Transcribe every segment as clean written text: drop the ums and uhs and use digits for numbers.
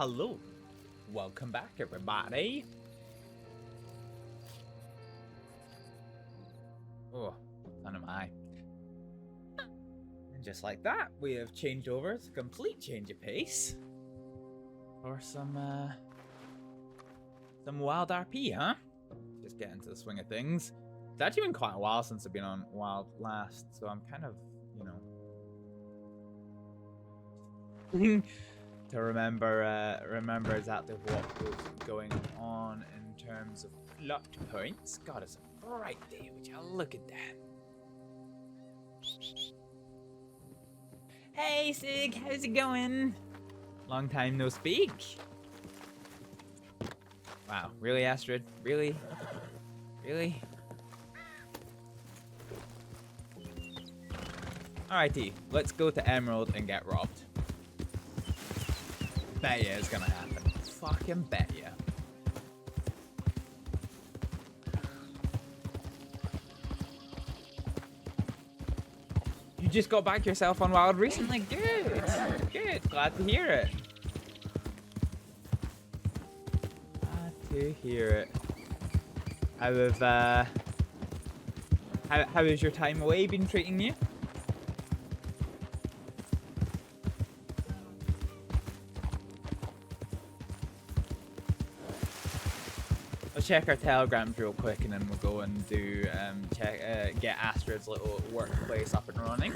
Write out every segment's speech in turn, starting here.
Hello, welcome back everybody. Oh, none of my. And just like that, we have changed over to complete change of pace for some WildRP, huh? Just get into the swing of things. It's actually been quite a while since I've been on Wild last, so I'm kind of, to remember exactly what was going on in terms of plot points. God, it's a bright day, would you look at that? Hey Sig, how's it going? Long time no speak. Wow, really, Astrid? Really? Really? Alrighty, let's go to Emerald and get robbed. Bet ya it's gonna happen. Fucking bet ya. You just got back yourself on Wild recently? Good. Good. Glad to hear it. Glad to hear it. How has your time away been treating you? Let's check our telegrams real quick and then we'll go and do get Astrid's little workplace up and running.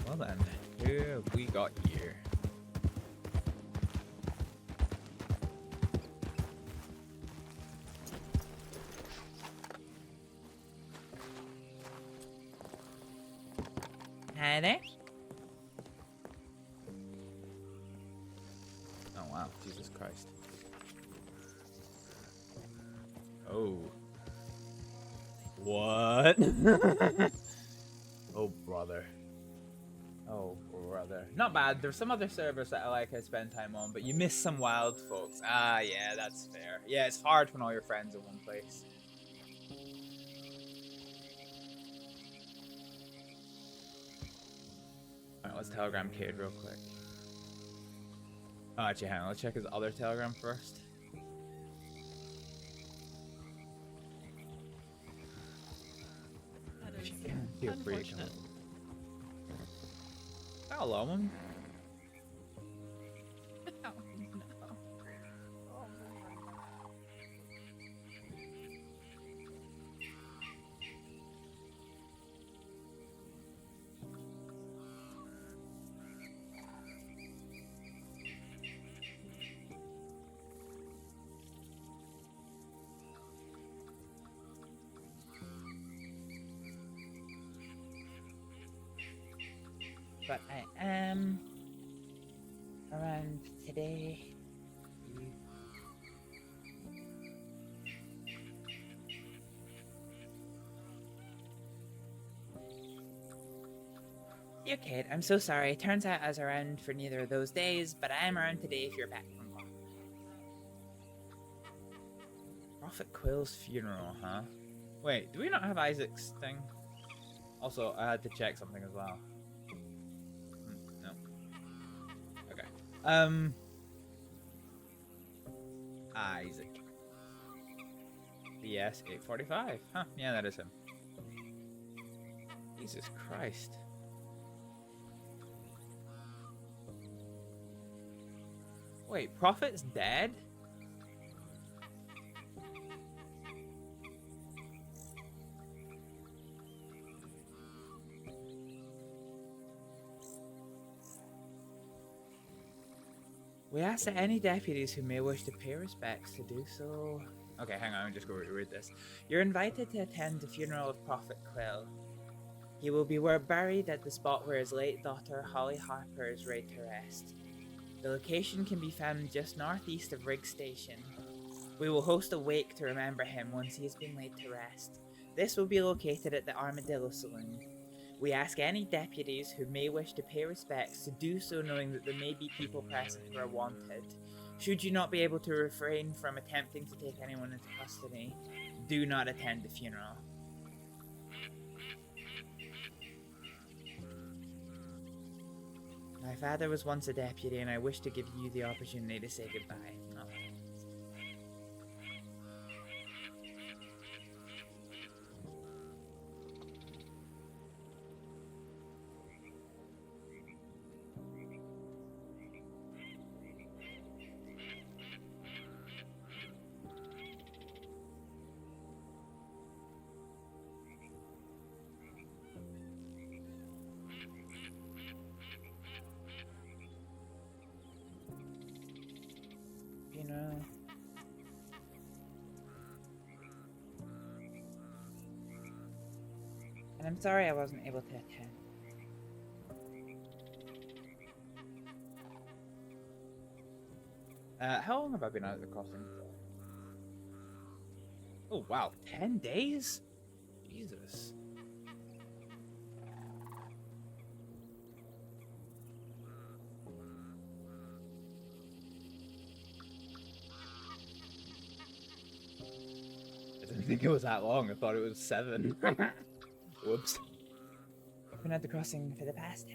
Well then, who have we got here? Hi there. Oh wow, Jesus Christ. Oh. What? Oh brother. Oh brother. Not bad. There's some other servers that I spend time on, but you miss some wild folks. Ah yeah, that's fair. Yeah, it's hard when all your friends are in one place. Alright, let's telegram Cade real quick. Oh, actually, hang on. Let's check his other telegram first. If you can, feel free to come. Hello, man. But I am around today. Dear Kate, I'm so sorry. Turns out I was around for neither of those days, but I am around today if you're back from work. Prophet Quill's funeral, huh? Wait, do we not have Isaac's thing? Also, I had to check something as well. No. Okay. Isaac. BS 845. Huh, yeah, that is him. Jesus Christ. Wait, Prophet's dead? We ask that any deputies who may wish to pay respects to do so. Okay, hang on, I'm just going to read this. You're invited to attend the funeral of Prophet Quill. He will be buried at the spot where his late daughter Holly Harper is laid to rest. The location can be found just northeast of Rigg Station. We will host a wake to remember him once he has been laid to rest. This will be located at the Armadillo Saloon. We ask any deputies who may wish to pay respects to do so knowing that there may be people present who are wanted. Should you not be able to refrain from attempting to take anyone into custody, do not attend the funeral. My father was once a deputy and I wish to give you the opportunity to say goodbye. Oh. And I'm sorry I wasn't able to attend. How long have I been out of the crossing? Oh wow, 10 days? Jesus. I didn't think it was that long. I thought it was 7. Whoops. I've been at the crossing for the past.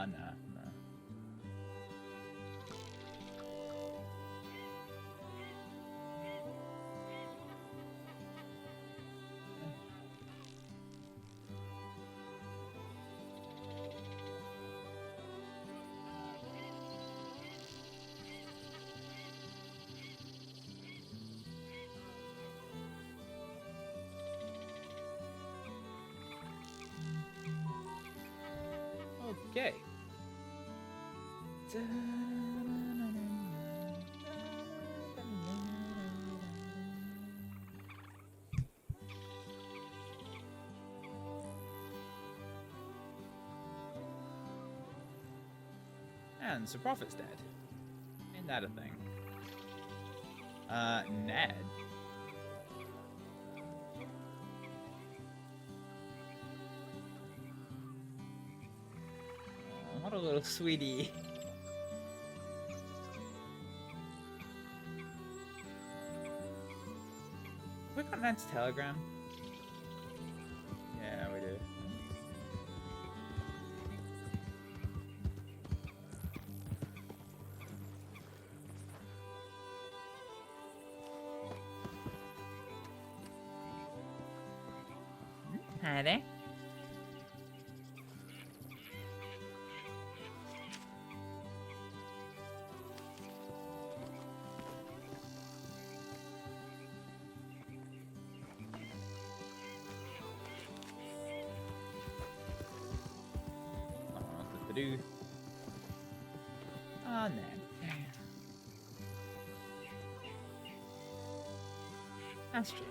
No. Okay. And Sir Prophet's dead. Ain't that a thing? Ned. What a little sweetie. We got Ned's telegram. Yeah, we do. Hi there. Do. Oh, no. Astrid.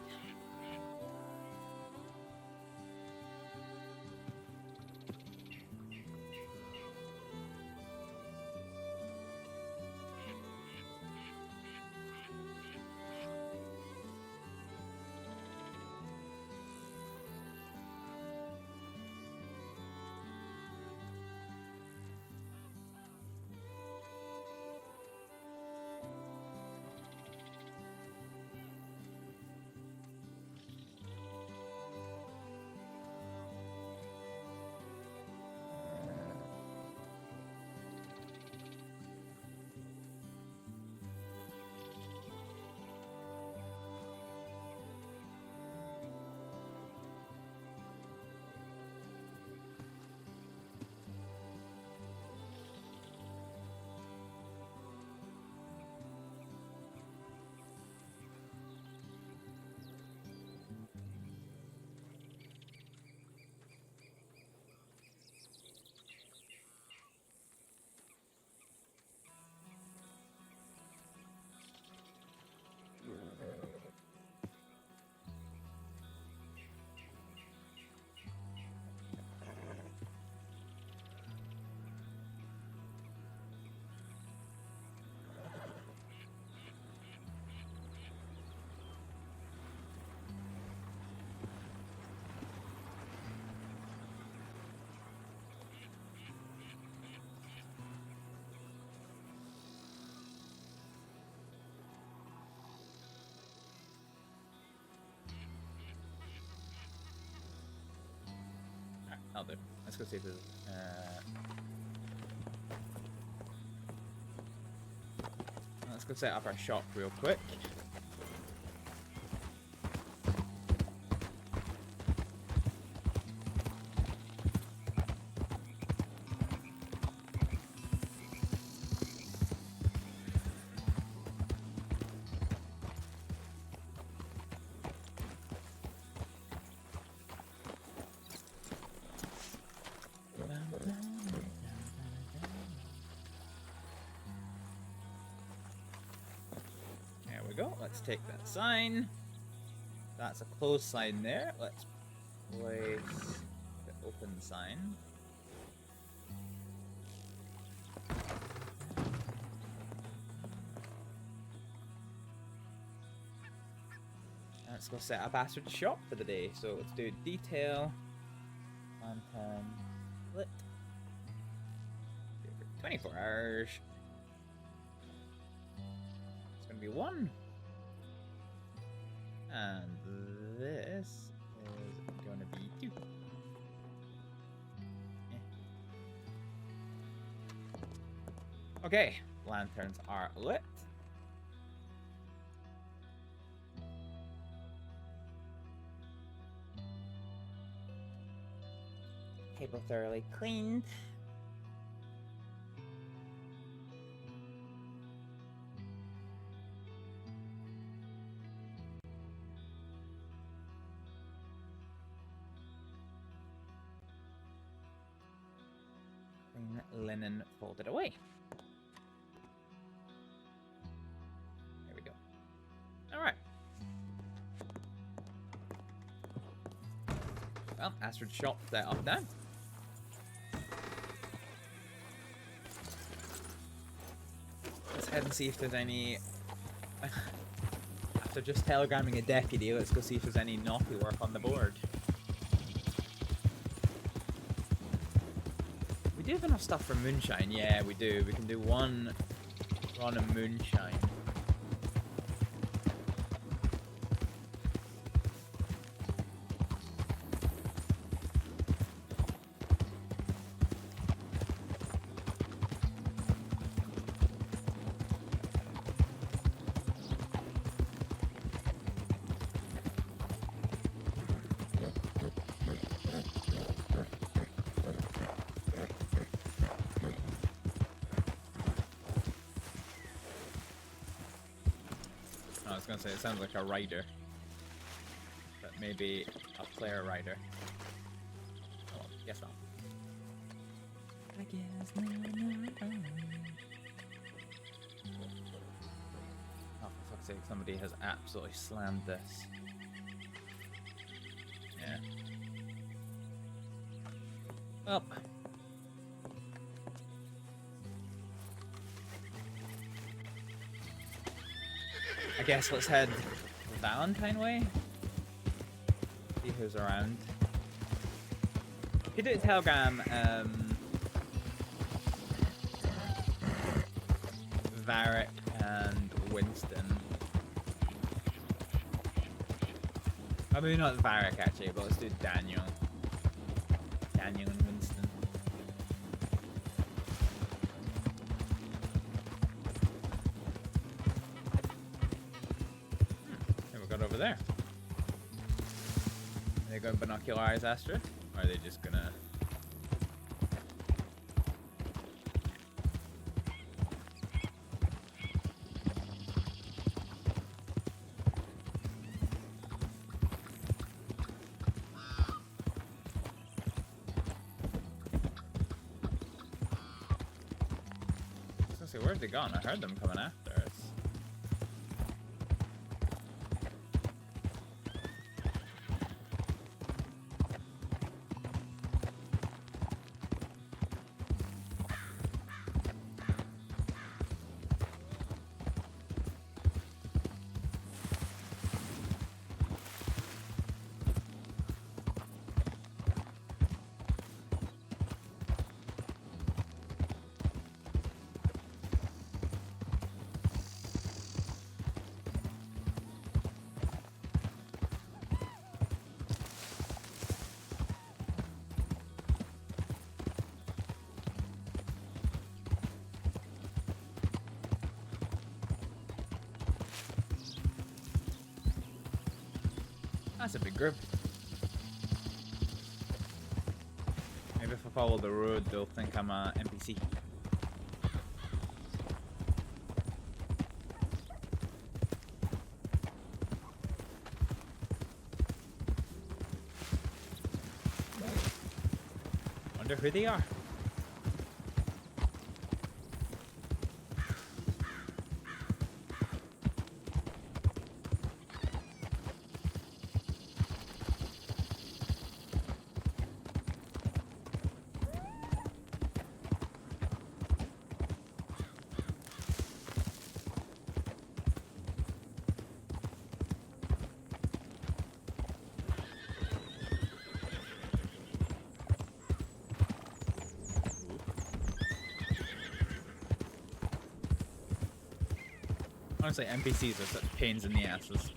I'll do. Let's go see if there's... let's go set up our shop real quick. Go. Let's take that sign. That's a closed sign there. Let's place the open sign. Let's go set up Astrid's shop for the day. So let's do detail, lantern, lit. Do it for 24 hours. It's gonna be 1. And this is going to be 2. Okay, lanterns are lit. Table thoroughly cleaned. Linen folded away. There we go. Alright. Well, Astrid's shop set up now. Let's head and see if there's any... After just telegramming a deputy, let's go see if there's any naughty work on the board. We do have enough stuff for moonshine. Yeah, we do. We can do 1 run of moonshine. I was gonna say it sounds like a rider, but maybe a player rider. Oh, well, guess not. I guess not. Oh, for fuck's sake! Somebody has absolutely slammed this. Yeah. Well. I guess let's head Valentine way. See who's around. Could do a telegram, Varric and Winston. Oh, maybe not Varric actually, but let's do Daniel. Daniel and Winston. Over there. Are they going to binocularize Astrid? Or are they just gonna... I was gonna say, where's they gone? I heard them coming after us. That's a big group. Maybe if I follow the road, they'll think I'm a NPC. Wonder who they are. Honestly, NPCs are such pains in the asses.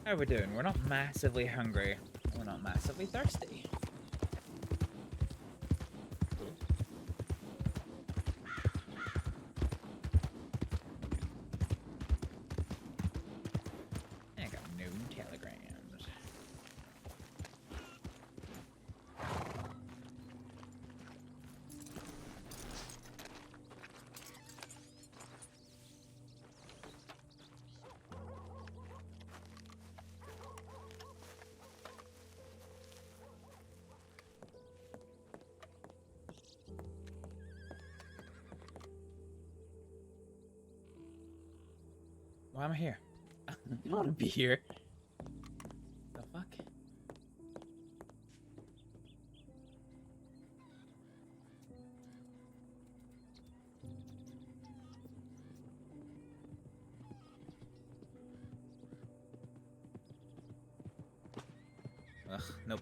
How are we doing? We're not massively hungry. We're not massively thirsty. I got no telegrams. Why am I here? I don't want to be here. The fuck? Ugh, nope.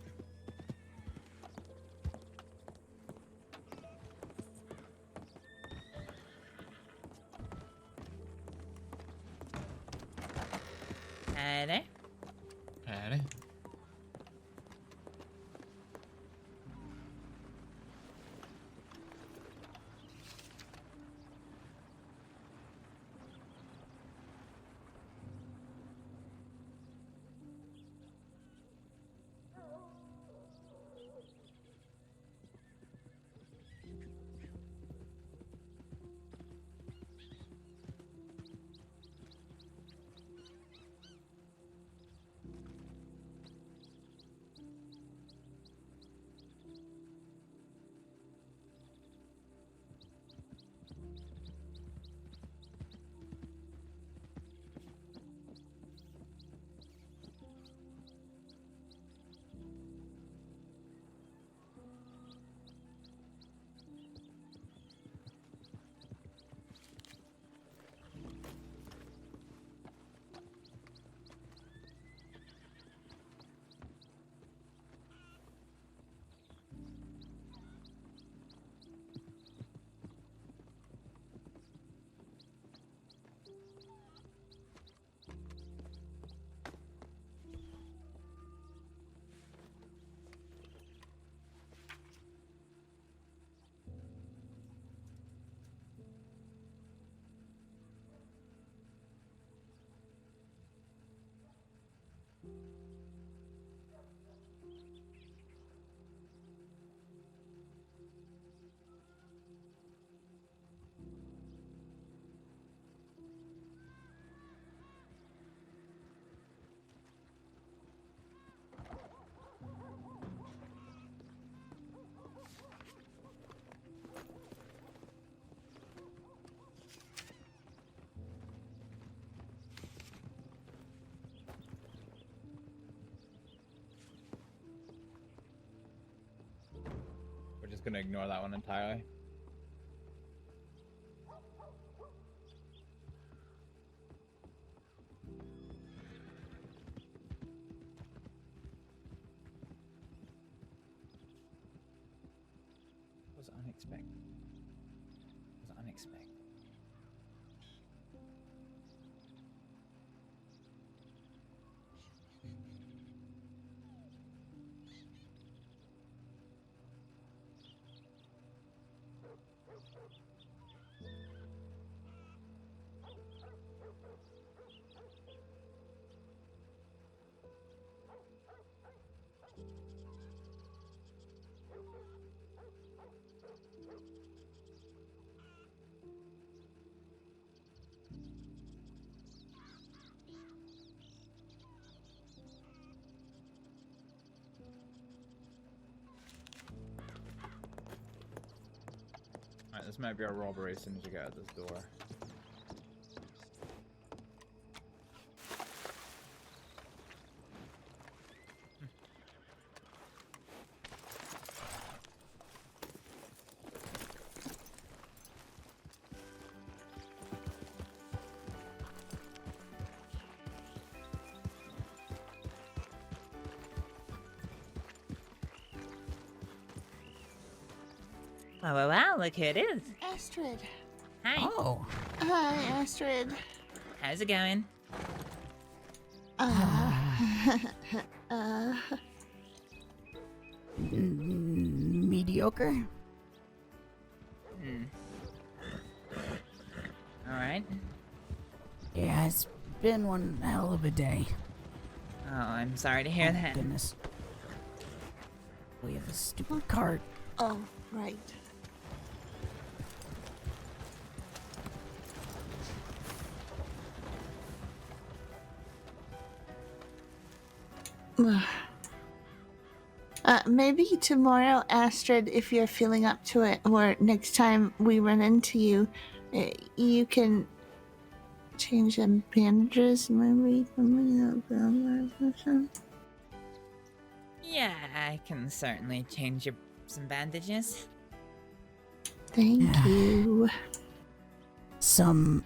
Howdy. Howdy. Just gonna ignore that one entirely. expected. It was unexpected. Alright, this might be a robbery as soon as you get out this door. Wow, look who it is. Astrid. Hi. Oh. Hi, Astrid. How's it going? Mediocre? Alright. Yeah, it's been one hell of a day. Oh, I'm sorry to hear that. Goodness. We have a stupid cart. Oh, right. Maybe tomorrow, Astrid, if you're feeling up to it, or next time we run into you, you can change the bandages, maybe. Yeah, I can certainly change you some bandages. Thank you. Some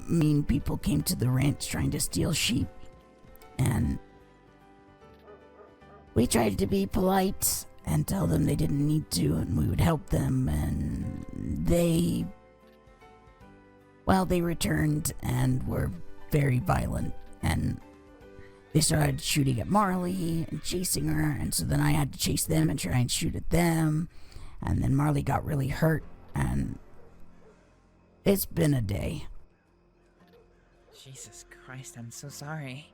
mean people came to the ranch trying to steal sheep, and we tried to be polite and tell them they didn't need to and we would help them, and they returned and were very violent, and they started shooting at Marley and chasing her, and so then I had to chase them and try and shoot at them, and then Marley got really hurt, and it's been a day. Jesus Christ, I'm so sorry.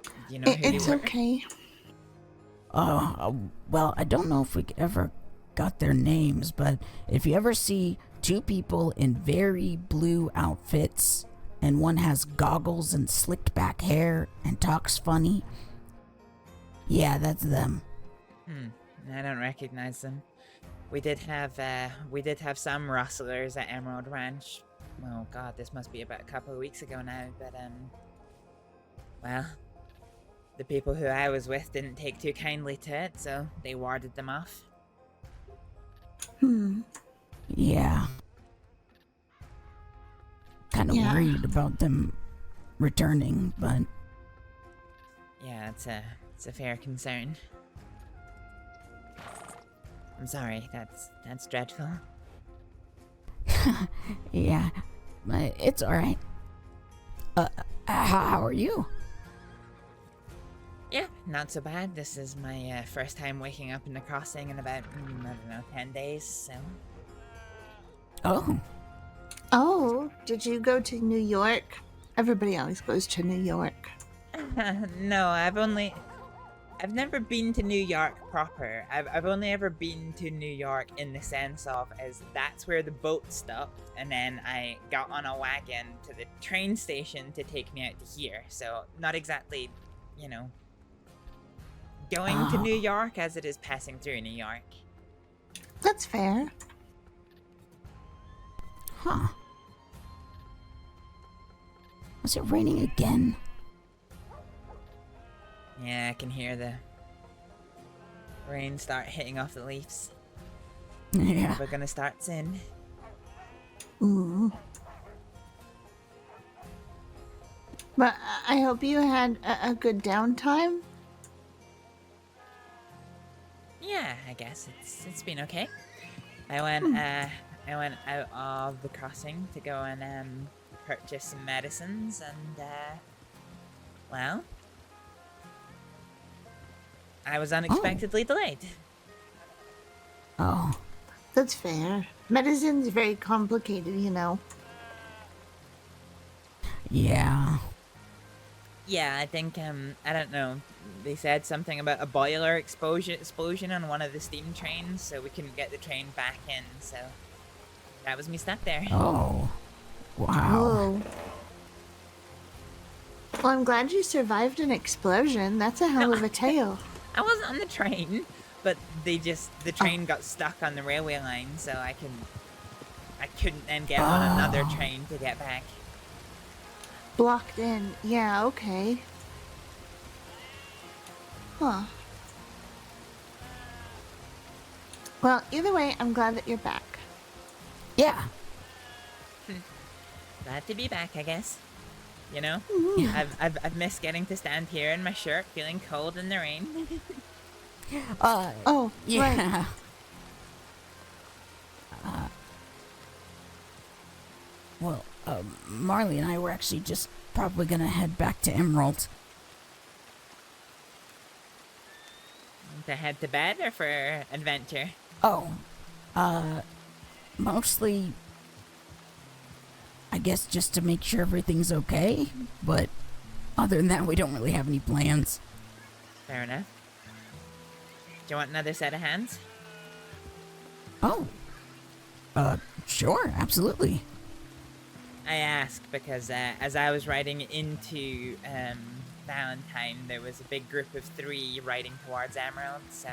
Do you know who It's you were? okay. Well, I don't know if we ever got their names, but if you ever see two people in very blue outfits, and one has goggles and slicked back hair and talks funny, yeah, that's them. I don't recognize them. We did have some rustlers at Emerald Ranch. Oh god, this must be about a couple of weeks ago now, but well, the people who I was with didn't take too kindly to it, so they warded them off. Yeah. Kind of worried about them returning, but Yeah, it's a fair concern. I'm sorry, that's dreadful. yeah, it's alright. How are you? Yeah, not so bad. This is my first time waking up in the crossing in about, I don't know, 10 days, so... Oh, did you go to New York? Everybody always goes to New York. No, I've never been to New York proper. I've only ever been to New York in the sense of as that's where the boat stopped, and then I got on a wagon to the train station to take me out to here. So not exactly, going to New York as it is passing through New York. That's fair. Huh. Was it raining again? Yeah, I can hear the rain start hitting off the leaves. Yeah. We're gonna start soon. But I hope you had a good downtime. Yeah, I guess it's been okay. I went out of the crossing to go and purchase some medicines, and well, I was unexpectedly delayed. Oh. That's fair. Medicine's very complicated, you know. Yeah. Yeah, I think I don't know. They said something about a boiler explosion on one of the steam trains, so we couldn't get the train back in. So that was me stuck there. Oh. Wow. Whoa. Well, I'm glad you survived an explosion. That's a hell of a tale. I wasn't on the train, but the train got stuck on the railway line, so I couldn't then get on another train to get back. Blocked in. Yeah, okay. Huh. Well, either way, I'm glad that you're back. Yeah. Glad to be back, I guess. You know, Yeah. I've missed getting to stand here in my shirt, feeling cold in the rain. Oh, Yeah. right. Well, Marley and I were actually just probably gonna head back to Emerald. To head to bed or for adventure? Oh, mostly, I guess just to make sure everything's okay, but other than that, we don't really have any plans. Fair enough. Do you want another set of hands? Oh, sure, absolutely. I ask because as I was riding into Valentine, there was a big group of 3 riding towards Emerald, so...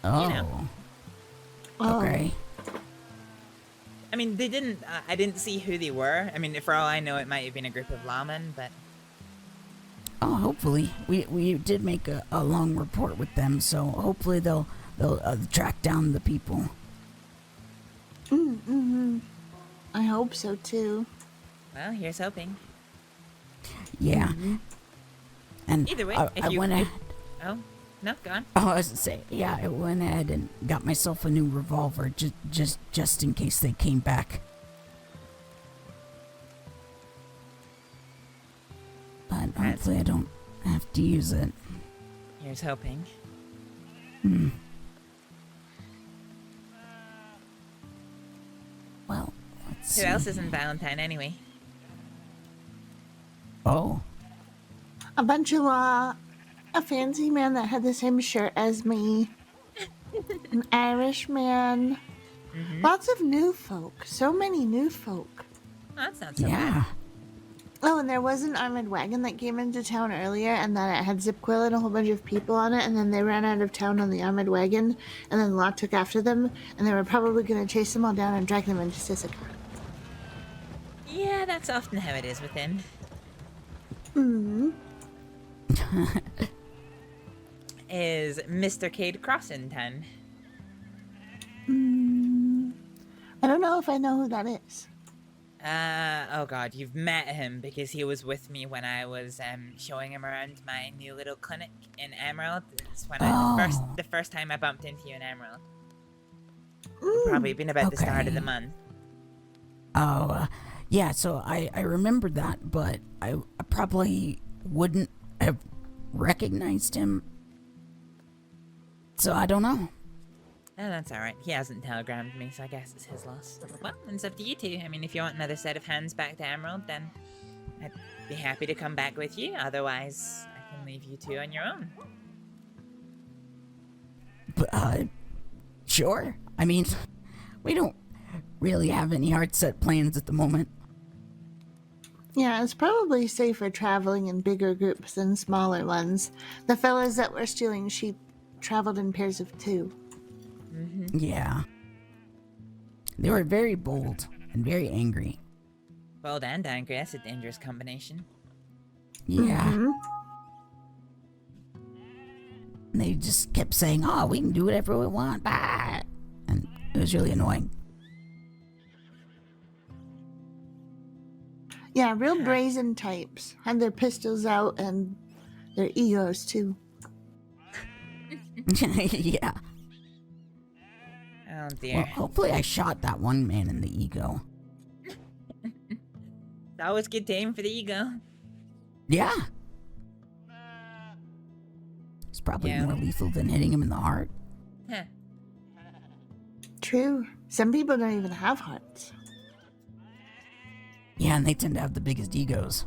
Oh, You know. Okay. I mean, they didn't... I didn't see who they were. I mean, for all I know, it might have been a group of lawmen, but... Oh, hopefully. We did make a long report with them, so hopefully they'll track down the people. Mm-hmm. I hope so, too. Well, here's hoping. Yeah. Mm-hmm. And Either way, I went ahead. Oh, no, go on. Oh, I was to say, yeah, I went ahead and got myself a new revolver just in case they came back. But hopefully I don't have to use it. Here's hoping. Well, let's Who see. else is in Valentine, anyway? Oh, A bunch of a fancy man that had the same shirt as me. An Irish man. Lots of new folk. So many new folk. Oh, that sounds so bad. yeah. Oh, and there was an armored wagon that came into town earlier, and then it had Zip Quill and a whole bunch of people on it, and then they ran out of town on the armored wagon, and then Lot took after them, and they were probably going to chase them all down and drag them into Sissika. Yeah, that's often how it is with him. Is Mr. Cade Cross in town? I don't know if I know who that is. Oh god, you've met him because he was with me when I was showing him around my new little clinic in Emerald. It's when the first time I bumped into you in Emerald. Probably been about the start of the Okay. month. Oh, yeah, so I remember that, but I probably wouldn't have recognized him. So I don't know. No, that's alright. He hasn't telegrammed me, so I guess it's his loss. Well, it's up to you two. I mean, if you want another set of hands back to Emerald, then I'd be happy to come back with you. Otherwise, I can leave you two on your own. But, sure. I mean, we don't really have any hard set plans at the moment. Yeah, it's probably safer traveling in bigger groups than smaller ones. The fellas that were stealing sheep traveled in pairs of 2. Yeah. They were very bold and very angry. Bold and angry, that's a dangerous combination. Yeah. And they just kept saying, oh, we can do whatever we want. Bah! And it was really annoying. Yeah, real brazen types. Had their pistols out and their egos, too. Yeah. Oh dear. Well, hopefully I shot that one man in the ego. It's always good to aim for the ego. Yeah. It's probably more lethal than hitting him in the heart. Huh. True. Some people don't even have hearts. Yeah, and they tend to have the biggest egos.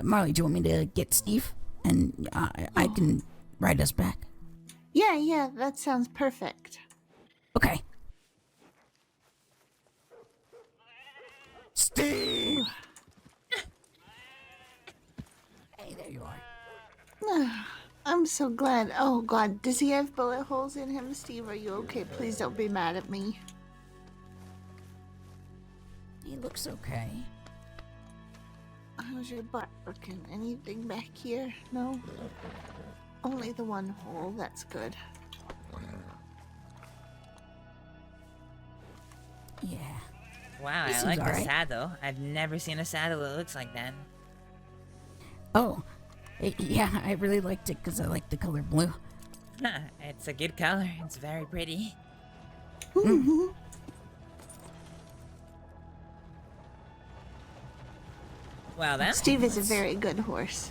Marley, do you want me to get Steve? And I can ride us back. Yeah, that sounds perfect. Okay. Steve! Hey, there you are. I'm so glad. Oh God, does he have bullet holes in him, Steve? Are you okay? Please don't be mad at me. He looks okay. How's your butt looking? Anything back here? No? Only the one hole. That's good. Yeah. Wow, He I seems like the alright. saddle. I've never seen a saddle that looks like that. Oh, yeah, I really liked it because I like the color blue. It's a good color. It's very pretty. Well then. Steve is a very good horse.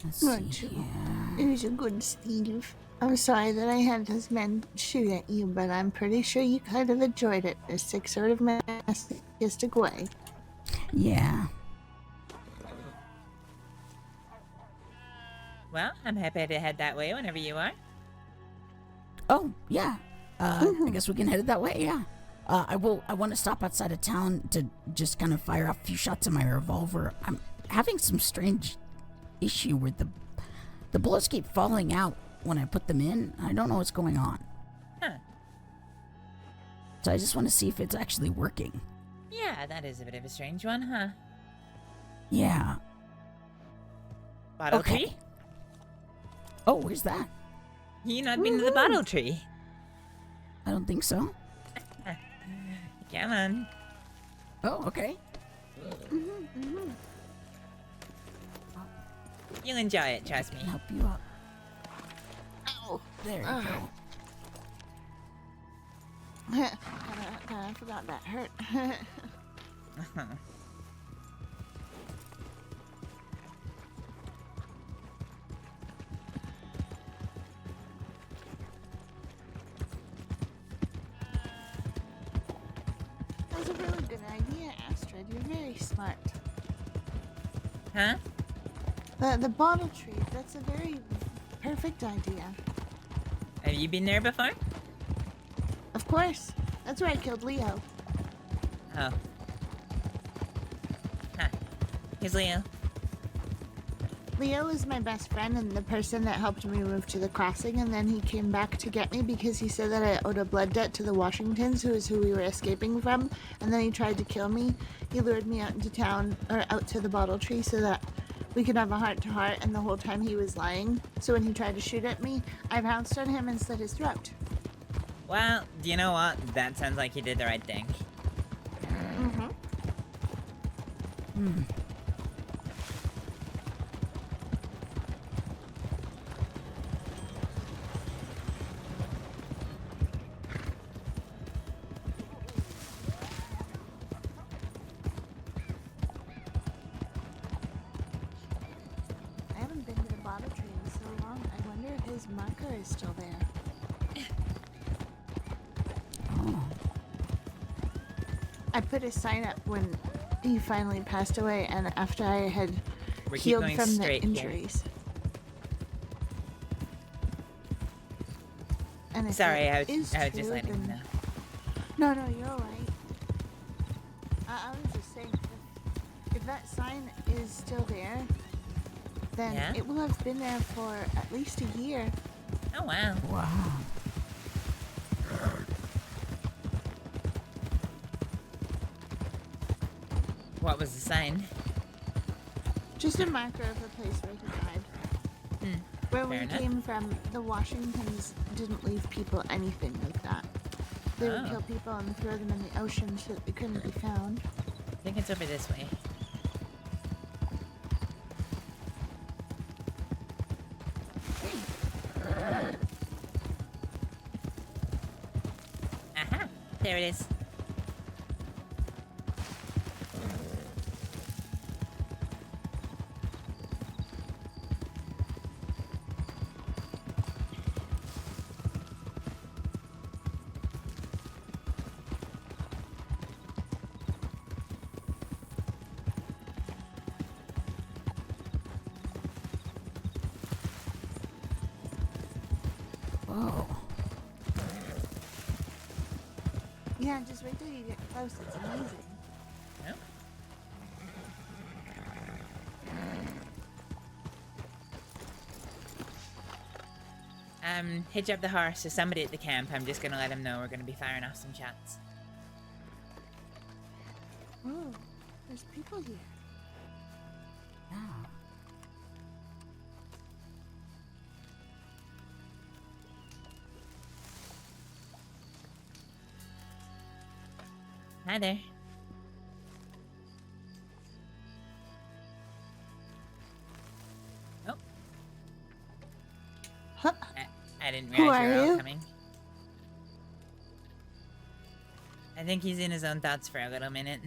Let's Not see true. here. He's a good Steve. I'm sorry that I had those men shoot at you, but I'm pretty sure you kind of enjoyed it. A sick sort of masochistic way. Yeah. Well, I'm happy to head that way whenever you are. Oh, yeah. I guess we can head it that way, yeah. I want to stop outside of town to just kind of fire off a few shots of my revolver. I'm having some strange issue where the bullets keep falling out when I put them in. I don't know what's going on. Huh. So I just want to see if it's actually working. Yeah, that is a bit of a strange one, huh? Yeah. Bottle Okay. tree? Oh, where's that? You not been to the bottle tree? I don't think so. Come on. Oh, okay. You'll enjoy it, trust me. Help you up. Ow! There you go. I forgot that hurt. That was a really good idea, Astrid. You're very smart. Huh? The bottle tree, that's a very perfect idea. Have you been there before? Of course. That's where I killed Leo. Oh. Huh. Here's Leo. Leo is my best friend and the person that helped me move to the crossing, and then he came back to get me because he said that I owed a blood debt to the Washingtons, who is who we were escaping from, and then he tried to kill me. He lured me out into town, or out to the bottle tree so that we could have a heart-to-heart, and the whole time he was lying. So when he tried to shoot at me, I pounced on him and slit his throat. Well, do you know what? That sounds like you did the right thing. I haven't been to the bottle tree in so long. I wonder if his marker is still there. Oh. I put a sign up when he finally passed away, and after I had We keep healed going from the straight here. injuries. And if Sorry, it I was is just true, letting you then- know. No, you're all right. I was just saying, if that sign is still there, then Yeah? it will have been there for at least a year. Oh, wow. Wow. What was the sign? Just a marker of the place where he died. Where Fair we enough. came from, the Washingtons didn't leave people anything like that. They would kill people and throw them in the ocean so that they couldn't be found. I think it's over this way. Aha! There it is. Whoa. Yeah, just wait till you get close. It's amazing. Yep. Hitch up the horse to somebody at the camp. I'm just gonna let him know we're gonna be firing off some shots. Oh, there's people here. Yeah. Hi there. Oh. Huh? I didn't Who realize are you were all you? coming. I think he's in his own thoughts for a little minute.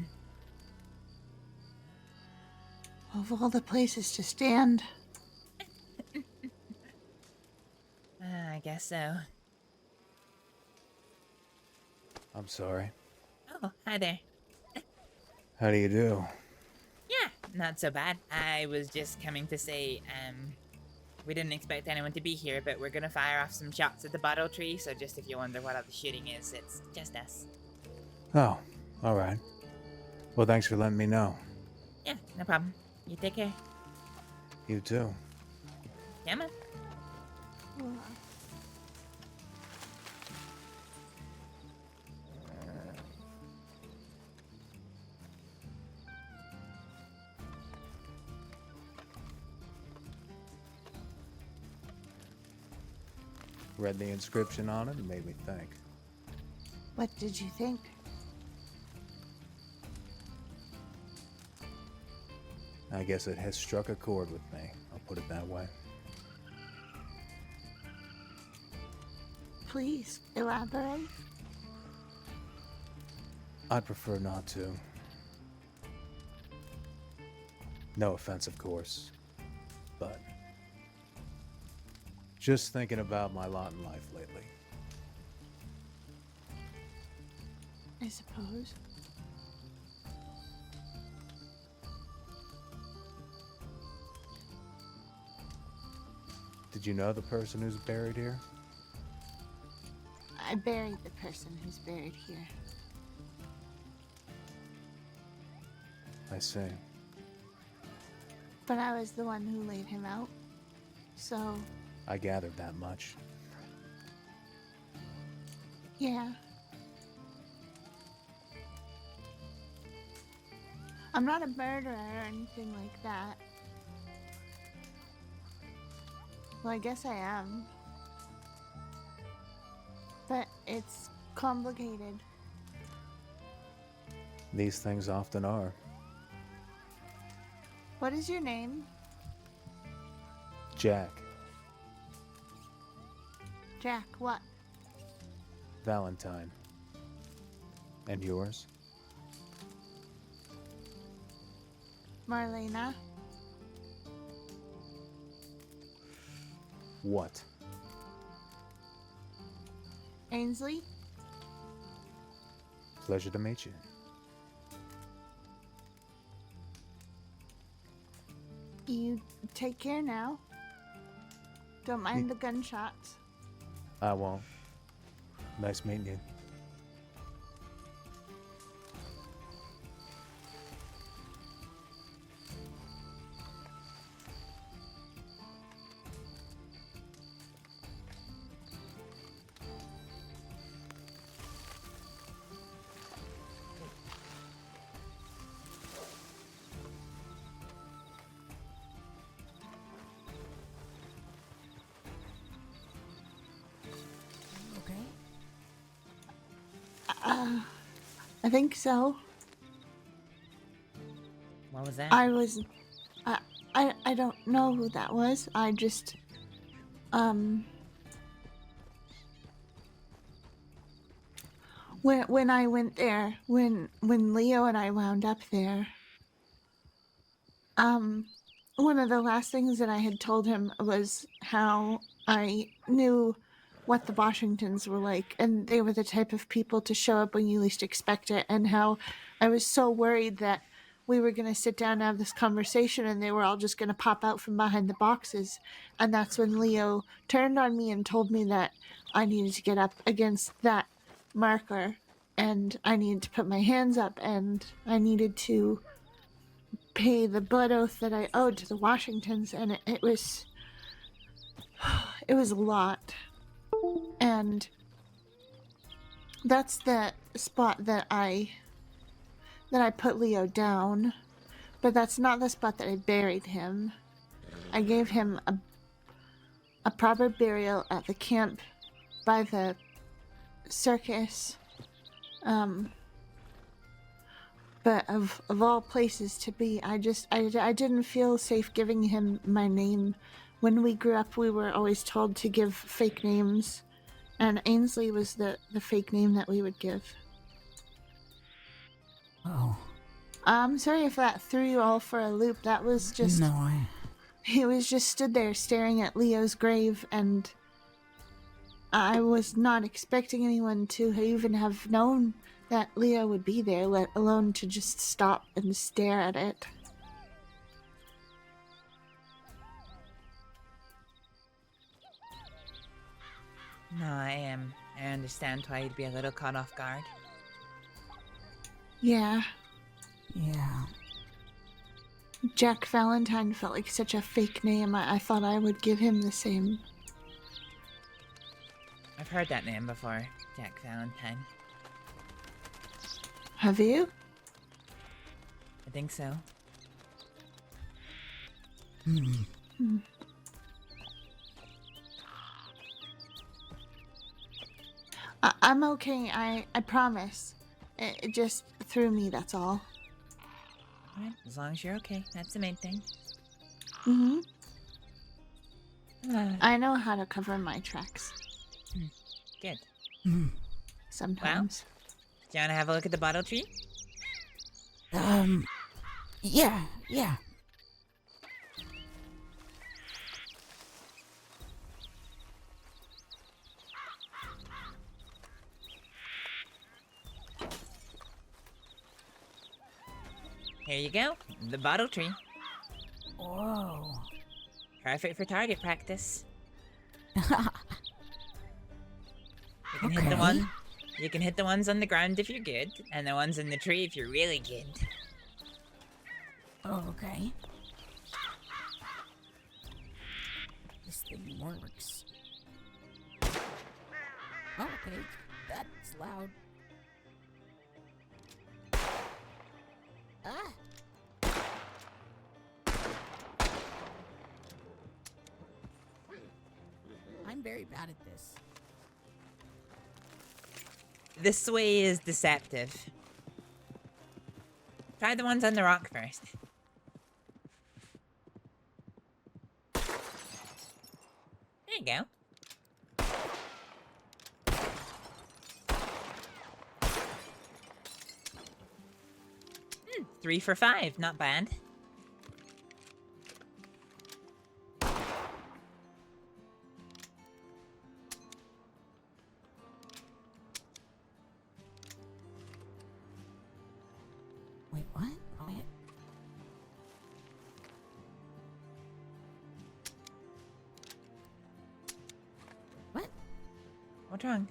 Of all the places to stand. I guess so. I'm sorry. Oh, hi there. How do you do? Yeah, not so bad. I was just coming to say, we didn't expect anyone to be here, but we're gonna fire off some shots at the bottle tree, so just if you wonder what all the shooting is, it's just us. Oh, alright. Well, thanks for letting me know. Yeah, no problem. You take care. You too. Come on. Read the inscription on it and made me think. What did you think? I guess it has struck a chord with me. I'll put it that way. Please elaborate. I'd prefer not to. No offense, of course. But just thinking about my lot in life lately. I suppose. Did you know the person who's buried here? I buried the person who's buried here. I see. But I was the one who laid him out. So, I gathered that much. yeah. I'm not a murderer or anything like that. Well, I guess I am. But it's complicated. These things often are. What is your name? Jack. Jack, what? Valentine. And yours? Marlena? What? Ainsley? Pleasure to meet you. You take care now. Don't mind the gunshots. I won't. Nice meeting you. I think so. What was that? I don't know who that was. I just, when I went there, when Leo and I wound up there, one of the last things that I had told him was how I knew what the Washingtons were like, and they were the type of people to show up when you least expect it, and how I was so worried that we were going to sit down and have this conversation and they were all just going to pop out from behind the boxes. And that's when Leo turned on me and told me that I needed to get up against that marker and I needed to put my hands up and I needed to pay the blood oath that I owed to the Washingtons, and it was a lot. And that's the spot that I put Leo down, but that's not the spot that I buried him. I gave him a proper burial at the camp by the circus. But of all places to be, I didn't feel safe giving him my name. When we grew up, we were always told to give fake names, and Ainsley was the fake name that we would give. Oh. I'm sorry if that threw you all for a loop. That was just... No, He was just stood there staring at Leo's grave, and I was not expecting anyone to even have known that Leo would be there, let alone to just stop and stare at it. No, I understand why you'd be a little caught off guard. Yeah. Yeah. Jack Valentine felt like such a fake name. I thought I would give him the same. I've heard that name before, Jack Valentine. Have you? I think so. I'm okay. I promise. It just threw me, that's all. Alright, as long as you're okay, that's the main thing. Mm-hmm. I know how to cover my tracks. Good. Sometimes. Do you want to have a look at the bottle tree? Yeah. Here you go, the bottle tree. Whoa. Perfect for target practice. You can hit the ones on the ground if you're good, and the ones in the tree if you're really good. Oh, okay. This thing works. Oh, okay. That's loud. Ah! I'm very bad at this. This way is deceptive. Try the ones on the rock first. There you go. 3 for 5, not bad. Wait, what? Wait. What? What's wrong?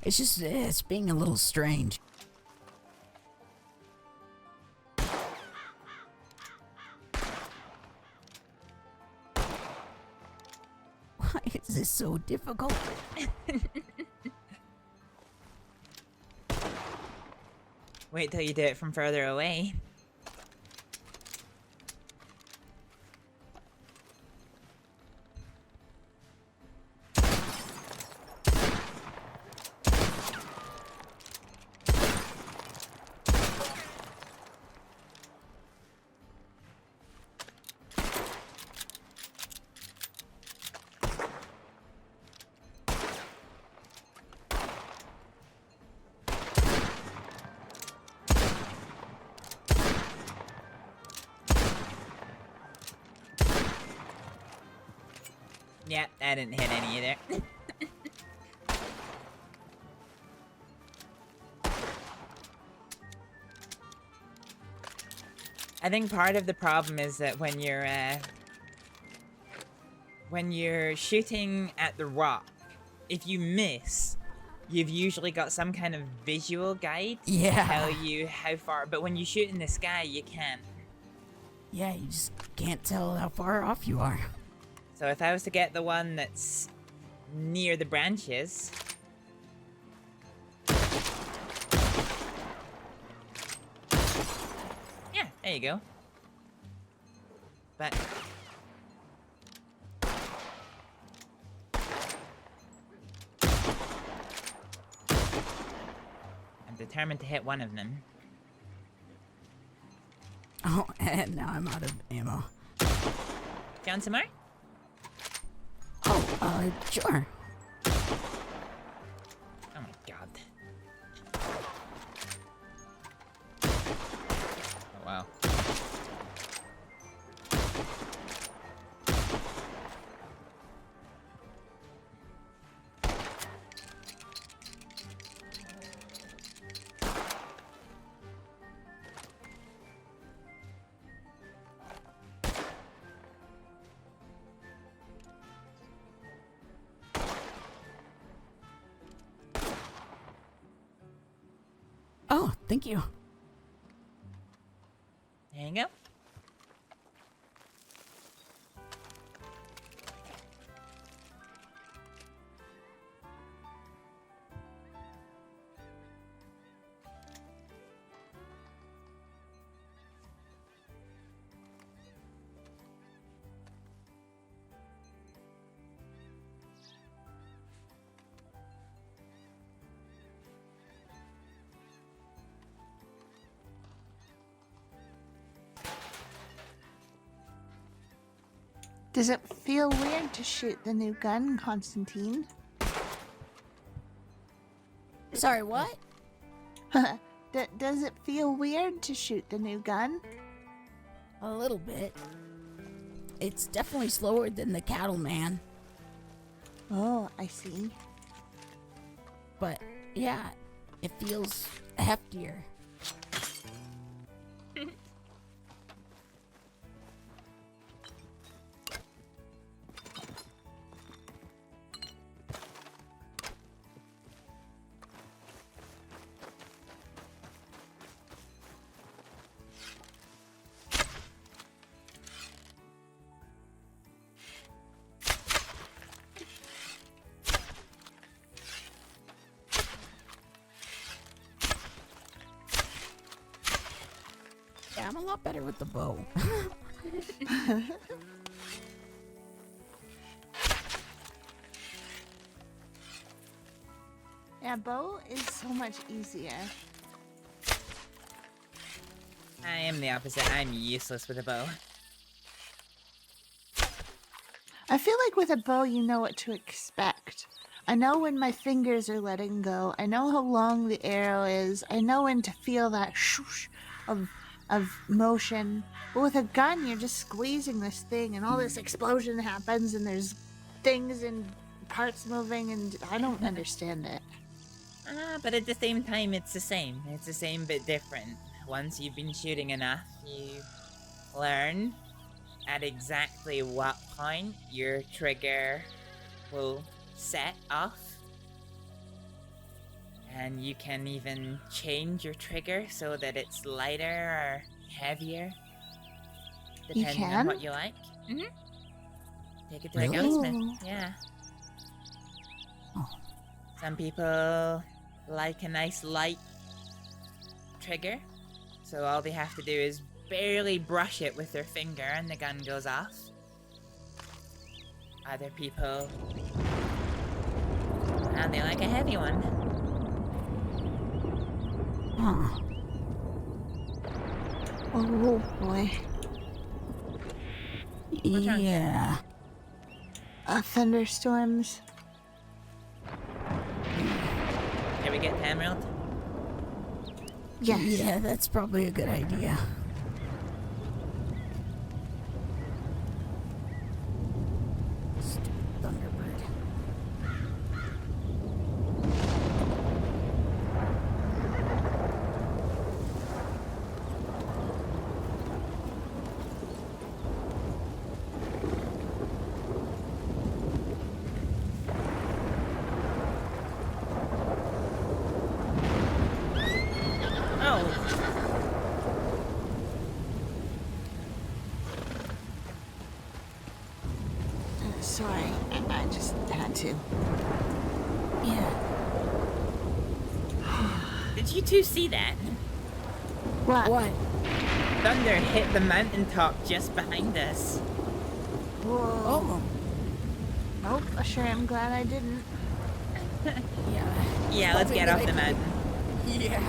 It's just, it's being a little strange. Why is this so difficult? Wait till you do it from further away. Yeah, I didn't hit any either. I think part of the problem is that when you're shooting at the rock, if you miss, you've usually got some kind of visual guide to tell you how far. But when you shoot in the sky, you can't. Yeah, you just can't tell how far off you are. So if I was to get the one that's near the branches... Yeah, there you go. But... I'm determined to hit one of them. Oh, and now I'm out of ammo. Down some more? Oh, sure. Oh my god. Oh wow. Oh, thank you. There you go. Does it feel weird to shoot the new gun, Constantine? Sorry, what? Does it feel weird to shoot the new gun? A little bit. It's definitely slower than the Cattleman. Oh, I see. But, yeah, it feels heftier. Yeah, I'm a lot better with the bow. Yeah, bow is so much easier. I am the opposite. I'm useless with a bow. I feel like with a bow, you know what to expect. I know when my fingers are letting go. I know how long the arrow is. I know when to feel that shoosh of motion. But with a gun, you're just squeezing this thing, and all this explosion happens, and there's things and parts moving, and I don't understand it. But at the same time, it's the same. It's the same but different. Once you've been shooting enough, you learn at exactly what point your trigger will set off. And you can even change your trigger so that it's lighter or heavier, depending on what you like. Mm-hmm. Take it to a gunsmith. Yeah. Oh. Some people like a nice light trigger, so all they have to do is barely brush it with their finger and the gun goes off. Other people, and they like a heavy one. Huh. Oh boy. Yeah. Thunderstorms. Can we get to Emerald? Yes. Yeah, that's probably a good idea. Stupid Did you two see that? What? What? Thunder hit the mountaintop just behind us. Whoa. Oh. Nope, sure I'm glad I didn't. Yeah. Yeah, let's get off the mountain. Yeah.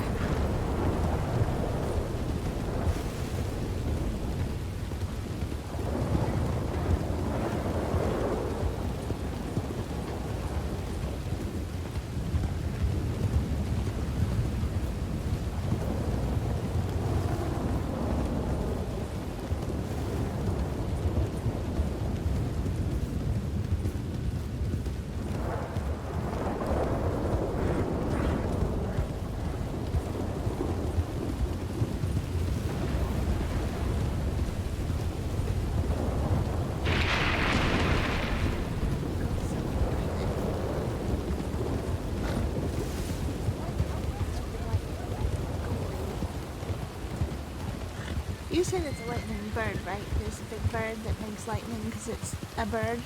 You said it's a lightning bird, right? There's a big bird that makes lightning because it's a bird.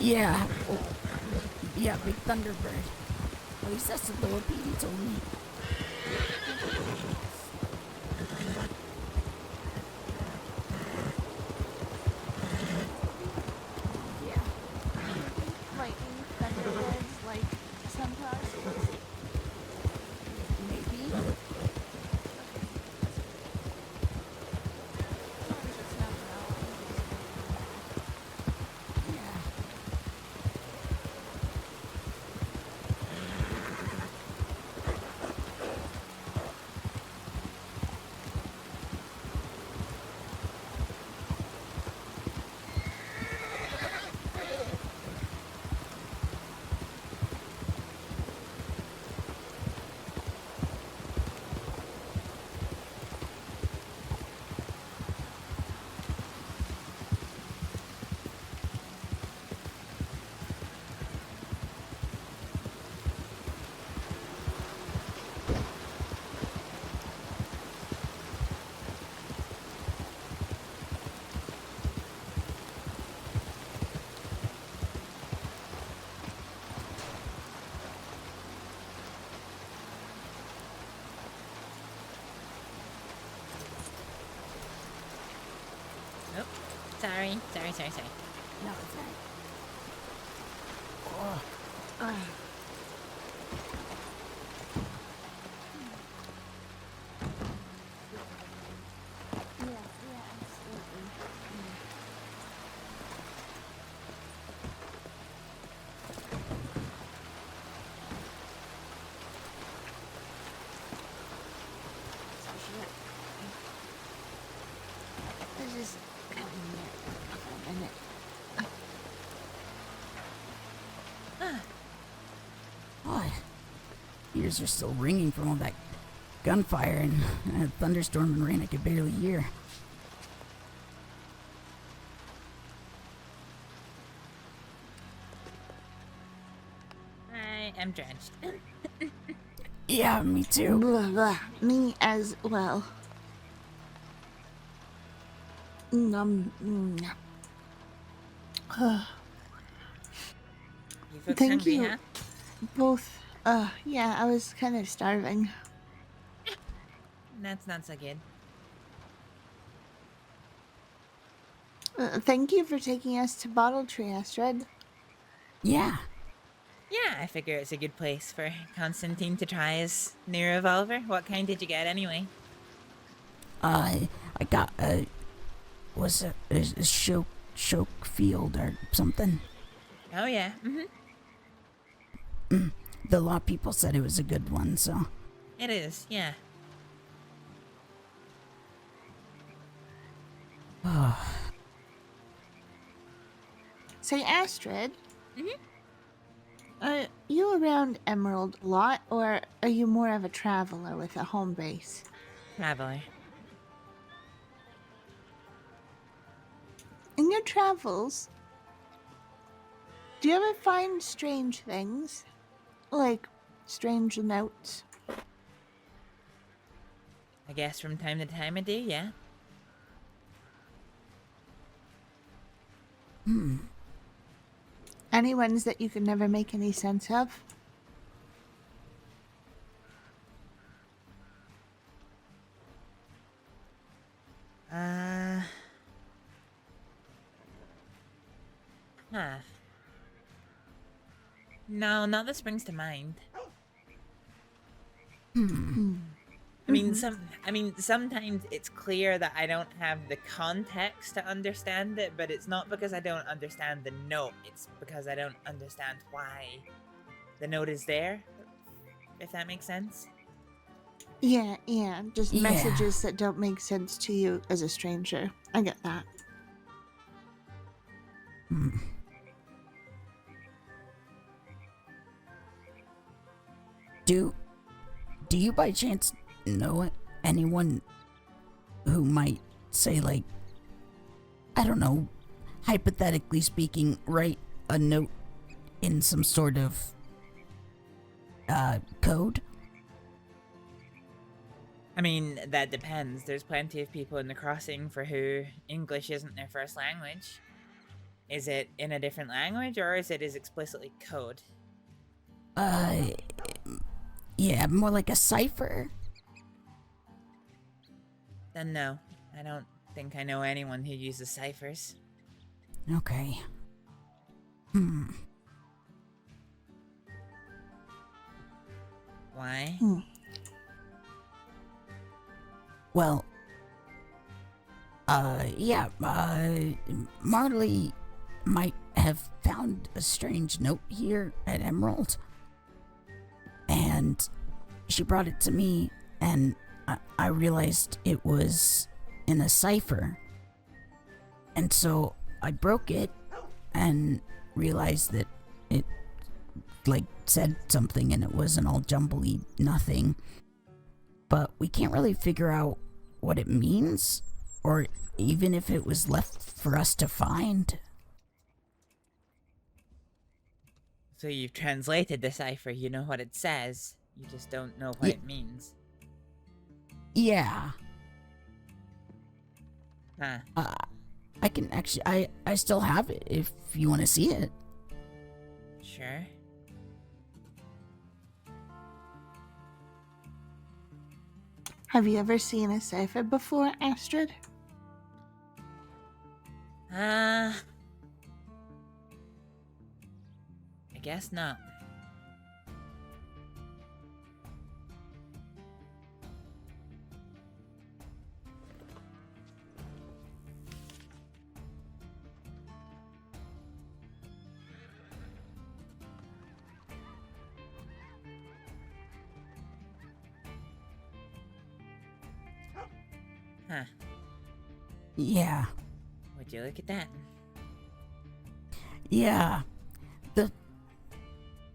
Yeah. Oh. Yeah, big thunderbird. At least that's what the PD told me. Yeah. Lightning thunderbirds like sunflowers. Maybe. Yeah. Nope. Sorry. No, it's not. Oh. Yeah, absolutely. I just got in there for a minute. Oh, ears are still ringing from all that gunfire and thunderstorm and rain I could barely hear. I am drenched. Yeah, me too. Blah, blah. Me as well. Mm. You folks Thank hungry, you. huh? Both. Yeah, I was kind of starving. That's not so good. Thank you for taking us to Bottle Tree, Astrид. Yeah. Yeah, I figure it's a good place for Constantine to try his new revolver. What kind did you get anyway? I got a choke field or something. Oh yeah. A lot of people said it was a good one, so. It is, yeah. Say, Astrid. Are you around Emerald a lot, or are you more of a traveler with a home base? Traveler. In your travels, do you ever find strange things? Like strange notes? I guess from time to time I do, yeah. Any ones that you could never make any sense of? Huh. No, not that springs to mind. I mean, sometimes it's clear that I don't have the context to understand it, but it's not because I don't understand the note. It's because I don't understand why the note is there, if that makes sense. Yeah, just Yeah. messages that don't make sense to you as a stranger. I get that. Do you by chance know anyone who might say, like, I don't know, hypothetically speaking, write a note in some sort of code? I mean, that depends. There's plenty of people in the crossing for who English isn't their first language. Is it in a different language, or is it as explicitly code? Yeah, more like a cipher. Then no, I don't think I know anyone who uses ciphers. Okay. Why? Well, Marley might have found a strange note here at Emerald. And she brought it to me, and I realized it was in a cipher. And so I broke it and realized that it, like, said something, and it wasn't all jumbly nothing. But we can't really figure out what it means, or even if it was left for us to find. So you've translated the cipher, you know what it says, you just don't know what it means. Yeah. Huh. I can actually, I still have it if you want to see it. Sure. Have you ever seen a cipher before, Astrid? I guess not. Huh. Yeah. Would you look at that? Yeah.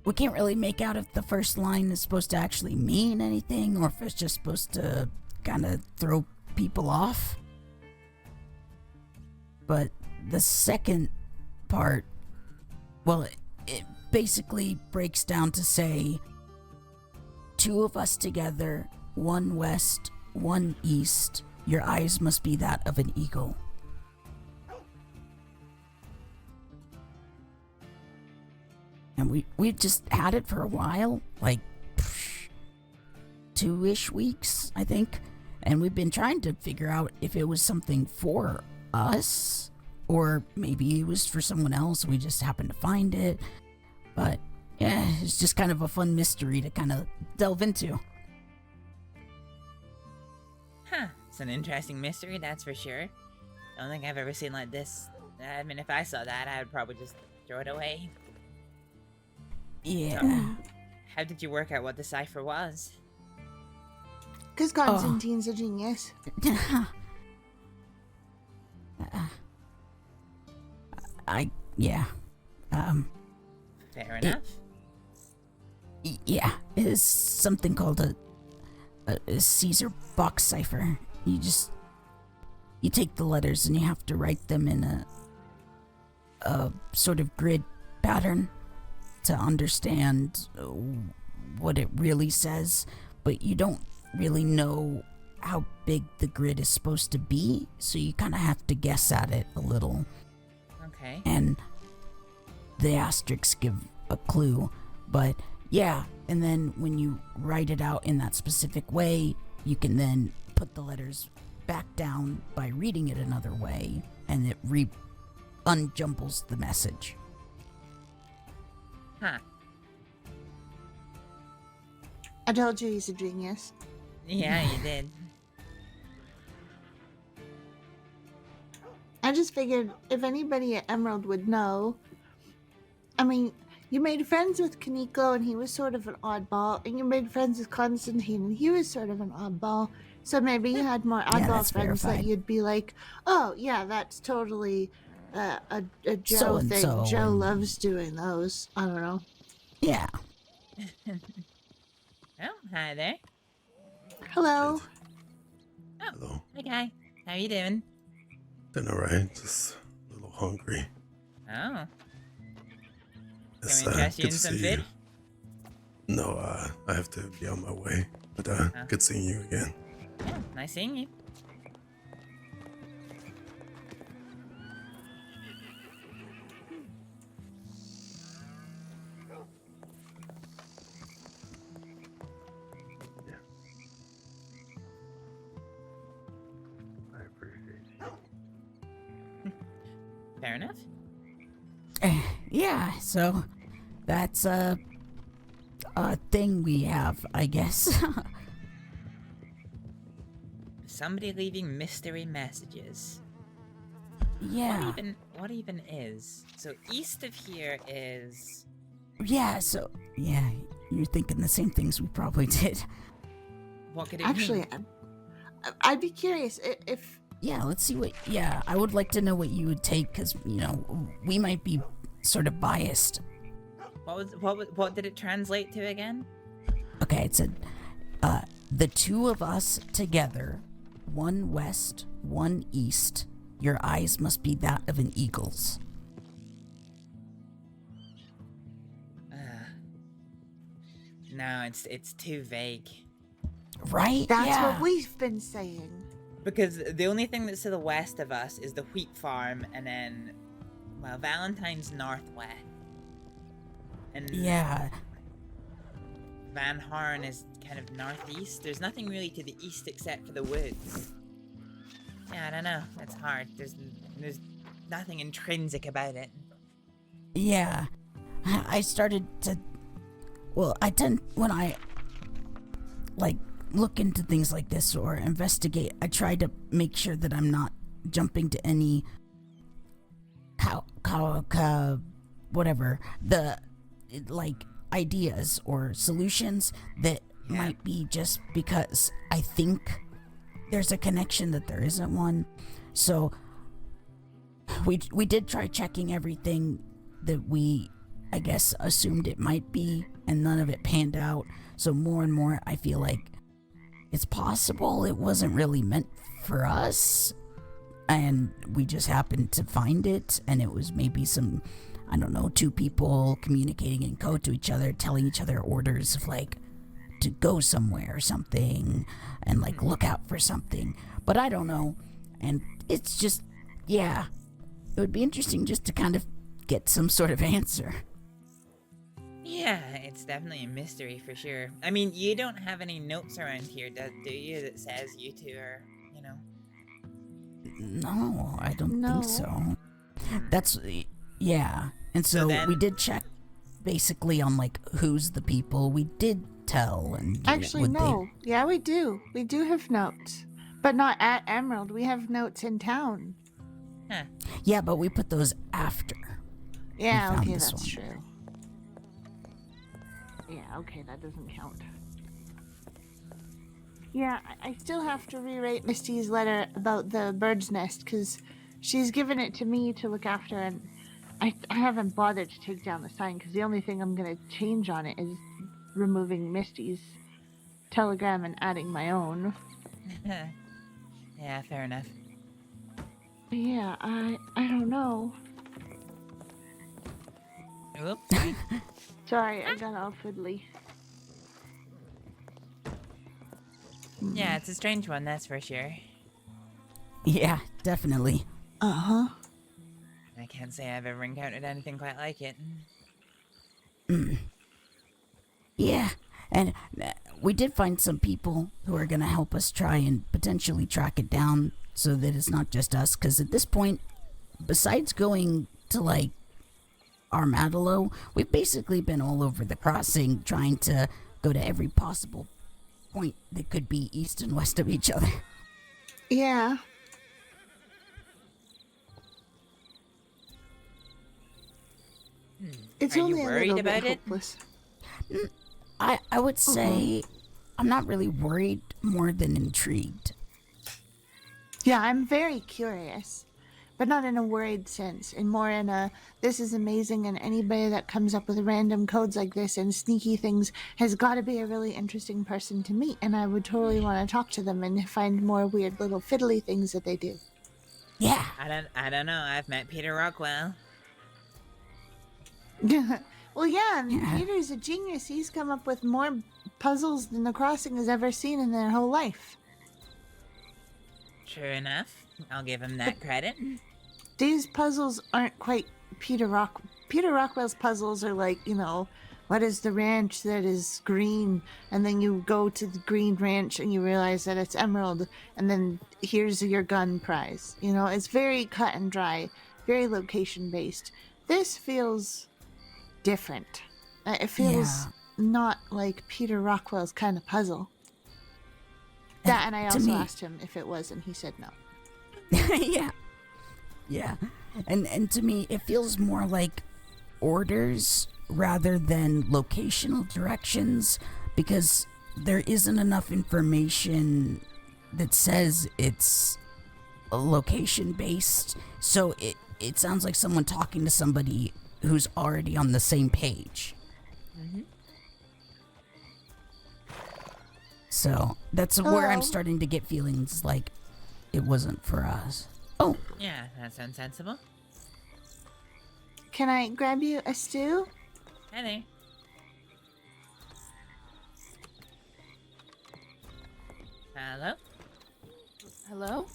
We can't really make out if the first line is supposed to actually mean anything, or if it's just supposed to kind of throw people off. But the second part, well, it basically breaks down to say, 2 of us together, 1 west, 1 east, your eyes must be that of an eagle. And we just had it for a while, like 2-ish weeks, I think. And we've been trying to figure out if it was something for us, or maybe it was for someone else. We just happened to find it. But yeah, it's just kind of a fun mystery to kind of delve into. Huh. It's an interesting mystery, that's for sure. Don't think I've ever seen like this. I mean, if I saw that, I would probably just throw it away. Yeah. How did you work out what the cipher was? Because Constantine's a genius. Yeah. Fair enough. Yeah, it is something called a Caesar box cipher. You take the letters and you have to write them in a sort of grid pattern to understand what it really says, but you don't really know how big the grid is supposed to be, so you kind of have to guess at it a little. Okay. And the asterisks give a clue, but yeah, and then when you write it out in that specific way, you can then put the letters back down by reading it another way, and it unjumbles the message. Huh. I told you he's a genius. Yeah, you did. I just figured if anybody at Emerald would know. I mean, you made friends with Kaneko and he was sort of an oddball, and you made friends with Constantine and he was sort of an oddball. So maybe you had more oddball that's friends verified. that you'd be like, oh yeah, that's totally a Joe thing. So-and-so Joe and- loves doing those. I don't know. Yeah. Oh, hi there. Hello. Hello. Hi, guy. How you doing? Doing alright, just a little hungry. Oh, It's, can we interest you good in to some see food? you. No, I have to be on my way. But good seeing you again. Yeah, nice seeing you. I appreciate you. Fair enough. Yeah, so that's a thing we have, I guess. Somebody leaving mystery messages. Yeah. What even is? So east of here is... Yeah, so yeah, you're thinking the same things we probably did. What could it Actually, mean? I'd be curious if Yeah, let's see what. Yeah, I would like to know what you would take, because we might be sort of biased. What did it translate to again? Okay, it said, the two of us together, one west, one east. Your eyes must be that of an eagle's. No, it's too vague. Right? that's yeah. what we've been saying. Because the only thing that's to the west of us is the wheat farm, and then, well, Valentine's northwest. And Yeah. Van Horn is kind of northeast. There's nothing really to the east except for the woods. Yeah, I don't know. It's hard. There's nothing intrinsic about it. Yeah. I started to. Well, I tend. When I. Look into things like this or investigate, I try to make sure that I'm not jumping to any. Whatever. Ideas or solutions that might be just because I think there's a connection that there isn't one. So we did try checking everything that we, I guess, assumed it might be, and none of it panned out. So more and more I feel like it's possible it wasn't really meant for us, and we just happened to find it, and it was maybe some, I don't know, two people communicating in code to each other, telling each other orders of to go somewhere or something, and look out for something. But I don't know, and it's just, yeah, it would be interesting just to kind of get some sort of answer. Yeah, it's definitely a mystery for sure. I mean, you don't have any notes around here, do you, that says you two are, No, I don't No. think so. That's, yeah. And so then- we did check basically on who's the people we did tell, and Actually, would no. Yeah, we do. We do have notes. But not at Emerald. We have notes in town. Huh. Yeah, but we put those after. Yeah, found okay, this that's one. true. Yeah, okay, that doesn't count. Yeah, I still have to rewrite Misty's letter about the bird's nest, because she's given it to me to look after, and I haven't bothered to take down the sign, because the only thing I'm going to change on it is removing Misty's telegram and adding my own. Yeah, fair enough. But yeah, I don't know. Oops. Sorry, I got all fiddly. Yeah, it's a strange one, that's for sure. Yeah, definitely. Uh-huh. I can't say I've ever encountered anything quite like it. Yeah, and we did find some people who are going to help us try and potentially track it down so that it's not just us, because at this point, besides going to Armadillo. We've basically been all over the crossing trying to go to every possible point that could be east and west of each other. Yeah. It's Are you only worried a little about bit it? hopeless. I would say I'm not really worried, more than intrigued. Yeah, I'm very curious, but not in a worried sense, and more in a this is amazing, and anybody that comes up with random codes like this and sneaky things has got to be a really interesting person to meet, and I would totally want to talk to them and find more weird little fiddly things that they do. Yeah. I don't know. I've met Peter Rockwell. Well, yeah, and Yeah. Peter's a genius. He's come up with more puzzles than the Crossing has ever seen in their whole life. True enough. I'll give him that credit. These puzzles aren't quite Peter Rockwell's puzzles are like, what is the ranch that is green? And then you go to the green ranch and you realize that it's emerald, and then here's your gun prize. It's very cut and dry, very location based. This feels different. It feels not like Peter Rockwell's kind of puzzle. That, and I to also me- asked him if it was, and he said no. Yeah. And to me, it feels more like orders rather than locational directions, because there isn't enough information that says it's location based. So it sounds like someone talking to somebody who's already on the same page. So that's where I'm Hello? starting to get feelings like it wasn't for us. Oh, Yeah, that sounds sensible. Can I grab you a stew? Hi there. Hello? Hello?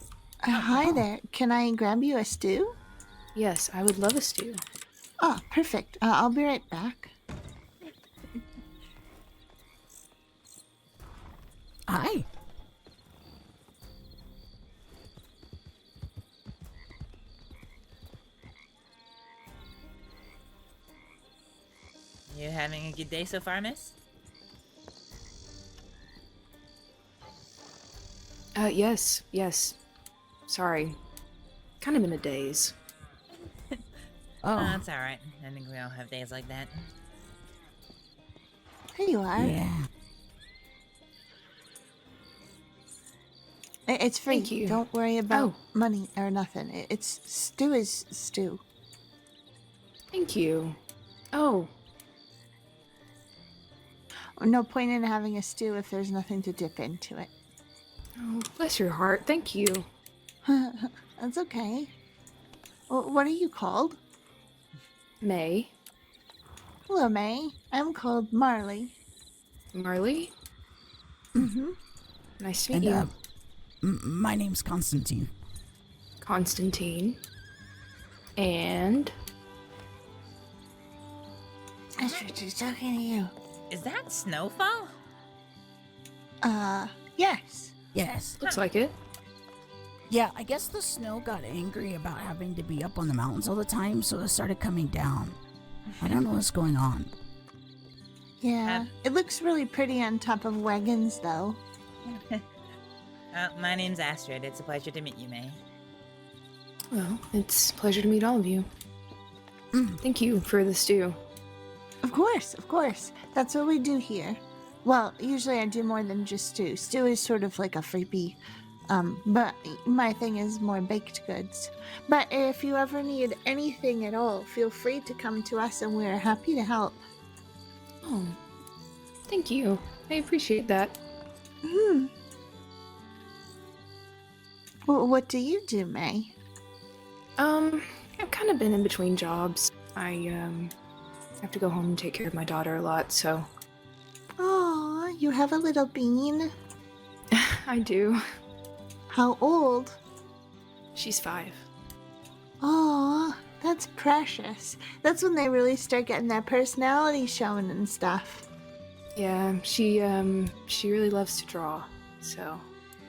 Hi there. Can I grab you a stew? Yes, I would love a stew. Oh, perfect. I'll be right back. hi. You having a good day so far, miss? Yes. Sorry. Kind of in a daze. Oh, That's alright. I think we all have days like that. Here you are. yeah. It's free. Thank you. Don't worry about Oh. money or nothing. It's stew is stew. Thank you. Oh, No point in having a stew if there's nothing to dip into it. bless your heart. Thank you. That's okay. Well, what are you called? May. Hello, May. I'm called Marley. Marley. Mm-hmm. Nice to meet And you. my name's Constantine. Constantine. And Astrid, she's talking to you. Is that Snowfall? Yes. Yes. looks like it. Yeah, I guess the snow got angry about having to be up on the mountains all the time, so it started coming down. I don't know what's going on. Yeah. It looks really pretty on top of wagons, though. My name's Astrid. It's a pleasure to meet you, May. Well, it's a pleasure to meet all of you. Thank you for the stew. Of course. That's what we do here. Well, usually I do more than just stew. Stew is sort of like a freebie. But my thing is more baked goods. But if you ever need anything at all, feel free to come to us and we're happy to help. Oh, thank you. I appreciate that. Well, what do you do, May? I've kind of been in between jobs. I have to go home and take care of my daughter a lot, so Aw, you have a little bean. I do. How old? She's 5. Aw, that's precious. That's when they really start getting their personality shown and stuff. Yeah, she really loves to draw, so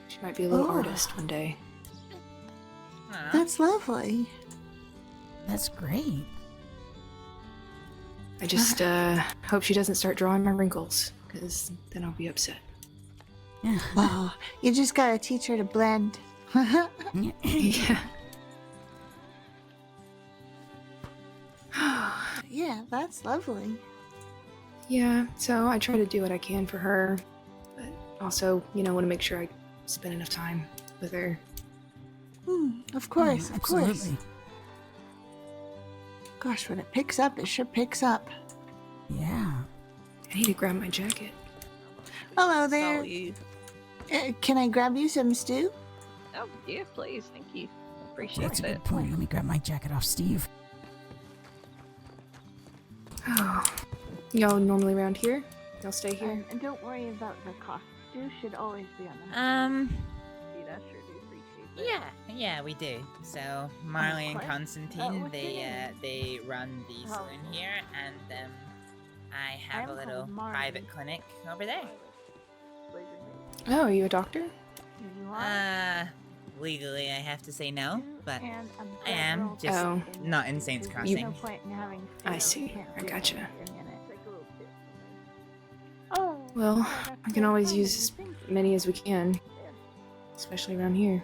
she might be a little Oh. artist one day. Aw. That's lovely. That's great. I just hope she doesn't start drawing my wrinkles, because then I'll be upset. Yeah. Oh, you just gotta teach her to blend. Yeah. Yeah, that's lovely. Yeah, so I try to do what I can for her, but also, want to make sure I spend enough time with her. Of course, of course. Absolutely. Gosh, when it picks up, it sure picks up. Yeah. I need to grab my jacket. Hello there. Sorry. Can I grab you some stew? Oh, yeah, please. Thank you. Appreciate That's a it. good point. Let me grab my jacket off Steve. Oh, y'all normally around here? Y'all stay here? And don't worry about the cost. Stew should always be on the See, that sure do appreciate it. Yeah, we do. So Marley and course. Constantine, what's your name? they run the saloon here, and I have a I'm little called Marley. private clinic over there. Oh, are you a doctor? Here you are. Legally, I have to say no, You but and a I am girl just Oh. not in Saints There's Crossing. no point in having I food. see. You can't I do gotcha. anything in it. Oh, Well, that's I can so always kind use of as you. Thank you. many as we can, especially around here.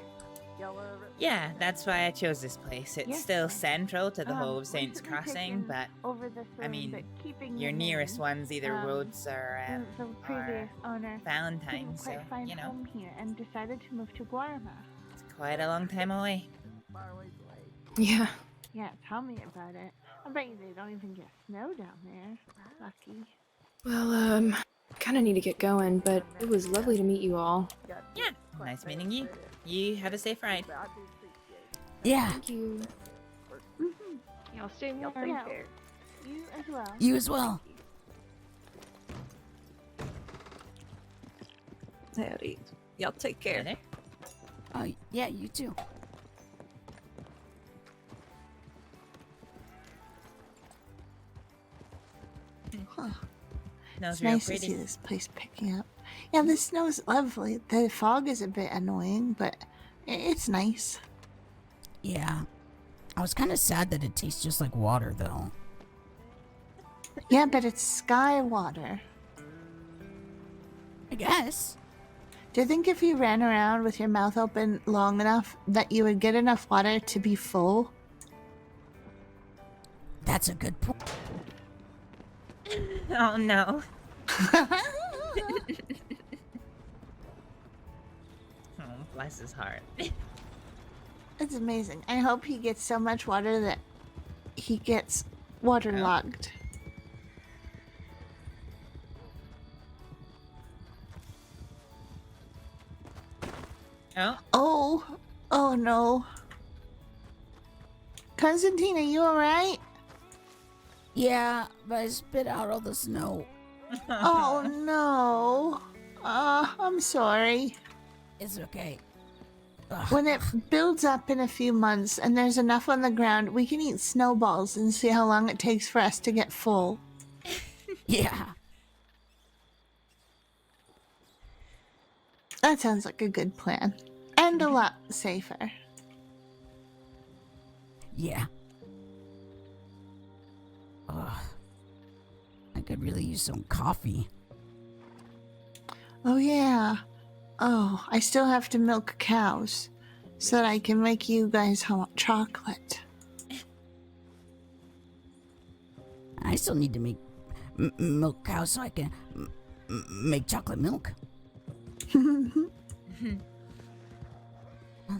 Yeah, that's why I chose this place. It's Yes, still sir. central to the whole of Saints Recently Crossing, taken but over the I saloon, mean, but keeping your the nearest name. one's either um, Rhodes or The previous owner Valentine, couldn't so, quite find you know, home here and decided to move to Guarma. it's quite a long time away. Yeah. Yeah, tell me about it. I bet you they don't even get snow down there. Lucky. Well, kind of need to get going, but it was lovely to meet you all. Yeah, nice meeting you. You have a safe ride. Yeah. Thank you. Y'all stay warm. Yeah. You as well. You as well. Howdy. Y'all take care. There. Oh, yeah, you too. Smells It's real nice to pretty. see this place picking up. Yeah, the snow is lovely. The fog is a bit annoying, but it's nice. Yeah. I was kind of sad that it tastes just like water, though. Yeah, but it's sky water. I guess. Do you think if you ran around with your mouth open long enough that you would get enough water to be full? That's a good point. Oh no. Oh, bless his heart. It's amazing. I hope he gets so much water that he gets waterlogged. Oh, Oh no. Constantine, are you alright? Yeah, but I spit out all the snow. Oh no. I'm sorry. It's okay. Ugh. When it builds up in a few months and there's enough on the ground, we can eat snowballs and see how long it takes for us to get full. Yeah. That sounds like a good plan. And a lot safer. Yeah. Ugh. I could really use some coffee. Oh yeah. Oh, I still have to milk cows so that I can make you guys hot chocolate. I still need to make milk cows so I can make chocolate milk. Oh,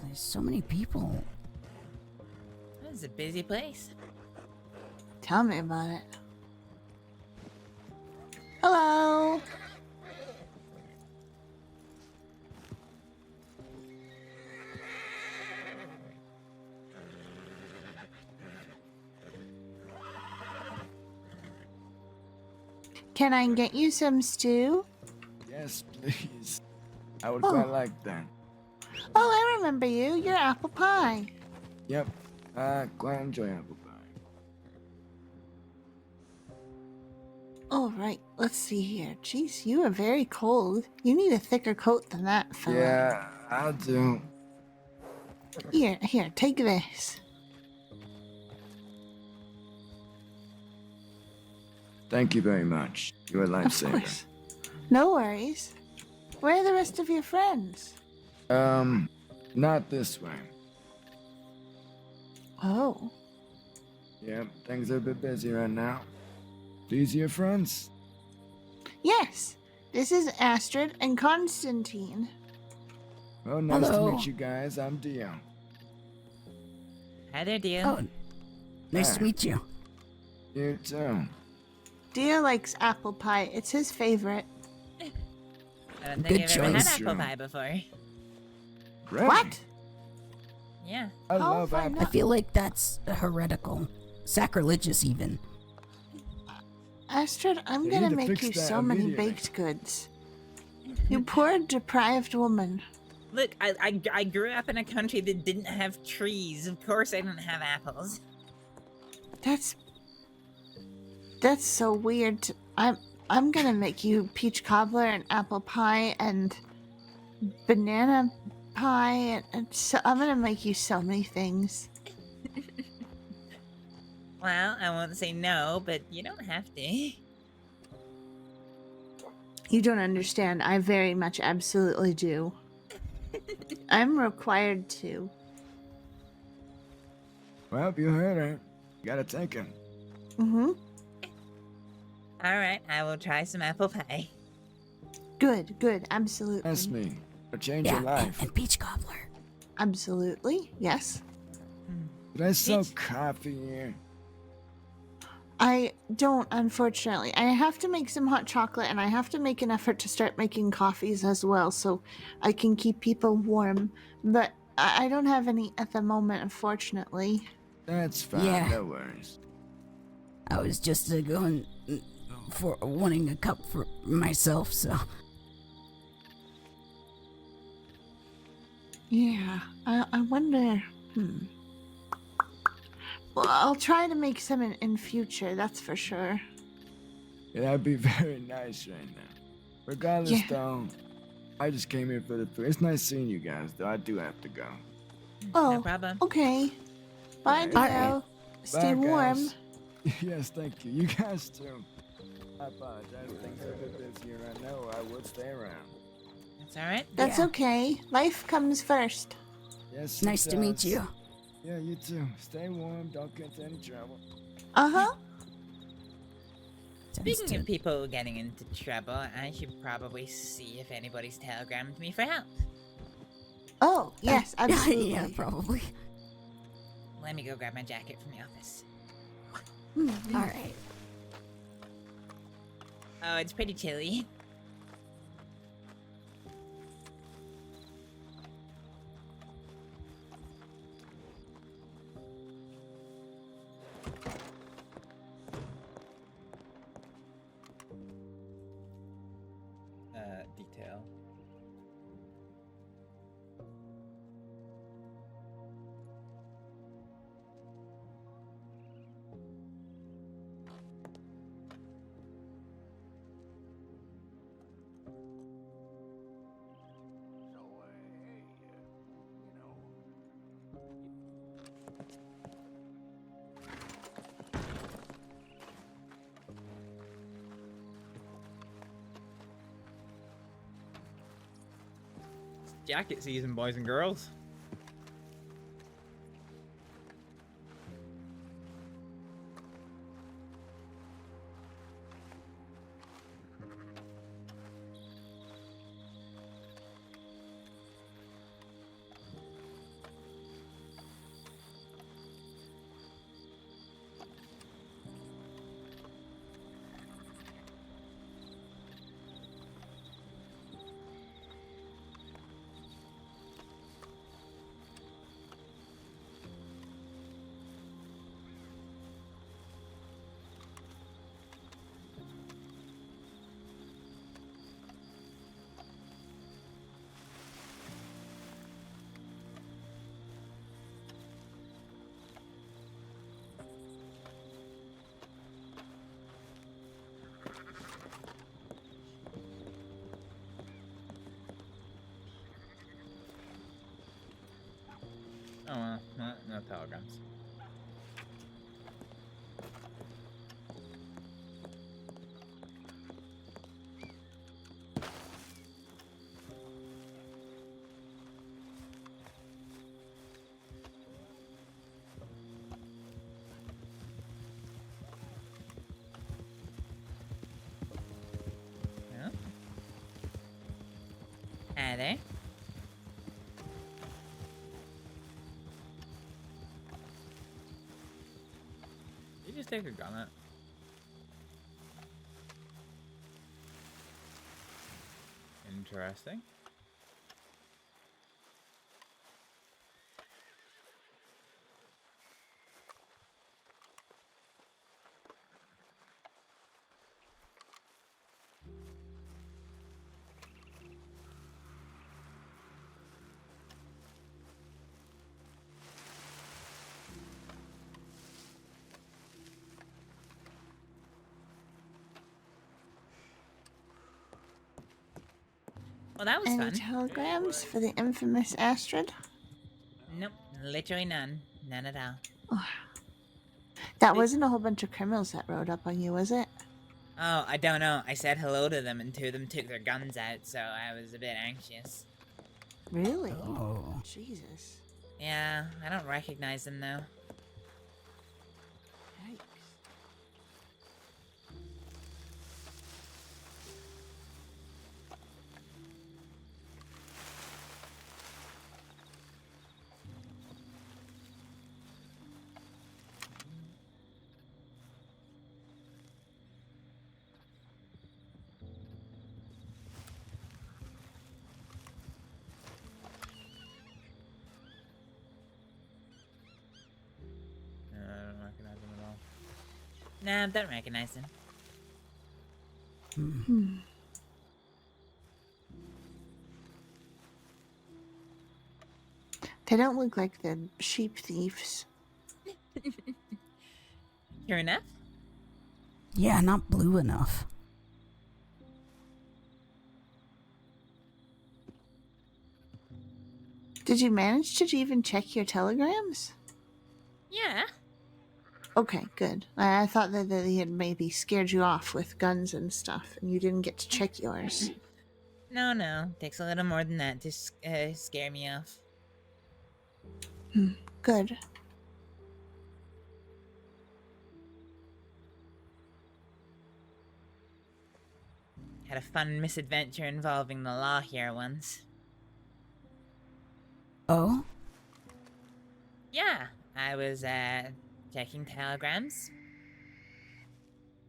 there's so many people. this is a busy place. Tell me about it. Hello. Can I get you some stew? Yes, please. I would Oh. quite like that. Oh, I remember you. You're apple pie. Yep, I quite enjoy apple pie. All right, let's see here. Jeez, you are very cold. You need a thicker coat than that, fella. Yeah, I do. Here, take this. Thank you very much. You're a Of lifesaver. course. No worries. Where are the rest of your friends? Not this way. Oh. Yep, things are a bit busy right now. These your friends? Yes. This is Astrид and Constantine. Oh, nice Hello. to meet you guys. I'm Dio. Hi there, dear. Oh, nice Hi. to meet you. You too. Dio likes apple pie. It's his favorite. I don't think Good I've ever had choice. apple pie before. Really? What? Yeah. I How love have I apple. I feel like that's heretical. Sacrilegious, even. Astrid, I'm You gonna need to make fix you that so many immediately. baked goods. You poor deprived woman. Look, I grew up in a country that didn't have trees. Of course I don't have apples. That's so weird. I'm gonna make you peach cobbler and apple pie and banana pie and so I'm gonna make you so many things. Well, I won't say no, but you don't have to. You don't understand. I very much absolutely do. I'm required to. Well, you heard her. You gotta take him. Mm-hmm. Alright, I will try some apple pie. Good, absolutely. That's me. I'll change Yeah, your life. and peach cobbler. Absolutely, yes. Did I sell Bitch. coffee here? I don't, unfortunately. I have to make some hot chocolate and I have to make an effort to start making coffees as well so I can keep people warm. But I don't have any at the moment, unfortunately. That's fine. Yeah. No worries. I was just going for wanting a cup for myself, so. Yeah, I wonder. Well, I'll try to make some in future, that's for sure. Yeah, that'd be very nice right now. Regardless, Yeah. though, I just came here for the food. It's nice seeing you guys, though. I do have to go. Oh, No problem. okay. Bye, Dio. Alright. Stay Bye, warm. guys. Yes, thank you. You guys too. I apologize. Things are a bit busy, and I know I would stay around. That's alright. That's Yeah. okay. Life comes first. Yes. it Nice to meet does. you. Yeah, you too. Stay warm. Don't get into any trouble. Uh-huh. Tends Speaking to- of people getting into trouble, I should probably see if anybody's telegrammed me for help. Oh, yes, absolutely. yeah, probably. Let me go grab my jacket from the office. Alright. Oh, it's pretty chilly. Detail. Jacket season, boys and girls. Oh well, no telegrams. Hi there. You just take a gun out. Interesting. Well, that was Any fun. telegrams for the infamous Astrid? Nope, literally none. None at all. That wasn't a whole bunch of criminals that rode up on you, was it? Oh, I don't know. I said hello to them and two of them took their guns out, so I was a bit anxious. Really? Oh. Jesus. Yeah, I don't recognize them though. Yikes. No, I don't recognize them at all. Nah, I don't recognize them. They don't look like the sheep thieves. Sure enough. Yeah, not blue enough. Did you manage to even check your telegrams? Yeah. Okay, good. I thought that they had maybe scared you off with guns and stuff, and you didn't get to check yours. No. Takes a little more than that to scare me off. Good. Had a fun misadventure involving the law here once. Oh? Yeah, I was checking telegrams.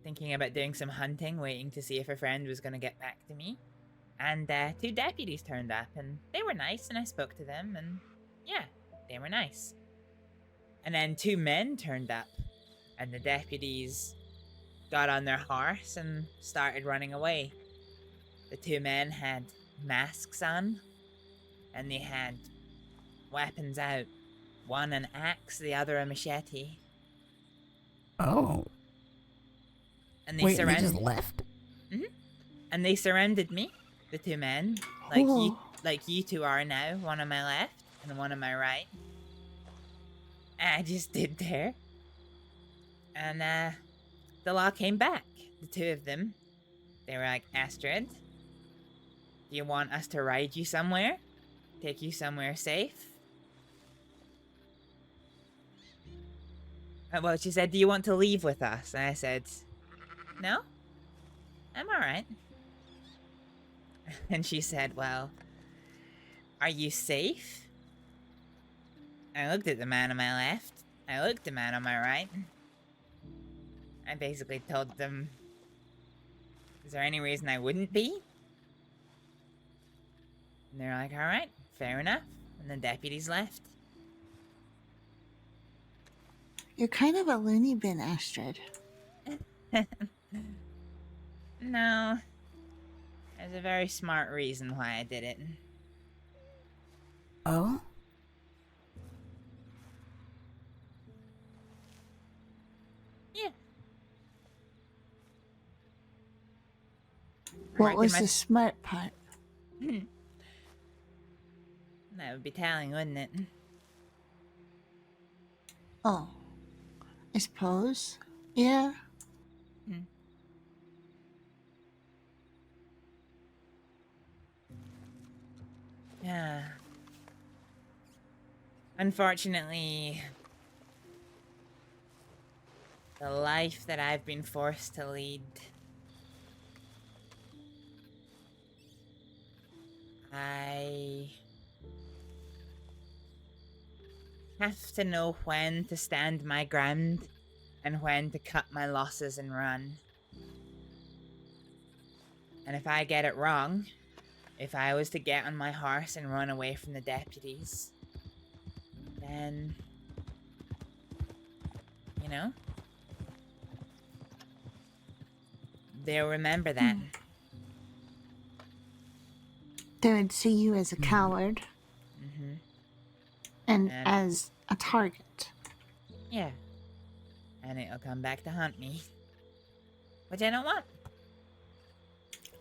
Thinking about doing some hunting, waiting to see if a friend was gonna get back to me. And two deputies turned up, and they were nice, and I spoke to them, and yeah, they were nice. And then two men turned up, and the deputies got on their horse and started running away. The two men had masks on, and they had weapons out. One an axe, the other a machete. Oh. And they Wait, they surrendered. just left? And they surrounded me, the two men, like you two are now, one on my left and one on my right. I just stood there, and the law came back. The two of them, they were like, Astrid, do you want us to ride you somewhere? Take you somewhere safe? Well, she said, do you want to leave with us? And I said, no, I'm alright. And she said, well, are you safe? I looked at the man on my left. I looked at the man on my right. I basically told them, is there any reason I wouldn't be? And they're like, alright, fair enough. And the deputies left. You're kind of a loony bin, Astrid. No. There's a very smart reason why I did it. Oh? Yeah. What was my- the smart part? That would be telling, wouldn't it? Oh. I suppose. Yeah. Yeah. Unfortunately, the life that I've been forced to lead, I have to know when to stand my ground and when to cut my losses and run. And if I get it wrong, if I was to get on my horse and run away from the deputies, then, you know, they'll remember that. They would see you as a coward and as a target. Yeah. And it'll come back to haunt me. Which I don't want.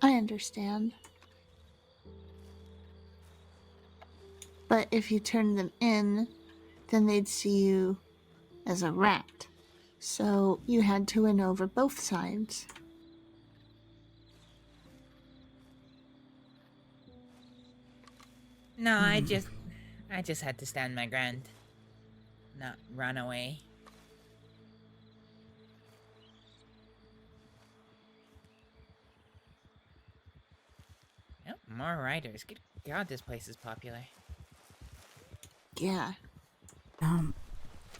I understand. But if you turn them in, then they'd see you as a rat. So you had to win over both sides. No, I just had to stand my ground. Not run away. Yep, more riders. Good God, this place is popular. Yeah.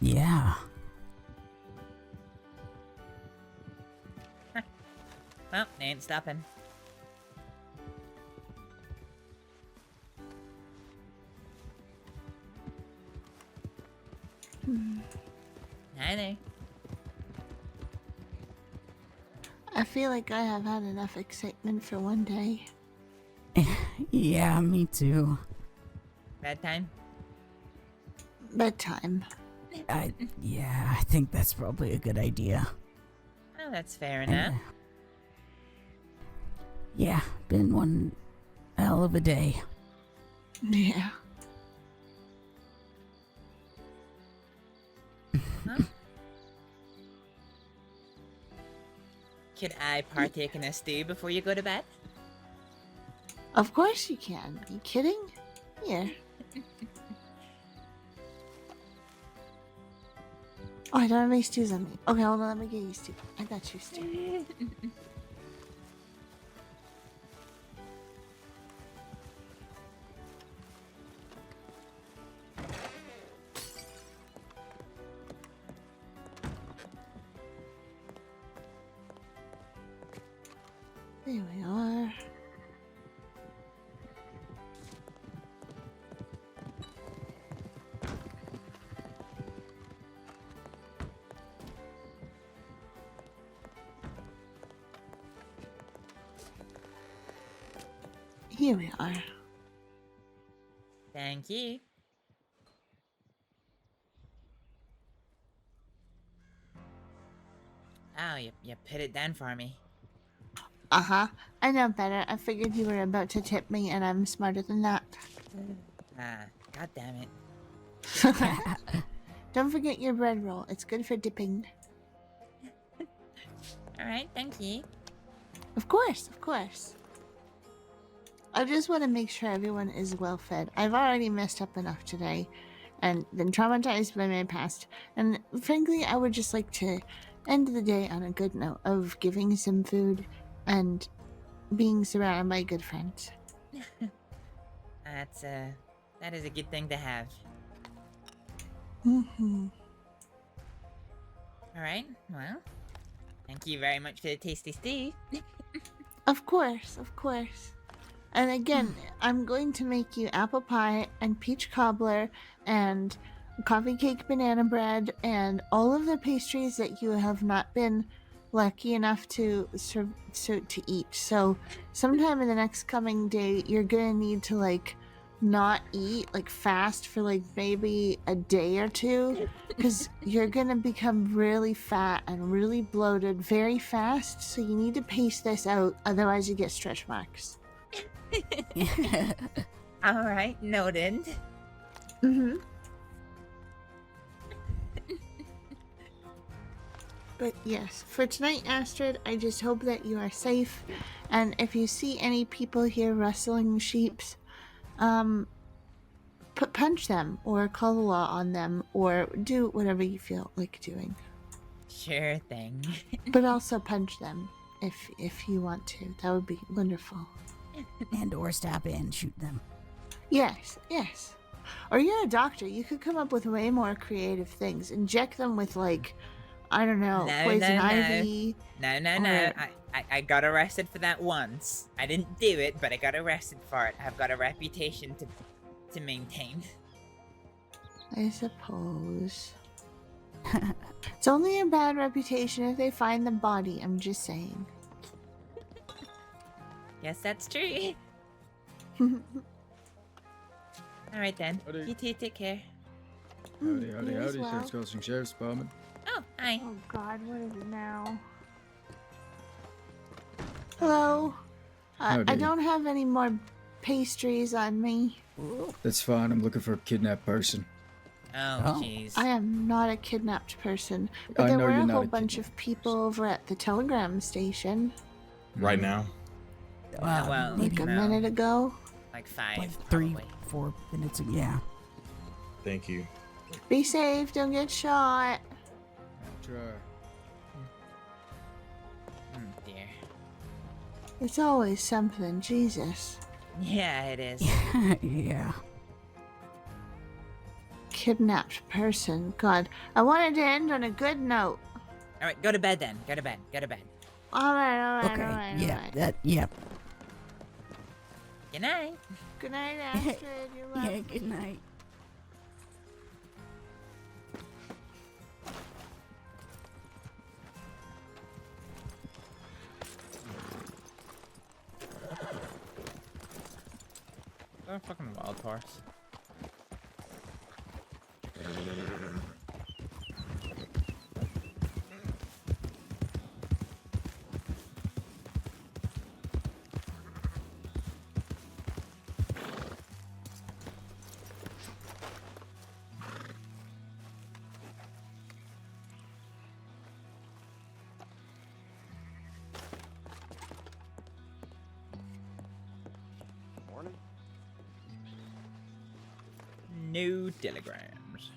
Yeah. Well, they ain't stopping. Hi there. I feel like I have had enough excitement for one day. Yeah, me too. Bedtime? Bedtime. Yeah, I think that's probably a good idea. Oh, that's fair enough. Yeah, been one hell of a day. Yeah. Huh? Could I partake in a stew before you go to bed? Of course you can. Are you kidding? Here. Oh, I don't have any stews on me. Okay, hold on, let me get you stew. I got you stew. There we are. Here we are. Thank you. Oh, you put it down for me. Uh-huh. I know better. I figured you were about to tip me, and I'm smarter than that. Ah, god damn it. Don't forget your bread roll. It's good for dipping. Alright, thank you. Of course, of course. I just want to make sure everyone is well fed. I've already messed up enough today and been traumatized by my past. And frankly, I would just like to end the day on a good note of giving some food and being surrounded by good friends. That is a good thing to have. Mm-hmm. Alright, well, thank you very much for the tasty stew. Of course, of course. And again, I'm going to make you apple pie and peach cobbler and coffee cake banana bread and all of the pastries that you have not been lucky enough to eat. So sometime in the next coming day, you're gonna need to like not eat, like fast for like maybe a day or two, because you're gonna become really fat and really bloated very fast. So you need to pace this out, otherwise you get stretch marks. Alright, noted. Mm-hmm. But yes, for tonight, Astrид, I just hope that you are safe. And if you see any people here rustling sheeps, punch them or call the law on them or do whatever you feel like doing. Sure thing. But also punch them if you want to. That would be wonderful. and or stab it and shoot them. Yes, yes. Or you're a doctor. You could come up with way more creative things. Inject them with, like, I don't know, poison ivy. No. I got arrested for that once. I didn't do it, but I got arrested for it. I've got a reputation to maintain. I suppose. It's only a bad reputation if they find the body, I'm just saying. Yes, that's true. Alright then. Howdy. You two take care. Howdy, you as howdy, well. South Coasting Sheriff's Department. Oh, hi. Oh god, what is it now? Hello? I Howdy. don't have any more pastries on me. That's fine, I'm looking for a kidnapped person. Oh, jeez. I am not a kidnapped person, but I there know were you're a not whole a bunch of people over at the telegram station Right now? Well, like a no. minute ago. Like 5, Like probably. 3-4 minutes ago. Yeah. Thank you. Be safe, don't get shot. Try. Dear. It's always something, Jesus. Yeah, it is. Yeah. Kidnapped person. God, I wanted to end on a good note. Alright, go to bed then. Go to bed. Go to bed. Alright, Okay. alright. Yeah. Yep. Good night. Good night, Astrid. You love Yeah. Good night. Oh, fucking wild horse. No telegrams.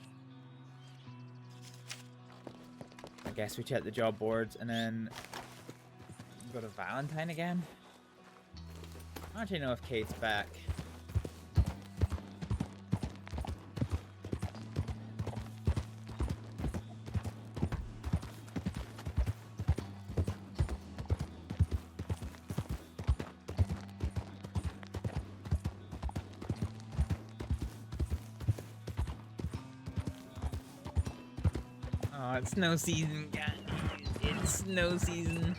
I guess we check the job boards and then go to Valentine again. I don't actually know if Kate's back. Oh, it's snow season, guys. It's snow season.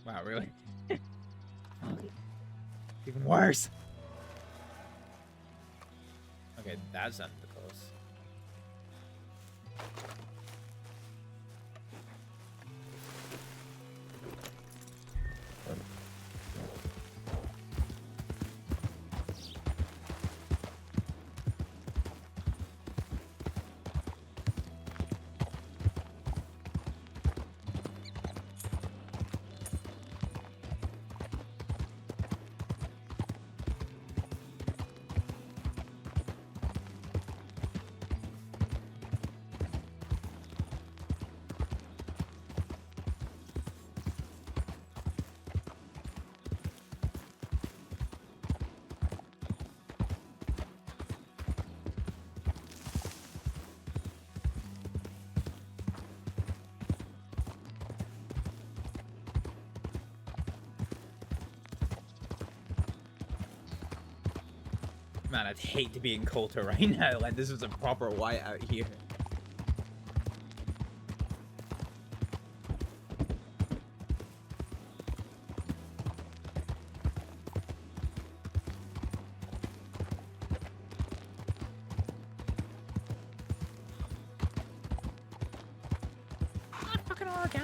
Wow, really? Even worse. Okay, that's not the close. Man, I'd hate to be in Coulter right now. Like, this was a proper whiteout here.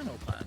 channel plan.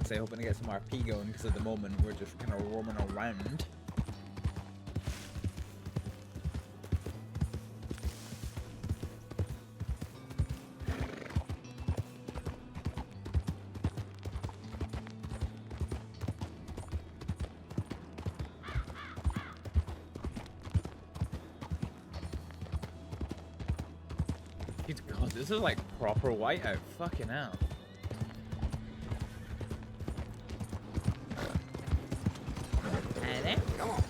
Say hoping to get some RP going because at the moment we're just kind of roaming around. God, this is like proper whiteout. Fucking hell. Come on.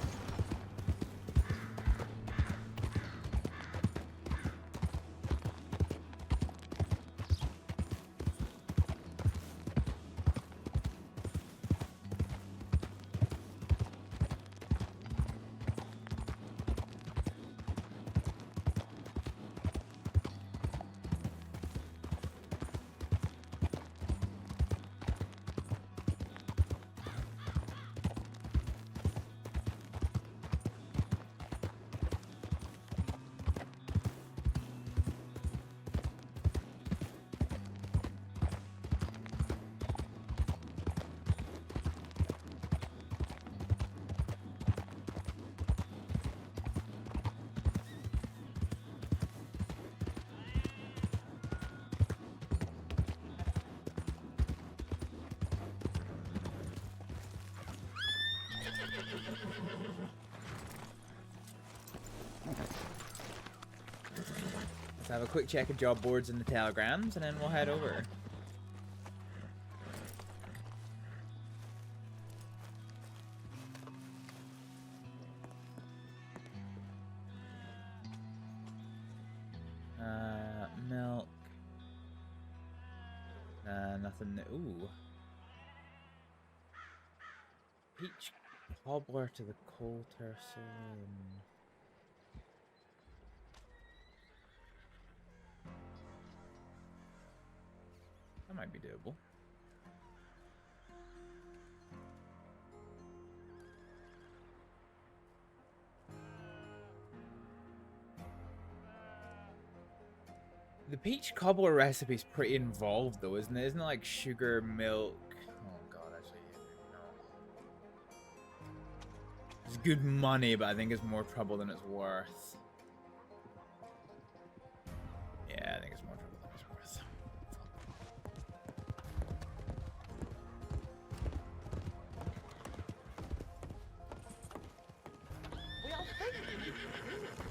Let's have a quick check of job boards and the telegrams, and then we'll head over. Milk. Nothing. Ooh. Peach cobbler to the Coulter Saloon. That might be doable. The peach cobbler recipe is pretty involved though, isn't it? Isn't it like sugar, milk? Oh god, actually, no. It's good money, but I think it's more trouble than it's worth. Yeah, I think it's more trouble than it's worth. Well,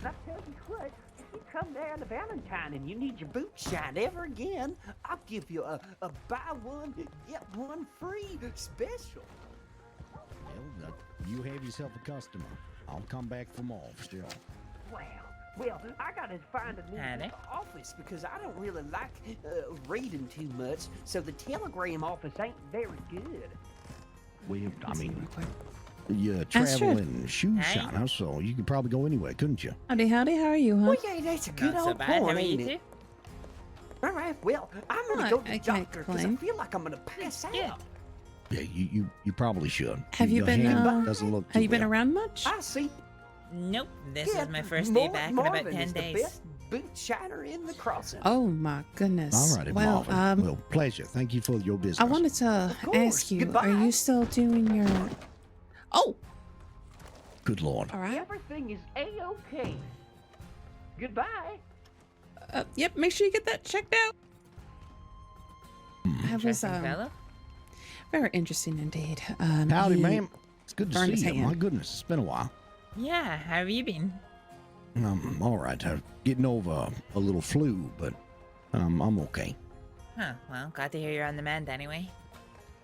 I tell you what, if you come down to Valentine and you need your boots shined ever again, I'll give you a buy one, get one free special. Well, you have yourself a customer. I'll come back for more, still. Well, I gotta find a new office because I don't really like reading too much, so the telegram office ain't very good. Well, I mean, you're a traveling shoe Hey. shiner, so you could probably go anywhere, couldn't you? Howdy, howdy, how are you, huh? Well, yeah, that's a good Not so old bad. How point, are you ain't two? it? All right, well, I'm gonna What? go to I the can't doctor because I complain. feel like I'm gonna pass out. Yeah, you probably should. Have you Your been, hand doesn't look Have too you been well. around much? I see. Nope, this Yeah, is my first day back in about Marvin 10 is the days. best boot shiner in the crossing. Oh my goodness. All righty, Well, Marvin. Well, pleasure. Thank you for your business. I wanted to course. ask you, Goodbye. are you still doing your... Oh! Good Lord. All right. Everything is A-OK. Goodbye. Yep, make sure you get that checked out. That was, Interesting fella. very interesting indeed. Howdy, he ma'am. It's good to burned see his you. hand. My goodness, it's been a while. Yeah, how have you been? I'm all right. I'm getting over a little flu, but I'm okay. Huh, well, glad to hear you're on the mend anyway.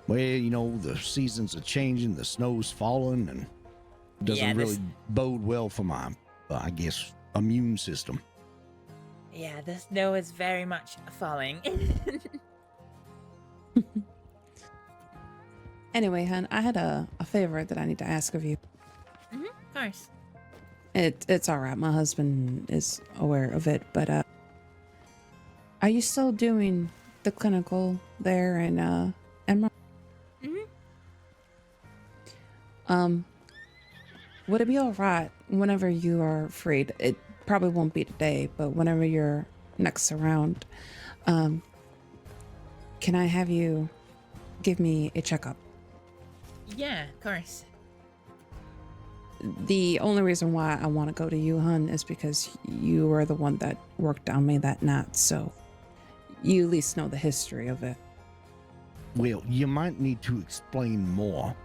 Well, you know, the seasons are changing, the snow's falling, and it doesn't Yeah, really bode well for my, I guess, immune system. Yeah, the snow is very much falling. Anyway, hun, I had a favor that I need to ask of you. Of course. It's all right. My husband is aware of it, but are you still doing the clinical there in Emerald? Would it be all right whenever you are free? It probably won't be today, but whenever you're next around, can I have you give me a checkup? Yeah, of course. The only reason why I want to go to you, hun, is because you were the one that worked on me that night, so you at least know the history of it. Well, you might need to explain more.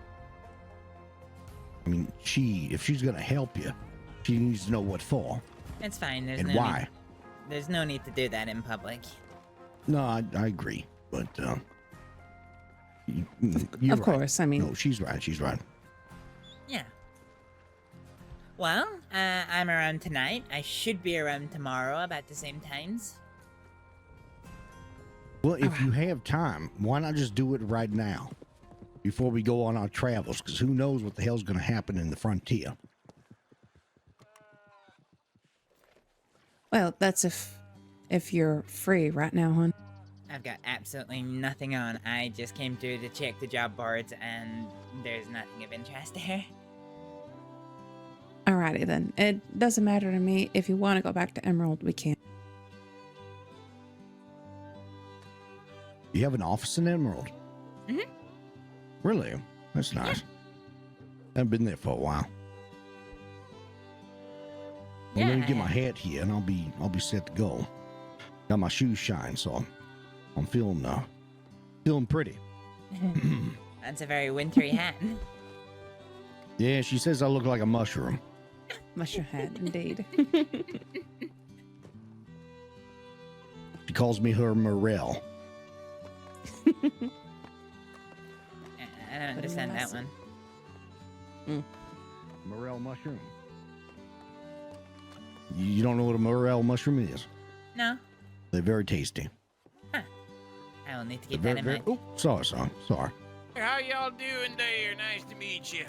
I mean, if she's gonna help you, she needs to know what for. It's fine. There's and no why. Need, there's no need to do that in public. No, I agree, but you're Of right. course, I mean... No, she's right. She's right. Yeah. Well, I'm around tonight. I should be around tomorrow about the same times. Well, if you have time, why not just do it right now before we go on our travels? Because who knows what the hell's going to happen in the frontier. Well, that's if you're free right now, hon. I've got absolutely nothing on. I just came through to check the job boards, and there's nothing of interest there. Alrighty then. It doesn't matter to me. If you want to go back to Emerald, we can. You have an office in Emerald? Mm-hmm. Really? That's nice. I've been there for a while. Well, let me get my hat here, and I'll be set to go. Got my shoes shine, so I'm feeling pretty. That's a very wintry hat. Yeah, she says I look like a mushroom. Mushroom hat, indeed. She calls me her morel. I don't understand that one. Morel mushroom. You don't know what a morel mushroom is? No. They're very tasty. Huh. I will need to keep They're that in mind. Oh, sorry. How y'all doing there? Nice to meet you.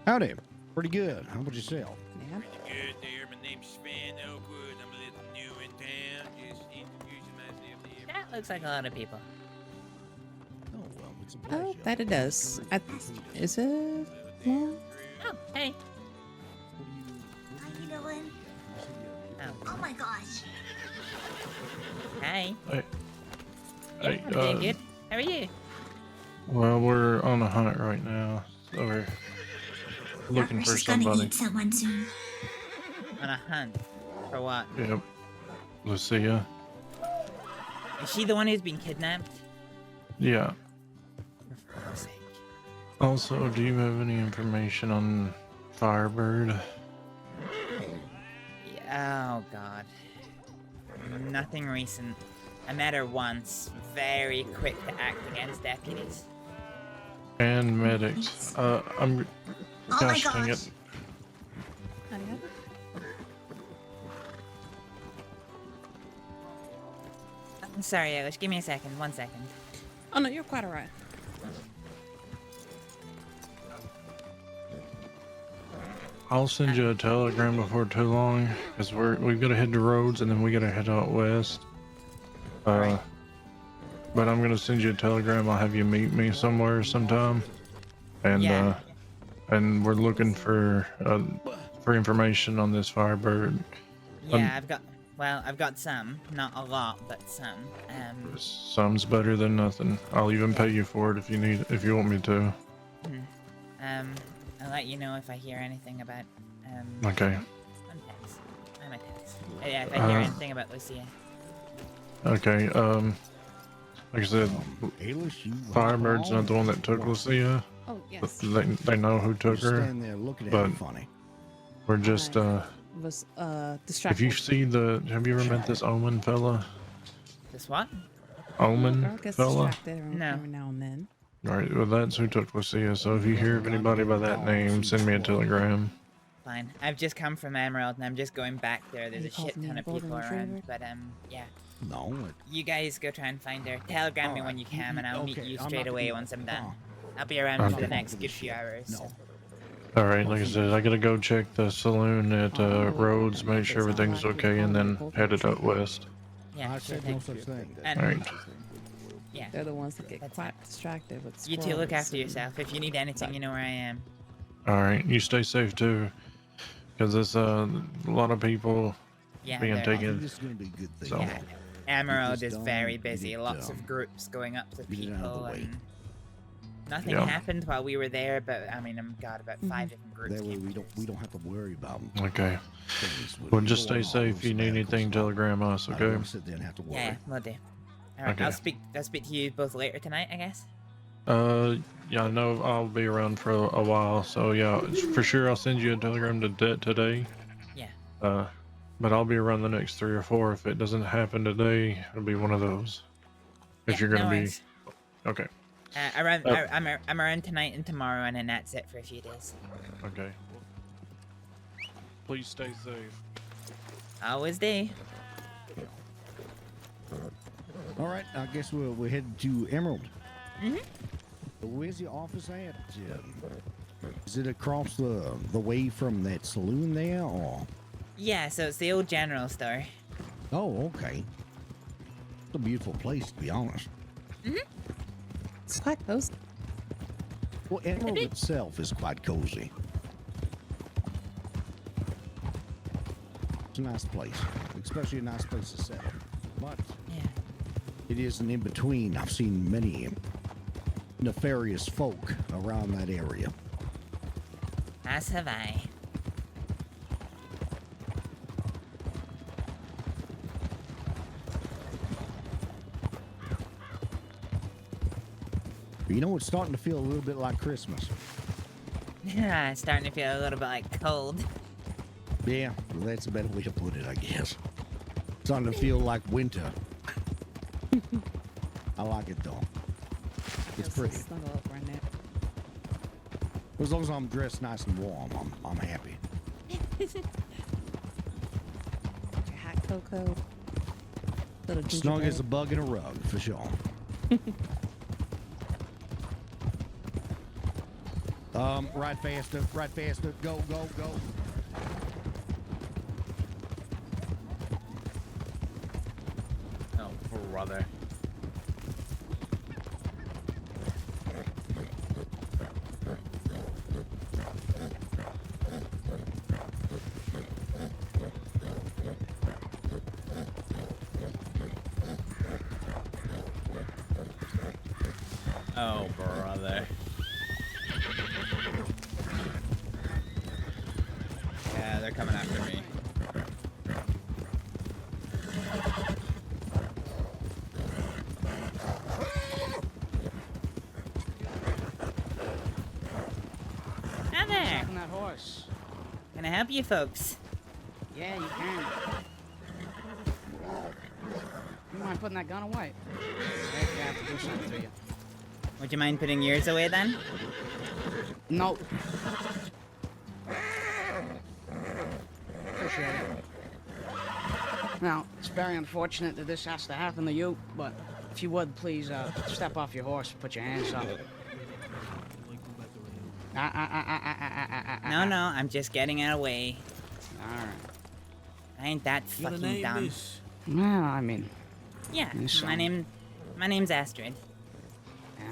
Howdy. Pretty good. How about yourself? Yeah. Good there. My name's Sven Oakwood. I'm a little new in town. Just introducing myself there. That looks like a lot of people. Oh, well, it's a pleasure. Oh, that it does. Is it? Yeah. Oh, hey. How you doing? Oh, Oh my gosh. hi. Hey, Yeah, I'm doing good. How are you? well, we're on a hunt right now, so we're looking for somebody. Someone soon. On a hunt. For what? Yep. Lucia. Is she the one who's been kidnapped? Yeah. For fuck's sake. Also, do you have any information on Firebird? Yeah, oh god. Nothing recent. I met her once. Very quick to act against deputies. And medics. I'm... Gosh dang it. I'm sorry, Eilish. Give me a second. 1 second. Oh no, you're quite alright. I'll send you a telegram before too long, because we've got to head to Rhodes and then we got to head out west. But I'm gonna send you a telegram. I'll have you meet me somewhere sometime, and Yeah. And we're looking for information on this Firebird. Yeah, I've got some. Not a lot, but some. Some's better than nothing. I'll even pay you for it if you want me to. I'll let you know if I hear anything about, Okay. I'm a text. Yeah, if I hear anything about Lucia. Okay, like I said, Firebird's not the one that took Lucia. Oh, yes. They know who took her. Stand there looking at but me funny. We're just Was if distracted. you see the, have you ever met this Omen fella? This what? Omen Girl gets fella? distracted every now and then. Alright, well that's who took Lucia, so if you hear of anybody by that name, send me a telegram. Fine. I've just come from Emerald and I'm just going back there. There's You a called shit me ton a of people golden around, retriever? but yeah. No. You guys go try and find her. Telegram me when you can, and I'll meet okay, you I'm straight not away gonna- once I'm done. I'll be around for the Okay. next good few hours. So. Alright, like I said, I gotta go check the saloon at Rhodes, make sure everything's okay, and then head it up west. Yeah, I sure said no thing. such thing. And Alright. yeah, They're the ones that get That's quite distracted with you two look squirrels after and- yourself. If you need anything, you know where I am. Alright, you stay safe too. Because there's a lot of people Yeah, being there- taken. This is gonna be a good thing. So, Yeah, Emerald this is done, very get busy. it Lots done. of groups going up to Get it out of the people, way. and nothing Yeah. happened while we were there. But I mean, God, about 5 different groups. That way came we don't have to worry about them. okay. Things with Well, just going stay on, safe. If you need anything, telegram us, I don't okay? want to sit there and have to worry. Yeah, will do. All right, Okay. I'll speak to you both later tonight, I guess. Yeah, I know I'll be around for a while, so yeah, for sure I'll send you a telegram today. Yeah. But I'll be around the next 3 or 4. If it doesn't happen today, it'll be one of those. If you're gonna no be worries. okay. I'm around tonight and tomorrow, and then that's it for a few days. Okay. Please stay safe. Always do. All right, I guess we're headed to Emerald. Mhm. Where's your office at? Is it across the way from that saloon there, or? Yeah, so it's the old general store. Oh, okay. It's a beautiful place, to be honest. It's quite cozy. Well, Emerald itself is quite cozy. It's a nice place, especially a nice place to settle. But Yeah. it is an in-between. I've seen many nefarious folk around that area. As have I. You know, it's starting to feel a little bit like Christmas. It's starting to feel a little bit like cold. Yeah, well, that's a better way to put it, I guess. Starting to feel like winter. I like it though. It's pretty. Snuggle up right now. As long as I'm dressed nice and warm, I'm happy. Your hot cocoa. Little Snug as a gingerbread. bug in a rug, for sure. Ride faster, go, go, go. Oh, brother. Oh, brother. Yeah, they're coming after me. Hi there. On that horse. Can I help you folks? Yeah, you can. You mind putting that gun away? I have to do something to you. Would you mind putting yours away then? No. Appreciate it. Now, it's very unfortunate that this has to happen to you, but if you would, please step off your horse and put your hands up. No, no, I'm just getting out of the way. Alright. I ain't that Got a fucking name, dumb. miss? Well, I mean, Yeah, Yes, my name's Astrid.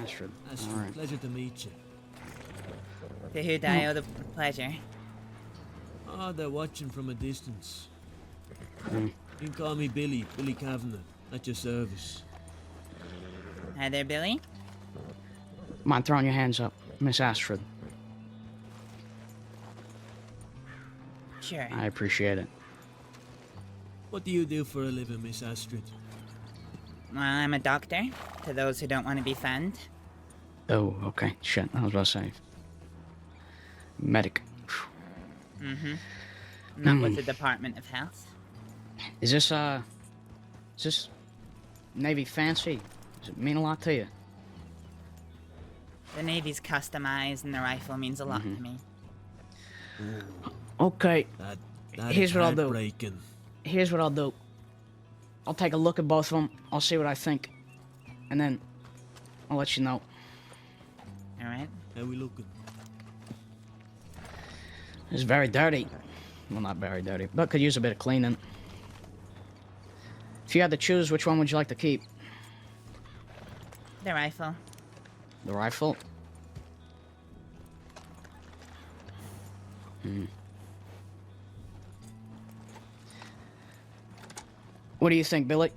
Astrid. That's All right. pleasure to meet you. To who do I owe the pleasure? Ah, they're watching from a distance. Hmm. You can call me Billy Kavanagh, at your service. Hi there, Billy. Mind throwing your hands up, Miss Astrid. Sure. I appreciate it. What do you do for a living, Miss Astrid? Well, I'm a doctor, to those who don't want to be found. Oh, okay. Shit, I was about to say. Medic. Mm-hmm. Not with the Department of Health. Is this Navy fancy? Does it mean a lot to you? The Navy's customized and the rifle means a lot to me. Okay. That Here's is what I'll do. heartbreaking. Here's what I'll do. I'll take a look at both of them. I'll see what I think. And then I'll let you know. Alright. How we looking? It's very dirty. Well, not very dirty, but could use a bit of cleaning. If you had to choose, which one would you like to keep? The rifle. The rifle? What do you think, Billy?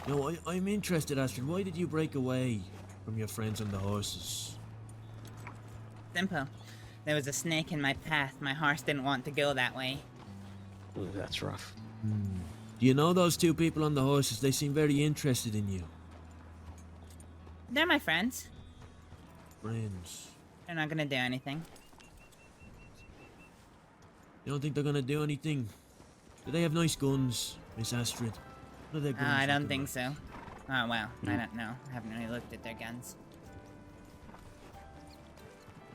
No, I'm interested, Astrид. Why did you break away from your friends on the horses? Simple. There was a snake in my path. My horse didn't want to go that way. Ooh, that's rough. Do you know those two people on the horses? They seem very interested in you. They're my friends. Friends. They're not gonna do anything. You don't think they're gonna do anything? Do they have nice guns, Miss Astrid? What are their guns I don't looking think so. Oh, well. I don't know. I haven't really looked at their guns.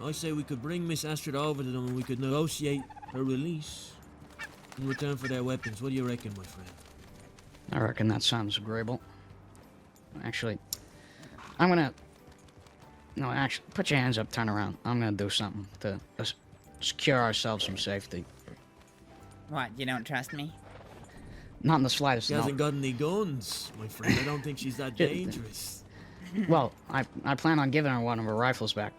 like? I say we could bring Miss Astrid over to them and we could negotiate her release in return for their weapons. What do you reckon, my friend? I reckon that sounds agreeable. Actually, I'm gonna... No, actually, put your hands up, turn around. I'm gonna do something to secure ourselves some safety. What, you don't trust me? Not in the slightest, She no. hasn't got any guns, my friend. I don't think she's that dangerous. Well, I plan on giving her one of her rifles back.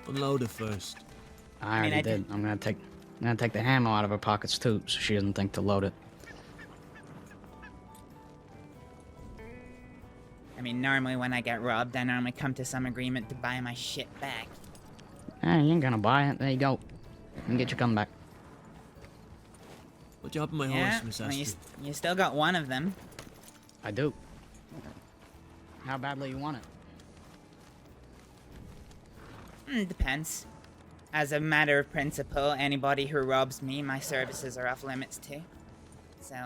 Unload it first. I already did. I'm gonna take the ammo out of her pockets too, so she doesn't think to load it. I mean, normally when I get robbed, I normally come to some agreement to buy my shit back. You ain't gonna buy it. There you go. You can get your gun back. Put you up on my Yeah, horse, Miss well, Astrid. you still got one of them. I do. How badly you want it? Depends. As a matter of principle, anybody who robs me, my services are off limits to. So,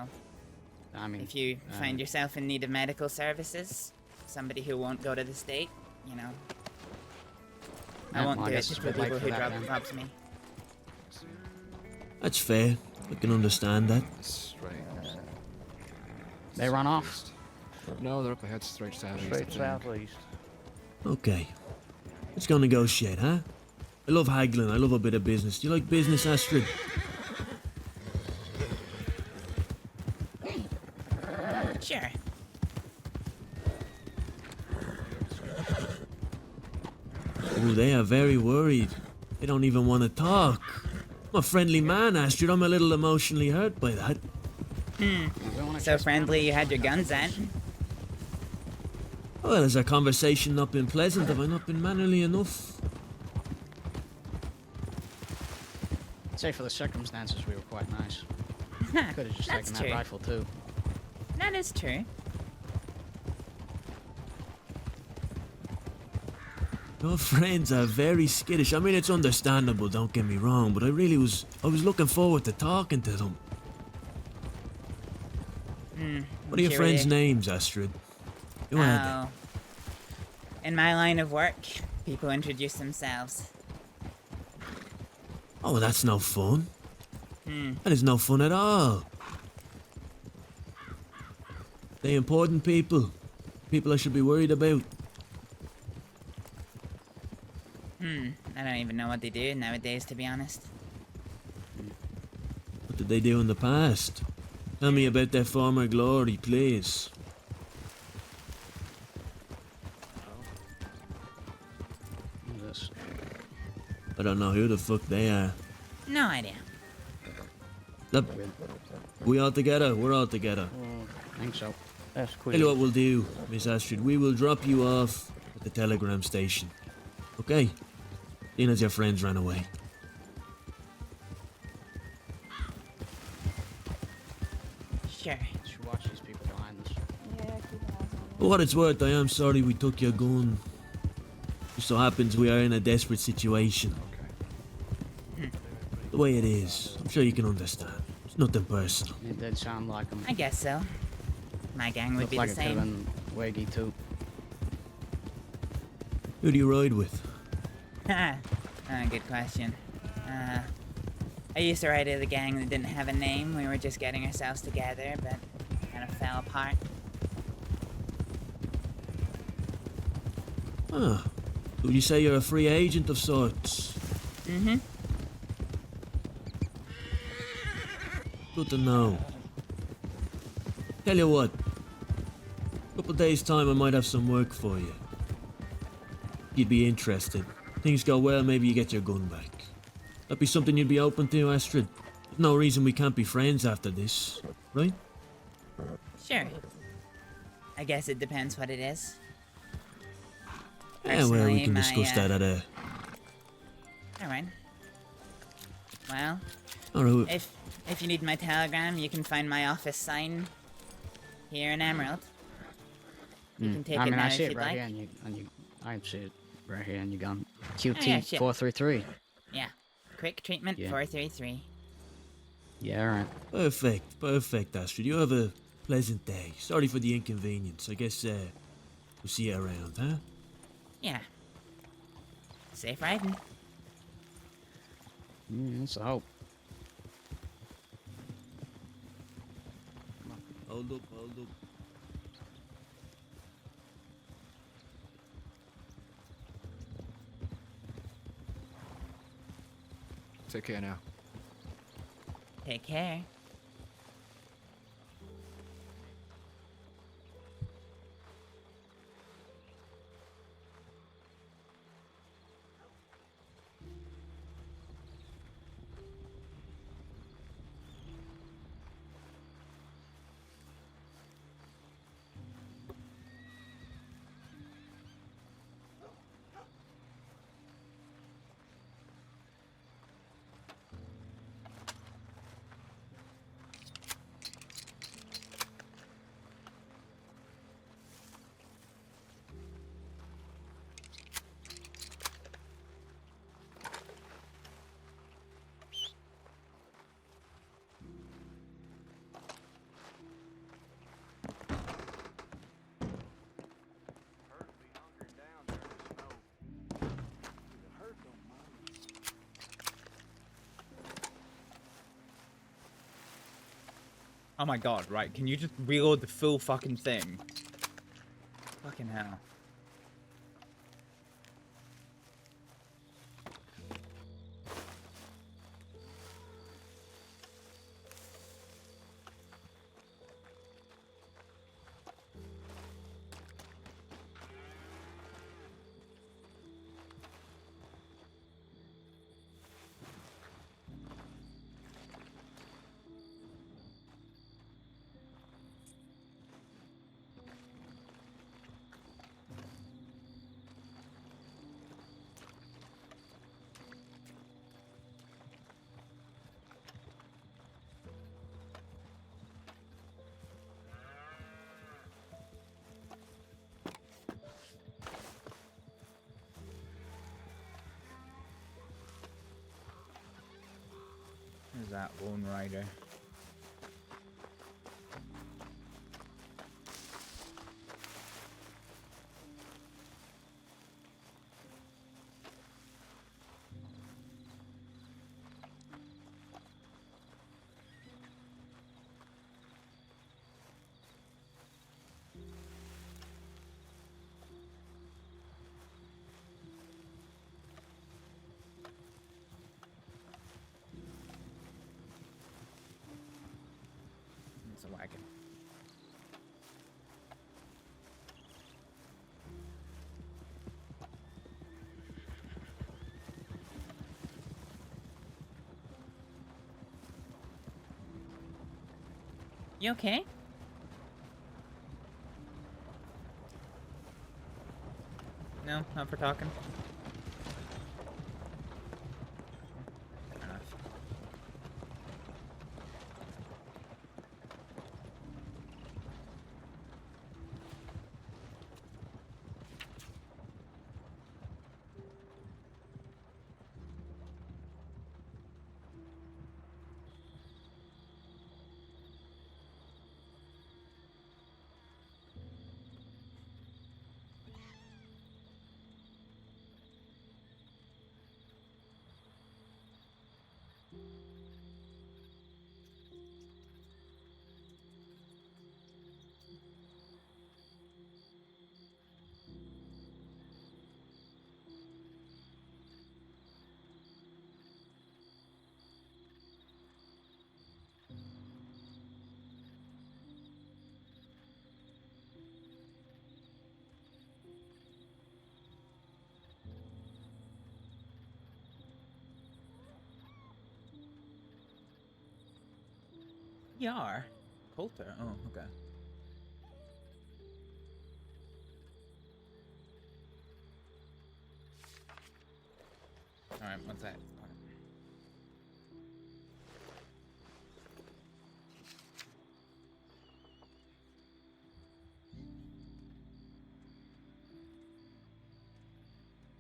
I mean, if you find yourself in need of medical services, somebody who won't go to the state, you know, I Yeah, won't well, I do it guess to it's a bit people late who for that, then. robs me. That's fair. I can understand that. They run off? No, they're up ahead, straight southeast. Straight southeast. Okay. Let's go negotiate, huh? I love haggling. I love a bit of business. Do you like business, Astrid? Sure. Oh, they are very worried. They don't even want to talk. I'm a friendly man, Astrid. I'm a little emotionally hurt by that. So friendly you had your guns out. Well, has our conversation not been pleasant? Have I not been mannerly enough? I'd say for the circumstances, we were quite nice. Could have just That's taken true. that rifle too. That is true. Your friends are very skittish. I mean, it's understandable, don't get me wrong, but I was looking forward to talking to them. What are your friends' names, Astrid? Who are In my line of work, people introduce themselves. they? Oh, that's no fun. Hmm. That is no fun at all. They important people. People I should be worried about. I don't even know what they do nowadays, to be honest. What did they do in the past? Tell me about their former glory, please. Who's this? I don't know who the fuck they are. No idea. Look, we all together? We're all together. I think so. That's Tell you what we'll do, Miss Astrid. We will drop you off at the telegram station. Okay? Seeing as your friends ran away. Sure. Should watch these people behind us. Yeah, keep an eye on For what it's worth, I am sorry we took your gun. Just so happens we are in a desperate situation. The way it is, I'm sure you can understand. It's nothing personal. It did sound like him. I guess so. My gang would Looked be like the it could have same. been Waggy too. Who do you ride with? Good question. I used to ride with a gang that didn't have a name. We were just getting ourselves together, but kind of fell apart. Ah, would you say you're a free agent of sorts? Mm-hmm. Good to know. Tell you what, couple days time I might have some work for you. You'd be interested. Things go well, maybe you get your gun back. That be something you'd be open to, Astrид? There's no reason we can't be friends after this, right? Sure. I guess it depends what it is. Yeah, well, we Personally, can discuss that at a... Alright. Well, Alright. if you need my telegram, you can find my office sign here in Emerald. You can take I it mean, now I if see it you'd right like. here, I see it right here on your gun. yeah, shit. QT433. Yeah. Quick treatment Yeah. 433. Yeah, alright. Perfect, Astrид. You have a pleasant day. Sorry for the inconvenience. I guess, we'll see you around, huh? Yeah. Safe riding. That's a hope. Hold up. Take care now. Take care. Oh my god, right, can you just reload the full fucking thing? Fucking hell. There's that Lone Rider. It's a wagon. You okay? No, not for talking. Fair enough. Yar. Coulter. Oh, okay. Alright, what's that?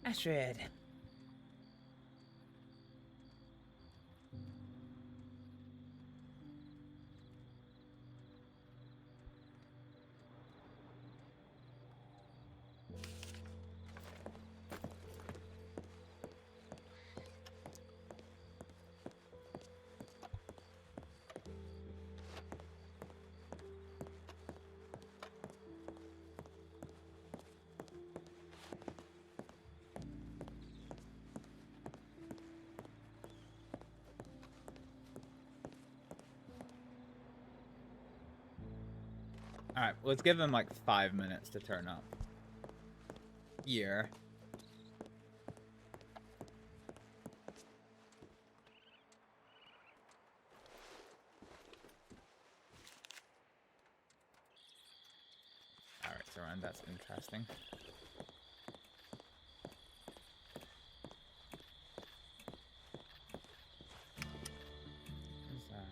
Astrид. Alright, let's give him like 5 minutes to turn up. Year. Alright, so that's interesting. What's that?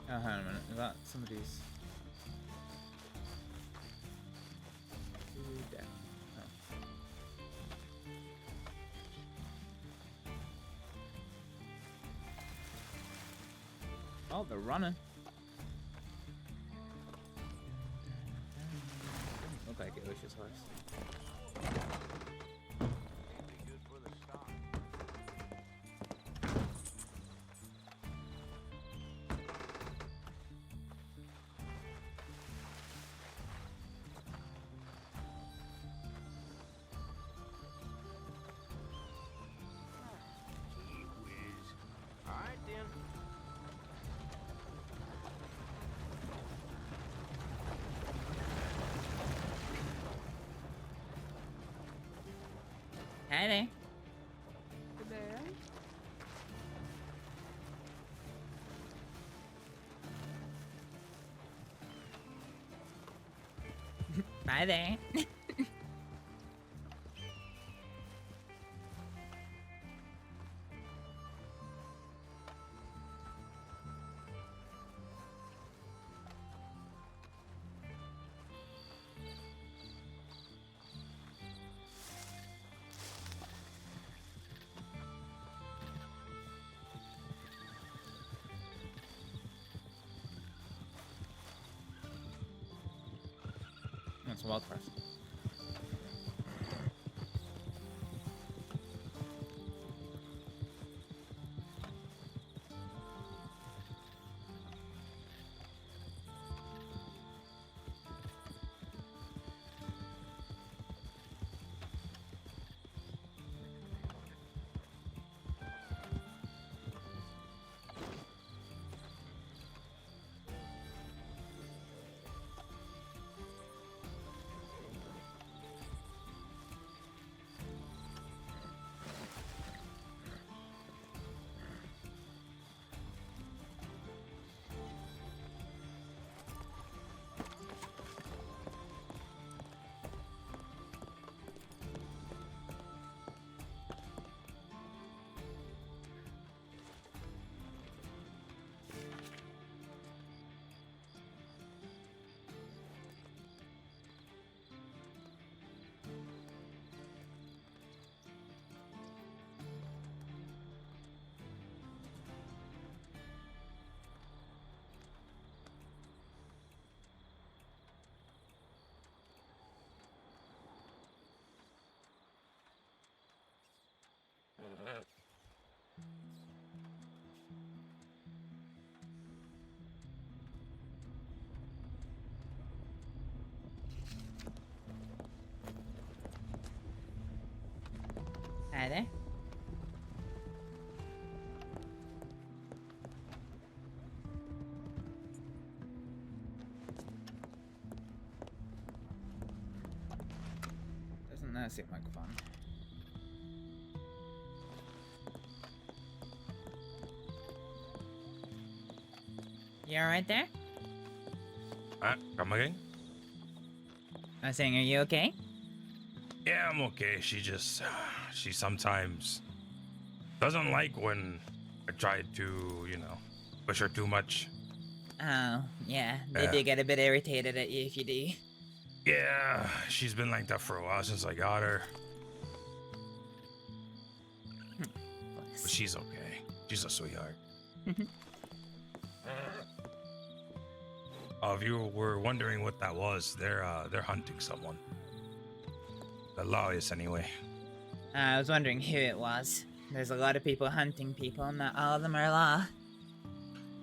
Oh, hang on a minute. Is that somebody's... Death. Oh. Oh, they're running. Doesn't look like Ilish's horse. Hi there. Good day. Hi there. That's a wild card. Hi there. Doesn't that seem like fun? You alright there? Come again? I was saying, are you okay? Yeah, I'm okay. She sometimes doesn't like when I try to, push her too much. Oh, yeah. They Yeah. do get a bit irritated at you if you do. Yeah, she's been like that for a while since I got her. But she's okay. She's a sweetheart. If you were wondering what that was, they're hunting someone. The law is anyway. I was wondering who it was. There's a lot of people hunting people, not all of them are law.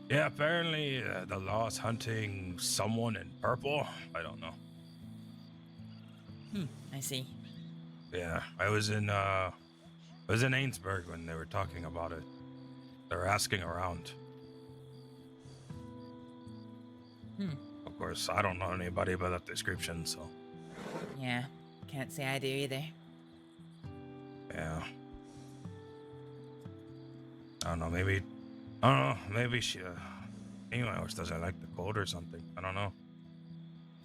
Yeah, apparently the law is hunting someone in purple. I don't know. I see. Yeah, I was in Ainsburg when they were talking about it. They were asking around. Of course, I don't know anybody by that description, so. Yeah, can't say I do either. Yeah. I don't know, maybe she, English doesn't like the cold or something. I don't know.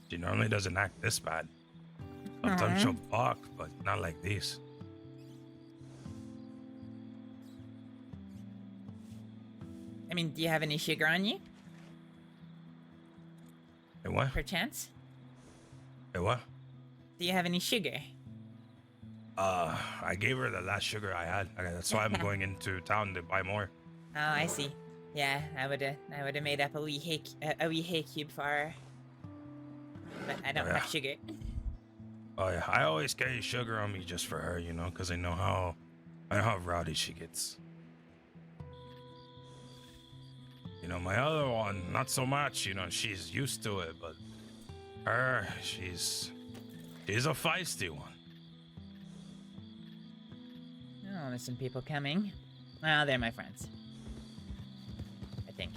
She normally doesn't act this bad. Sometimes she'll balk, but not like these. I mean, do you have any sugar on you? Hey, what? Perchance? Hey, what? Do you have any sugar? I gave her the last sugar I had. That's why I'm going into town to buy more. Oh, I see. Yeah, I would've made up a wee hay cube for her. But I don't have sugar. Oh yeah, I always carry sugar on me just for her, because I know how rowdy she gets. My other one, not so much. She's used to it, but her, she's a feisty one. Oh, there's some people coming. Well, they're my friends. I think.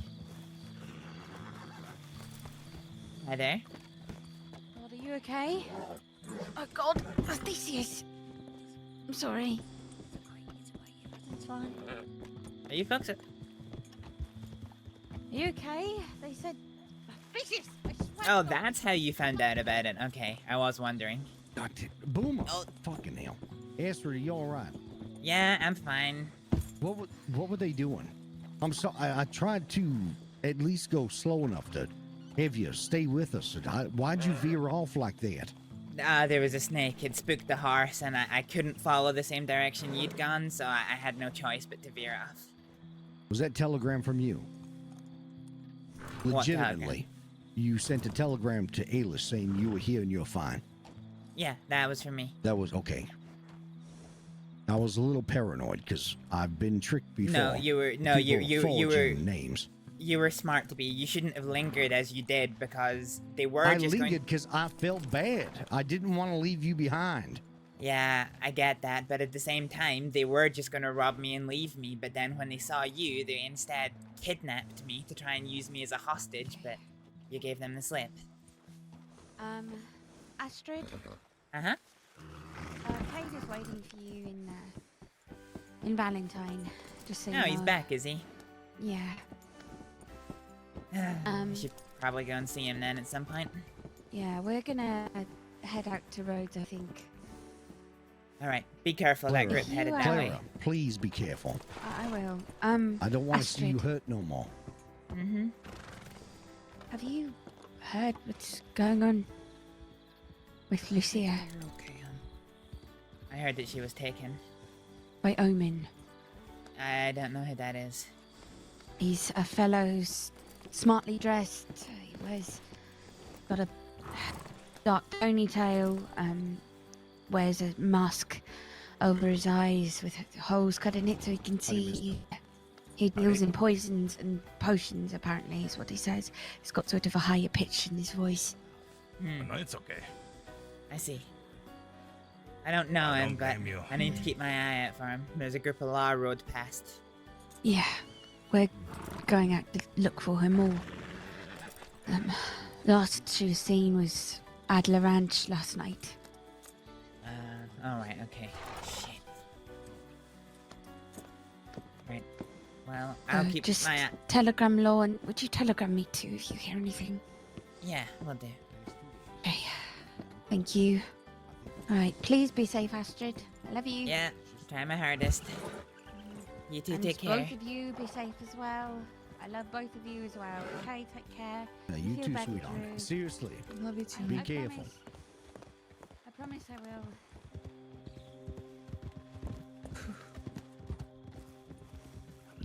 Hi there. God, are you okay? Oh God, Theseus. I'm sorry. It's fine. Are you folks? Are you okay? They said Theseus. Oh, that's how you found out about it. Okay, I was wondering. Boomer. Oh, fucking hell. Astrид, are you all right? Yeah, I'm fine. What were they doing? I'm sorry. I tried to at least go slow enough to have you stay with us. Why'd you veer off like that? There was a snake. It spooked the horse, and I couldn't follow the same direction you'd gone, so I had no choice but to veer off. Was that telegram from you? What Legitimately, you sent a telegram to Alice saying you were here and you're fine. Yeah, that was from me. That was okay. I was a little paranoid because I've been tricked before. No, you were names. You were smart to be. You shouldn't have lingered as you did because they were I just lingered because I felt bad. I didn't want to leave you behind. Yeah, I get that, but at the same time, they were just gonna rob me and leave me, but then when they saw you, they instead kidnapped me to try and use me as a hostage, but you gave them the slip. Astrid? Uh-huh. Kay's is waiting for you in Valentine, just so you Oh, know. he's back, is he? Yeah. We should probably go and see him then at some point. Yeah, we're gonna head out to Rhodes, I think. Alright, be careful, that group headed that way. Clara, please be careful. I will. I don't want to see you Astrid, hurt no more. Mm-hmm. Have you heard what's going on with Lucia? Okay, I heard that she was taken. By Omen. I don't know who that is. He's a fellow smartly dressed. He got a dark ponytail, wears a mask over his eyes with holes cut in it so he can see. He deals in poisons and potions, apparently, is what he says. He's got sort of a higher pitch in his voice. No, it's okay. I see. I don't know I him, don't but blame you. I need to keep my eye out for him. There's a group of law rode past. Yeah, we're going out to look for him all. Last she was seen was Adler Ranch last night. Alright, okay. Shit. Right. Well, I'll keep just my eye. telegram Lauren. Would you telegram me too if you hear anything? Yeah, will do. Okay. Thank you. Alright, please be safe, Astrид. I love you. Yeah, try my hardest. You two And take care. both of you be safe as well. I love both of you as well. Okay, take care. You Feel too, better, sweetheart. Drew. Seriously. Love you too. Be I careful. promise I will.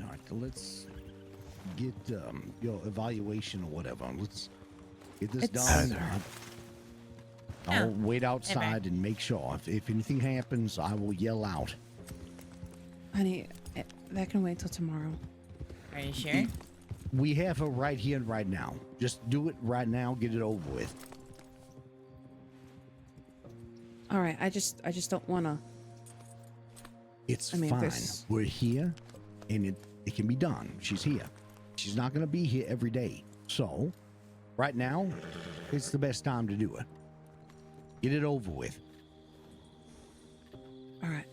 All right, let's get your evaluation or whatever. Let's get this done. I'll wait outside and make sure. If anything happens, I will yell out. Honey, that can wait till tomorrow. Are you sure? We have her right here and right now. Just do it right now. Get it over with. All right, I just don't want to. It's I mean, fine. there's- We're here, and it can be done. She's here. She's not going to be here every day. So, right now, it's the best time to do it. Get it over with. All right.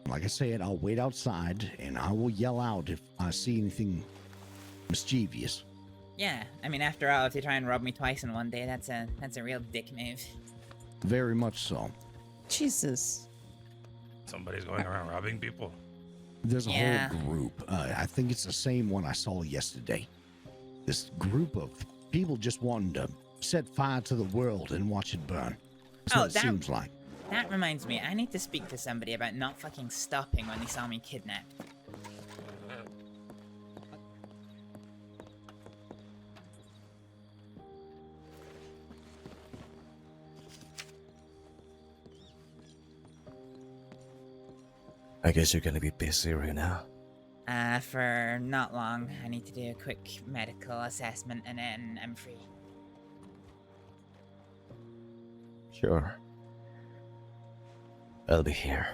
Like I said, I'll wait outside, and I will yell out if I see anything mischievous. Yeah, I mean, after all, if they try and rob me twice in one day, that's a real dick move. Very much so. Jesus. Somebody's going around robbing people. There's a Yeah. whole group. I think it's the same one I saw yesterday. This group of people just wanting to set fire to the world and watch it burn. That's what it seems like. That reminds me, I need to speak to somebody about not fucking stopping when they saw me kidnapped. I guess you're gonna be busy right now. For not long. I need to do a quick medical assessment and then I'm free. Sure. I'll be here.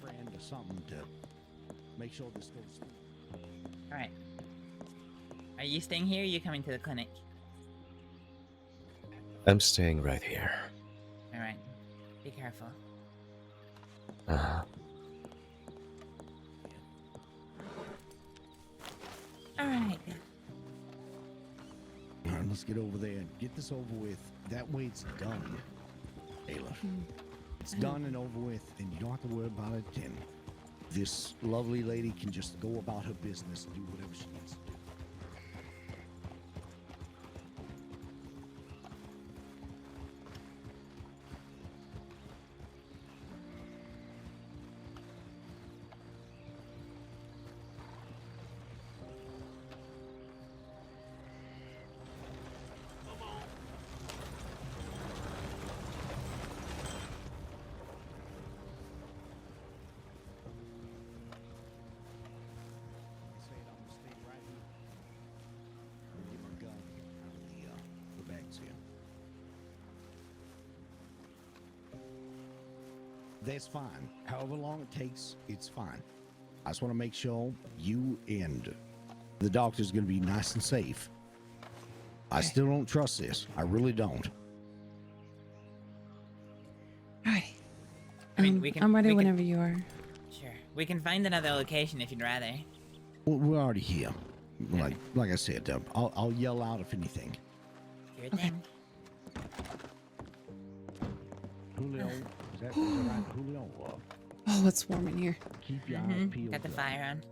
Friend or something to make sure this goes through. Alright. Are you staying here or are you coming to the clinic? I'm staying right here. Alright. Be careful. Uh-huh. Alright. All right, let's get over there and get this over with. That way it's done, Ayla. It's done and over with, and you don't have to worry about it. And this lovely lady can just go about her business and do whatever she needs to do. That's fine. However long it takes, it's fine. I just want to make sure you and the doctor's going to be nice and safe. I still don't trust this. I really don't. I mean, we can. I'm ready we can- whenever you are. Sure. We can find another location if you'd rather. Well, we're already here. Like I said, I'll yell out if anything. Sure thing. Julio, is that right? Julio? Oh, it's warm in here. Keep your eyes peeled. Got the fire on.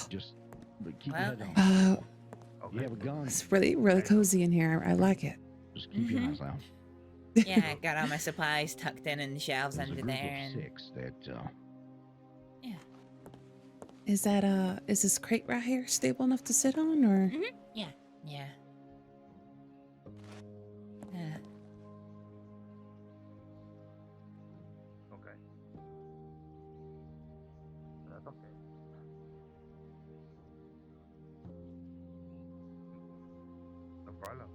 Just keep Well, your head down. Uh, You have a gun. it's really, really cozy in here. I like it. Just keep your eyes out. Yeah, I got all my supplies tucked in the shelves There's a under group there. of And 6 that Is that is this crate right here stable enough to sit on, or? Yeah. Okay. That's okay. No problem.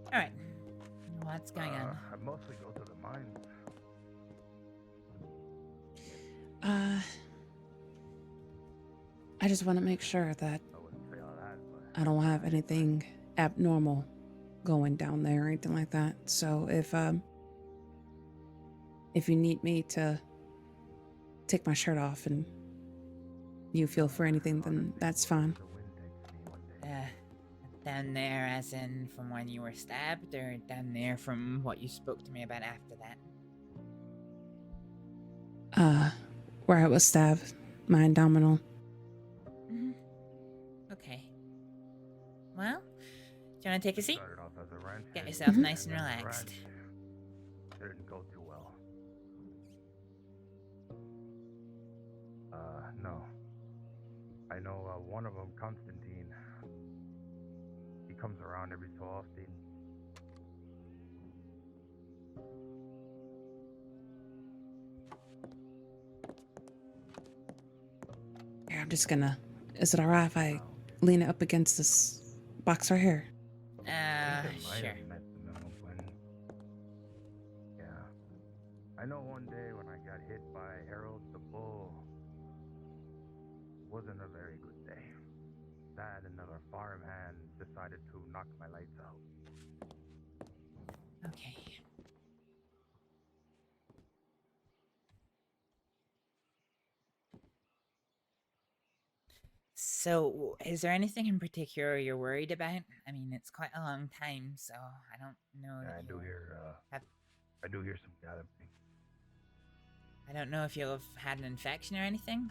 All right. What's going on? I mostly go to the mines. I just want to make sure that I wouldn't say all that, but I don't have anything abnormal going down there or anything like that. So if you need me to take my shirt off and you feel for anything, then that's fine. Down there, as in from when you were stabbed, or down there from what you spoke to me about after that? Where I was stabbed, my abdominal. Okay. Well, do you want to take a seat? started off as a ranch Get hand, yourself Mhm. nice and then the relaxed. ranch didn't go too well. No. I know one of them, Constantine. He comes around every so often. Here, I'm just gonna. Is it alright if I lean it up against this box right here? I think I might Sure. have met them when. Yeah. I know one day when I got hit by Harold the Bull, wasn't a very good day. That another farmhand decided to knock my lights out. Okay. So, is there anything in particular you're worried about? I mean, it's quite a long time, so I don't know. Yeah, that I do you'll hear. have- I do hear some galloping. I don't know if you'll have had an infection or anything.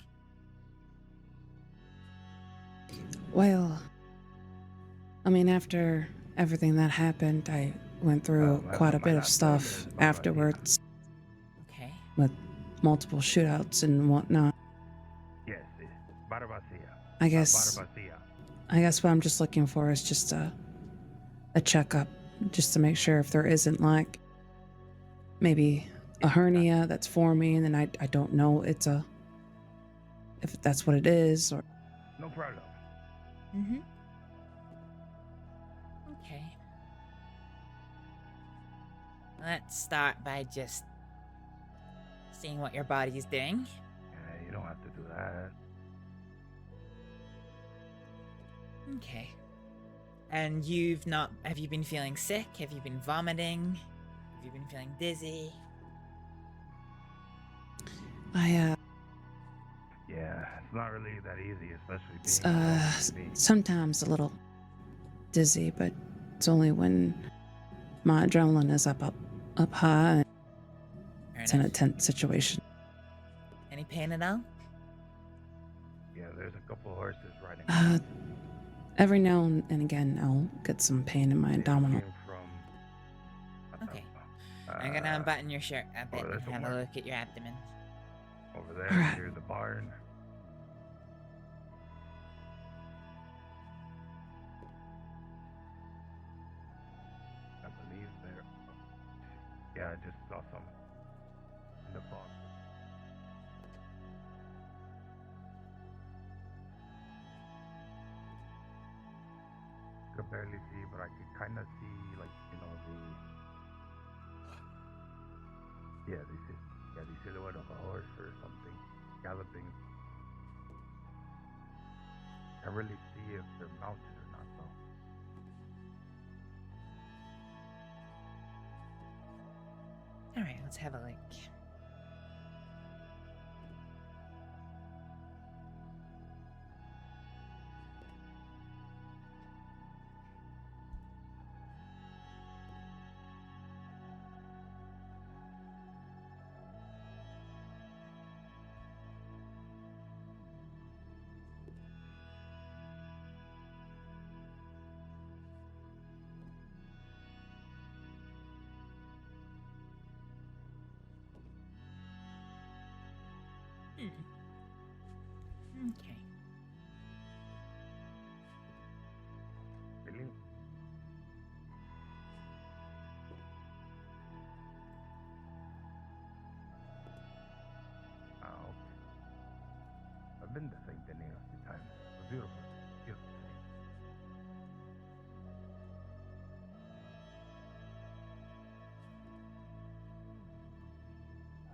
Well, I mean, after everything that happened, I went through quite a bit of stuff afterwards. Okay. With multiple shootouts and whatnot. Yes, Barbacia. I guess. Barbacia. I guess what I'm just looking for is just a checkup, just to make sure if there isn't like maybe a hernia that's forming, and I don't know if that's what it is, or. No problem. Mm-hmm. Okay. Let's start by just seeing what your body's doing. Yeah, you don't have to do that. Okay. And have you been feeling sick? Have you been vomiting? Have you been feeling dizzy? Yeah, it's not really that easy, especially being Sometimes a little dizzy, but it's only when my adrenaline is up high and it's in a tense situation. Any pain at all? Yeah, there's a couple of horses riding. Every now and again, I'll get some pain in my abdominal. Okay. I'm gonna unbutton your shirt a bit and have a look at your abdomen. Over there, Alright. near the barn. I believe there. Yeah, I just saw some in the fog. Could barely see, but I could kind of see, like, you know, Yeah, the silhouette of a horse or something galloping. Can't really see if they're mounted or not, though. All right, let's have a look. Okay. Really? Oh, okay. I've been to St. Denis a few times. It's a beautiful city.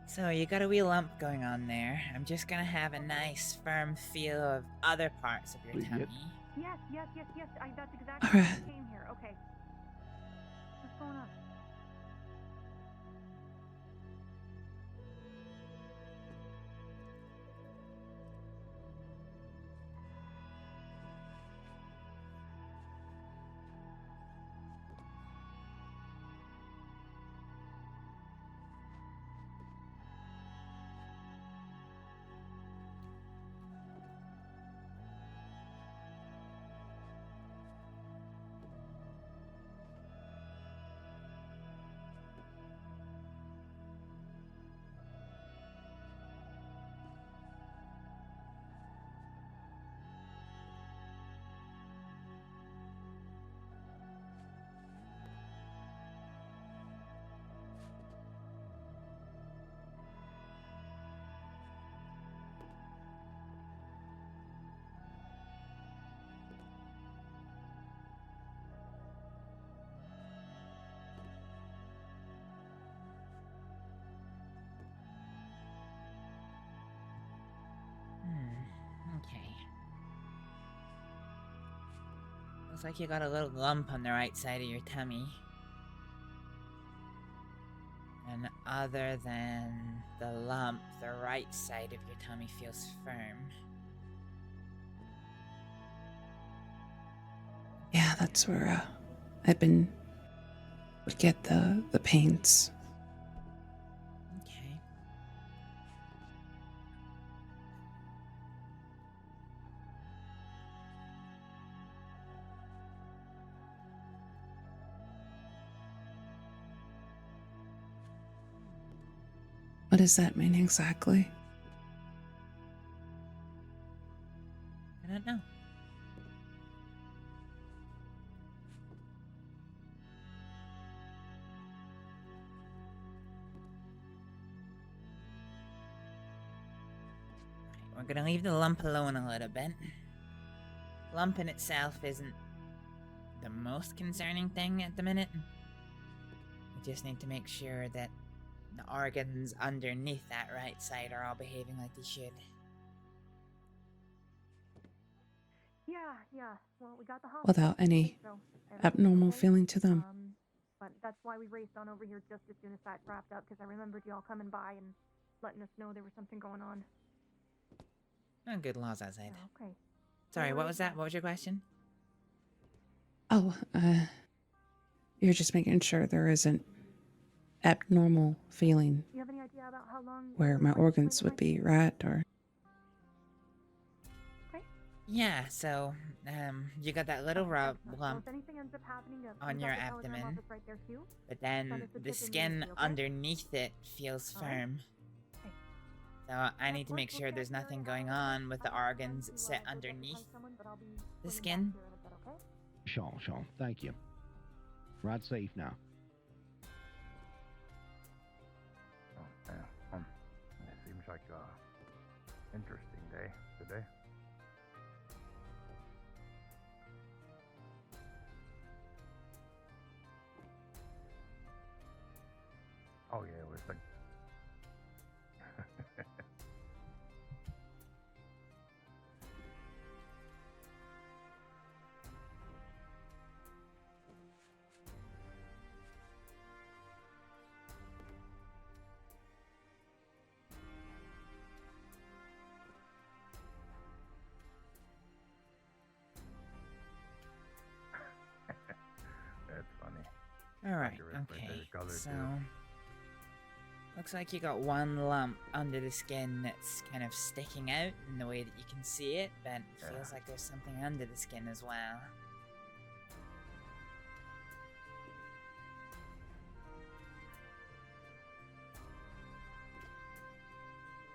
So you got a wee lump going on there. I'm just gonna have a nice firm feel of other parts of your tummy. Yes. That's exactly why I came here. Okay. What's going on? Okay. Looks like you got a little lump on the right side of your tummy. And other than the lump, the right side of your tummy feels firm. Yeah, that's where would get the pains. Okay. What does that mean exactly? I don't know. We're gonna leave the lump alone a little bit. Lump in itself isn't the most concerning thing at the minute. We just need to make sure that the organs underneath that right side are all behaving like they should. Yeah. Well, we got the hospital. Without any so abnormal okay. feeling to them. But that's why we raced on over here just as soon as that wrapped up, because I remembered y'all coming by and letting us know there was something going on. Oh, good laws outside. Okay. Sorry, what was that? What was your question? Oh, you're just making sure there isn't abnormal feeling Do you have any idea about how long where my organs would be, right? Or Yeah, so, you got that little lump if anything ends up happening, on please your have the telegram abdomen, office right there too. but Send then us a the tip skin immediately, okay? underneath it feels All right. firm. So I need to make sure there's nothing going on with the organs that sit underneath the skin. Sean, thank you. Ride safe now. Oh, yeah. It seems like a interesting day today. Oh yeah, it was like Alright, okay. So looks like you got one lump under the skin that's kind of sticking out in the way that you can see it, but it feels like there's something under the skin as well.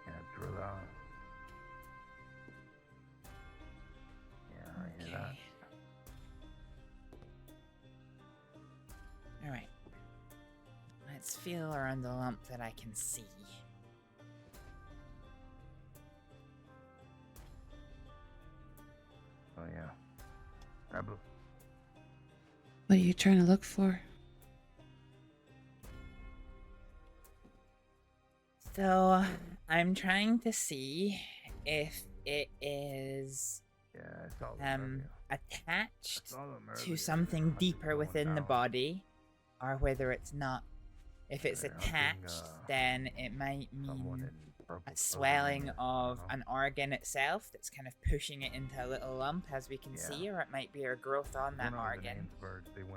Yeah, through that. Yeah, I hear that. Alright. Let's feel around the lump that I can see. Oh yeah. Rebel. What are you trying to look for? So, I'm trying to see if it is attached to something deeper within the body, or whether it's not. If it's attached, then it might mean a swelling of an organ itself that's kind of pushing it into a little lump, as we can see, or it might be a growth on that organ.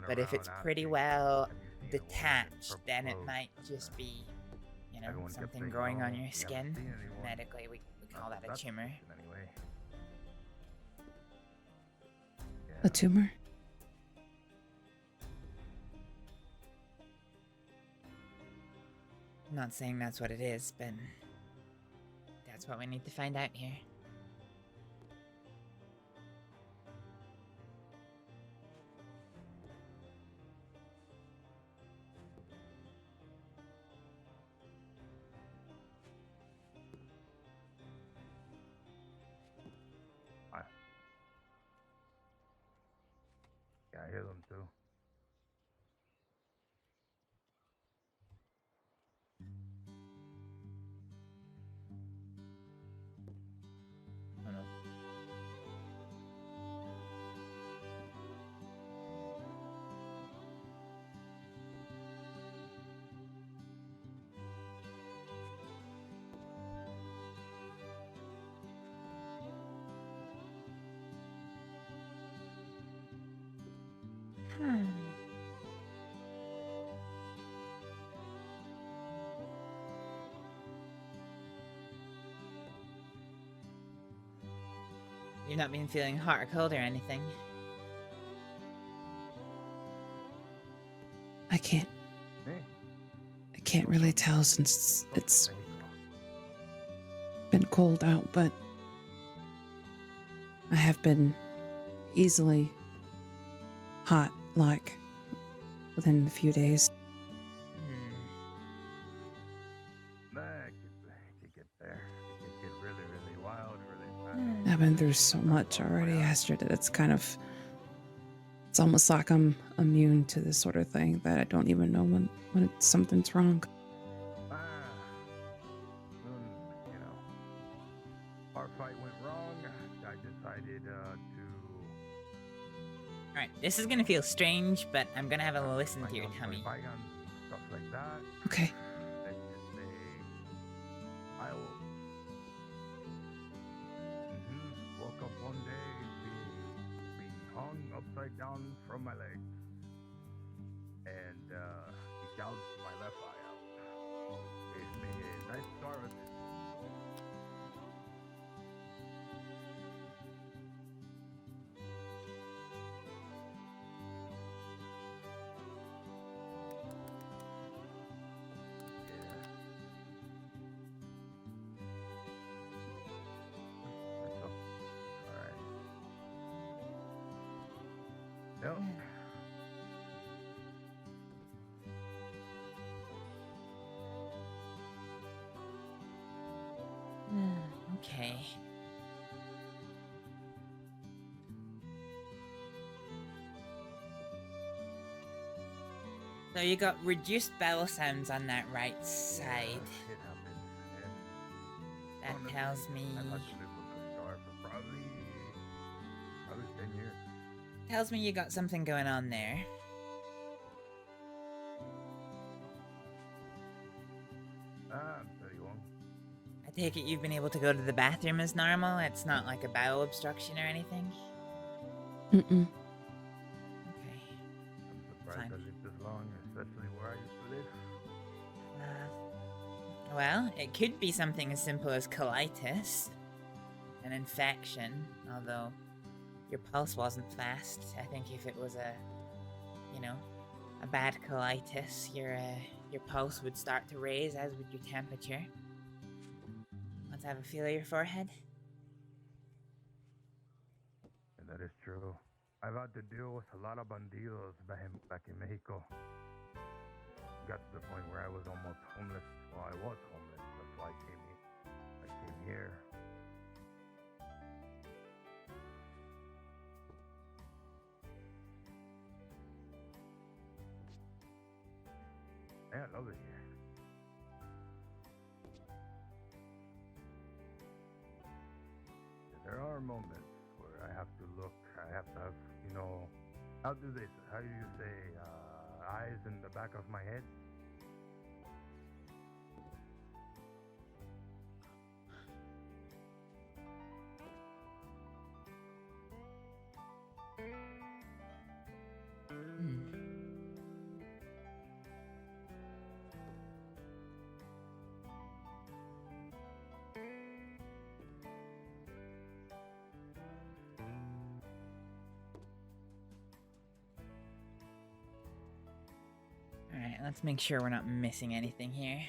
But if it's pretty well detached, then it might just be, you know, something growing on your skin. Medically, we call that a tumor. A tumor? I'm not saying that's what it is, but that's what we need to find out here. Yeah, I hear them too. Oh no. You've not been feeling hot or cold or anything? I can't really tell since it's been cold out, but I have been easily hot, like, within a few days. It could get there. It could get really, really wild, really fast. I've been through so much already, Astrid, that it's it's almost like I'm immune to this sort of thing, that I don't even know when something's wrong. You know, our fight went wrong. I decided to... Alright, this is gonna feel strange, but I'm gonna have a listen to your tummy. Stuff like that. Okay. Let's just say I will... Woke up one day, being hung upside down from my legs. And he gouged my left eye out. Gave me a nice start with it. Yep. Okay. So you got reduced bowel sounds on that right side. It happened. And That tells me... I've had to live with this scar for probably 10 years. Tells me you got something going on there. I'm 31. I take it you've been able to go to the bathroom as normal? It's not like a bowel obstruction or anything? Mm-mm. Okay. I'm surprised I lived as long as Well, it could be something as simple as colitis. An infection, although your pulse wasn't fast. I think if it was a bad colitis, your pulse would start to raise, as would your temperature. Let's have a feel of your forehead. That is true. I've had to deal with a lot of bandidos back in Mexico. Got to the point where I was almost homeless. Well, I was homeless. That's why I came here. Yeah, I love it here. There are moments where I have to look. I have to have, how do you say, eyes in the back of my head? Alright, let's make sure we're not missing anything here.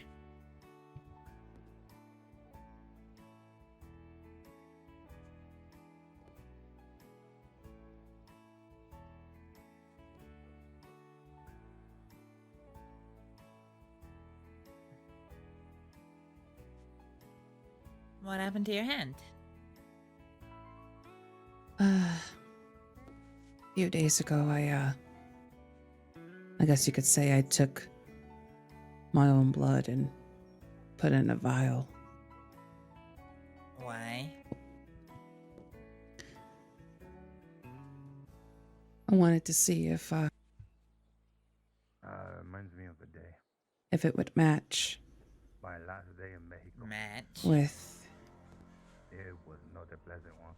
What happened to your hand? A few days ago, I guess you could say I took my own blood and put it in a vial. Why? I wanted to see if Reminds me of the day. if it would match My last day in Mexico. Match? with It was not a pleasant one.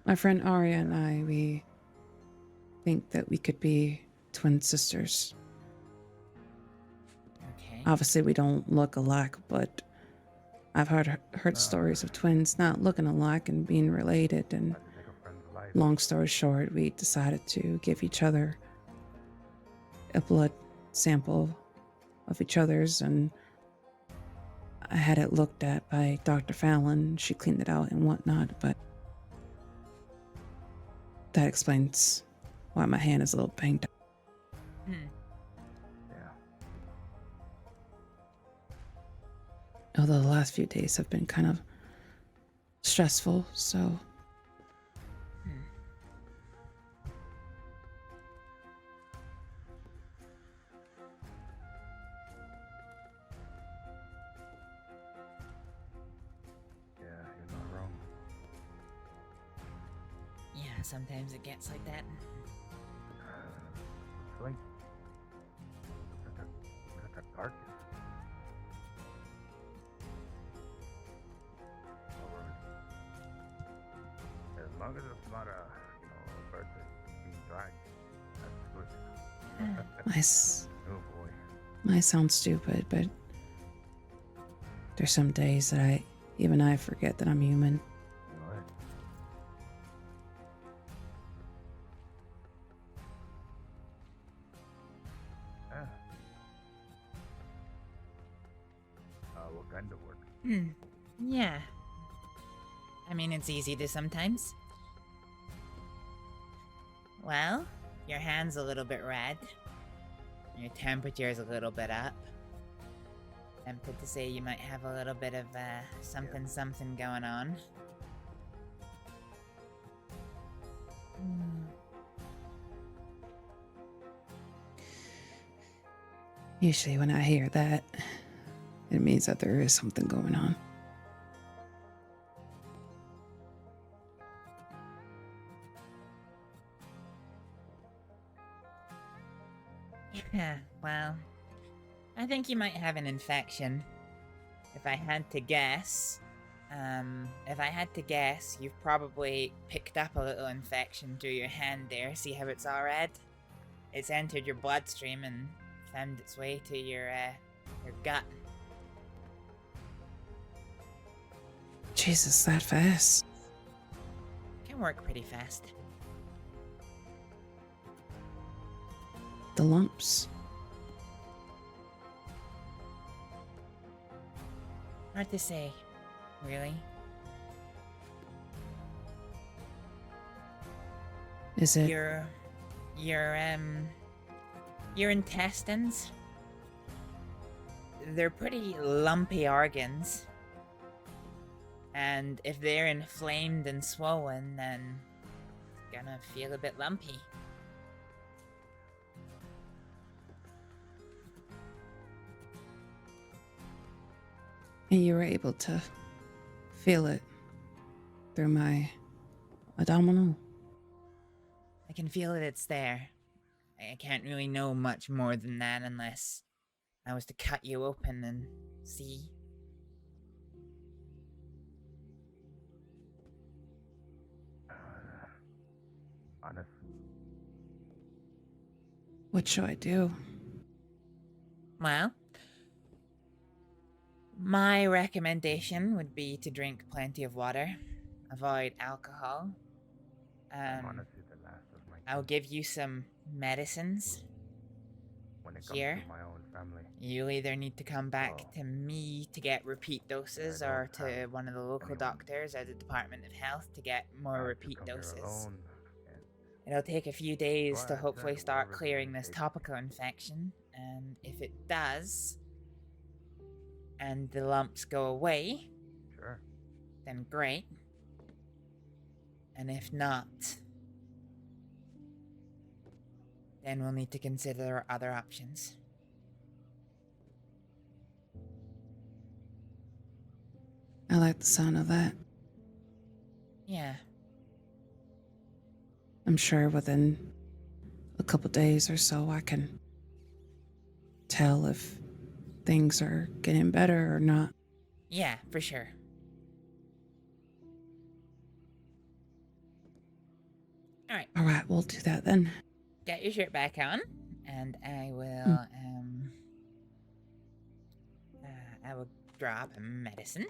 my friend Arya and I. We think that we could be twin sisters. Okay. Obviously, we don't look alike, but I've heard stories of twins not looking alike and being related. And long story short, we decided to give each other a blood sample of each other's, and I had it looked at by Dr. Fallon. She cleaned it out and whatnot, but that explains why my hand is a little banged up. Although the last few days have been kind of stressful, so Yeah, you're not wrong. Yeah, sometimes it gets like that. It's like a darkness. As long as it's not a bird that's being dragged, that's good. Oh boy. I sound stupid, but there's some days that I forget that I'm human. What? Yeah. What kind of work? Yeah. I mean, it's easy to sometimes. Well, your hand's a little bit red. Your temperature's a little bit up. Tempted to say you might have a little bit of something going on. Usually when I hear that, it means that there is something going on. Yeah, well, I think you might have an infection. If I had to guess, you've probably picked up a little infection through your hand there. See how it's all red? It's entered your bloodstream and found its way to your gut. Jesus, that fast. Can work pretty fast. The lumps. Hard to say, really. Is it? Your intestines. They're pretty lumpy organs. And if they're inflamed and swollen, then it's gonna feel a bit lumpy. And you were able to feel it through my abdominal. I can feel that it's there. I can't really know much more than that unless I was to cut you open and see. Honest. What should I do? Well, my recommendation would be to drink plenty of water, avoid alcohol. I'm honestly the last of my I'll give you some medicines. when it comes Here. to my own family. You'll either need to come back to me to get repeat doses, or to one of the local doctors at the Department of Health to get more repeat doses. It'll take a few days to hopefully start clearing this topical infection, and if it does, and the lumps go away, Sure. then great. And if not, then we'll need to consider other options. I like the sound of that. Yeah. I'm sure within a couple days or so I can tell if things are getting better or not. Yeah, for sure. Alright. Alright, we'll do that then. Get your shirt back on, and I will, I will drop medicine.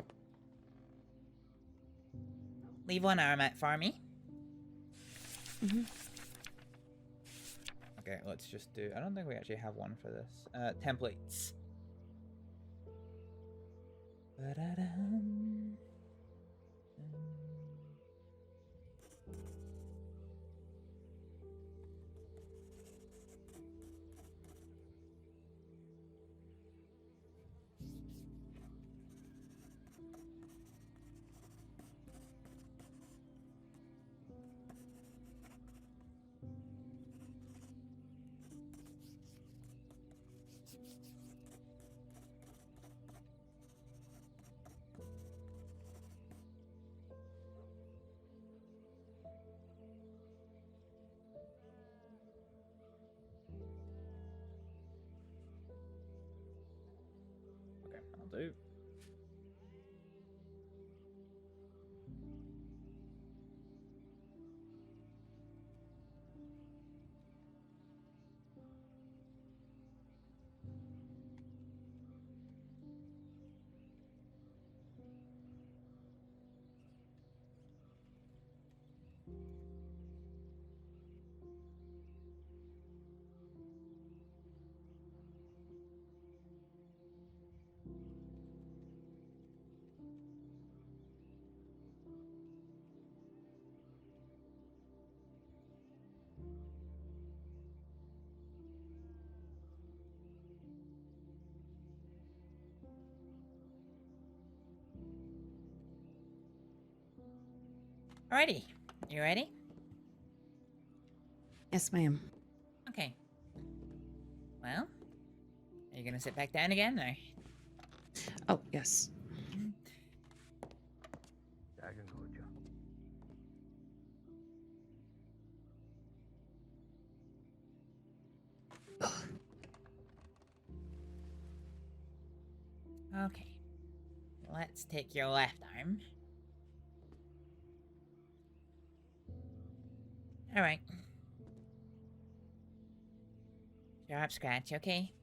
Leave one arm out for me. Okay, let's just do... I don't think we actually have one for this. Templates. Ba-da-dum. Okay, I'll do. Alrighty, you ready? Yes, ma'am. Okay. Well, are you gonna sit back down again, or? Oh, yes. I can go with you. Okay. Let's take your left arm. Alright. Sharp scratch, okay?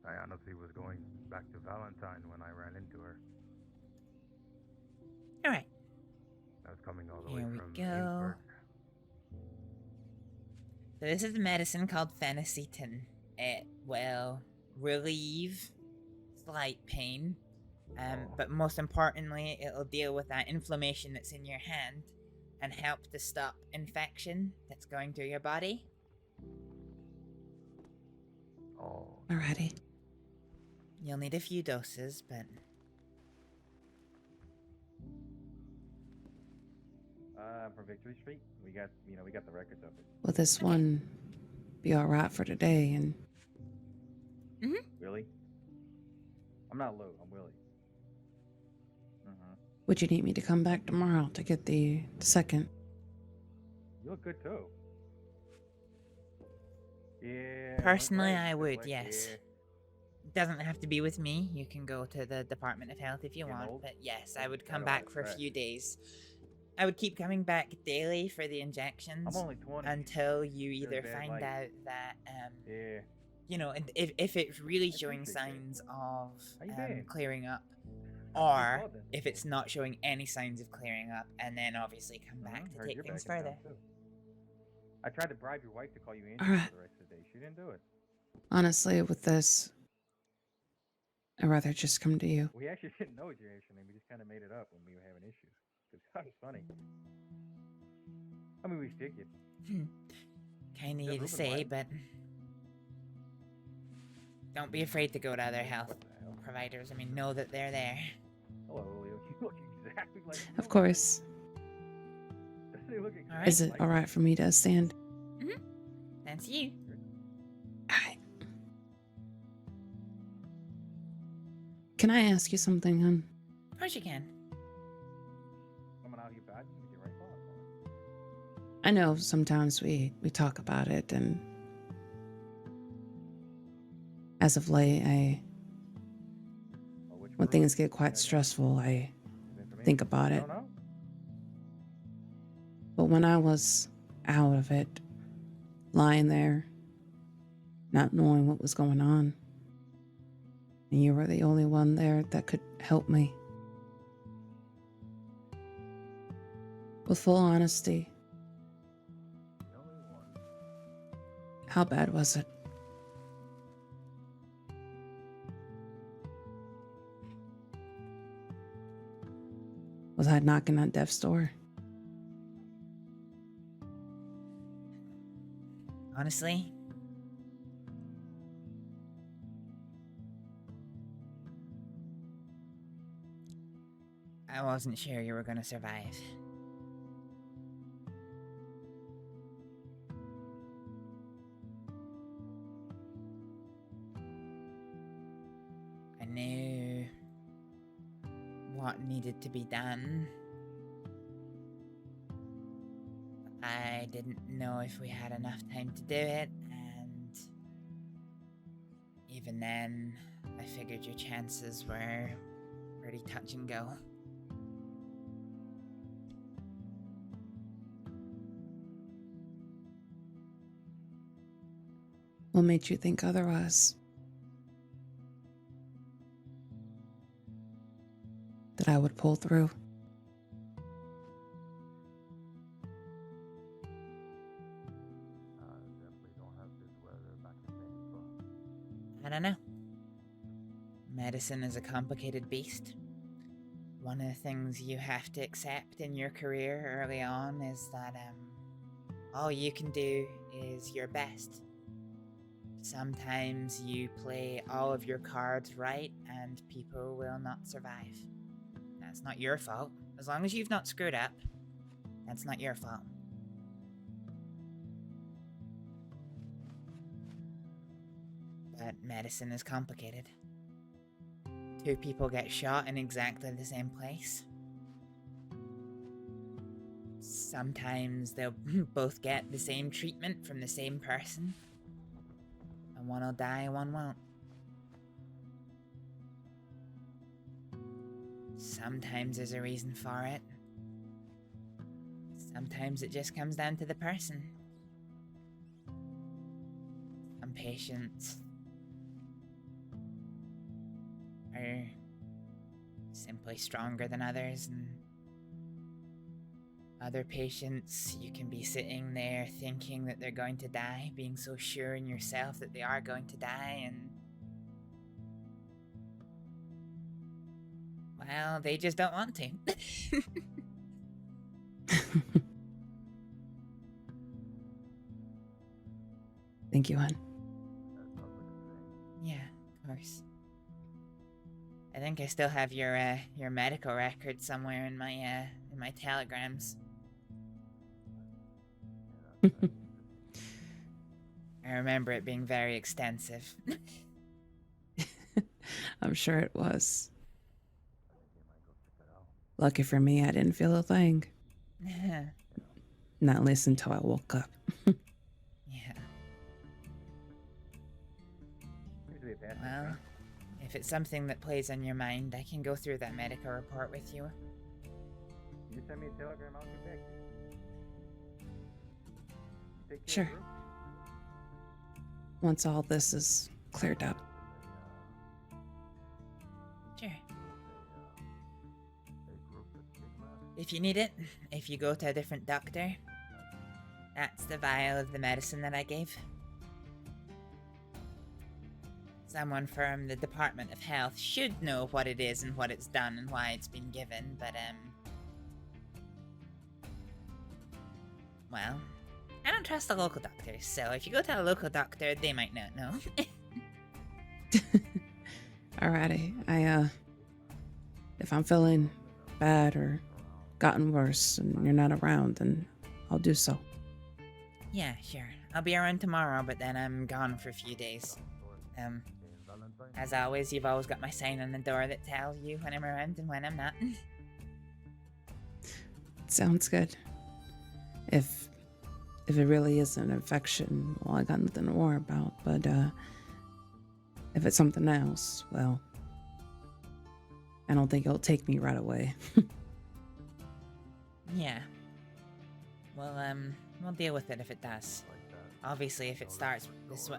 I honestly was going back to Valentine when I ran into her. Alright. I was coming all the Here way we from go. Amesburg. So this is a medicine called phenacetin. It will relieve slight pain, but most importantly, it'll deal with that inflammation that's in your hand and help to stop infection that's going through your body. Oh. Alrighty. You'll need a few doses, but For Victory Street, we got the records of it. Will this one be alright for today? And Willie? I'm not Lou, I'm Willie. would you need me to come back tomorrow to get the second? You look good too. Yeah. personally, I would, yes. It doesn't have to be with me. You can go to the Department of Health if you want, but yes, I would come back for a few days. I would keep coming back daily for the injections I'm only 20. until you either bad find light. out that, Yeah. you know, and if it's really showing signs of How you been? clearing up, or if it's not showing any signs of clearing up, and then obviously come back to Heard take you're things back in further. town, too. I tried to bribe your wife to call you in Alright. for the rest of the day. She didn't do it. Honestly, with this, I'd rather just come to you. We actually didn't know your actual name. We just kind of made it up when we were having issues. Because that was funny. I mean, we stick it. Kind of Yeah, you to Ruben say, White. but don't be afraid to go to other health providers. I mean, know that they're there. Hello, Leo. You look exactly like you. Of course. Doesn't he look Alright. Is it alright for me to stand? That's you. Can I ask you something, hon? Of course you can. Coming out here bad, you get right on. I know sometimes we talk about it, and as of late, when things get quite stressful, I think about it. But when I was out of it, lying there, not knowing what was going on, and you were the only one there that could help me. With full honesty, how bad was it? Was I knocking on death's door? Honestly, I wasn't sure you were going to survive. I knew what needed to be done. I didn't know if we had enough time to do it, and even then, I figured your chances were pretty touch and go. What made you think otherwise? That I would pull through? I don't know. Medicine is a complicated beast. One of the things you have to accept in your career early on is that all you can do is your best. Sometimes you play all of your cards right and people will not survive. That's not your fault. As long as you've not screwed up, that's not your fault. But medicine is complicated. 2 people get shot in exactly the same place. Sometimes they'll both get the same treatment from the same person. And one will die, one won't. Sometimes there's a reason for it. Sometimes it just comes down to the person. Some patients simply stronger than others, and other patients, you can be sitting there thinking that they're going to die, being so sure in yourself that they are going to die, and well, they just don't want to. Thank you, hon. Yeah, of course. I think I still have your medical record somewhere in my telegrams. I remember it being very extensive. I'm sure it was. Lucky for me, I didn't feel a thing. Not at least until I woke up. Yeah. Well, if it's something that plays on your mind, I can go through that medical report with you. You send me a telegram, I'll get back to you. Take care, Sure. bro. Once all this is cleared up. Sure. If you need it, if you go to a different doctor, that's the vial of the medicine that I gave. Someone from the Department of Health should know what it is and what it's done and why it's been given, but, well, I don't trust the local doctors, so if you go to a local doctor, they might not know. Alrighty, if I'm feeling bad or gotten worse and you're not around, then I'll do so. Yeah, sure. I'll be around tomorrow, but then I'm gone for a few days. As always, you've always got my sign on the door that tells you when I'm around and when I'm not. Sounds good. If it really is an infection, well, I got nothing to worry about, but if it's something else, well, I don't think it'll take me right away. Yeah. Well, we'll deal with it if it does. Obviously, if it starts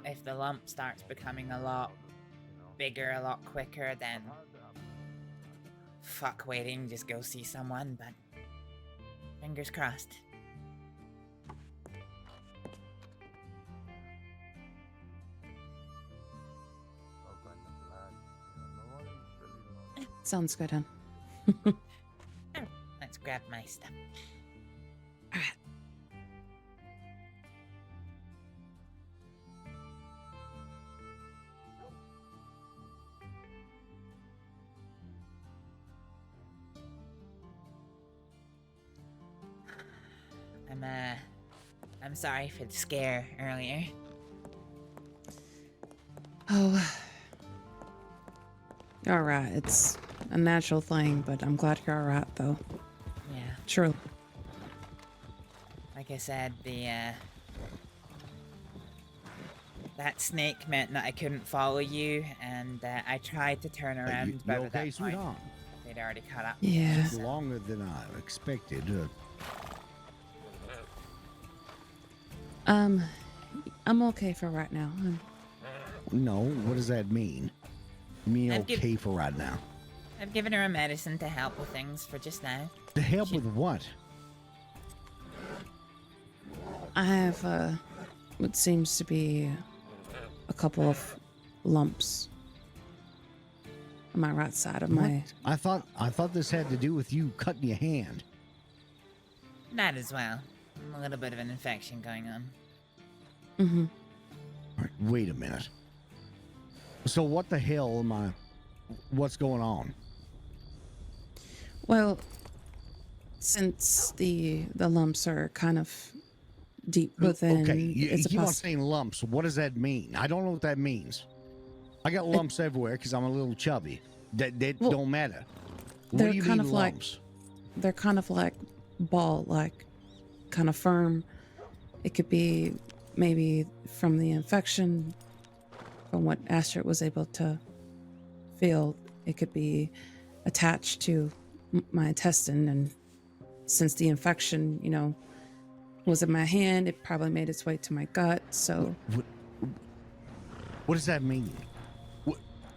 if the lump starts becoming a lot bigger, a lot quicker, then fuck waiting, just go see someone, but fingers crossed. Sounds good, hon. Let's grab my stuff. I'm sorry for the scare earlier. Oh. You're alright. It's a natural thing, but I'm glad you're alright, though. Yeah. True. Like I said, that snake meant that I couldn't follow you, and I tried to turn around, but at that point, they'd already caught up. Yeah. Took longer than I expected. I'm okay for right now. No, what does that mean? Me okay for right now? I've given her a medicine to help with things for just now. To help with what? I have what seems to be a couple of lumps on my right side of my. I thought this had to do with you cutting your hand. That as well. A little bit of an infection going on. Mm-hmm. All right, wait a minute. So what the hell am I? What's going on? Well, since the lumps are kind of deep within. Okay, you it's keep on saying lumps. What does that mean? I don't know what that means. I got lumps everywhere because I'm a little chubby. That don't matter. What They're do you kind mean of lumps? They're kind of like ball-like, kind of firm. It could be maybe from the infection, from what Astrид was able to feel. It could be attached to my intestine, and since the infection, was in my hand, it probably made its way to my gut. So, what does that mean?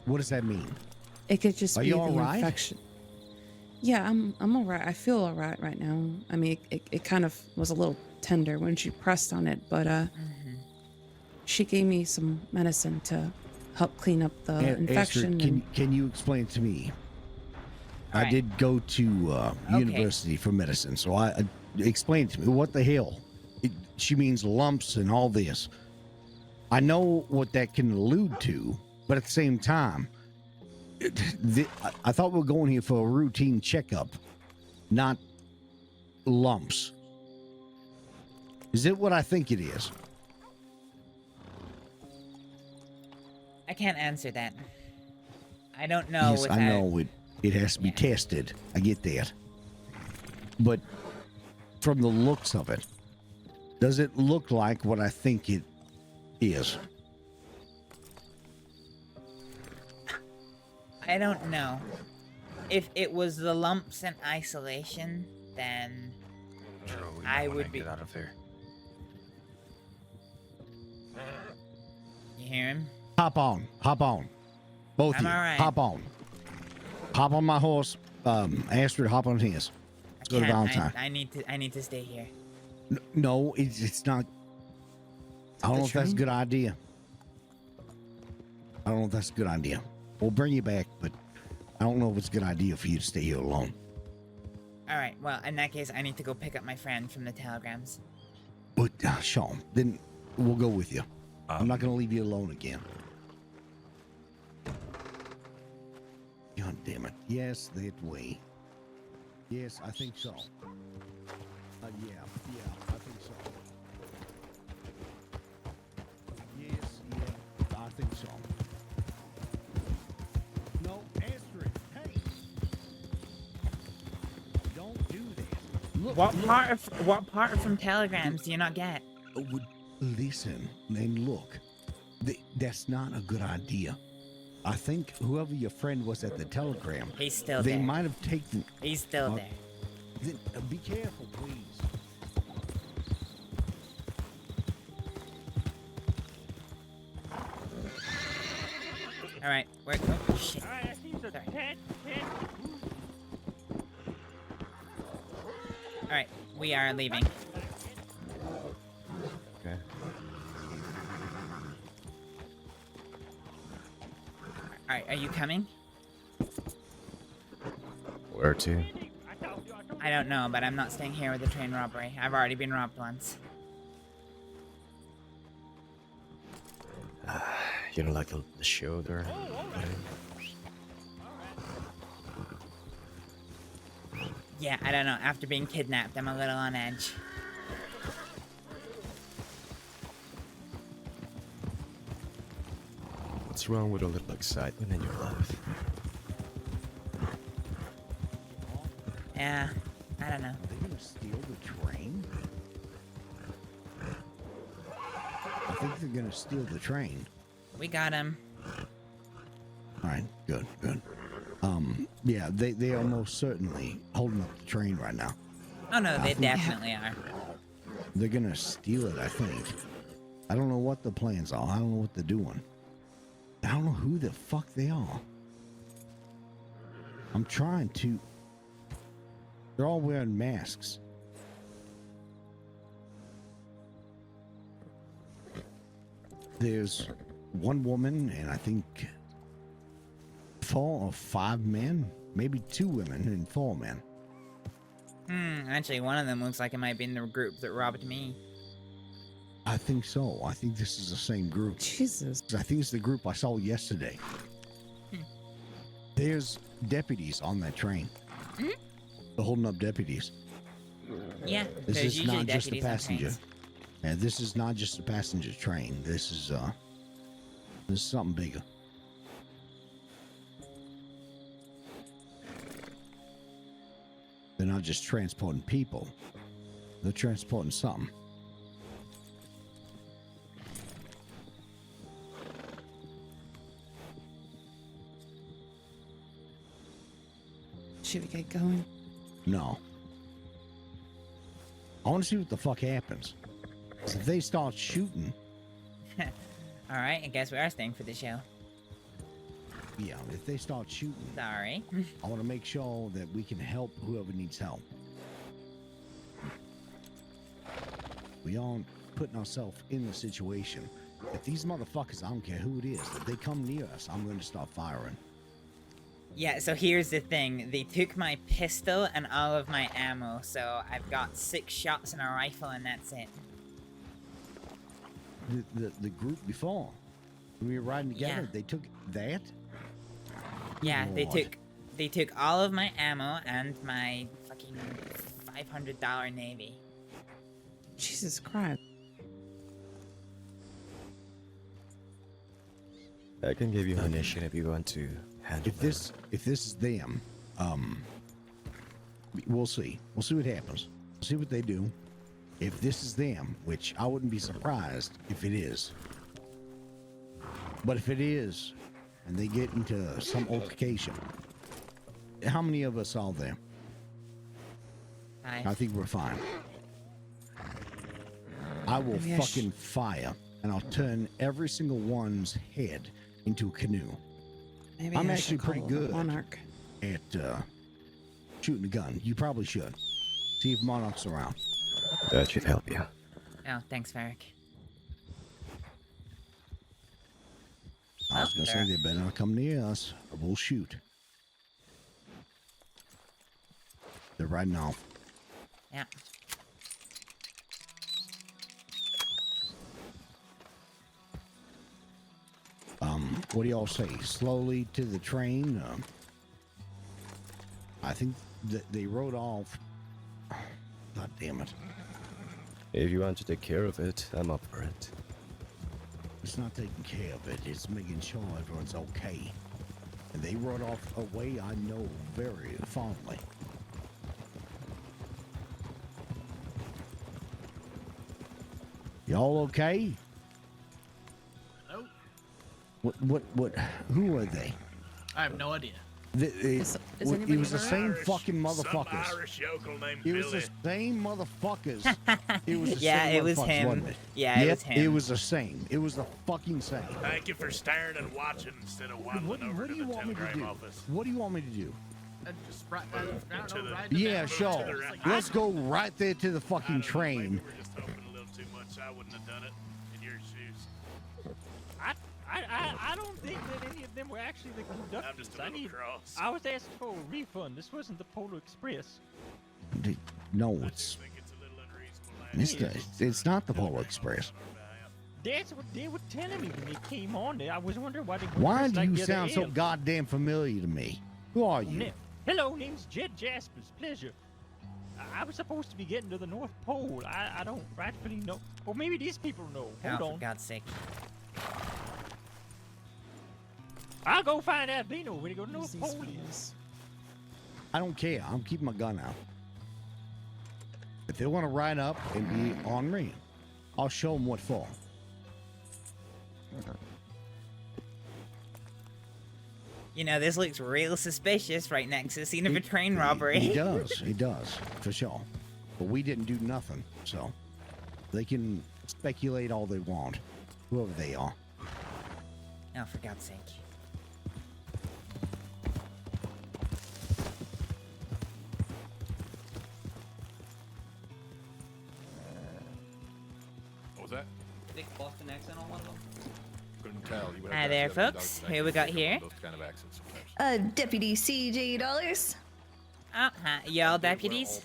What does that mean? It could just Are be you the all right? infection. Yeah, I'm all right. I feel all right now. I mean, it kind of was a little tender when she pressed on it, but she gave me some medicine to help clean up the infection. Astrid, can you explain to me? I Right. did go to university for medicine, so I explain to me what the hell. She means lumps and all this. I know what that can allude to, but at the same time, I thought we were going here for a routine checkup, not lumps. Is it what I think it is? I can't answer that. I don't know. Yes, I know it has to be tested. I get that. But from the looks of it, does it look like what I think it is? I don't know. If it was the lumps in isolation, then I would be. Get out of here. You hear him? Hop on. Both of I'm you, all right. hop on. Hop on my horse. Astrid, hop on his. Let's go to Valentine. I need to stay here. No, it's not. I don't know if that's a good idea. We'll bring you back, but I don't know if it's a good idea for you to stay here alone. All right. Well, in that case, I need to go pick up my friend from the telegrams. But Sean, then we'll go with you. I'm not going to leave you alone again. God damn it. Yes, that way. Yes, I think so. Yeah, I think so. Yes, I think so. No, Astrid, hey! Don't do that. Look, What part from telegrams do you not get? Listen and look. That's not a good idea. I think whoever your friend was at the telegram, He's still they there. might have taken. He's still there. Then, be careful, please. All right. Where? Oh shit. All right, I see the head. All right. We are leaving. Okay. All right. Are you coming? Where to? I don't know, but I'm not staying here with the train robbery. I've already been robbed once. You don't like the show there? Yeah, I don't know. After being kidnapped, I'm a little on edge. What's wrong with a little excitement in your life? Yeah, I don't know. Are they gonna steal the train? I think they're gonna steal the train. We got him. All right, good. Yeah, they are most certainly holding up the train right now. Oh no, I they think definitely are. They're gonna steal it, I think. I don't know what the plans are. I don't know what they're doing. I don't know who the fuck they are. I'm trying to. They're all wearing masks. There's one woman and I think 4 or 5 men, maybe 2 women and 4 men. Actually, one of them looks like it might be in the group that robbed me. I think so. I think this is the same group. Jesus. I think it's the group I saw yesterday. There's deputies on that train. They're holding up deputies. Yeah, This there's is usually not just a deputies on passenger. trains. And this is not just a passenger train. This is something bigger. They're not just transporting people. They're transporting something. Should we get going? No. I want to see what the fuck happens. 'Cause if they start shooting, All right, I guess we are staying for the show. Yeah, if they start shooting, Sorry. I want to make sure that we can help whoever needs help. We aren't putting ourselves in the situation. If these motherfuckers, I don't care who it is, if they come near us, I'm going to start firing. Yeah, so here's the thing. They took my pistol and all of my ammo, so I've got 6 shots and a rifle and that's it. The group before, when we were riding together, Yeah. they took that? Yeah, Lord. they took all of my ammo and my fucking $500 Navy. Jesus Christ. I can give you ammunition if you want to handle If this is them, we'll see. We'll see what happens. We'll see what they do. If this is them, which I wouldn't be surprised if it is. But if it is, and they get into some altercation, how many of us are there? 5. I think we're fine. I will Maybe I fucking fire, and I'll turn every single one's head into a canoe. Maybe I'm I actually should pretty call good Monarch. at shooting a gun. You probably should. See if Monarch's around. That should help you. Oh, thanks, Varric. I was gonna say they better not come near us, or we'll shoot. They're riding off. Yeah. What do y'all say? Slowly to the train? I think that they rode off. God damn it. If you want to take care of it, I'm up for it. It's not taking care of it. It's making sure everyone's okay. And they rode off a way I know very fondly. Y'all okay? Hello? What, who are they? I have no idea. It was the same fucking motherfuckers. Some Irish yokel named It was Billy. the same motherfuckers. It was the Yeah, same it was motherfuckers, him. wasn't it? Yeah, it Yep, was him. It was the same. It was the fucking same. Thank you for staring and watching instead of waddling over to the telegram office. What do you want me to do? Just right, I don't know, right Yeah, down. sure. Let's go right there to the fucking train. We're just hoping a little too much. I wouldn't have done it in your shoes. I don't think that any of them were actually the conductors. I'm just a little cross. I was asked for a refund. This wasn't the Polar Express. No, it's not the Polar Express. That's what they were telling me when they came on there. I was wondering why they were Why dressed do like you the sound so elves. goddamn familiar to me? Who are you? Hello, name's Jed Jaspers. Pleasure. I was supposed to be getting to the North Pole. I don't rightfully know. Or maybe these people know. Hold Oh, on. for God's sake. I'll go find out. They know where to go to North Pole is. I don't care. I'm keeping my gun out. If they want to ride up and be on me, I'll show them what for. You know, this looks real suspicious right next to the scene of a train robbery. It does. It does, for sure. But we didn't do nothing, so they can speculate all they want, whoever they are. Oh, for God's sake. What was that? Thick Boston accent on one of them. Couldn't tell. You would Hi have there, to have folks. done Who we got here? Those kind of accents sometimes. Deputy CJ Dollars? Oh, hi. Y'all deputies?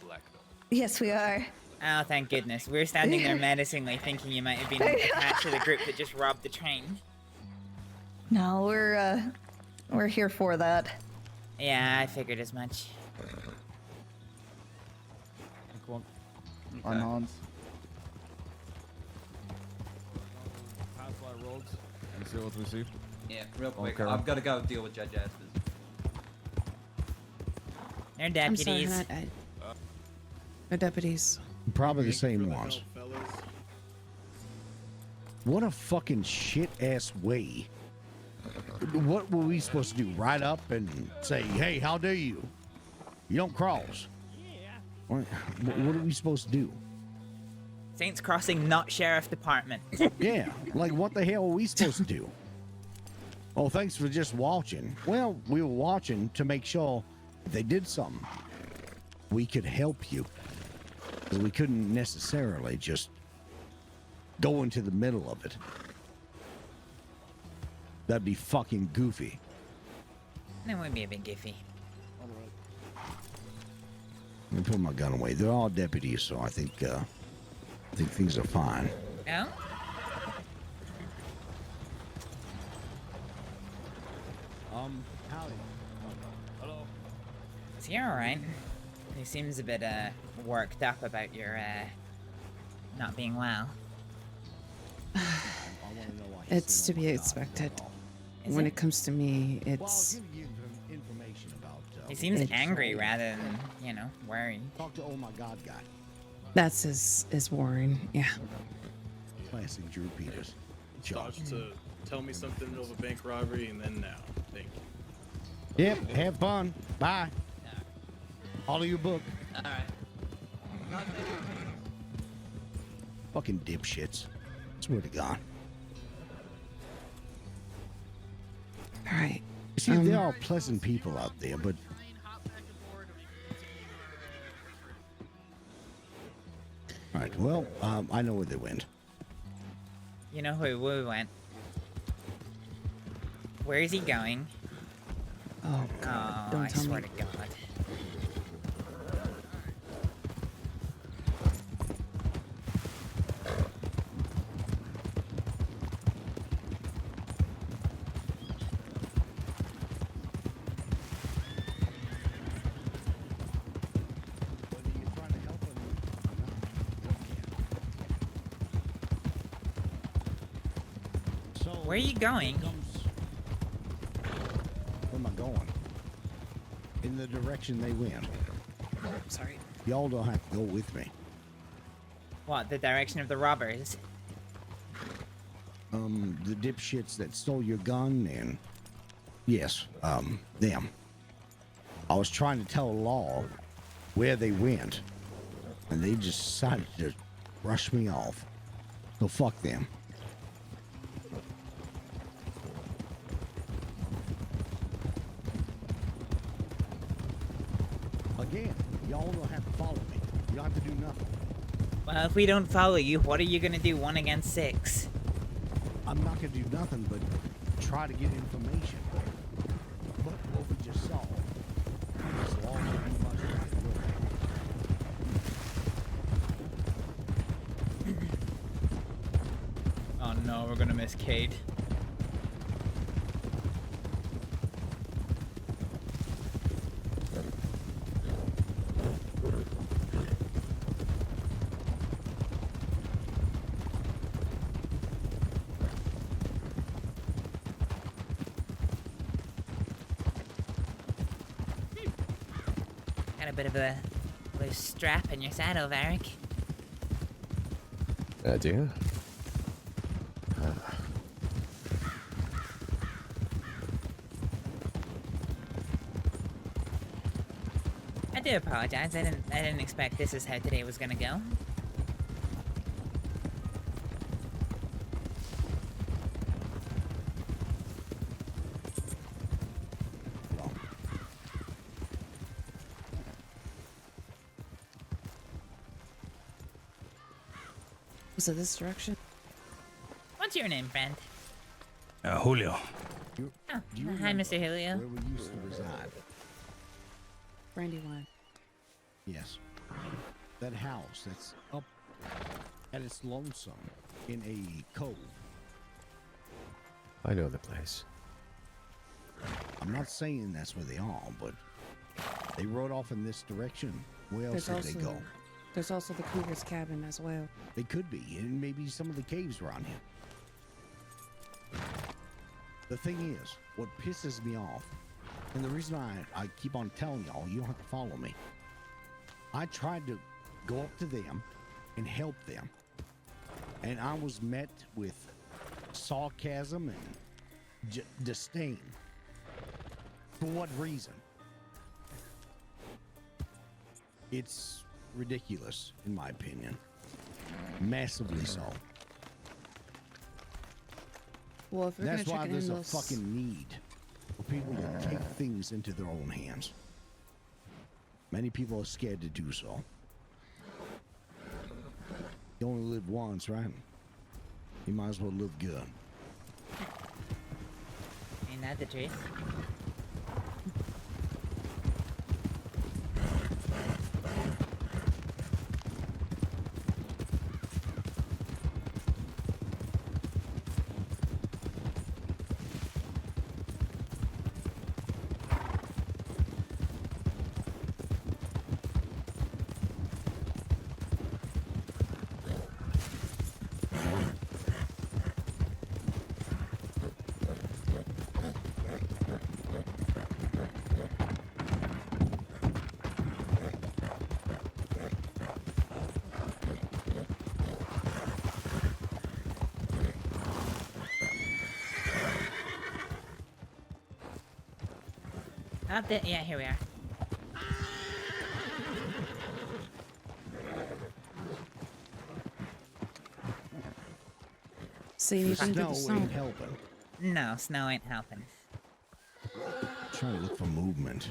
Yes, we are. Oh, thank goodness. We're standing there menacingly thinking you might have been attached to the group that just robbed the train. No, we're here for that. Yeah, I figured as much. On Hans. Pass by roads and see what we see. Yeah, real quick. Okay. I've got to go deal with Judge Jaspers. They're I'm sorry, deputies. They're deputies. Probably the same ones. What a fucking shit-ass way. What were we supposed to do? Ride up and say, hey, how dare you? You don't cross. What are we supposed to do? Saints Crossing, not Sheriff Department. Yeah, like what the hell are we supposed to do? Oh, thanks for just watching. Well, we were watching to make sure if they did something, we could help you. Because we couldn't necessarily just go into the middle of it. That'd be fucking goofy. That would be a bit goofy. Let me put my gun away. They're all deputies, so I think things are fine. No? Howdy. Hello. Is he alright? He seems a bit, worked up about your, not being well. It's to be expected. When it comes to me, it's... He seems angry rather than, you know, worried. Talk to Oh My God guy. That's his worrying, yeah. Classic Drew Peters. Starts to tell me something of a bank robbery, and then now. Thank you. Yep, have fun. Bye. All of your book. Alright. Fucking dipshits. Swear to God. Alright. See, they're all pleasant people out there, but... Alright, well, I know where they went. You know who we went. Where is he going? Oh, God. Oh, Don't I tell swear me. to God. Where are you going? Where am I going? In the direction they went. Sorry. Y'all don't have to go with me. What, the direction of the robbers? The dipshits that stole your gun and... Yes, them. I was trying to tell Law where they went, and they just decided to brush me off. So fuck them. Again, y'all don't have to follow me. You don't have to do nothing. Well, if we don't follow you, what are you gonna do 1 against 6? I'm not gonna do nothing but try to get information. But what we just saw, as long as you must try to look. Oh no, we're gonna miss Cade. Got a bit of a loose strap in your saddle, Varric. I do. I do apologize. I didn't expect this is how today was gonna go. Was it this direction? What's your name, friend? Julio. Oh, hi, Mr. Julio. Where we used to reside. Brandywine. Yes. That house that's up at its lonesome in a cove. I know the place. I'm not saying that's where they are, but they rode off in this direction. Where else did they go? There's also the Cougar's cabin as well. They could be, and maybe some of the caves around here. The thing is, what pisses me off, and the reason I keep on telling y'all, you don't have to follow me. I tried to go up to them and help them, and I was met with sarcasm and disdain. For what reason? It's ridiculous, in my opinion. Massively so. Well, if we're That's gonna why check there's in a those... fucking need for people to take things into their own hands. Many people are scared to do so. You only live once, right? You might as well live good. Ain't that the truth? Up there, yeah, here we are. See anything to the Snow ain't snow? helping. No, snow ain't helping. Trying to look for movement.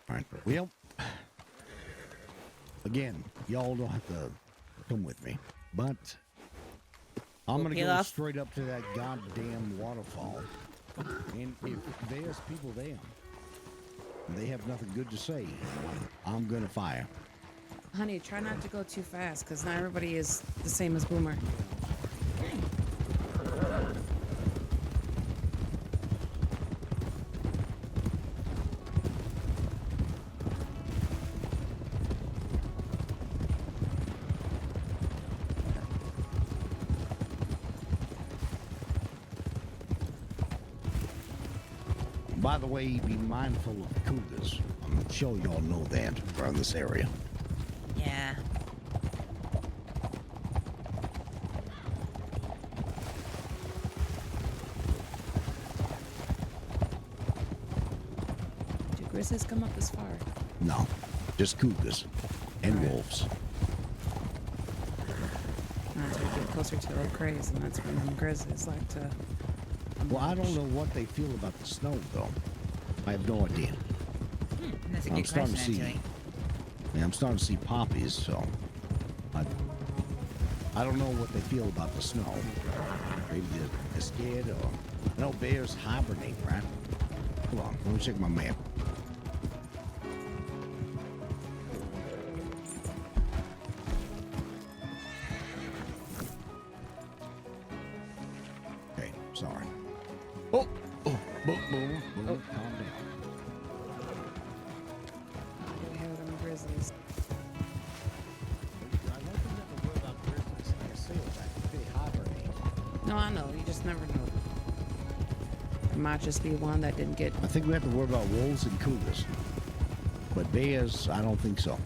Alright, well, again, y'all don't have to come with me, but I'm gonna peel go off. straight up to that goddamn waterfall. And if there's people there, and they have nothing good to say, I'm gonna fire. Honey, try not to go too fast, because not everybody is the same as Boomer. By the way, be mindful of cougars. I'm sure y'all know that around this area. Yeah. Do grizzlies come up this far? No, just cougars and wolves. Until we get closer to the craze, and that's when the grizzlies like to... Well, I don't know what they feel about the snow, though. I have no idea. That's a I'm good starting question, to see. actually. Yeah, I'm starting to see poppies, so I don't know what they feel about the snow. Maybe they're scared, or I know bears hibernate, right? Hold on, let me check my map. Okay, sorry. Oh, boom, boom, boom. Calm down. We have them grizzlies. No, I know. You just never know. It might just be one that didn't get... I think we have to worry about wolves and cougars. But bears, I don't think so.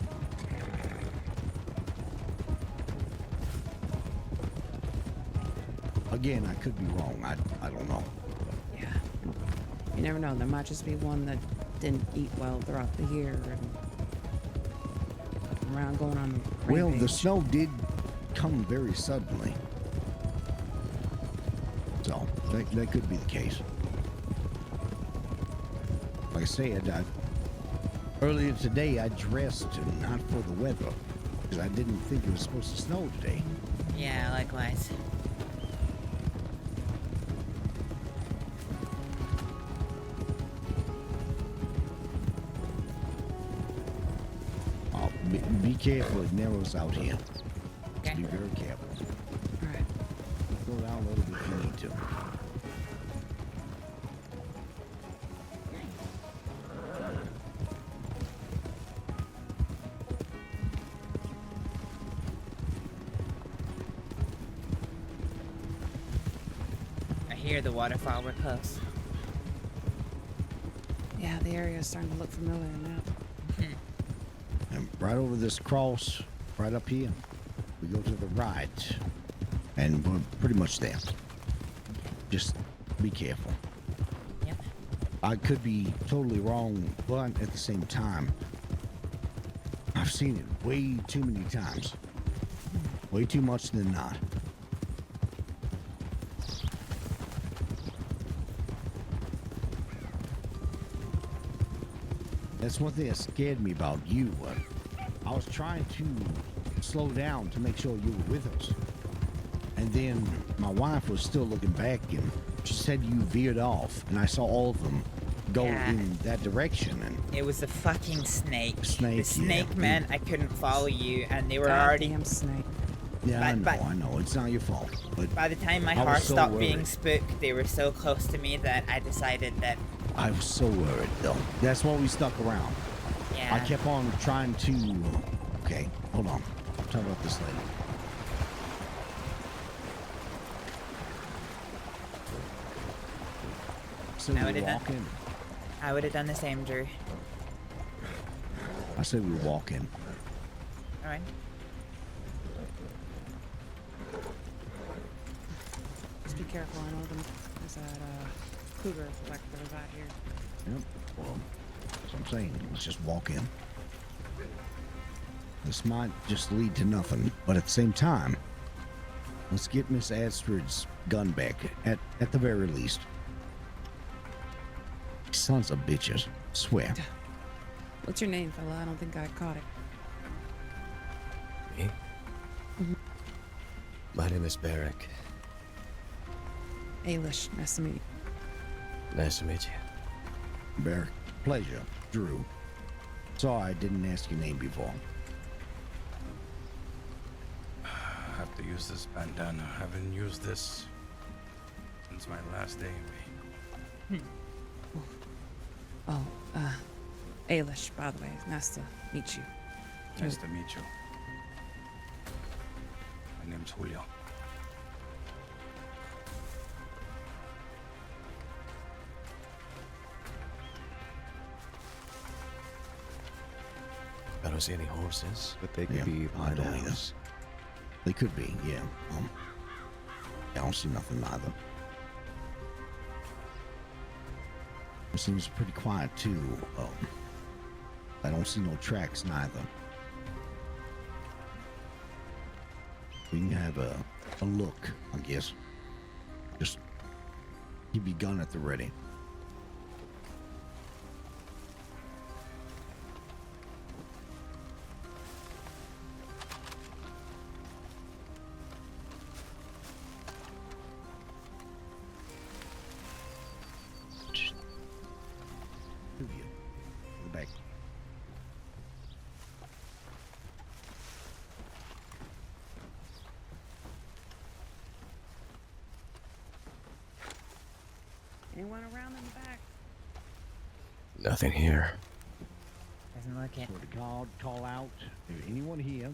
Again, I could be wrong. I don't know. Yeah. You never know. There might just be one that didn't eat well throughout the year and around going on Well, the rampage. snow did come very suddenly. So, that could be the case. Like I said, earlier today I dressed not for the weather because I didn't think it was supposed to snow today. Yeah, likewise. Oh, be careful, it narrows out here. Okay. Be very careful. All right. Go down a little bit if you need to. I hear the waterfall. We're close. Yeah, the area is starting to look familiar now. And right over this cross, right up here, we go to the right, and we're pretty much there. Just be careful. Yep. I could be totally wrong, but at the same time, I've seen it way too many times. Way too much than not. That's one thing that scared me about you. I was trying to slow down to make sure you were with us. And then my wife was still looking back and she said you veered off. And I saw all of them go in that direction. And it was the fucking snake. The snake meant I couldn't follow you, and they were Goddamn snake. Yeah, I know. It's not your fault. But by the time my I was heart so stopped worried. being spooked, they were so close to me that I decided that. I was so worried, though. That's why we stuck around. Yeah. I kept on trying to... Okay, hold on. I'll talk about this later. So I we would were have walking. done. I would have done the same, Drew. I said we were walking. All right. Just be careful. I know there's that cougar like that was out here. Yep. Well, that's what I'm saying. Let's just walk in. This might just lead to nothing, but at the same time, let's get Miss Astrid's gun back, at the very least. Sons of bitches, swear. What's your name, fella? I don't think I caught it. Me? Mhm. My name is Barrick. Ailish, nice to meet you. Nice to meet you. Barrick, pleasure. Drew. Sorry I didn't ask your name before. I have to use this bandana. I haven't used this since my last day. Oh, Ailish, by the way. Nice to meet you. Nice to meet you. My name's Julio. I don't see any horses, but they could Yeah, be I don't either. hideouts. They could be, yeah. I don't see nothing either. It seems pretty quiet too. I don't see no tracks neither. We can have a look, I guess. Just keep your gun at the ready. Back. Anyone around in the back? Nothing here. Doesn't look it. For the God, call out. If anyone here.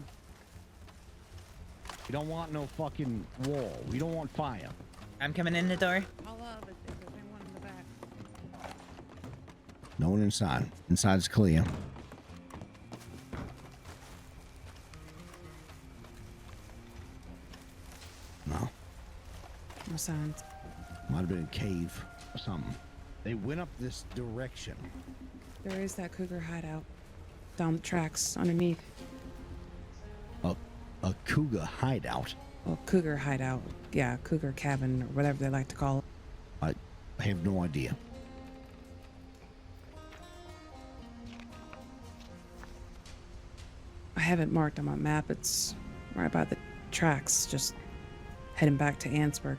We don't want no fucking wall. We don't want fire. I'm coming in the door. Call up if there's anyone in the back. No one inside. Inside's clear. No. No signs. Might have been a cave or something. They went up this direction. There is that cougar hideout down the tracks underneath. A cougar hideout? Well, cougar hideout. Yeah, cougar cabin or whatever they like to call it. I have no idea. I have it marked on my map. It's right by the tracks, just heading back to Ansburg.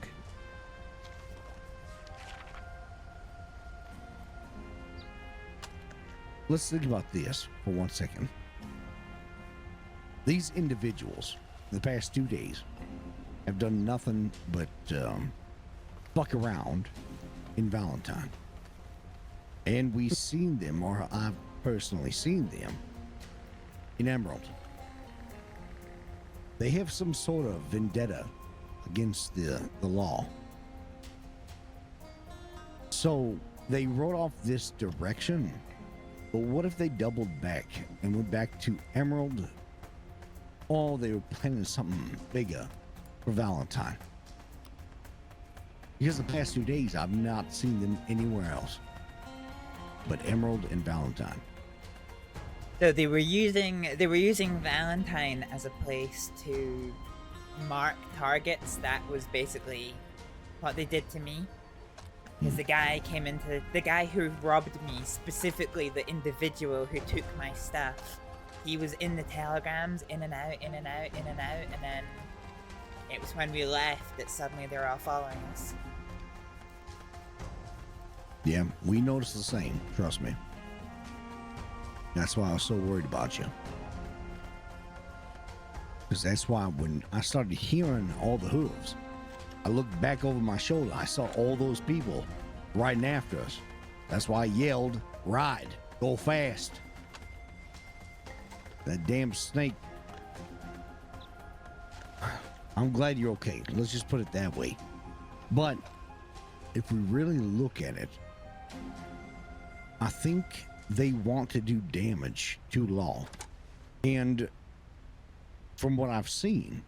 Let's think about this for 1 second. These individuals, the past 2 days, have done nothing but fuck around in Valentine. And we've seen them, or I've personally seen them, in Emerald. They have some sort of vendetta against the law. So they rode off this direction. But what if they doubled back and went back to Emerald? Or they were planning something bigger for Valentine? Because the past 2 days, I've not seen them anywhere else but Emerald and Valentine. So they were using Valentine as a place to mark targets. That was basically what they did to me. Because the guy who robbed me, specifically the individual who took my stuff, he was in the telegrams, in and out, in and out, in and out, and then it was when we left that suddenly they were all following us. Yeah, we noticed the same, trust me. That's why I was so worried about you. Because that's why when I started hearing all the hooves, I looked back over my shoulder. I saw all those people riding after us. That's why I yelled, ride, go fast. That damn snake. I'm glad you're okay. Let's just put it that way. But if we really look at it, I think they want to do damage to law. And from what I've seen,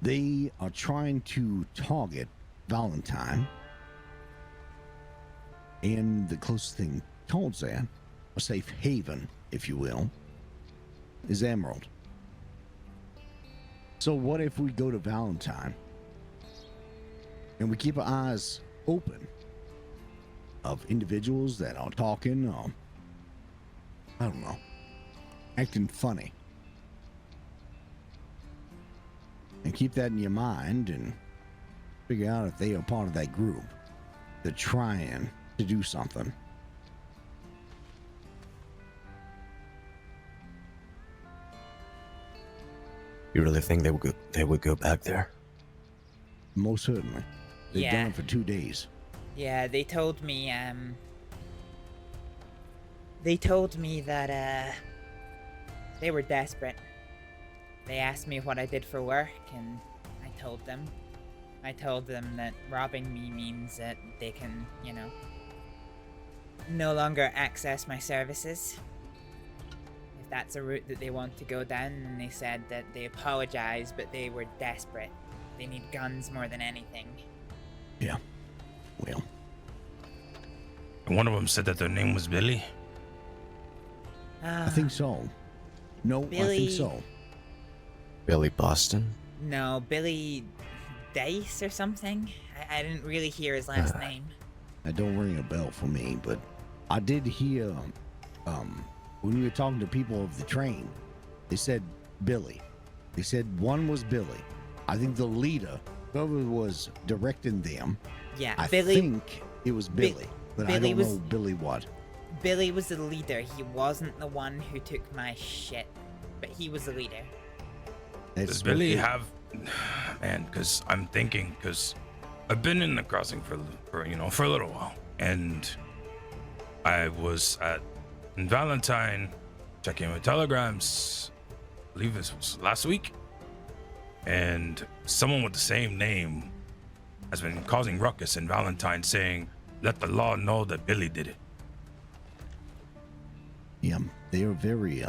they are trying to target Valentine. And the closest thing towards that, a safe haven, if you will, is Emerald. So what if we go to Valentine and we keep our eyes open of individuals that are talking, I don't know, acting funny. And keep that in your mind and figure out if they are part of that group that's trying to do something. You really think they would go back there? Most certainly. They've Yeah. done it for 2 days. Yeah, they told me that they were desperate. They asked me what I did for work, and I told them. I told them that robbing me means that they can, no longer access my services. If that's a route that they want to go down, and they said that they apologized, but they were desperate. They need guns more than anything. Yeah. Well. One of them said that their name was Billy. I think so. No, I Billy- think so. Billy Boston? No, Billy Dice or something? I didn't really hear his last name. That don't ring a bell for me, but I did hear when we were talking to people of the train, they said Billy. They said one was Billy. I think the leader, whoever was directing them, Yeah, I Billy. think it was Billy, but I Billy don't was- know Billy what. Billy was the leader. He wasn't the one who took my shit, but he was the leader. Does Billy have, man? Because I'm thinking, because I've been in the crossing for a little while, and I was in Valentine checking my telegrams. I believe this was last week, and someone with the same name has been causing ruckus in Valentine, saying, "Let the law know that Billy did it." Yeah, they are very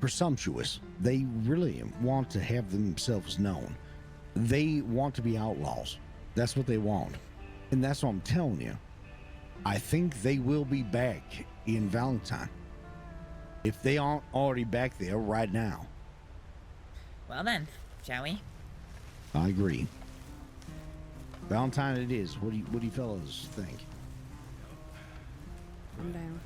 presumptuous. They really want to have themselves known. They want to be outlaws. That's what they want. And that's what I'm telling you. I think they will be back in Valentine. If they aren't already back there right now. Well then, shall we? I agree. Valentine it is. What do you fellas think? I'm down.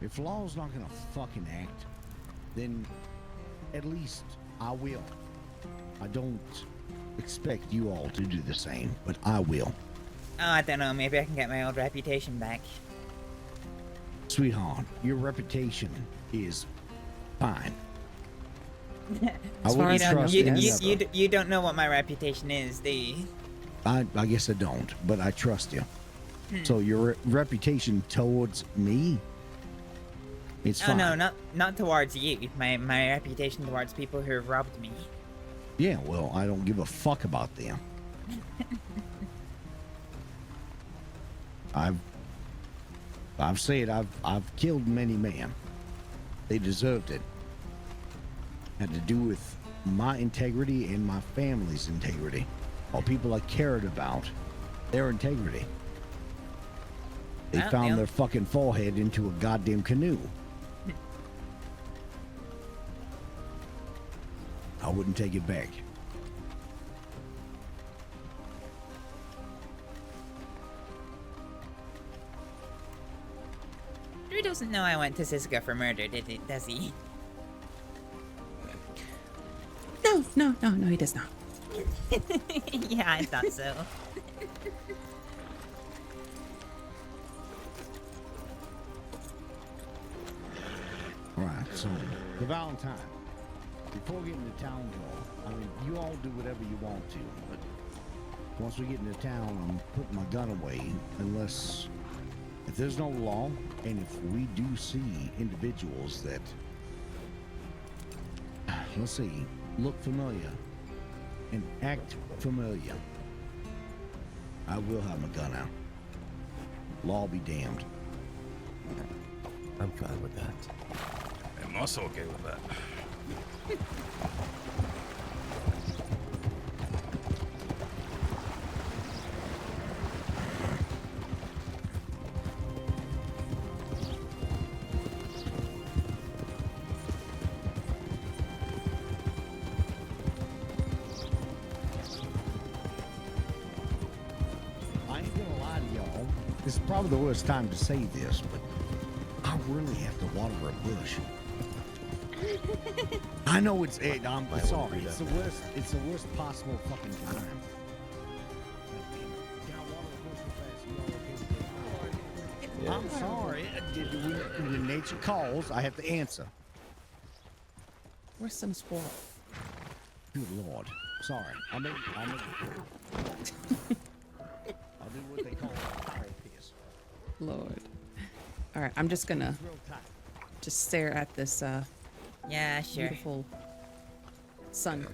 If law's not gonna fucking act, then at least I will. I don't expect you all to do the same, but I will. Oh, I don't know. Maybe I can get my old reputation back. Sweetheart, your reputation is fine. I As far wouldn't as trust You don't know what my reputation is, do you? I guess I don't, but I trust you. So your reputation towards me, it's Oh fine. no, not towards you. My reputation towards people who have robbed me. Yeah, well, I don't give a fuck about them. I've said I've killed many men. They deserved it. Had to do with my integrity and my family's integrity. All people I cared about, their integrity. They Well, found Neil. their fucking forehead into a goddamn canoe. I wouldn't take it back. Drew doesn't know I went to Siska for murder, does he? No, he does not. Yeah, I thought so. Alright, so the Valentine. Before getting to town, y'all, I mean, you all do whatever you want to, but once we get into town, I'm putting my gun away unless if there's no law and if we do see individuals that, let's see, look familiar and act familiar, I will have my gun out. Law be damned. I'm fine with that. I'm also okay with that. I ain't gonna lie to y'all. This is probably the worst time to say this, but I really have to water a bush. I know it's it. I'm sorry. It's the worst. It's the worst possible fucking time. I'm sorry. When nature calls, I have to answer. Where's some sport? Good Lord. Sorry. I'll do what they call a fire piss. Lord. All right, I'm just gonna just stare at this Yeah, sure. beautiful sun.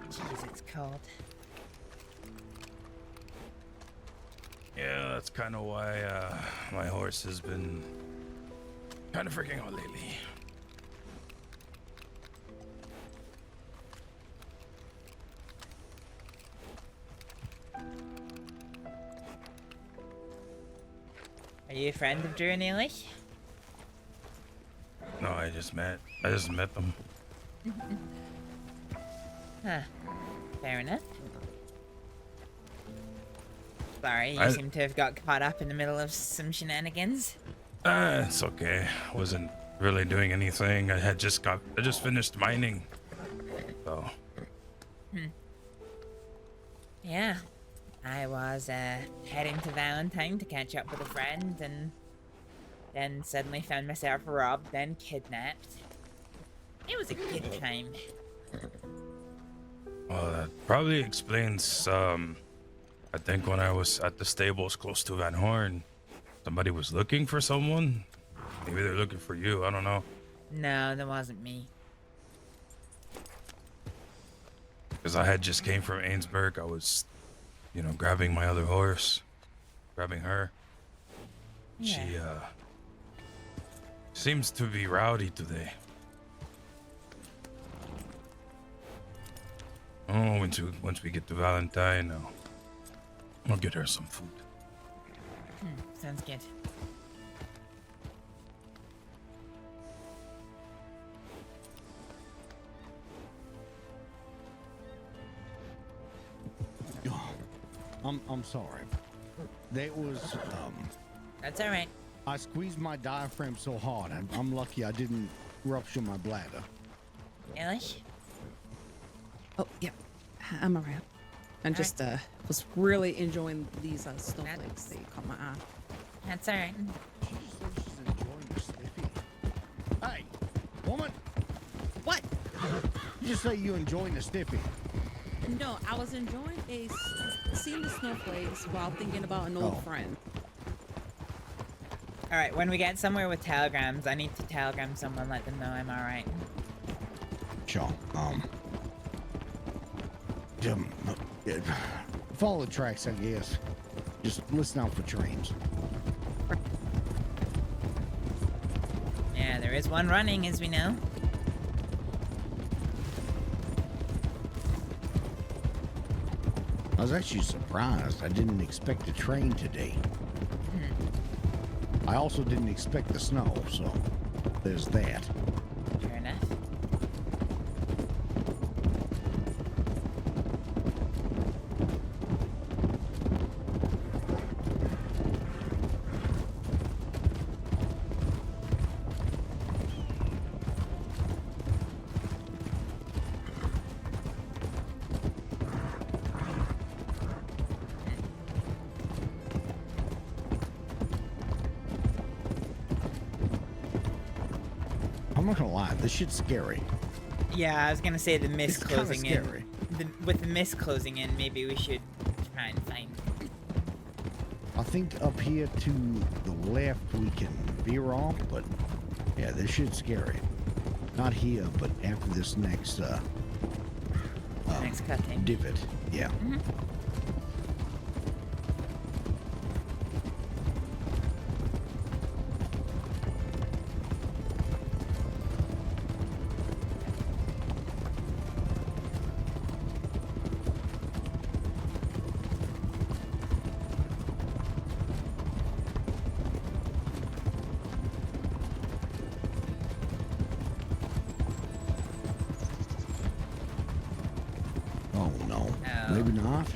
Jeez, it's cold. Yeah, that's kind of why my horse has been kind of freaking out lately. Are you a friend of Drew and Eilish? No, I just met them. Huh. Fair enough. Sorry, you I- seem to have got caught up in the middle of some shenanigans. It's okay. Wasn't really doing anything. I just finished mining. So. Yeah. I was heading to Valentine to catch up with a friend and then suddenly found myself robbed, then kidnapped. It was a good time. Well, that probably explains, I think when I was at the stables close to Van Horn, somebody was looking for someone. Maybe they're looking for you, I don't know. No, that wasn't me. Because I had just came from Ainsburg. I was, grabbing my other horse. Grabbing her. Yeah. She, seems to be rowdy today. Oh, once we get to Valentine, I'll get her some food. Sounds good. I'm sorry. That was That's all right. I squeezed my diaphragm so hard. I'm lucky I didn't rupture my bladder. Eilish? Oh, yeah. I'm around. And just was really enjoying these snowflakes. They caught my eye. That's all right. Hey, woman. What? You just say you enjoying the stiffy. No, I was enjoying seeing the snowflakes while thinking about an old friend. All right, when we get somewhere with telegrams, I need to telegram someone, let them know I'm all right. Sure. Follow the tracks, I guess. Just listen out for trains. Yeah, there is one running, as we know. I was actually surprised. I didn't expect a train today. I also didn't expect the snow, so there's that. Fair enough. I'm not gonna lie, this shit's scary. Yeah, I was gonna say the mist It's kinda closing scary. in. With the mist closing in, maybe we should try and find. I think up here to the left we can veer off, but yeah, this shit's scary. Not here, but after this next next cutting divot. Yeah. Oh no. Maybe not.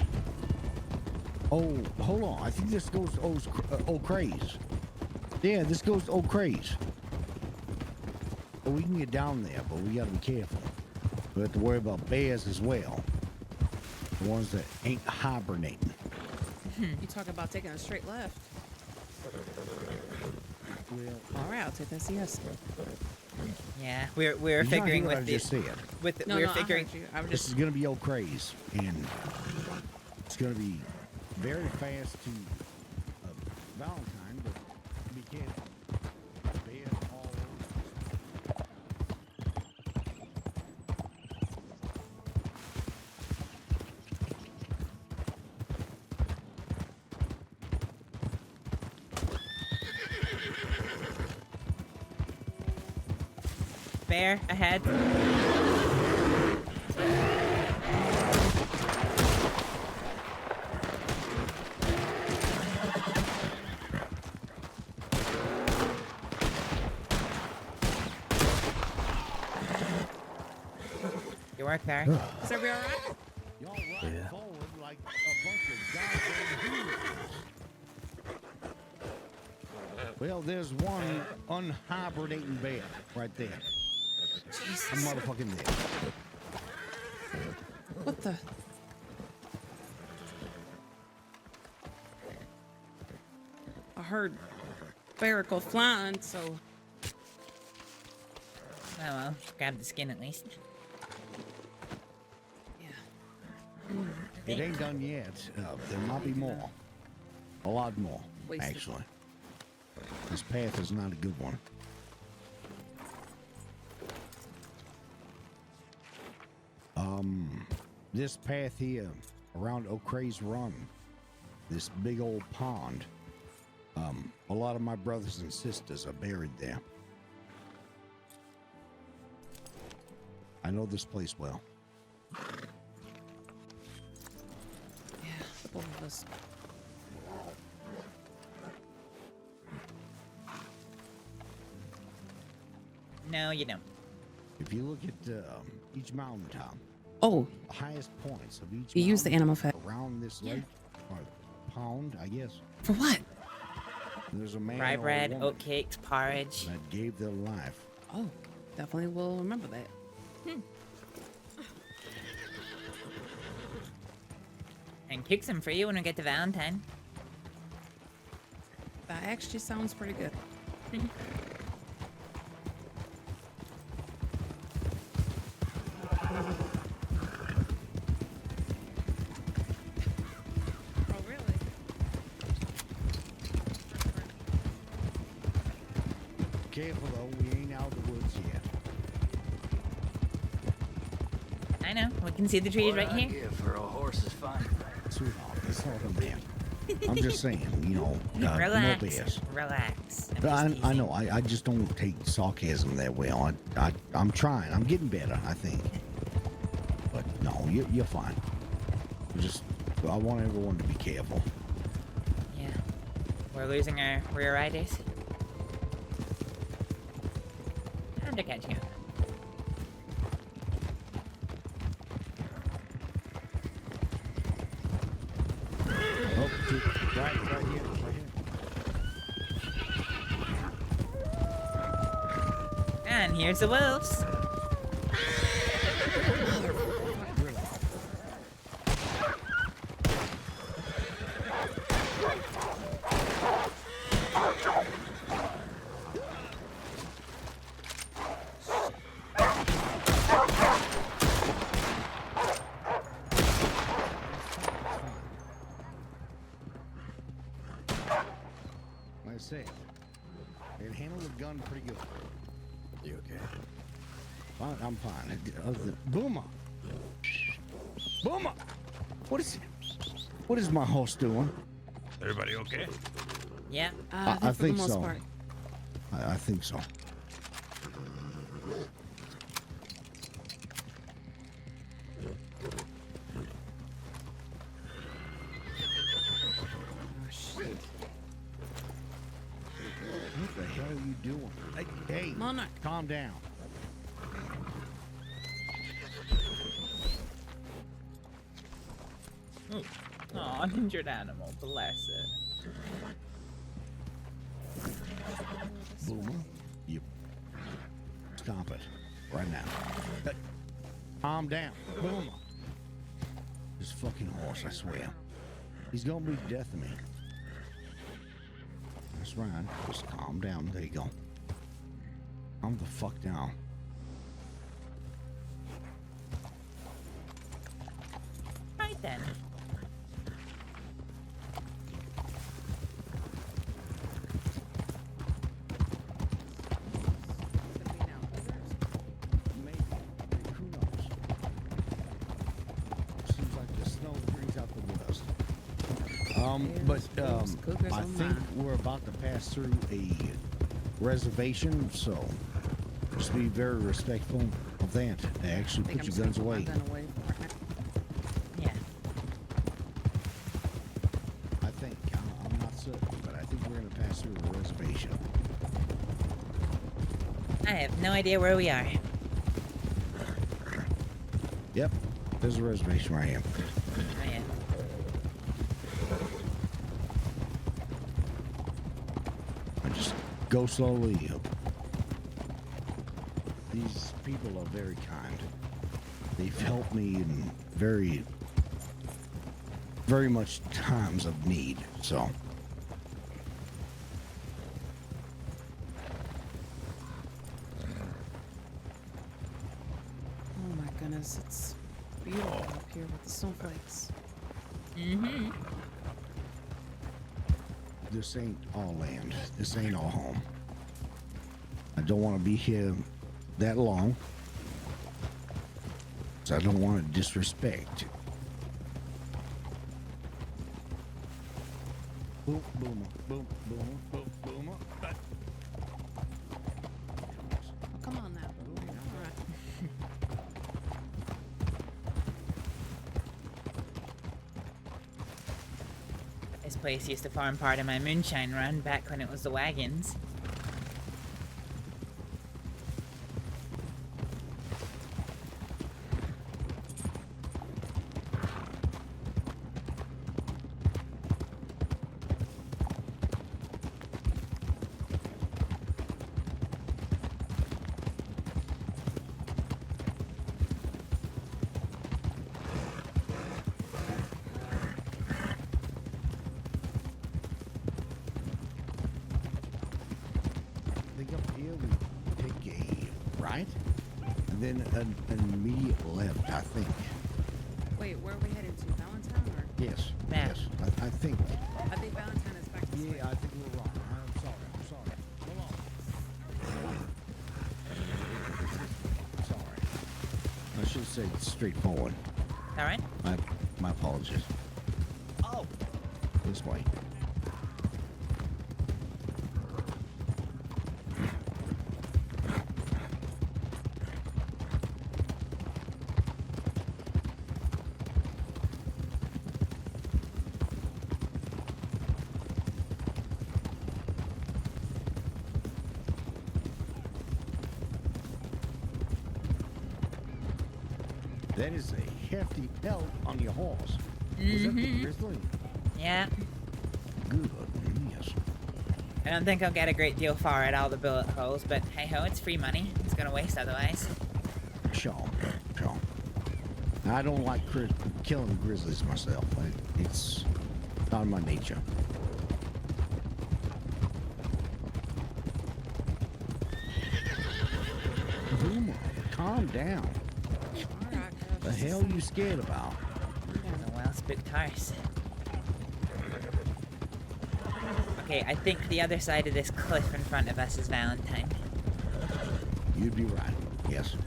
Oh, hold on. I think this goes to Old Craze. Yeah, this goes to Old Craze. Oh, we can get down there, but we gotta be careful. We have to worry about bears as well. The ones that ain't hibernating. You talk about taking a straight left. Well, all right, I'll take that siesta. Yeah, we're Did you not figuring hear what with I the just said? with No, we're no, I figuring. heard you. I was This just is gonna be Old Craze, and it's gonna be very fast to Valentine, but be careful. Bears all over. Bear ahead. Good work, Bear. Is everybody all right? Y'all ride forward like a bunch of goddamn heroes. Well, there's one unhibernating bear right there. I'm motherfucking there. What the? I heard bear go flying, so. Oh well, grab the skin at least. It ain't done yet. There might be more. A lot more, Wasted. actually. This path is not a good one. This path here around O'Cray's Run, this big old pond, a lot of my brothers and sisters are buried there. I know this place well. Yeah, the both of us. No, you don't. If you look at each mountaintop, Oh, the highest points of each you use the animal fat. around this lake or pond, I guess. For what? There's a man Rye or a bread, woman oat cakes, porridge. that gave their life. Oh, definitely will remember that. And kick some for you when we get to Valentine. That actually sounds pretty good. Oh, really? Careful though, we ain't out of the woods yet. I know. We can see the trees right here. Yeah, for a horse is fine. Sweetheart, it's not a man. I'm just saying, you know, no Relax. BS. Relax. I know. I just don't take sarcasm that well. I'm trying. I'm getting better, I think. But no, you're fine. I want everyone to be careful. Yeah. We're losing our rear riders. And they're catching up. Oh, right here. And here's the wolves. Like I said, it handled the gun pretty good. You okay? I'm fine. Boomer! Boomer! What is my horse doing? Everybody okay? Yeah. I think so. I think so. What the hell are you doing? Hey, Monarch. Calm down. Oh, injured animal. Bless it. Boomer, you stop it right now. Calm down. Boomer. This fucking horse, I swear. He's gonna be death to me. That's right. Just calm down. There you go. Calm the fuck down. Right then. Who knows? Seems like the snow brings out the worst. I think we're about to pass through a reservation, so just be very respectful of that. Actually, put your guns away. Yeah. I think. I'm not certain, but I think we're going to pass through a reservation. I have no idea where we are. Yep, there's a reservation right here. Oh, yeah. Just go slowly. These people are very kind. They've helped me in very, very much times of need, so. Oh my goodness, it's beautiful up here with the snowflakes. Mm-hmm. This ain't all land. This ain't all home. I don't want to be here that long. So I don't want to disrespect. Boom, boom, boom, boom, boom, boom. Come on now. All right. This place used to form part of my moonshine run back when it was the wagons. up here, we take a right, and then an immediate left, I think. Wait, where are we heading to? Valentine or? Yes. Man. Yes. I think. I think Valentine is back to sleep. Yeah, I think we're wrong. I'm sorry. Hold on. Sorry. I should have said straightforward. All right. My apologies. Oh. This way. That is a hefty pelt on your horse. Was that the grizzly? Yeah. Good. Yes. I don't think I'll get a great deal far at all the bullet holes, but hey ho, it's free money. It's gonna waste otherwise. Sure. I don't like killing grizzlies myself. It's not my nature. Boomer, calm down. The hell you scared about? The well spooked horse. Okay, I think the other side of this cliff in front of us is Valentine. You'd be right. Yes.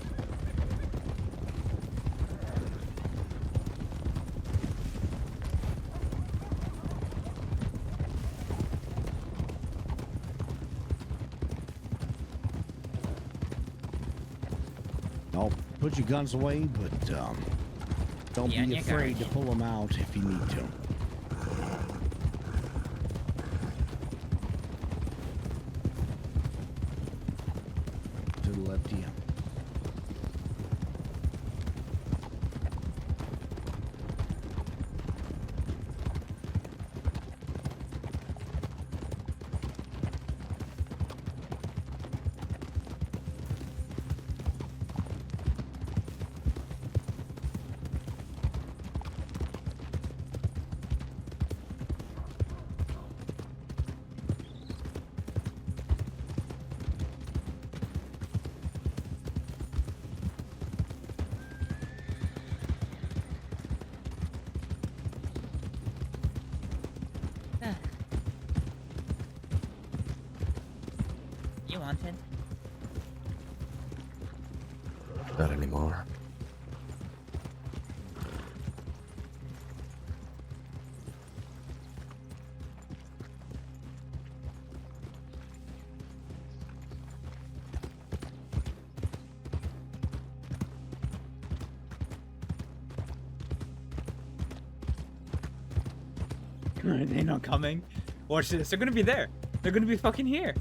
I'll put your guns away, but don't be afraid to pull them out if you need to. To the left of you. You wanted? Not anymore. They're not coming. Watch this. They're gonna be there. They're gonna be fucking here.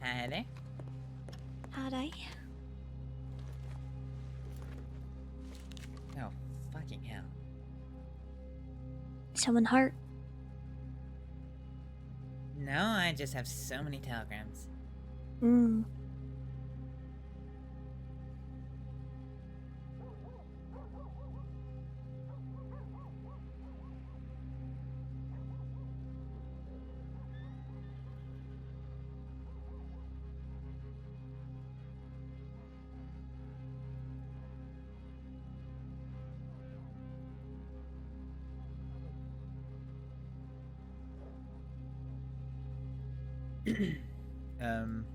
Howdy. Howdy. Oh, fucking hell. Someone hurt? No, I just have so many telegrams. Hmm. um.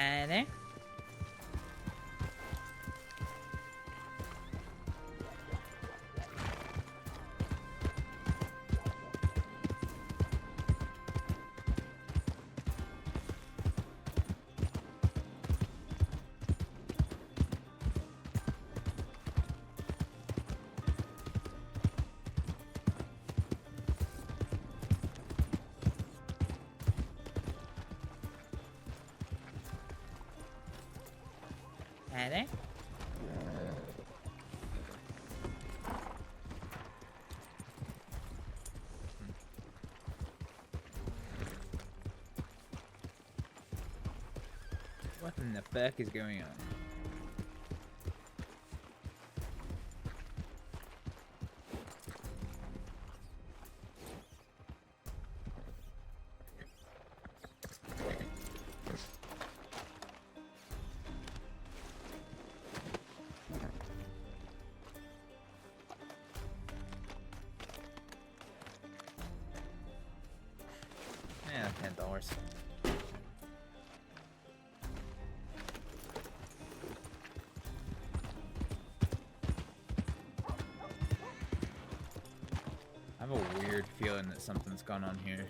Hi there. Hi there. What in the fuck is going on? Yeah, $10. I have a weird feeling that something's gone on here.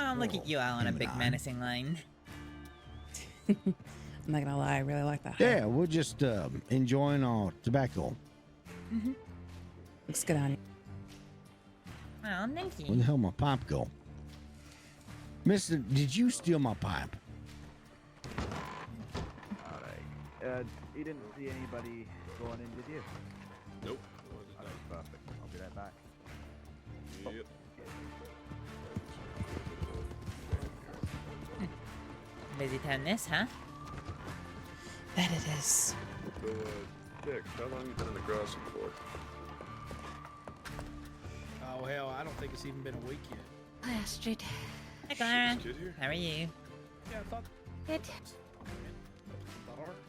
Oh, look at you all on a big menacing line. I'm not gonna lie, I really like that. Yeah, we're just enjoying our tobacco. Mm-hmm. Looks good on you. Oh, thank Where you. the hell my pipe go? Mister, did you steal my pipe? Alright. You didn't see anybody going in, did you? Nope. Alright, perfect. I'll be right back. Yep. Busy time this, huh? That it is. So, Dick, how long you been in the crossing for? Oh hell, I don't think it's even been a week yet. Hi, Astrид. Hi, Clara. Kid here? How are you? Yeah, I thought. Good.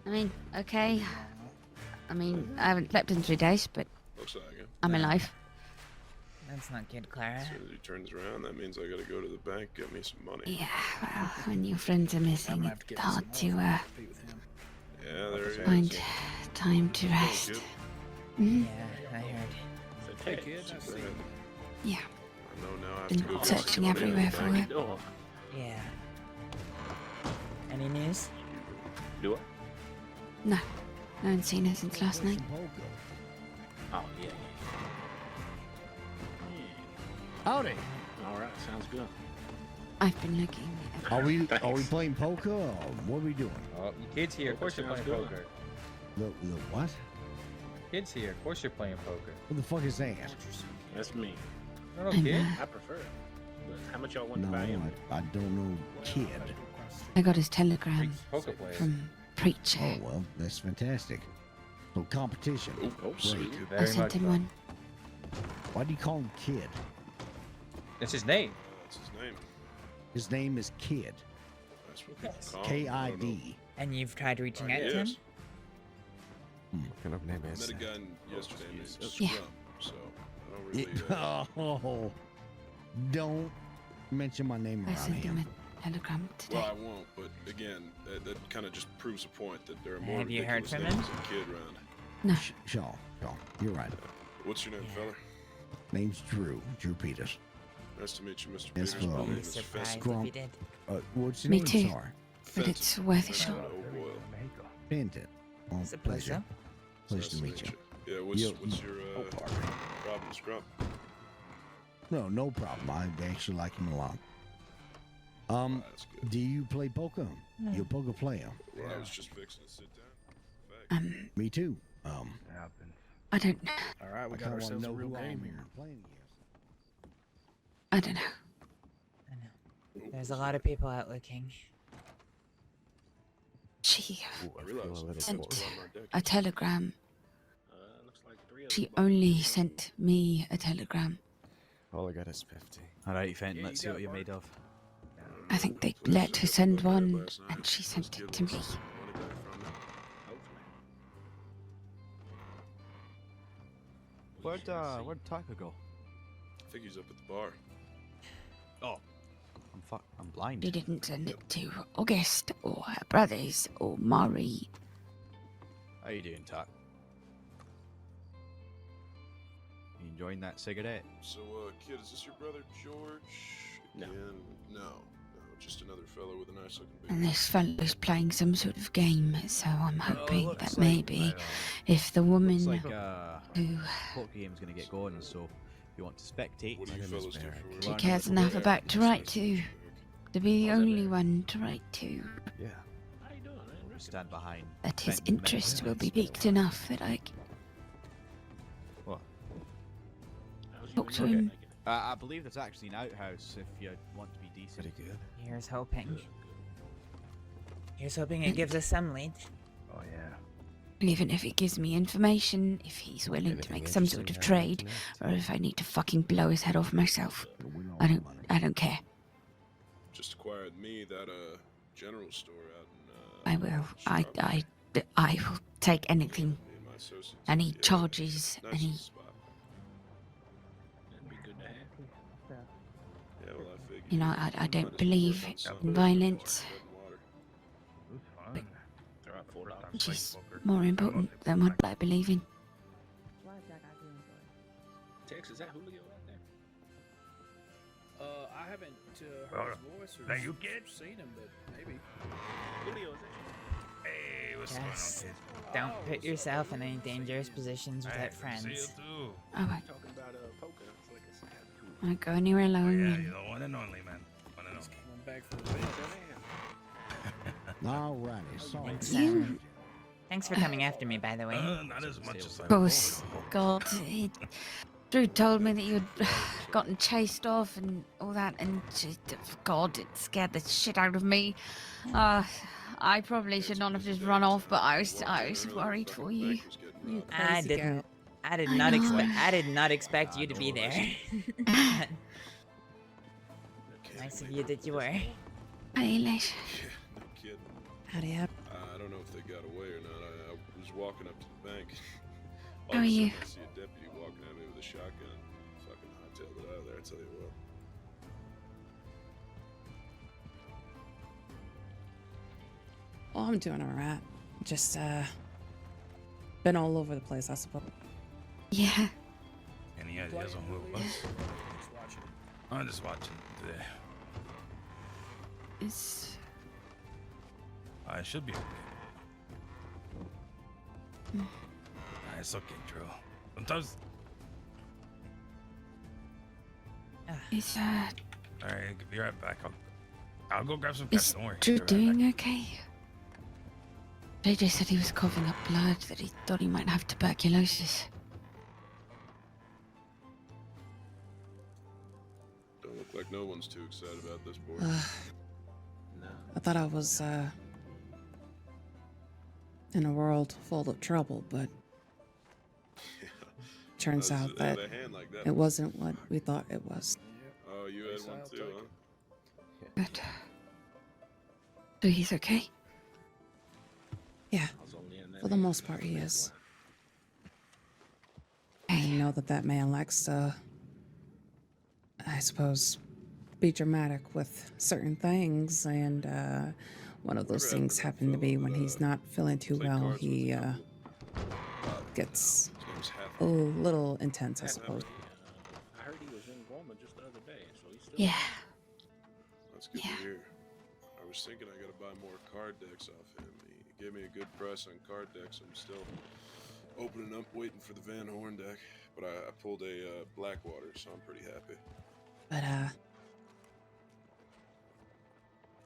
I mean, okay. I mean, I haven't slept in 3 days, but Looks like it. I'm alive. That's not good, Clara. As soon as he turns around, that means I gotta go to the bank, get me some money. Yeah, well, when your friends are missing, it's hard to Yeah, there he find is. time to rest. Mhm. Yeah, I heard. Hey kid, I see. Yeah. I know now I have Been to go get searching some money in the everywhere for bank. it. Yeah. Any news? Do it? No, I haven't seen her since last night. Oh, yeah. Howdy. All right, sounds good. I've been looking. Are we playing poker or what are we doing? Oh, your kid's here. Of course you're playing Sounds poker. The what? Kid's here. Of course you're playing poker. What the fuck is that? That's me. I No, kid. know. I prefer it. But how much y'all want No, to buy him? I don't know, kid. I got his telegram Poker player. from Preacher. Oh well, that's fantastic. So competition. Oh, sweet. I Very sent much him so. one. Why do you call him Kid? That's his name. That's his name. His name is Kid. That's what people call him. K-I-D. And you've tried reaching out to him? Yes. What kind of name I is met a that? guy yesterday named Yeah. Scrub, so I don't really. Oh, don't mention my name I around sent him here. a telegram today. Well, I won't, but again, that kind of just proves a point that there are more Have you heard ridiculous from names him? than Kid around. No. Shaw, you're right. What's your name, fella? Name's Drew Peters. Nice to meet you, Mr. Yes, Peters. My well, name Be is surprised Fezzik. if he did. What's your Me name? too. Sorry. But it's worth a shot. Oh, boy. Benton. Oh, It's a pleasure. pleasure. Pleasure to meet you. Yeah, what's your pardon me. problem, Scrub? No problem. I actually like him a lot. Do you play poker? You a poker player? I was just fixing to sit down. Me too. I don't. All right, we I got kinda ourselves a wanna know real who game I'm here. playing I don't know. There's a lot of people out looking. She I realize I feel sent on my deck. a telegram. Looks like 3 of She them. only sent me a telegram. All I got is 50. Alright, Fenton, let's see what you're made of. I think they let her send one, and she sent it to me. Where'd Tyker go? I think he's up at the bar. Oh, I'm blind. She didn't send it to August or her brothers or Mari. How you doing, Tuck? You enjoying that cigarette? So, kid, is this your brother George? No. Again? No, just another fellow with a nice looking And beard. this fellow's playing some sort of game, so I'm hoping looks that like- maybe if the woman Looks like who poker game's gonna get going, so if you want to spectate, What do you fellas do for she work? cares enough about to write to be the only one to write to, Yeah. How you doing, man? stand behind. that his Fenton interest will Mendes. be piqued enough that I can What? How's talk to your him. day? I believe there's actually an outhouse if you want to be decent. Pretty good. Here's hoping. Here's hoping it gives us some lead. Oh yeah. Even if it gives me information, if he's willing to Anything make some sort of interesting trade, happening or if I need to fucking blow his head off myself. I don't care. Just acquired me that general store out in I will. I will take anything. me and my associates. Any Yeah, charges, nice any little spot. That'd be good to have. Yeah, well, I figured. you know, I might don't as well believe work on some in bread violence. and water. It was fun. They're at $4. Which is more important than what I believe in. Tex, is that Julio out there? I haven't Well, heard his voice or thank you, kid. seen him, but maybe. Julio, is that Hey, what's Yes. going Don't put yourself in any dangerous positions on, kid? without See friends. you too. I won't, you talking about poker? It's like I said. I won't go anywhere Oh, alone. yeah, and you're the one and only, man. One and only. Coming back for the Alrighty, sorry. Thanks, You- thanks for coming after me, by the way. Not as much as I Of course, God, Drew told me that you'd gotten chased off and all that, and God, it scared the shit out of me. I probably should not have just run off, but I was worried for you. You I crazy didn't. girl. I did I not know. expect. I did not expect you to be there. Nice of you that you were. Hey, Elish. No kidding. Howdy, howdy. I don't know if they got away or not. I was walking up to the bank. All How of are a you? sudden I see a deputy walking at me with a shotgun. Fucking hightailed it out of there, I tell you what. Oh, I'm doing alright. Just, been all over the place, I suppose. Yeah. Any ideas on who it was? I'm just watching today. It's I should be okay. Mm. It's okay, Drew. Sometimes. Is Alright, be right back. I'll go grab some is cash. Don't worry. Drew Be right back. doing okay? JJ said he was coughing up blood, that he thought he might have tuberculosis. Don't look like no one's too excited about this, boy. I thought I was, in a world full of trouble, but turns How's out it that have a hand like that? it wasn't what we thought it was. Oh, you had one too, huh? Good. So he's okay? Yeah, for the most part he is. I know that man likes to, I suppose, be dramatic with certain things, and one of those things happened to be when he's not feeling too well, he gets a little intense, I suppose. I heard he was in Roma just the other day, so he's still. Yeah. That's good to hear. I was thinking I gotta buy more card decks off him. He gave me a good price on card decks. I'm still opening up, waiting for the Van Horn deck. But I pulled a Blackwater, so I'm pretty happy. But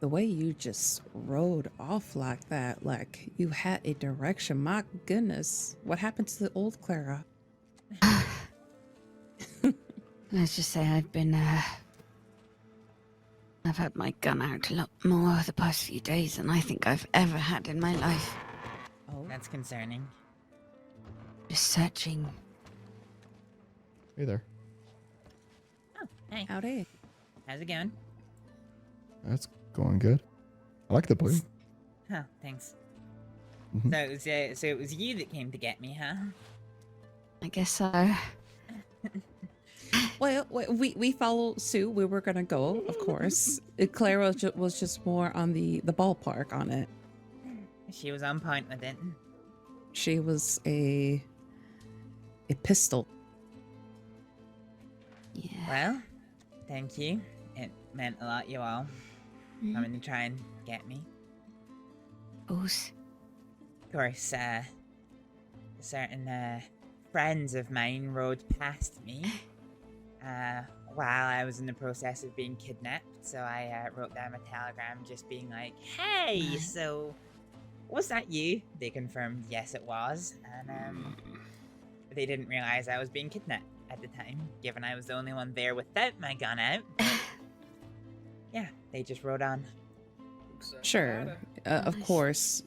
the way you just rode off like that, like you had a direction. My goodness, what happened to the old Clara? Let's just say I've had my gun out a lot more the past few days than I think I've ever had in my life. Oh, that's concerning. Just searching. Hey there. Oh, hey. Howdy. How's it going? That's going good. I like the blue. Huh, thanks. Mhm. So it was you that came to get me, huh? I guess so. Well, we followed suit. We were gonna go, of course. Clara was just more on the ballpark on it. She was on point with it. She was a pistol. Yeah. Well, thank you. It meant a lot, you all, coming to try and get me. Of course, certain friends of mine rode past me while I was in the process of being kidnapped, so I wrote them a telegram just being like, hey, so was that you? They confirmed yes it was, and they didn't realize I was being kidnapped at the time, given I was the only one there without my gun out. But yeah, they just rode on. Sure, of course,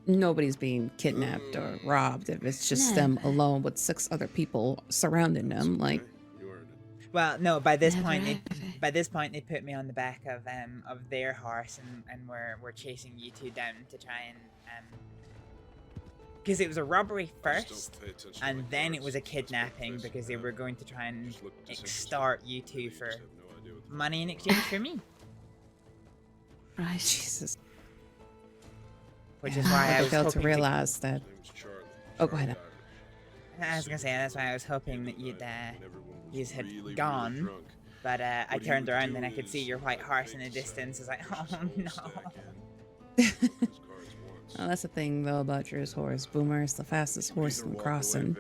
nobody's being kidnapped or robbed if it's just them alone with 6 other people surrounding them. Like, well, no. By this point, they put me on the back of their horse and were chasing you two down to try and because it was a robbery first, and then it was a kidnapping because they were going to try and extort you two for money in exchange for me. Right. Jesus. Which is why I was failed to hoping realize that. Oh, go ahead. I was gonna say that's why I was hoping that you'd had gone, but I turned around and I could see your white horse in the distance. I was like, oh no. Oh, that's the thing though about your horse. Boomer is the fastest horse in the crossing.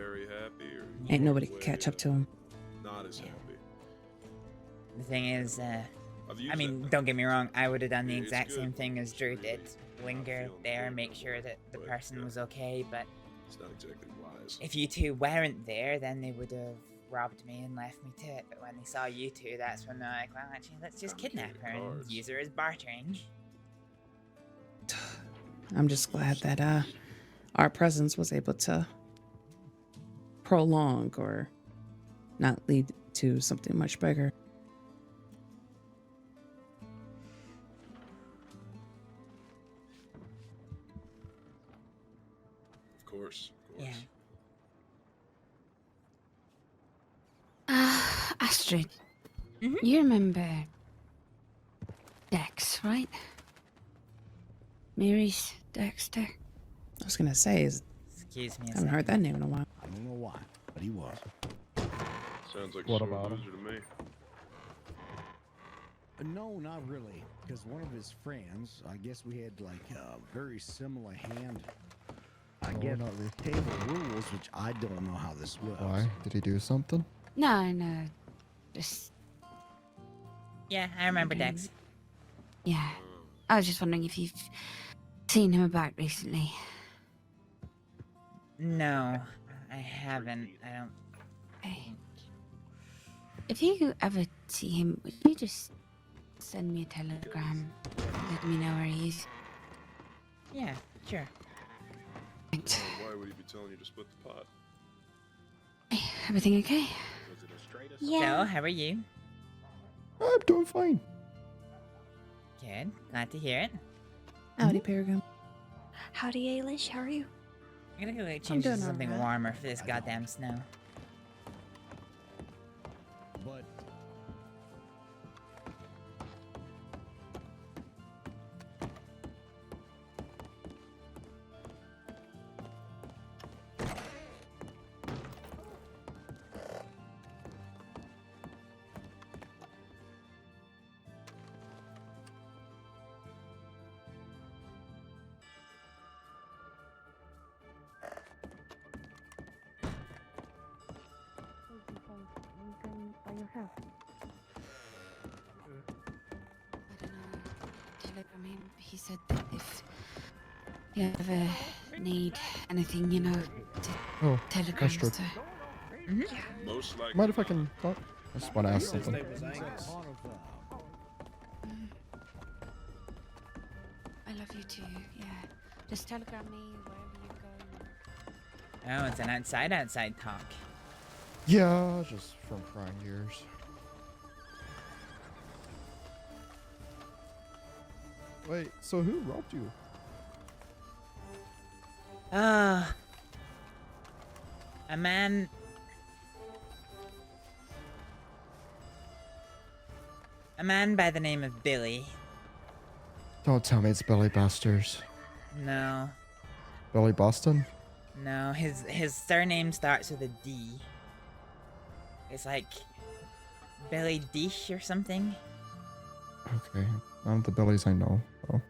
Ain't nobody can catch up to him. Not as happy. The thing is, I mean, don't get me wrong, I would have done the exact same thing as Drew did. Linger there, make sure that the person was okay, but It's not exactly wise. if you two weren't there, then they would have robbed me and left me to it. But when they saw you two, that's when they're like, well, actually, let's just kidnap her and use her as bartering. I'm just glad that our presence was able to prolong or not lead to something much bigger. Of course. Yeah. Astrид, you remember Dex, right? Mary's Dexter. I was gonna say, Excuse me. I haven't heard that name in a while. I don't know why, but he was. Sounds like What a sore about him? loser to me. No, not really. Because one of his friends, I guess we had like a very similar hand. I Oh, guess not really. table rules, which I don't know how this works. Why? Did he do something? No, just Yeah, I remember Dex. yeah. I was just wondering if you've seen him about recently. No, I haven't. I don't. Okay. If you ever see him, would you just send me a telegram, let me know where he is? Yeah, sure. Thanks. Why would he be telling you to split the pot? Everything okay? Was it a straight So, how are you? I'm doing fine. Good. Glad to hear it. Howdy, Peregrine. Howdy, Ailish. How are you? I'm gonna go change doing to something alright. warmer for this goddamn snow. But he said that if you ever need anything, you know, to Oh, telegram Astrid. us to. Most likely. Mind if I can talk? I just want to ask something. I love you too, yeah. Just telegram me wherever you go. Oh, it's an outside talk. Yeah, just from crying years. Wait, so who robbed you? A man. A man by the name of Billy. Don't tell me it's Billy Busters. No. Billy Boston? No, his surname starts with a D. It's like Billy Deesh or something. Okay, none of the Billies I know. Oh.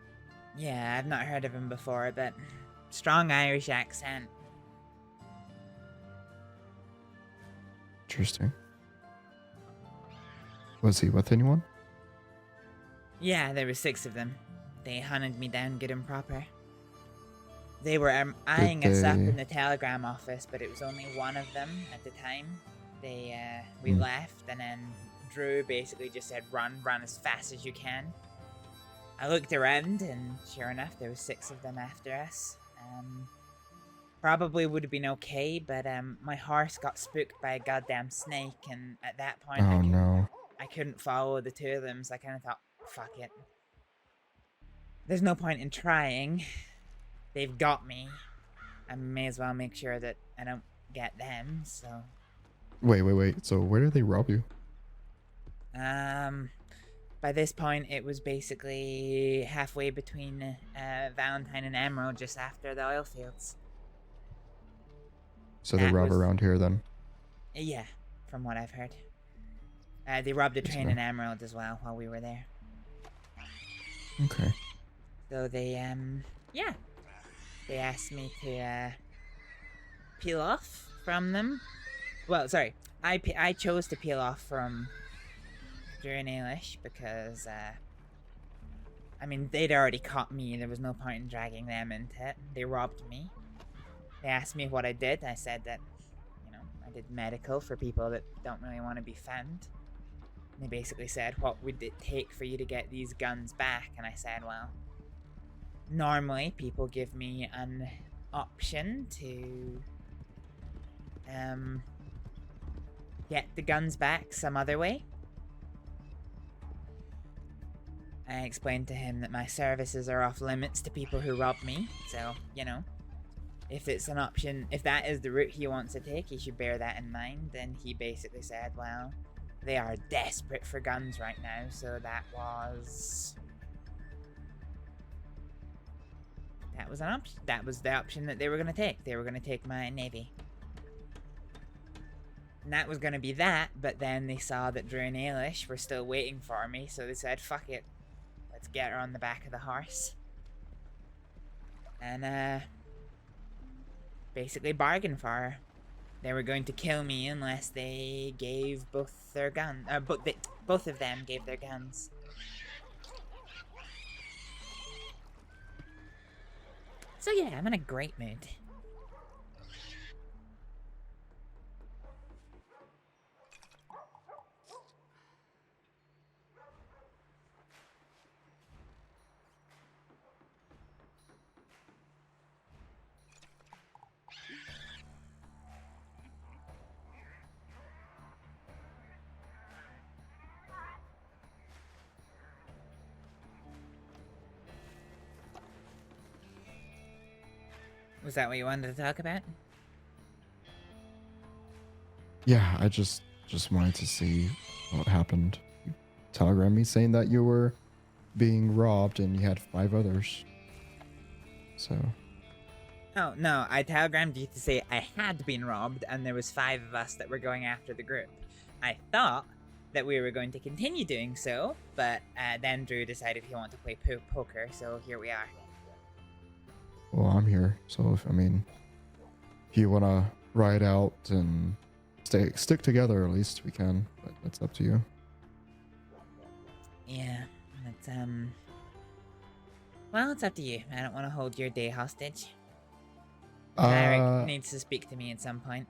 Yeah, I've not heard of him before, but strong Irish accent. Interesting. Was he with anyone? Yeah, there were 6 of them. They hunted me down good and proper. They were eyeing us up in the telegram office, but it was only one of them at the time. We left, and then Drew basically just said, run as fast as you can. I looked around, and sure enough, there were 6 of them after us. Probably would have been okay, but my horse got spooked by a goddamn snake, and at that point, I couldn't follow the 2 of them, so I kind of thought, fuck it. There's no point in trying. They've got me. I may as well make sure that I don't get them, so... Wait. So where did they rob you? By this point, it was basically halfway between Valentine and Emerald, just after the oil fields. So they rob around here then? Yeah, from what I've heard. They robbed a train in Emerald as well while we were there. Okay. So they, yeah. They asked me to, peel off from them. Well, sorry. I chose to peel off from Drew and Ailish because, I mean, they'd already caught me. There was no point in dragging them into it. They robbed me. They asked me what I did. I said that, you know, I did medical for people that don't really want to be found. They basically said, what would it take for you to get these guns back? And I said, well, normally people give me an option to get the guns back some other way. I explained to him that my services are off limits to people who rob me, so, you know, if it's an option, if that is the route he wants to take, he should bear that in mind. And he basically said, well, they are desperate for guns right now, so that was an option. That was the option that they were going to take. They were going to take my navy. And that was going to be that, but then they saw that Drew and Ailish were still waiting for me, so they said, fuck it. Let's get her on the back of the horse. And, basically bargained for her. They were going to kill me unless they gave both their guns. Both of them gave their guns. So yeah, I'm in a great mood. Was that what you wanted to talk about? Yeah, I just wanted to see what happened. You telegrammed me saying that you were being robbed and you had 5 others. So. Oh, no, I telegrammed you to say I had been robbed and there was 5 of us that were going after the group. I thought that we were going to continue doing so, but then Drew decided he wanted to play poker, so here we are. Well, I'm here, so if you want to ride out and stick together, at least we can, but that's up to you. Yeah, but Well, it's up to you. I don't want to hold your day hostage. Uh, Eric needs to speak to me at some point.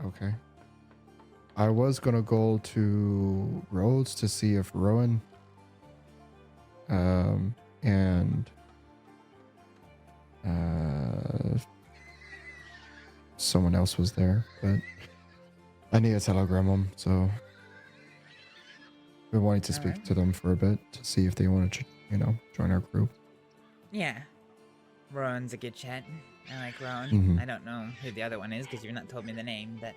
Okay. I was gonna go to Rhodes to see if Rowan and someone else was there, but I need to telegram them, so we wanted to speak to them for a bit to see if they wanted to, join our group. Yeah. Rowan's a good chat. I like Rowan. Mhm. I don't know who the other one is because you've not told me the name, but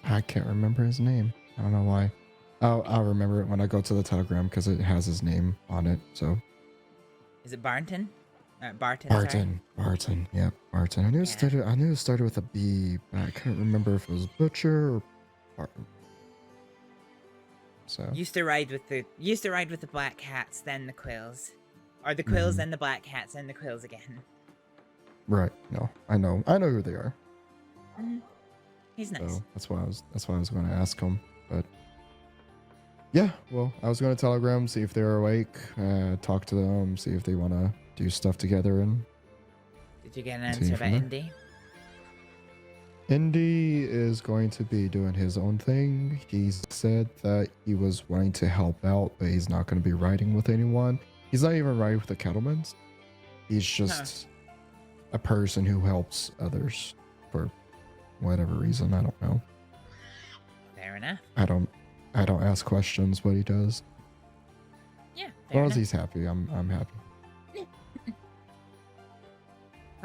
I can't remember his name. I don't know why. I'll remember it when I go to the telegram because it has his name on it. So is it Barton? Barton. Barton. Yeah, Barton. I knew it started with a B, but I couldn't remember if it was Butcher or Barton. So Used to ride with the black hats, then the quills, or the quills, then the black hats, then the quills again. Right. No, I know who they are. He's nice. So that's why I was going to ask him. But yeah, well, I was going to telegram, see if they're awake, talk to them, see if they want to do stuff together. And did you get an answer about Indy? Indy is going to be doing his own thing. He said that he was wanting to help out, but he's not going to be riding with anyone. He's not even riding with the cattlemen's. He's just a person who helps others for whatever reason. I don't know. Fair enough. I don't ask questions what he does. Yeah. As long as he's happy, I'm happy.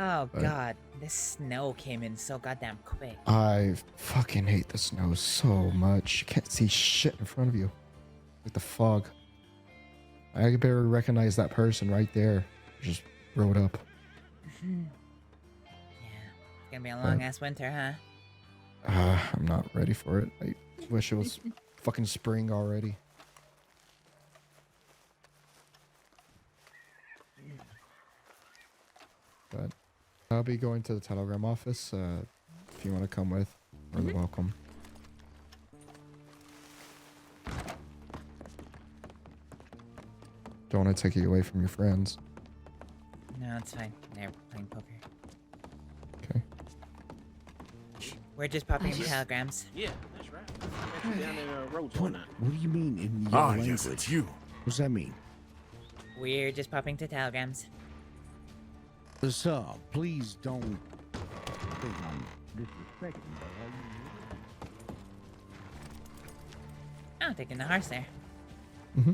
Oh But- God, this snow came in so goddamn quick. I fucking hate the snow so much. You can't see shit in front of you. Like the fog. I could barely recognize that person right there. Just rode up. Yeah, it's gonna be a long ass winter, huh? I'm not ready for it. I wish it was fucking spring already. But I'll be going to the telegram office. If you want to come with, you're welcome. Don't want to take you away from your friends. No, it's fine. They're playing poker. Okay. We're just popping in telegrams. Yeah, that's right. Down in Rhodes one night. What do you mean in your Ah, language? yes, it's you. What's that mean? We're just popping to telegrams. Sir, please don't think I'm disrespecting, but Oh, taking the horse there. Mm-hmm.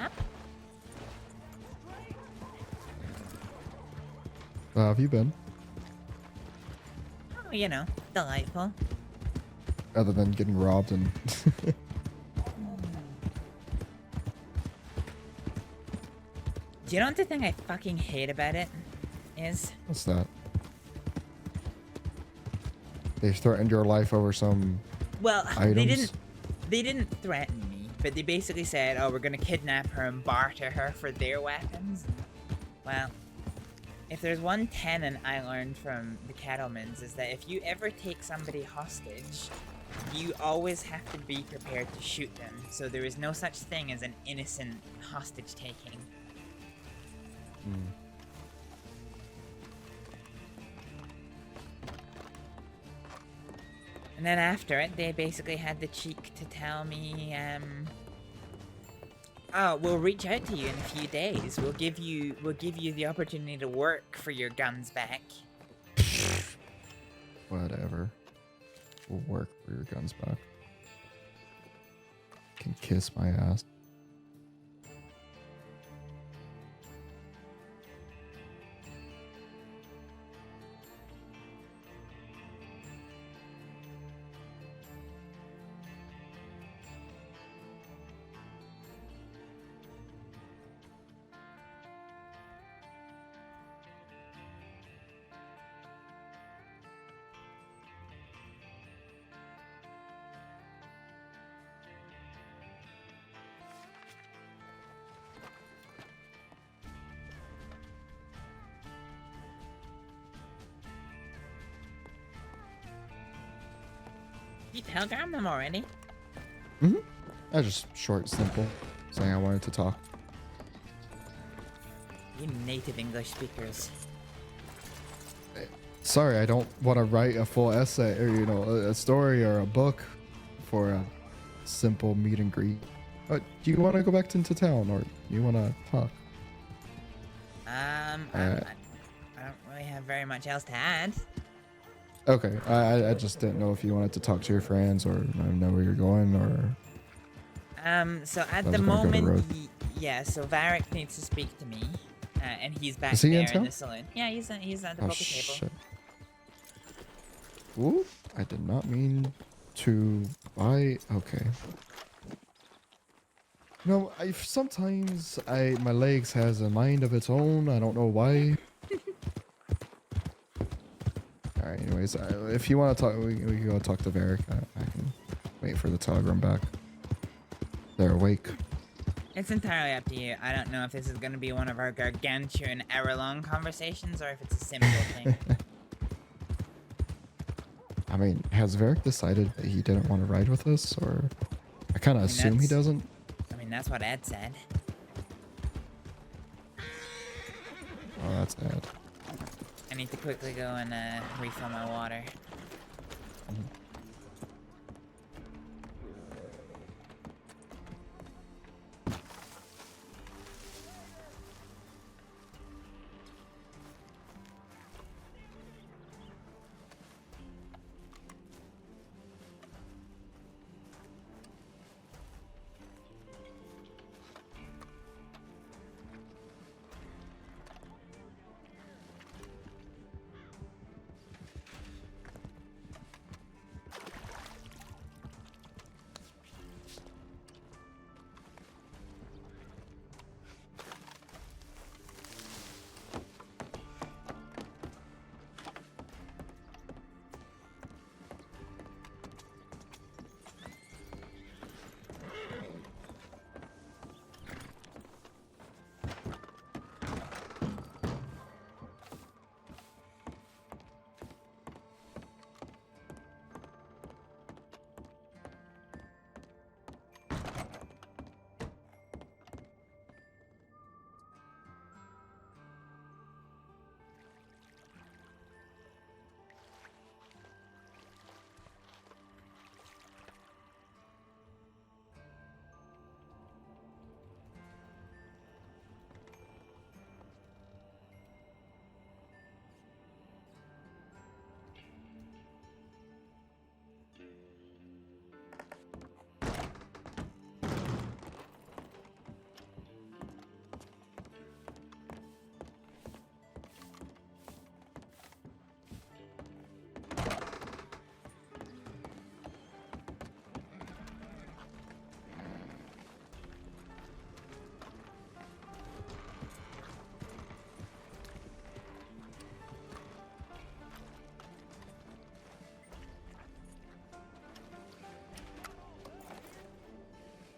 Up. How have you been? Oh, delightful. Other than getting robbed and... Do you know what the thing I fucking hate about it is? What's that? They threatened your life over some Well, items? they didn't threaten me, but they basically said, "Oh, we're gonna kidnap her and barter her for their weapons." Well, if there's one tenet I learned from the cattlemen's is that if you ever take somebody hostage, you always have to be prepared to shoot them. So there is no such thing as an innocent hostage taking. And then after it, they basically had the cheek to tell me, oh, we'll reach out to you in a few days. We'll give you the opportunity to work for your guns back. Whatever. We'll work for your guns back. Can kiss my ass. You telegram them already? I just short, simple, saying I wanted to talk. You native English speakers. Sorry, I don't want to write a full essay or a story or a book for a simple meet and greet. Do you want to go back into town or you want to talk? I don't really have very much else to add. Okay, I just didn't know if you wanted to talk to your friends or know where you're going or. So at I was the gonna go the moment, road. yeah. So Varric needs to speak to me, and he's back Is he there in in town? the saloon. Yeah, he's at the Oh poker table. shit! Ooh, I did not mean to buy. Okay. Sometimes my legs has a mind of its own. I don't know why. All right. Anyways, if you want to talk, we can go talk to Varric. I can wait for the telegram back. They're awake. It's entirely up to you. I don't know if this is going to be one of our gargantuan hour-long conversations or if it's a simple thing. I mean, has Varric decided that he didn't want to ride with us, or I kind of assume he doesn't? I mean, that's what Ed said. Oh, that's Ed. I need to quickly go and refill my water.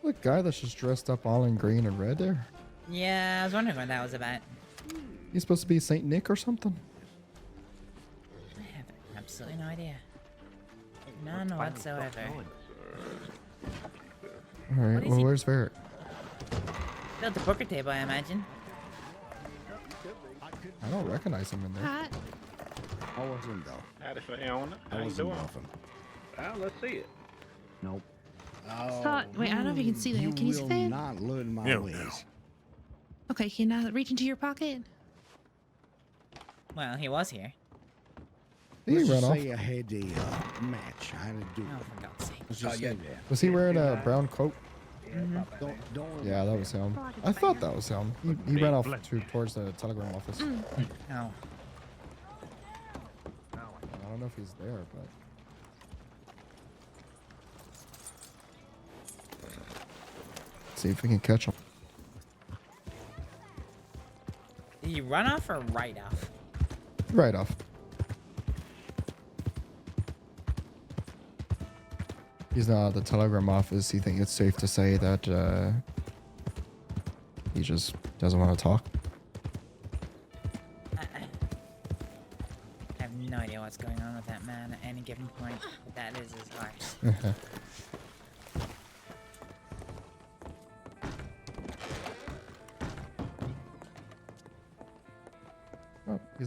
The guy that's just dressed up all in green and red there? Yeah, I was wondering what that was about. He's supposed to be Saint Nick or something? I have absolutely no idea. None whatsoever. Alright, well, where's Varric? Built the poker table, I imagine. I don't recognize him in there. I wasn't though. Howdy, Fiona. I How you wasn't doing? nothing. Well, let's see it. Nope. Wait, I don't know if you can see that. Can you see will that? not learn my Yeah. ways. Okay, can I reach into your pocket? Well, he was here. He Let's ran just off. say I had a match. I had to do Oh, it. for God's sake. Let's just say that. Was he wearing a brown coat? Don't Yeah, that was him. I thought that was him. He ran off towards the telegram office. Oh. I don't know if he's there, but... See if we can catch him. Did he run off or ride off? Right off. He's not at the telegram office. You think it's safe to say that he just doesn't want to talk? I have no idea what's going on with that man at any given point, but that is his heart.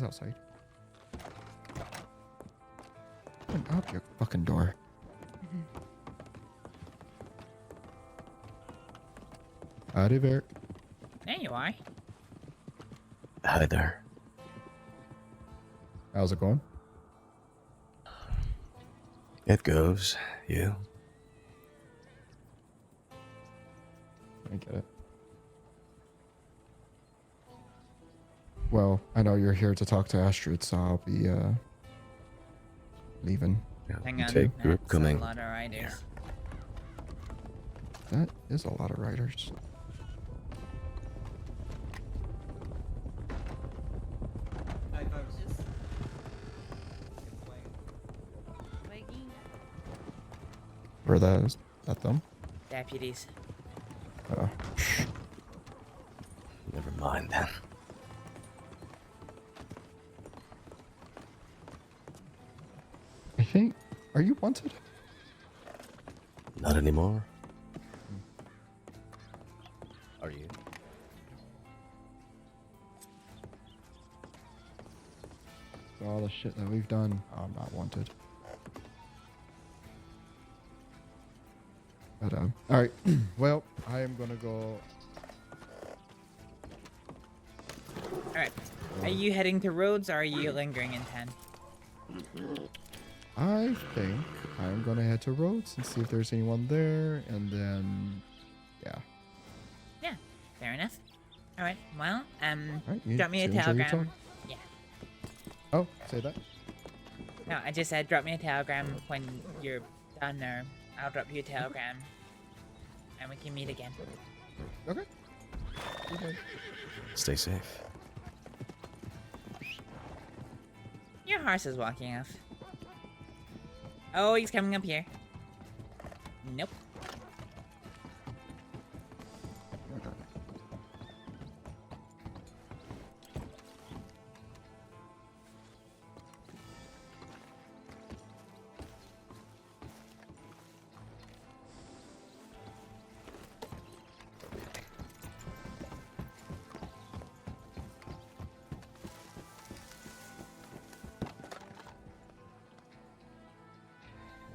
outside. Open up your fucking door. Howdy, Bear. There you are. Hi there. How's it going? It goes. You? I get it. Well, I know you're here to talk to Astrид, so I'll be leaving. Hang on, Take group that's coming. a lot of riders. That is a lot of riders. Where that is? That them? Deputies. Oh. Never mind then. I think. Are you wanted? Not anymore. Are you? For all the shit that we've done, I'm not wanted. But alright. Well, I am gonna go. Alright. Are you heading to Rhodes or are you lingering in 10? I think I'm gonna head to Rhodes and see if there's anyone there, and then yeah. Yeah, fair enough. Alright, well, Alright, you drop me a enjoy your telegram. talk. Yeah. Oh, say that. No, I just said drop me a telegram when you're done, or I'll drop you a telegram. And we can meet again. Okay. Stay safe. Your horse is walking off. Oh, he's coming up here. Nope.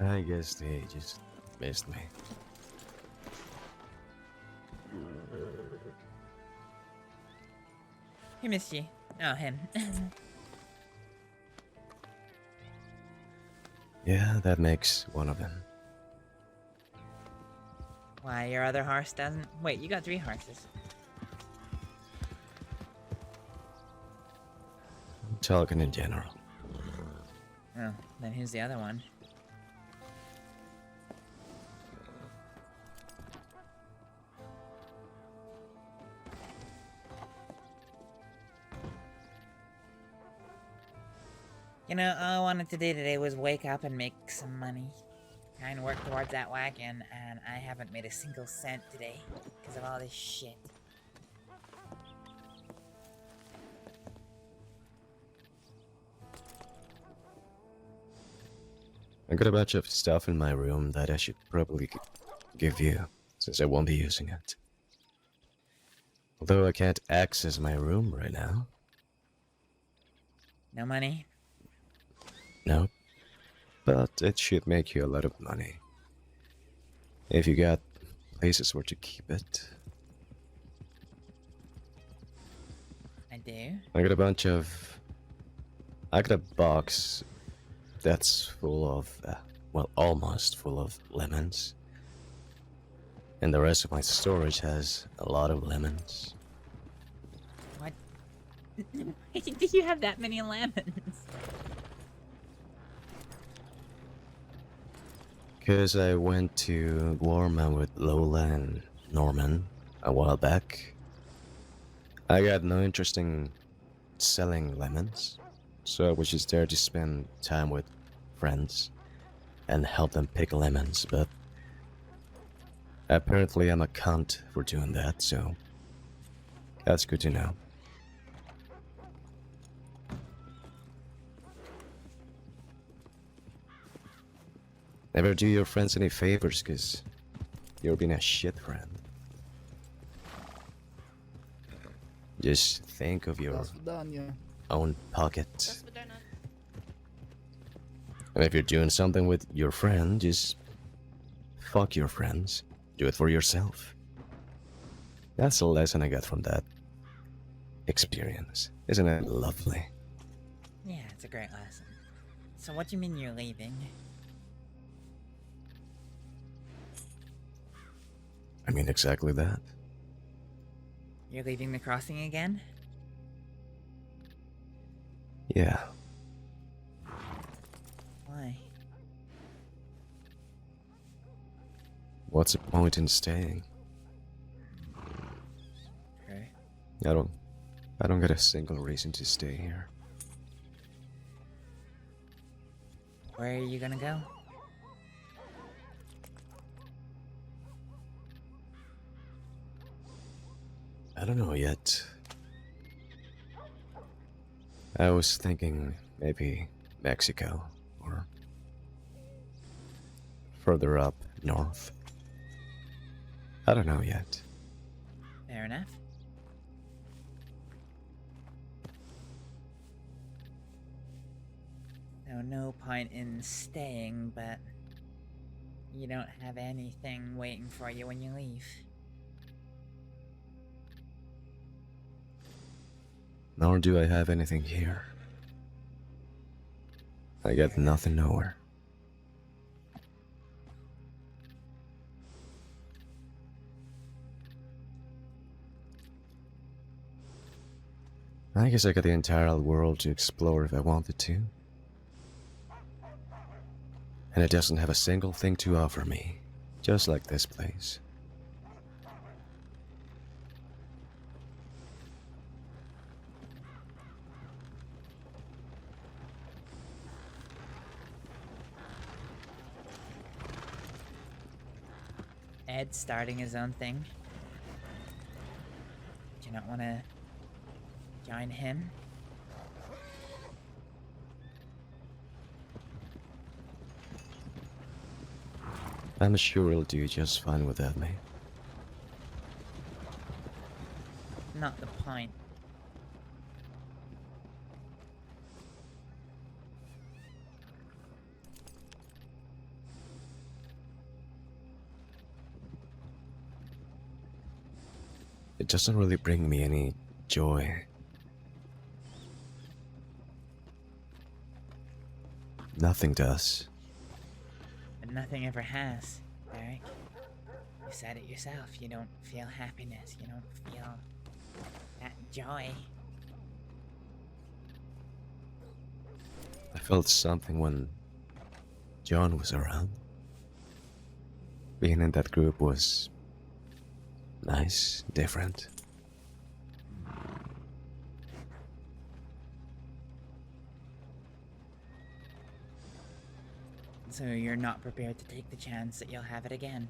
I guess they just missed me. He missed you. Oh, him. Yeah, that makes one of them. Why, your other horse doesn't? Wait, you got 3 horses. I'm talking in general. Oh, then who's the other one? You know, all I wanted to do today was wake up and make some money. Try and work towards that wagon, and I haven't made a single cent today because of all this shit. I got a bunch of stuff in my room that I should probably give you, since I won't be using it. Although I can't access my room right now. No money? Nope. But it should make you a lot of money. If you got places where to keep it. I do. I got a box that's full of, well, almost full of lemons. And the rest of my storage has a lot of lemons. What? Why do you have that many lemons? Because I went to Warman with Lola and Norman a while back. I got no interest in selling lemons, so I was just there to spend time with friends and help them pick lemons, but apparently I'm a cunt for doing that, so that's good to know. Never do your friends any favors, because you're being a shit friend. Just think of your own pocket. And if you're doing something with your friend, just fuck your friends. Do it for yourself. That's the lesson I got from that experience. Isn't it lovely? Yeah, it's a great lesson. So what do you mean you're leaving? I mean exactly that. You're leaving the crossing again? Yeah. Why? What's the point in staying? Okay. I don't get a single reason to stay here. Where are you gonna go? I don't know yet. I was thinking maybe Mexico or further up north. I don't know yet. Fair enough. So no point in staying, but you don't have anything waiting for you when you leave. Nor do I have anything here. I got nothing nowhere. I guess I got the entire world to explore if I wanted to. And it doesn't have a single thing to offer me, just like this place. Ed's starting his own thing. Do you not want to join him? I'm sure he'll do just fine without me. Not the point. It doesn't really bring me any joy. Nothing does. But nothing ever has, Derek. You said it yourself. You don't feel happiness. You don't feel that joy. I felt something when John was around. Being in that group was nice, different. So you're not prepared to take the chance that you'll have it again.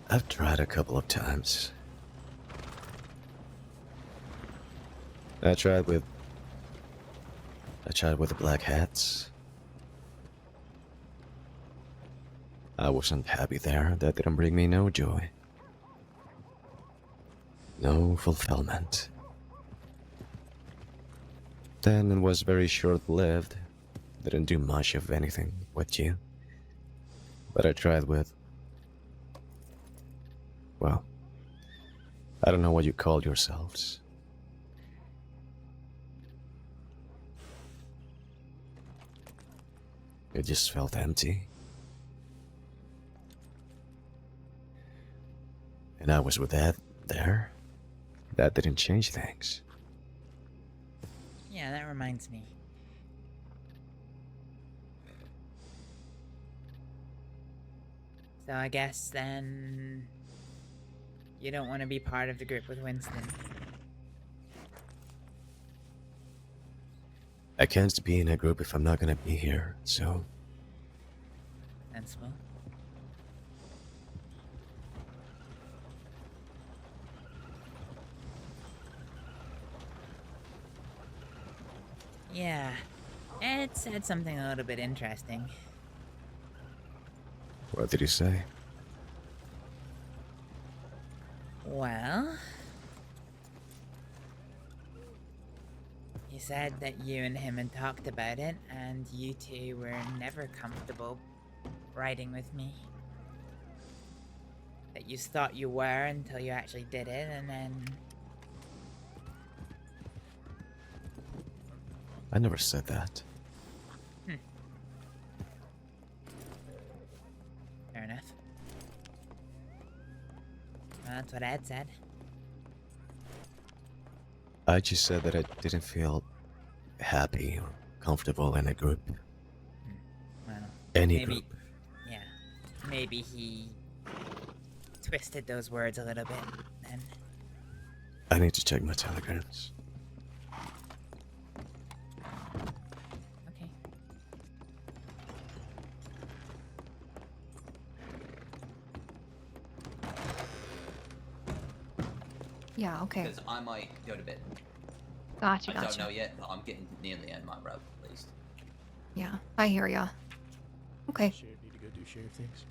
I've tried a couple of times. I tried with the black hats. I wasn't happy there. That didn't bring me no joy. No fulfillment. Then it was very short-lived. Didn't do much of anything with you. But I tried with... well, I don't know what you called yourselves. It just felt empty. And I was with that there. That didn't change things. Yeah, that reminds me. So I guess then you don't want to be part of the group with Winston. I can't be in a group if I'm not gonna be here, so... Sensible. Yeah, Ed said something a little bit interesting. What did he say? Well, he said that you and him had talked about it, and you two were never comfortable riding with me. That you thought you were until you actually did it, and then... I never said that. Fair enough. Well, that's what Ed said. I just said that I didn't feel happy or comfortable in a group. Well, Any maybe, group. yeah, maybe he twisted those words a little bit then. I need to check my telegrams. Okay. Yeah, okay. Because I might go to bed. Gotcha, I don't gotcha. know yet, but I'm getting near the end of my rope, at least. Yeah, I hear ya. Okay. Need to go do sheriff things.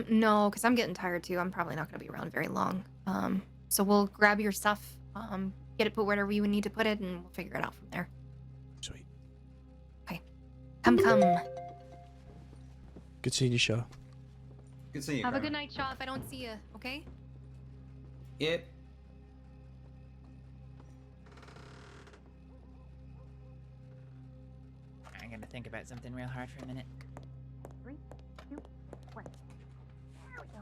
No, because I'm getting tired too. I'm probably not going to be around very long. So we'll grab your stuff, get it put wherever you need to put it, and we'll figure it out from there. Sweet. Okay. Come. Good seeing you, Shaw. Good seeing you. Have a Carmen. good night, Shaw, if I don't see you, okay? Yep. I'm gonna think about something real hard for a minute. 3, 2, 1. There we go.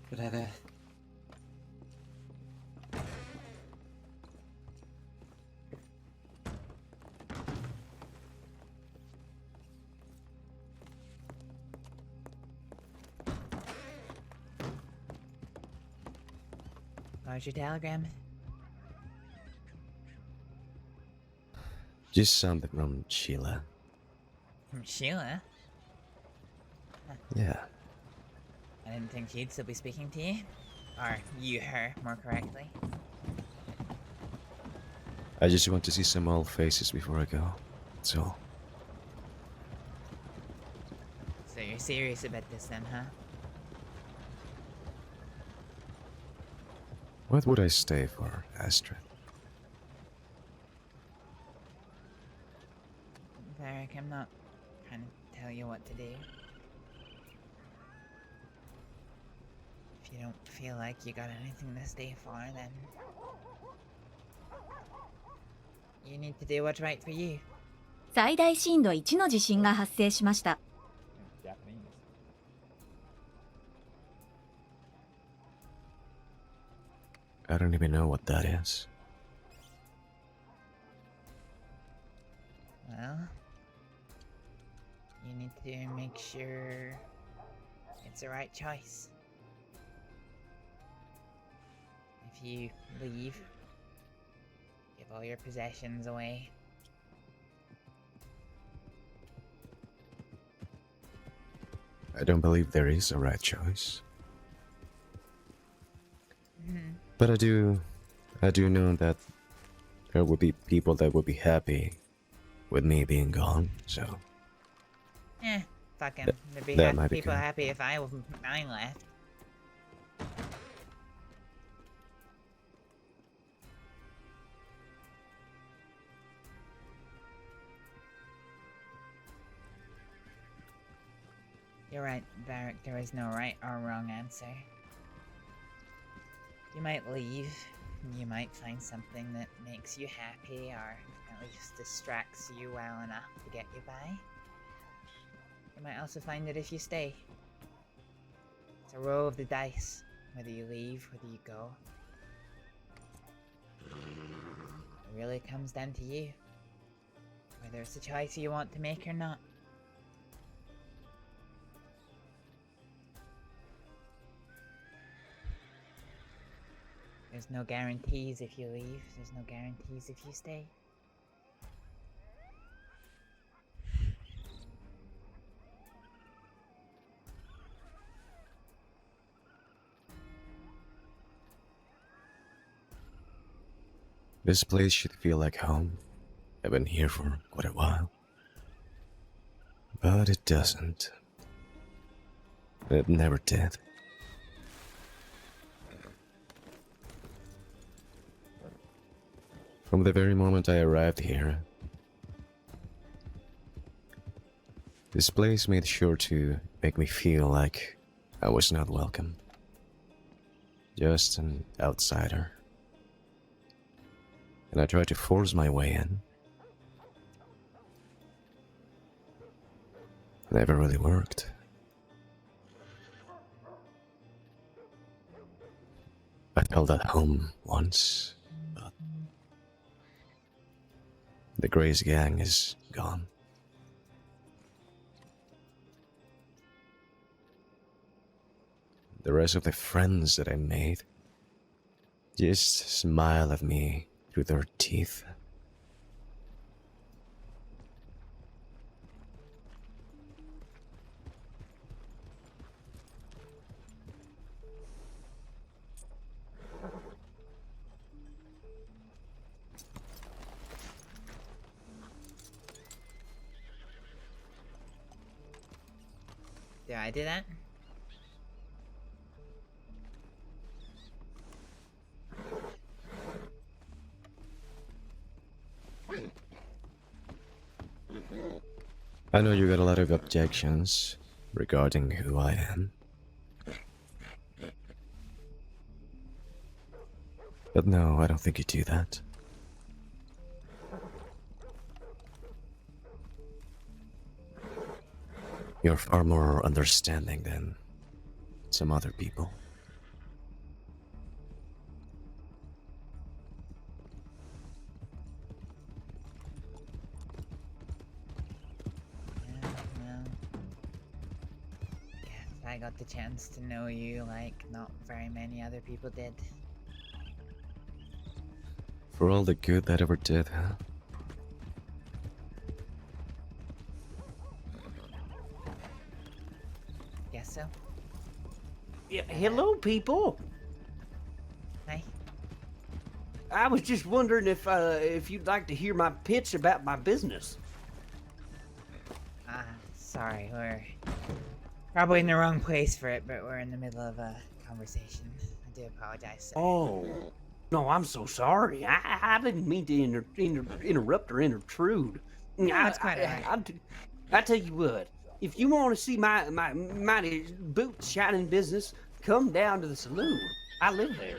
But Heather. How's your telegram? Just something from Sheila. From Sheila? Yeah. I didn't think she'd still be speaking to you. Or you, her, more correctly. I just want to see some old faces before I go. That's all. So you're serious about this then, huh? What would I stay for, Astrид? Varric, I'm not trying to tell you what to do. If you don't feel like you got anything to stay for, then you need to do what's right for you. 最大震度1の地震が発生しました。 I don't even know what that is. Well, you need to make sure it's the right choice. If you leave, give all your possessions away. I don't believe there is a right choice. Mhm. But I do know that there would be people that would be happy with me being gone, so Fuck him. That- There'd be that might be people good. happy if I left. You're right, Barrack. There is no right or wrong answer. You might leave. You might find something that makes you happy or at least distracts you well enough to get you by. You might also find that if you stay, it's a roll of the dice. Whether you leave, whether you go. It really comes down to you. Whether it's a choice you want to make or not. There's no guarantees if you leave. There's no guarantees if you stay. this place should feel like home. I've been here for quite a while. But it doesn't. It never did. From the very moment I arrived here, this place made sure to make me feel like I was not welcome. Just an outsider. And I tried to force my way in. Never really worked. I felt at home once, but the Grace gang is gone. The rest of the friends that I made just smile at me through their teeth. Did I do that? I know you got a lot of objections regarding who I am. But no, I don't think you do that. You're far more understanding than some other people. I got the chance to know you like not very many other people did. For all the good that ever did, huh? Guess so. Yeah, hello, people. Hi. I was just wondering if you'd like to hear my pitch about my business. Sorry, we're probably in the wrong place for it, but we're in the middle of a conversation. I do apologize, sir. Oh, no, I'm so sorry. I didn't mean to interrupt or intrude. No, it's quite alright. I tell you what, if you want to see my mighty boot shining business, come down to the saloon. I live there.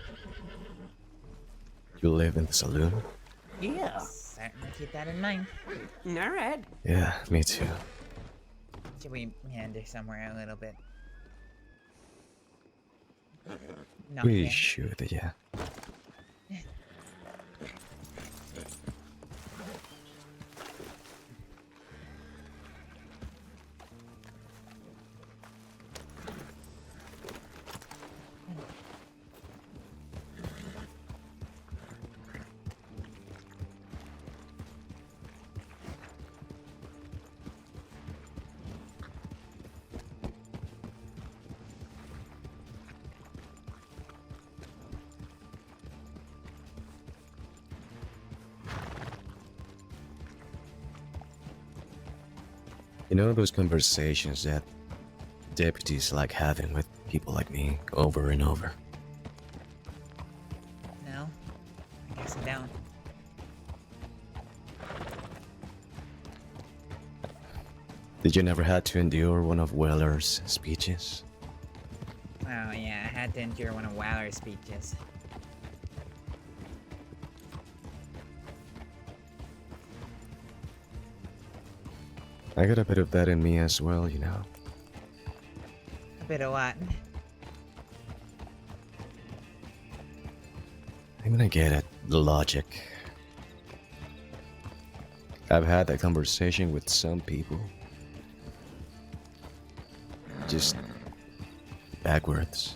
You live in the saloon? Yeah. Certainly keep that in mind. All right. Yeah, me too. Should we meander somewhere a little bit? Not We yet. should, yeah. You know those conversations that deputies like having with people like me over and over? No, I guess I don't. Did you never had to endure one of Weller's speeches? Oh yeah, I had to endure one of Waller's speeches. I got a bit of that in me as well, you know. A bit of what? I'm gonna get it, the logic. I've had that conversation with some people. Just backwards.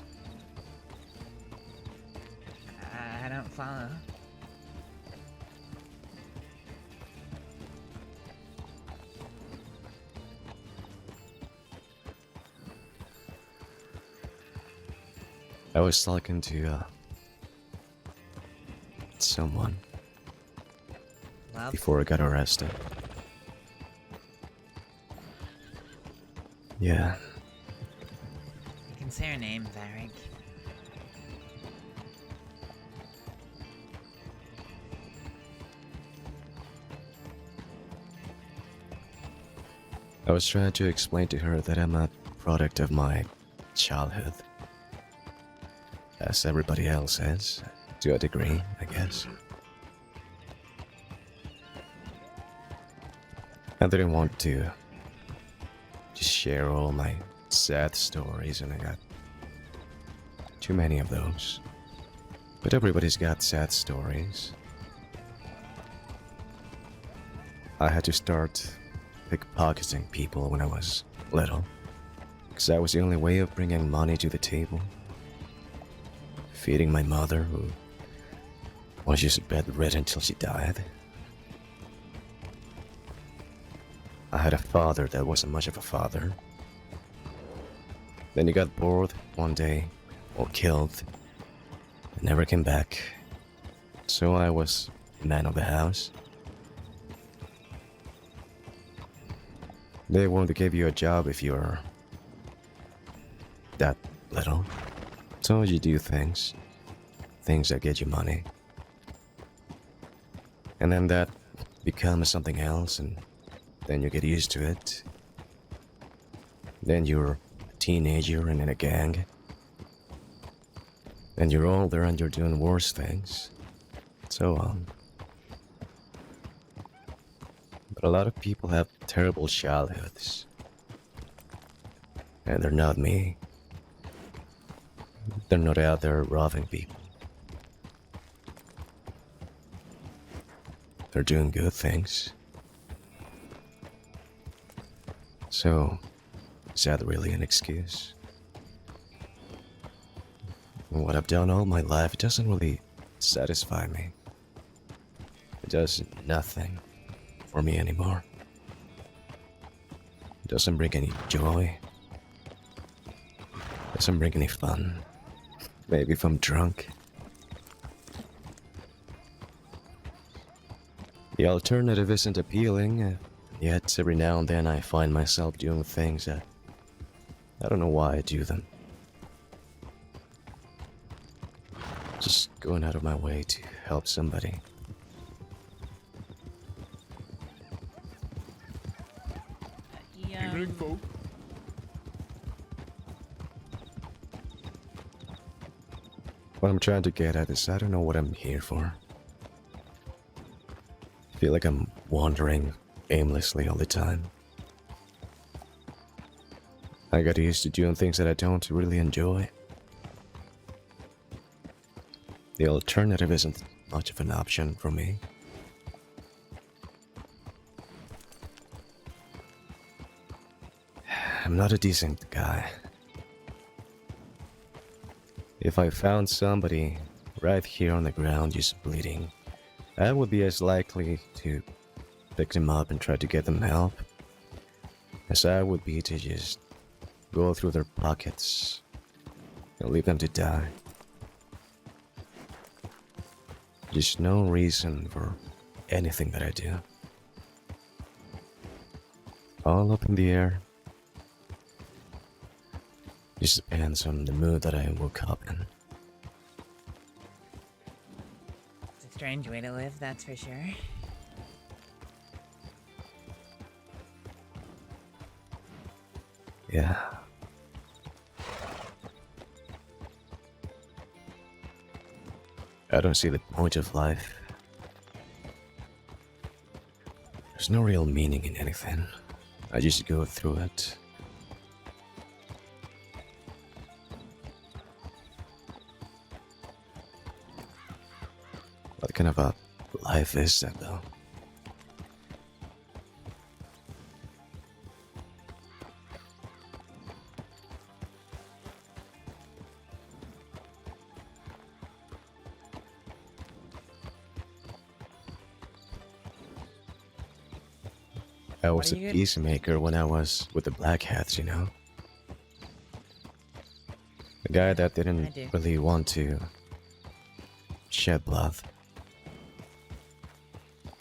I don't follow. I was talking to someone Love? before I got arrested. Yeah. You can say her name, Varric. I was trying to explain to her that I'm a product of my childhood. As everybody else is, to a degree, I guess. I didn't want to just share all my sad stories, and I got too many of those. But everybody's got sad stories. I had to start pickpocketing people when I was little, because that was the only way of bringing money to the table. Feeding my mother, who was just bedridden until she died. I had a father that wasn't much of a father. Then he got bored one day, or killed, and never came back. So I was man of the house. They won't give you a job if you're that little. So you do things that get you money. And then that becomes something else, and then you get used to it. Then you're a teenager and in a gang. Then you're older and you're doing worse things. So on. But a lot of people have terrible childhoods. And they're not me. They're not out there robbing people. They're doing good things. So, is that really an excuse? What I've done all my life, it doesn't really satisfy me. It does nothing for me anymore. It doesn't bring any joy. It doesn't bring any fun. Maybe if I'm drunk. The alternative isn't appealing, yet every now and then I find myself doing things that I don't know why I do them. Just going out of my way to help somebody. Evening, folk. What I'm trying to get at is I don't know what I'm here for. I feel like I'm wandering aimlessly all the time. I got used to doing things that I don't really enjoy. The alternative isn't much of an option for me. I'm not a decent guy. If I found somebody right here on the ground just bleeding, I would be as likely to pick them up and try to get them help as I would be to just go through their pockets and leave them to die. There's no reason for anything that I do. all up in the air. Just depends on the mood that I woke up in. It's a strange way to live, that's for sure. Yeah. I don't see the point of life. There's no real meaning in anything. I just go through it. What kind of a life is that, though? I was a peacemaker when I was with the Black Hats, you know? The guy that didn't really want to shed blood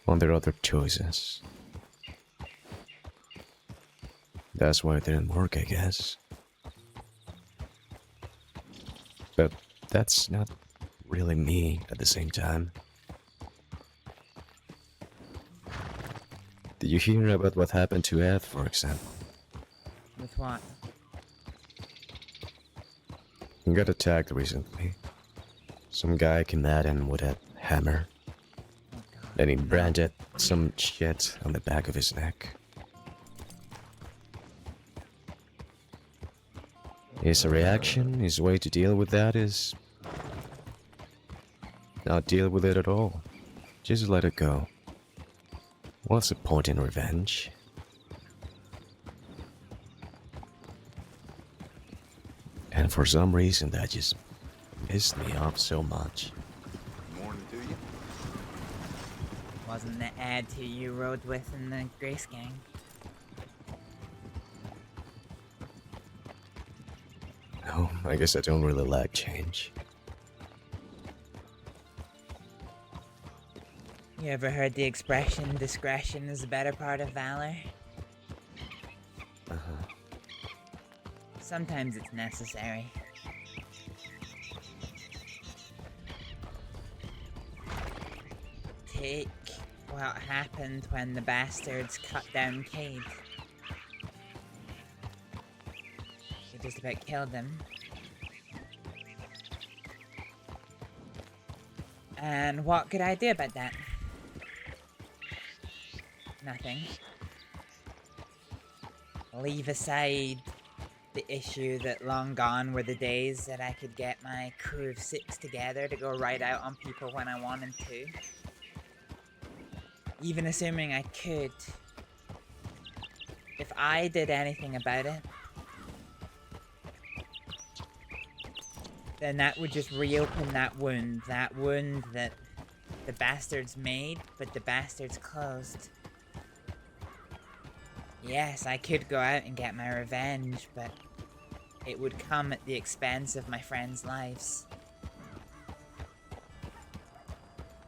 on their other choices. That's why it didn't work, I guess. But that's not really me at the same time. Did you hear about what happened to Ed, for example? With what? He got attacked recently. Some guy came at him with a hammer. Then he branded some shit on the back of his neck. His reaction, his way to deal with that is not deal with it at all. Just let it go. What's the point in revenge? And for some reason that just pissed me off so much. Morning to you. Wasn't the ad who you rode with in the Grace Gang? No, I guess I don't really like change. You ever heard the expression, discretion is the better part of valor? Uh-huh. Sometimes it's necessary. Take what happened when the bastards cut down Cade. They just about killed him. And what could I do about that? Nothing. Leave aside the issue that long gone were the days that I could get my crew of 6 together to go right out on people when I wanted to. Even assuming I could, if I did anything about it, then that would just reopen that wound that the bastards made, but the bastards closed. Yes, I could go out and get my revenge, but it would come at the expense of my friends' lives.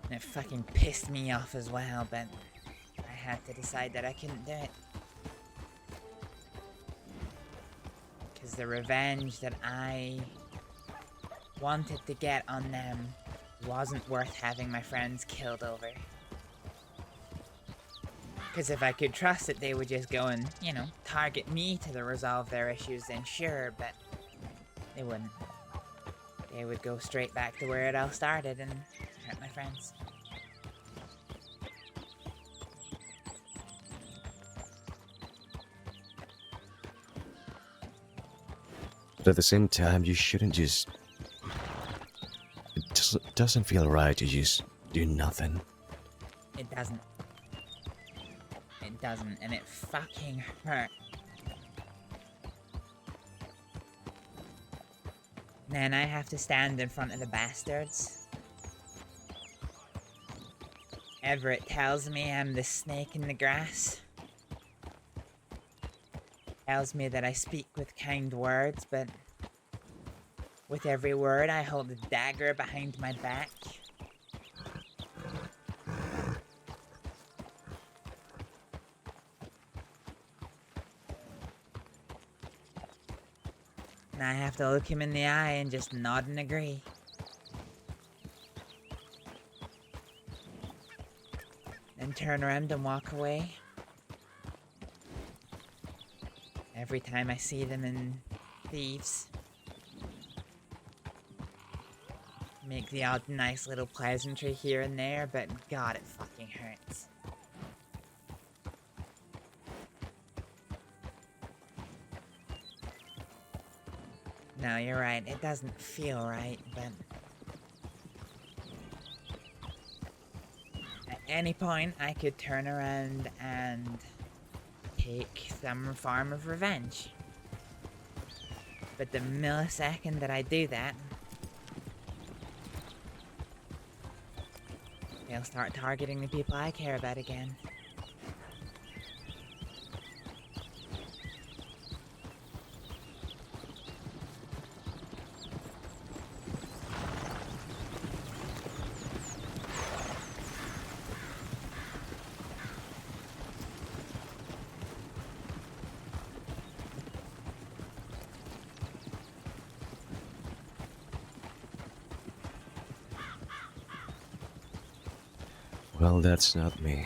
And it fucking pissed me off as well, but I had to decide that I couldn't do it. Because the revenge that I wanted to get on them wasn't worth having my friends killed over. Because if I could trust that they would just go and, you know, target me to resolve their issues, then sure, but they wouldn't. They would go straight back to where it all started and hurt my friends. But at the same time, you shouldn't just... It doesn't feel right to just do nothing. It doesn't. It doesn't, and it fucking hurt. Then I have to stand in front of the bastards. Everett tells me I'm the snake in the grass. Tells me that I speak with kind words, but with every word I hold a dagger behind my back. And I have to look him in the eye and just nod and agree. Then turn around and walk away. Every time I see them in Thieves. Make the odd nice little pleasantry here and there, but God, it fucking hurts. No, you're right. It doesn't feel right, but... At any point, I could turn around and... take some form of revenge. But the millisecond that I do that... they'll start targeting the people I care about again. Well, that's not me.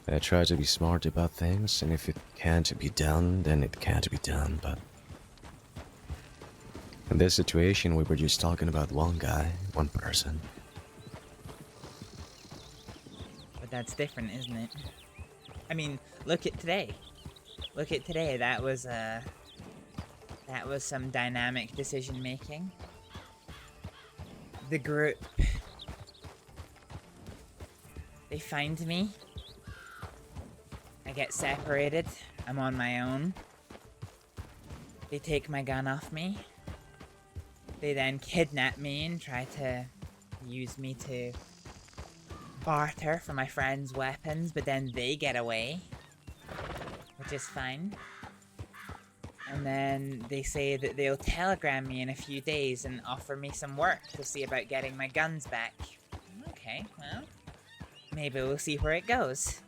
I try to be smart about things, and if it can't be done, then it can't be done, but... in this situation, we were just talking about one guy, one person. But that's different, isn't it? I mean, look at today. Look at today, that was some dynamic decision making. The group... they find me. I get separated. I'm on my own. They take my gun off me. They then kidnap me and try to use me to barter for my friend's weapons, but then they get away, which is fine. And then they say that they'll telegram me in a few days and offer me some work to see about getting my guns back. Okay, well, maybe we'll see where it goes.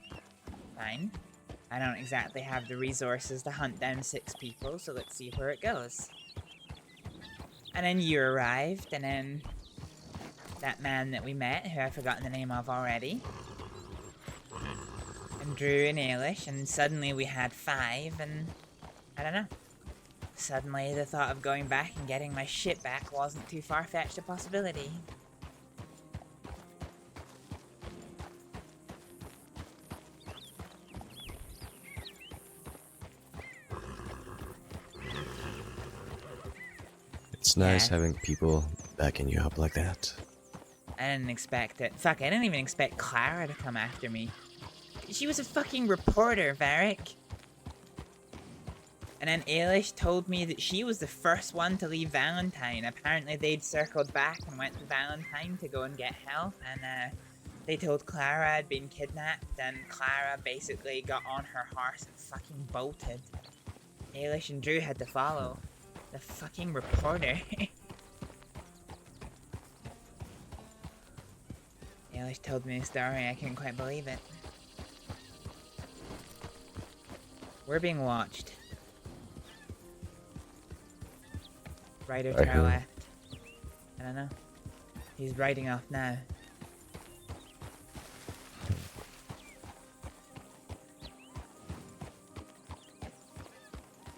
Fine. I don't exactly have the resources to hunt down 6 people, so let's see where it goes. And then you arrived, and then that man that we met, who I've forgotten the name of already, and Drew and Ailish, and suddenly we had 5, and I don't know. Suddenly the thought of going back and getting my shit back wasn't too far-fetched a possibility. It's nice Yeah. having people backing you up like that. I didn't expect it. Fuck, I didn't even expect Clara to come after me. She was a fucking reporter, Varric. And then Ailish told me that she was the first one to leave Valentine. Apparently they'd circled back and went to Valentine to go and get help, and they told Clara I'd been kidnapped, and Clara basically got on her horse and fucking bolted. Ailish and Drew had to follow. The fucking reporter. Ailish told me a story, I couldn't quite believe it. We're being watched. Rider to By our who? left. I don't know. He's riding off now.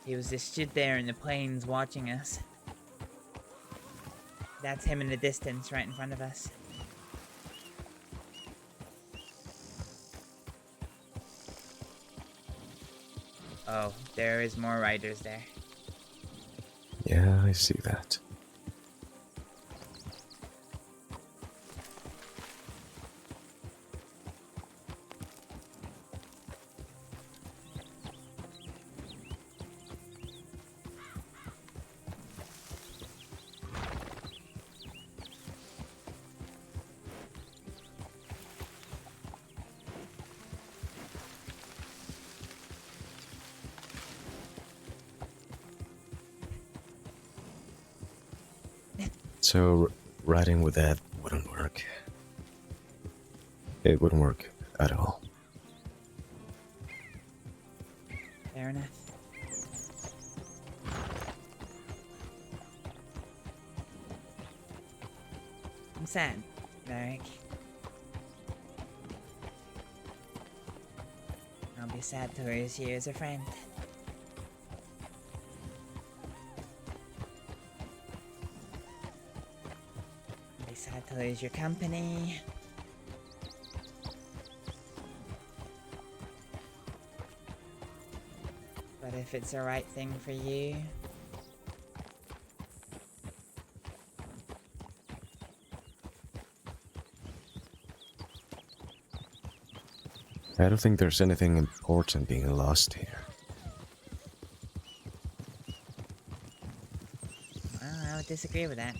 He was just stood there in the plains watching us. That's him in the distance right in front of us. Oh, there is more riders there. Yeah, I see that. So, riding with that wouldn't work. It wouldn't work at all. Fair enough. I'm sad, Varric. I'll be sad to lose you as a friend. I'll be sad to lose your company. But if it's the right thing for you... I don't think there's anything important being lost here. Well, I would disagree with that.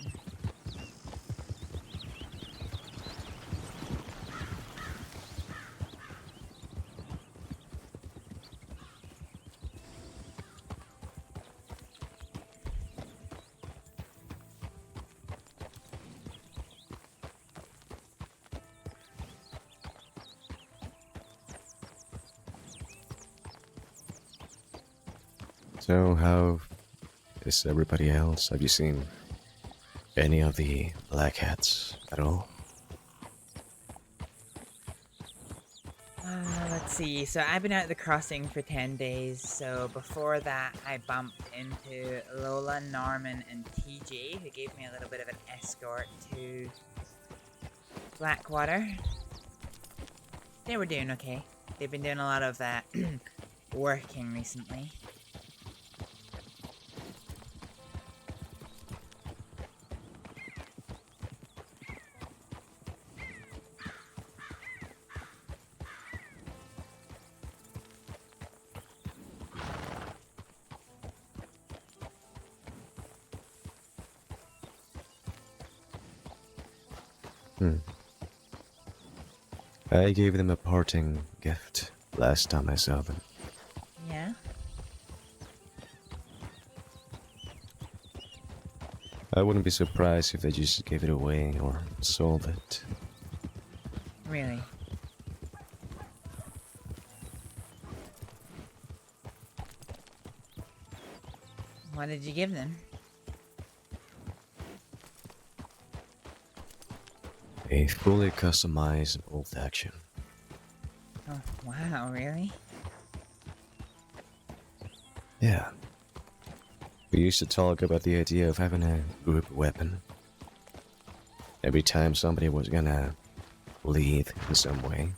So how is everybody else? Have you seen any of the black hats at all? Let's see. So I've been out at the crossing for 10 days. So before that, I bumped into Lola, Norman, and TJ, who gave me a little bit of an escort to Blackwater. They were doing okay. They've been doing a lot of working recently. I gave them a parting gift last time I saw them. Yeah? I wouldn't be surprised if they just gave it away or sold it. Really? What did you give them? A fully customized bolt action. Oh, wow, really? Yeah. We used to talk about the idea of having a group weapon. Every time somebody was gonna leave in some way,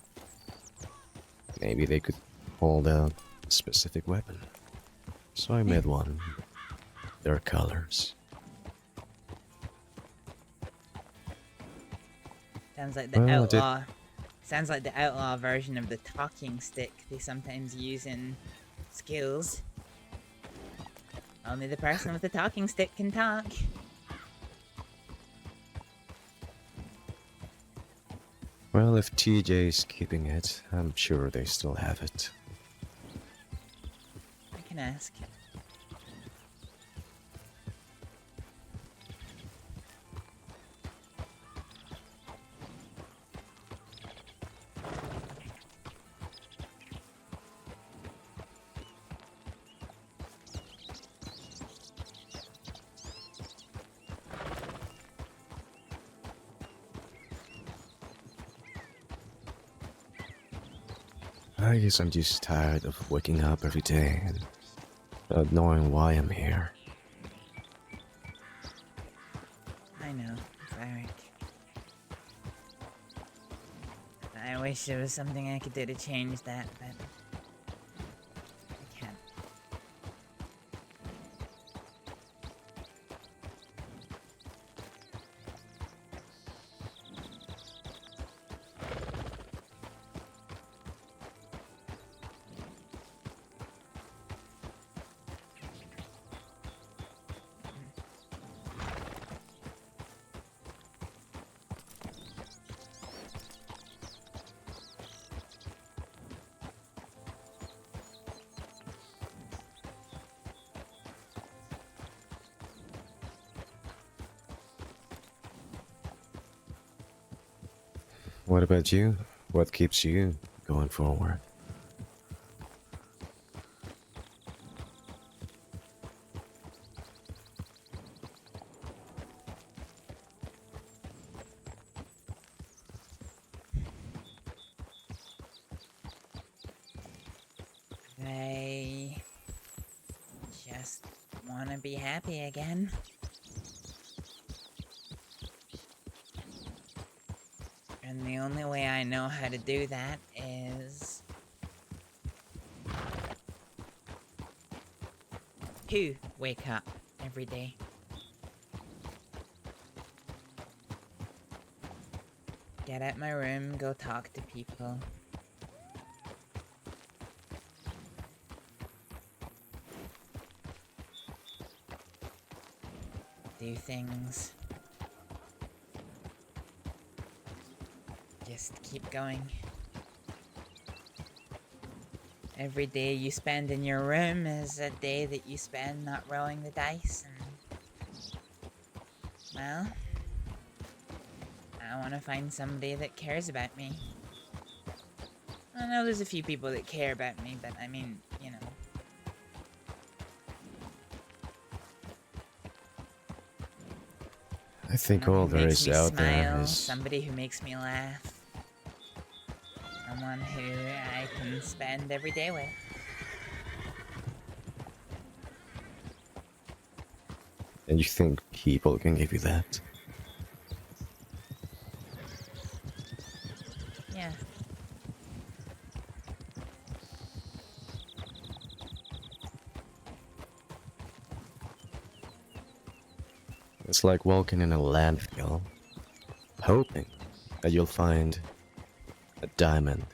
maybe they could hold a specific weapon. So I made one. Their colors. Sounds like the outlaw. Sounds like the outlaw version of the talking stick they sometimes use in skills. Only the person with the talking stick can talk. Well, if TJ's keeping it, I'm sure they still have it. I can ask. I guess I'm just tired of waking up every day and not knowing why I'm here. I know, Varric. I wish there was something I could do to change that, but I can't. What about you? What keeps you going forward? I just want to be happy again. And the only way I know how to do that is to wake up every day. Get out my room, go talk to people. Do things. Just keep going. Every day you spend in your room is a day that you spend not rolling the dice, and well, I want to find somebody that cares about me. I know there's a few people that care about me, but I mean, you know. I think Someone all who there makes is me out there smile, is somebody who makes me laugh. Someone who I can spend every day with. and you think people can give you that? Yeah. It's like walking in a landfill, hoping that you'll find a diamond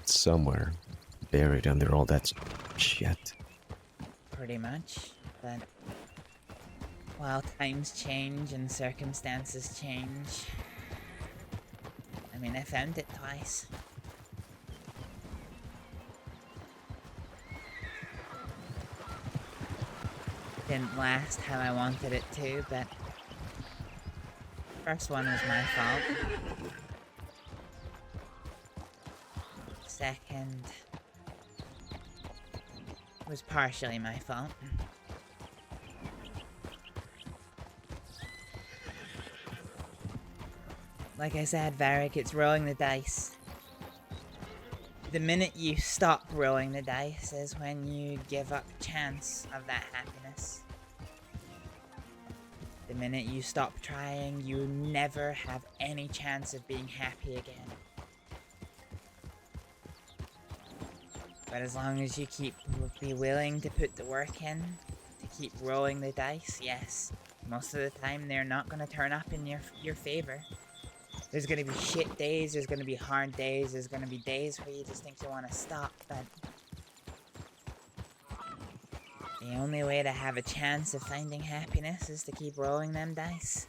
somewhere buried under all that shit. Pretty much, but while times change and circumstances change, I mean, I found it twice. Didn't last how I wanted it to, but first one was my fault. Second was partially my fault. Like I said, Varric, it's rolling the dice. The minute you stop rolling the dice is when you give up chance of that happiness. The minute you stop trying, you never have any chance of being happy again. But as long as you be willing to put the work in, to keep rolling the dice, yes, most of the time they're not going to turn up in your favor. There's going to be shit days, there's going to be hard days, there's going to be days where you just think you want to stop, but the only way to have a chance of finding happiness is to keep rolling them dice.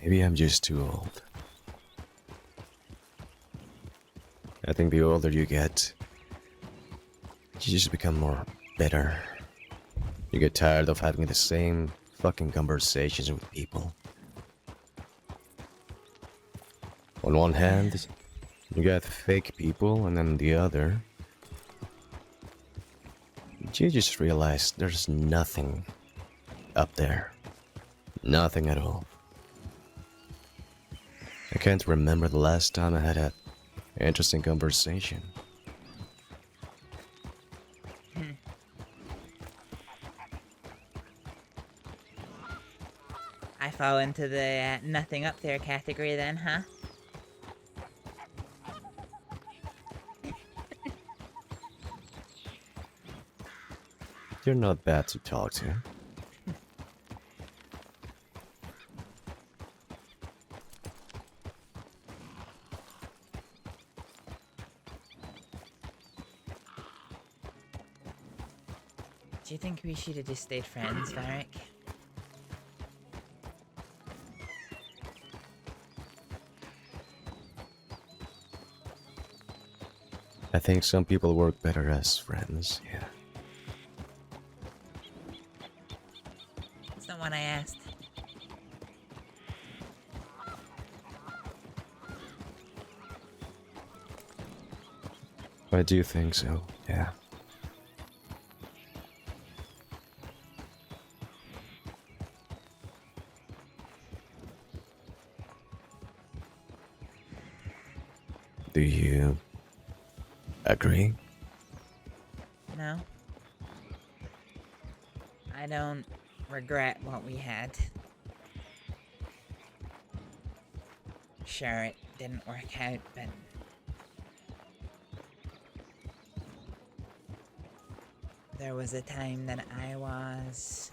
Maybe I'm just too old. I think the older you get, you just become more bitter. You get tired of having the same fucking conversations with people. On one hand, you got fake people, and then the other, you just realize there's nothing up there. Nothing at all. I can't remember the last time I had an interesting conversation. I fall into the nothing up there category then, huh? You're not bad to talk to. Do you think we should have just stayed friends, Varric? I think some people work better as friends, yeah. That's not what I asked. I do think so, yeah. Do you agree? No. I don't regret what we had. Sure, it didn't work out, but there was a time that I was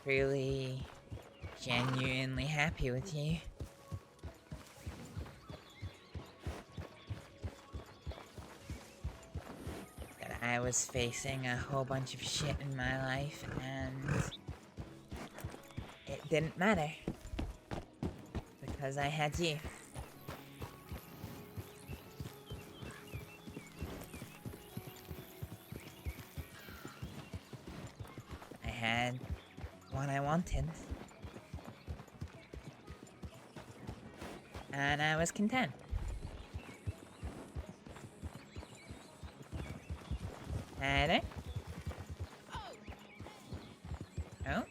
really genuinely happy with you. That I was facing a whole bunch of shit in my life and it didn't matter because I had you. I had what I wanted. And I was content. Hello? Oh?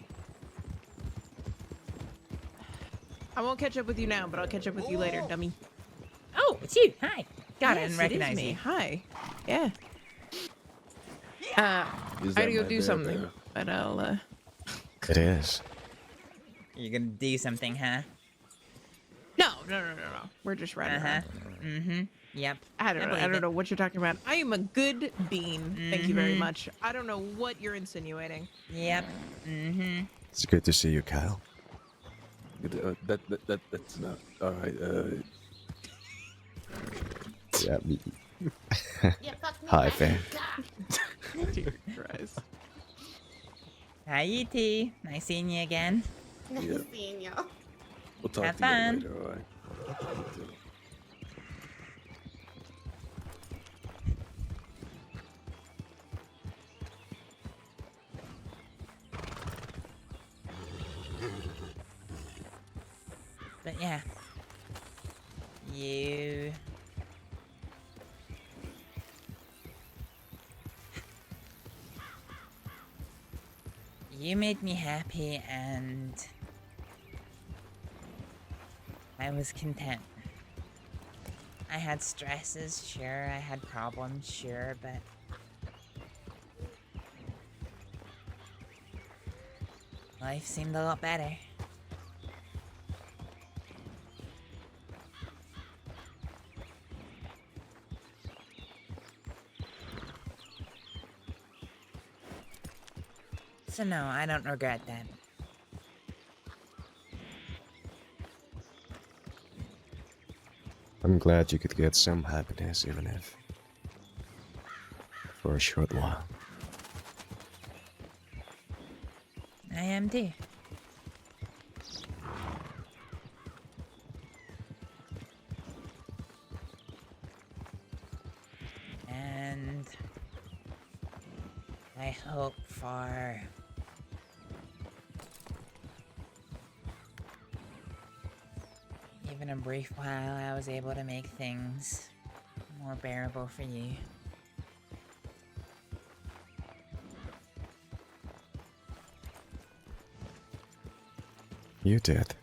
I won't catch up with you now, but I'll catch up with you later, dummy. Oh, it's you. Hi. God, I Yes, didn't it is recognize me. you. Hi. Yeah. I gotta go do something, but I'll It is. You're gonna do something, huh? No. We're just riding around. Mm-hmm. Yep. I don't know what you're talking about. I am a good bean. Thank you very Mhm. much. I don't know what you're insinuating. Yep. Mm-hmm. It's good to see you, Kyle. That's not all right. Yeah, me. Hi, fan. Jesus Christ. Hi, E.T. Nice seeing you again. Yeah. seeing you. We'll talk Have together fun. later. All right. You too. But yeah. You made me happy and I was content. I had stresses, sure, I had problems, sure, but life seemed a lot better. So no, I don't regret that. I'm glad you could get some happiness, even if for a short while. I am too. And I hope for even a brief while I was able to make things more bearable for you. You did.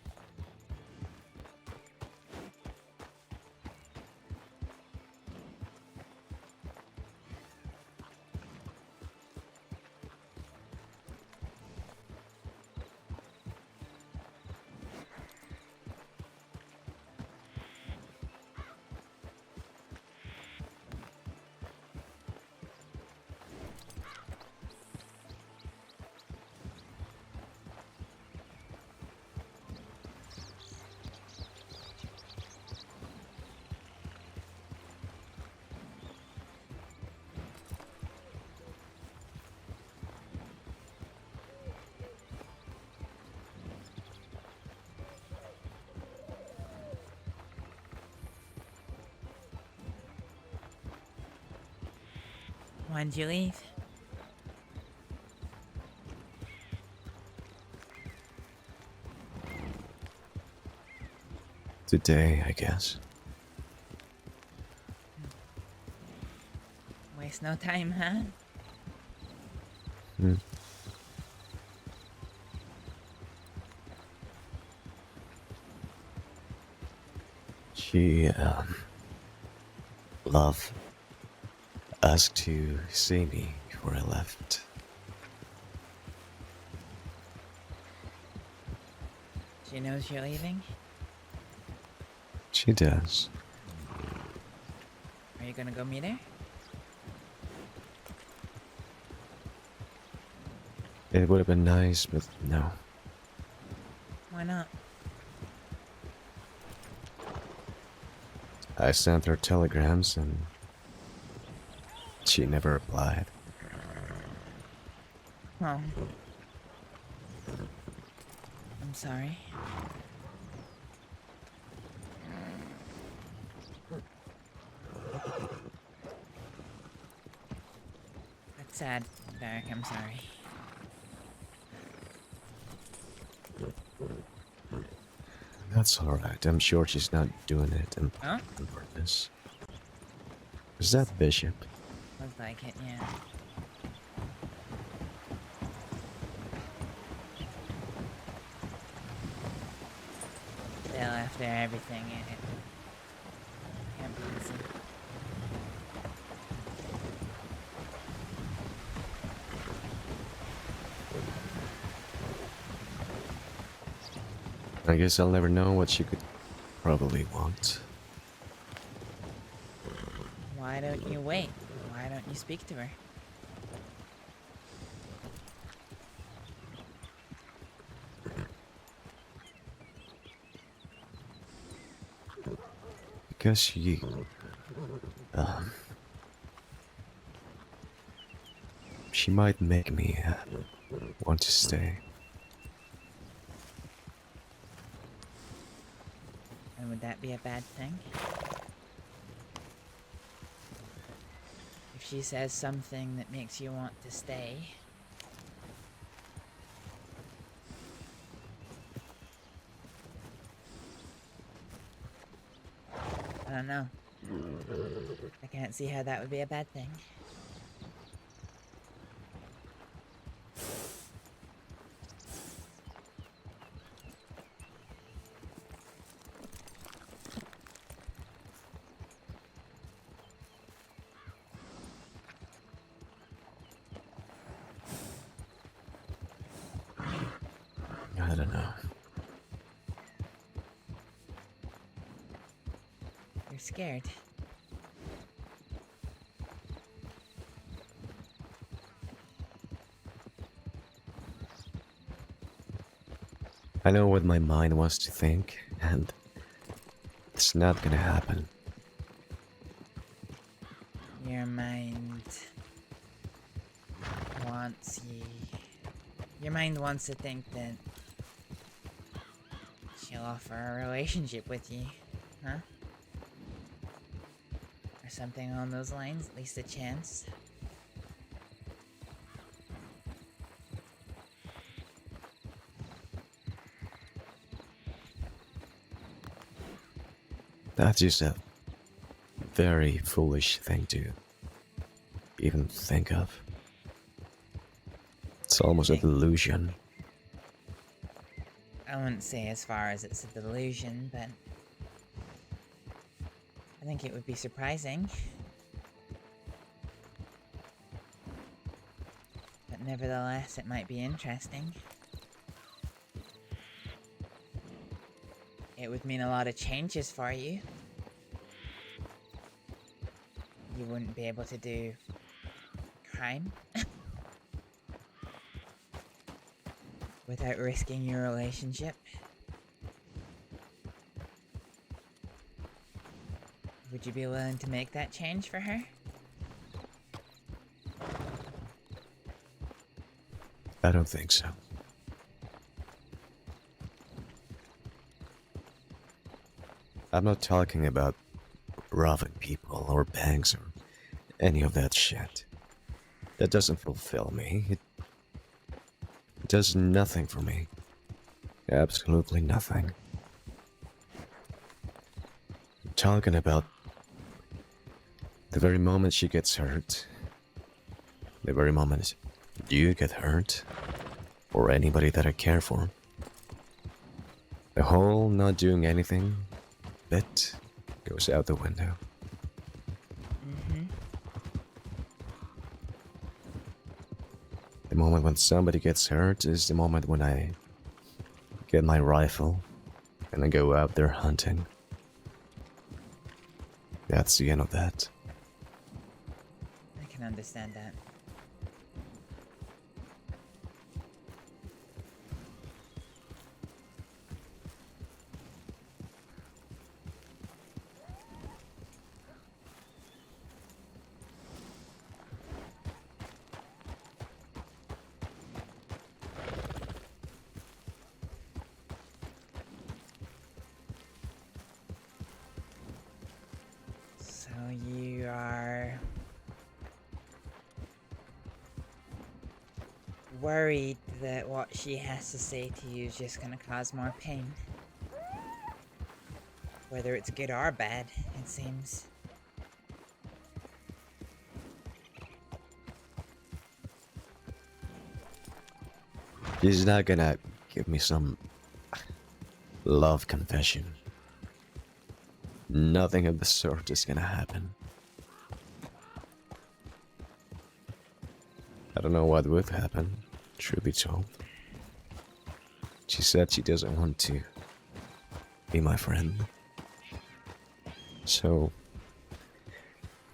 When'd you leave? Today, I guess. Waste no time, huh? Hmm. He, Love asked to see me before I left. She knows you're leaving? She does. Are you gonna go meet her? It would have been nice, but no. Why not? I sent her telegrams and she never replied. Oh. I'm sorry. That's sad, Derek. I'm sorry. That's alright. I'm sure she's not doing it on purpose. Is that Bishop? Looks like it, yeah. Still, after everything, it can't be easy. I guess I'll never know what she could probably want. Why don't you wait? Why don't you speak to her? Because she might make me want to stay. And would that be a bad thing? If she says something that makes you want to stay... I don't know. I can't see how that would be a bad thing. I don't know. You're scared. I know what my mind wants to think, and it's not gonna happen. Your mind wants you. Your mind wants to think that she'll offer a relationship with you, huh? Or something along those lines, at least a chance. That's just a very foolish thing to even think of. It's almost a delusion. I wouldn't say as far as it's a delusion, but I think it would be surprising. But nevertheless, it might be interesting. It would mean a lot of changes for you. You wouldn't be able to do crime without risking your relationship. Would you be willing to make that change for her? I don't think so. I'm not talking about robbing people or banks or any of that shit. That doesn't fulfill me. It does nothing for me. Absolutely nothing. I'm talking about the very moment she gets hurt, the very moment you get hurt, or anybody that I care for. The whole not doing anything bit goes out the window. The moment when somebody gets hurt is the moment when I get my rifle and I go out there hunting. That's the end of that. I can understand that. So you are worried that what she has to say to you is just going to cause more pain. Whether it's good or bad, it seems. She's not gonna give me some love confession. Nothing of the sort is gonna happen. I don't know what would happen, truth be told. She said she doesn't want to be my friend. So,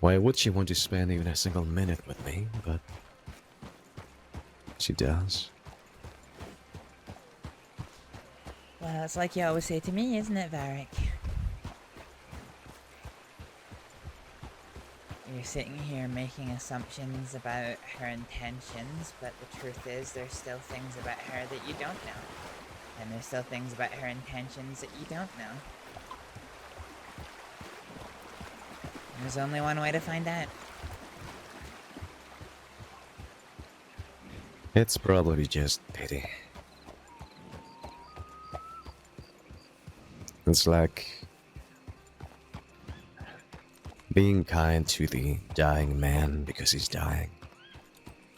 why would she want to spend even a single minute with me? But she does. Well, it's like you always say to me, isn't it, Varric? You're sitting here making assumptions about her intentions, but the truth is there's still things about her that you don't know. And there's still things about her intentions that you don't know. There's only one way to find out. It's probably just pity. It's like being kind to the dying man because he's dying.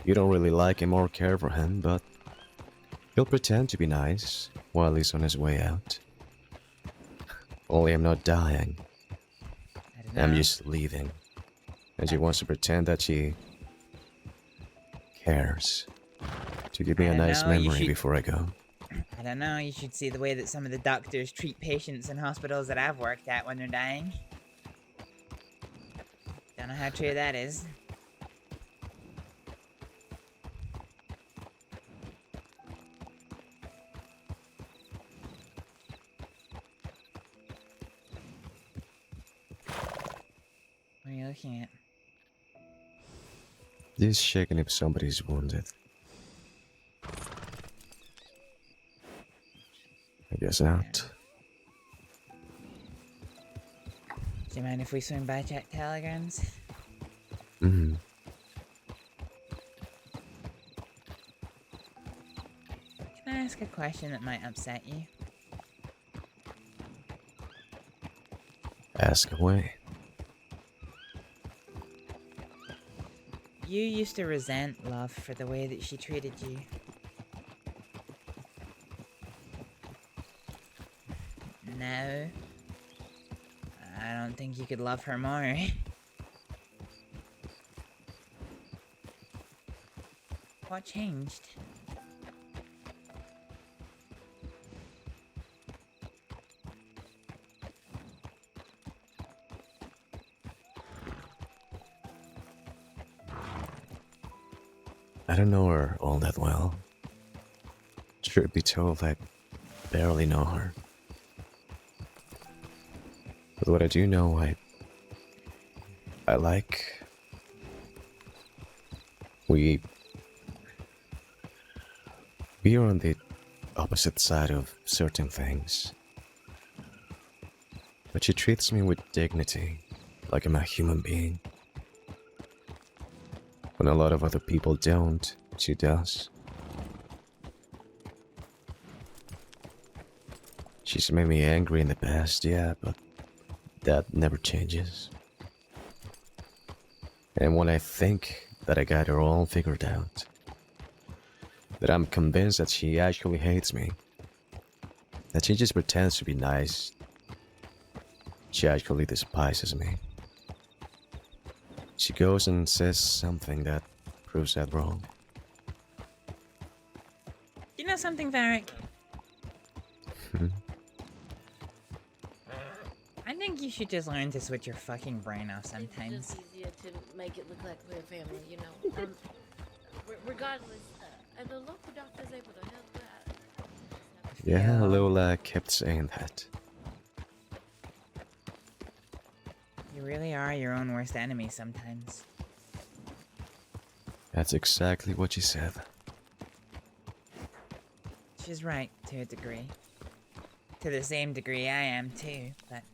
You don't really like him or care for him, but he'll pretend to be nice while he's on his way out. Only I'm not dying. I'm just leaving. And she wants to pretend that she cares. To give me a nice memory before I go. I don't know, you should see the way that some of the doctors treat patients in hospitals that I've worked at when they're dying. Don't know how true that is. What are you looking at? Just checking if somebody's wounded. I guess not. Do you mind if we swing by check telegrams? Mm-hmm. Can I ask a question that might upset you? Ask away. You used to resent Love for the way that she treated you. No. I don't think you could love her more. What changed? I don't know her all that well. Truth be told, I barely know her. But what I do know, I like... We are on the opposite side of certain things. But she treats me with dignity, like I'm a human being. When a lot of other people don't, she does. She's made me angry in the past, yeah, but that never changes. And when I think that I got her all figured out, that I'm convinced that she actually hates me, that she just pretends to be nice, She actually despises me. She goes and says something that proves that wrong. You know something, Varric? I think you should just learn to switch your fucking brain off sometimes. It's just easier to make it look like we're a family, you know. Regardless, are the local doctors able to help out? Yeah, Lola kept saying that. You really are your own worst enemy sometimes. That's exactly what she said. She's right, to a degree. To the same degree I am too, but...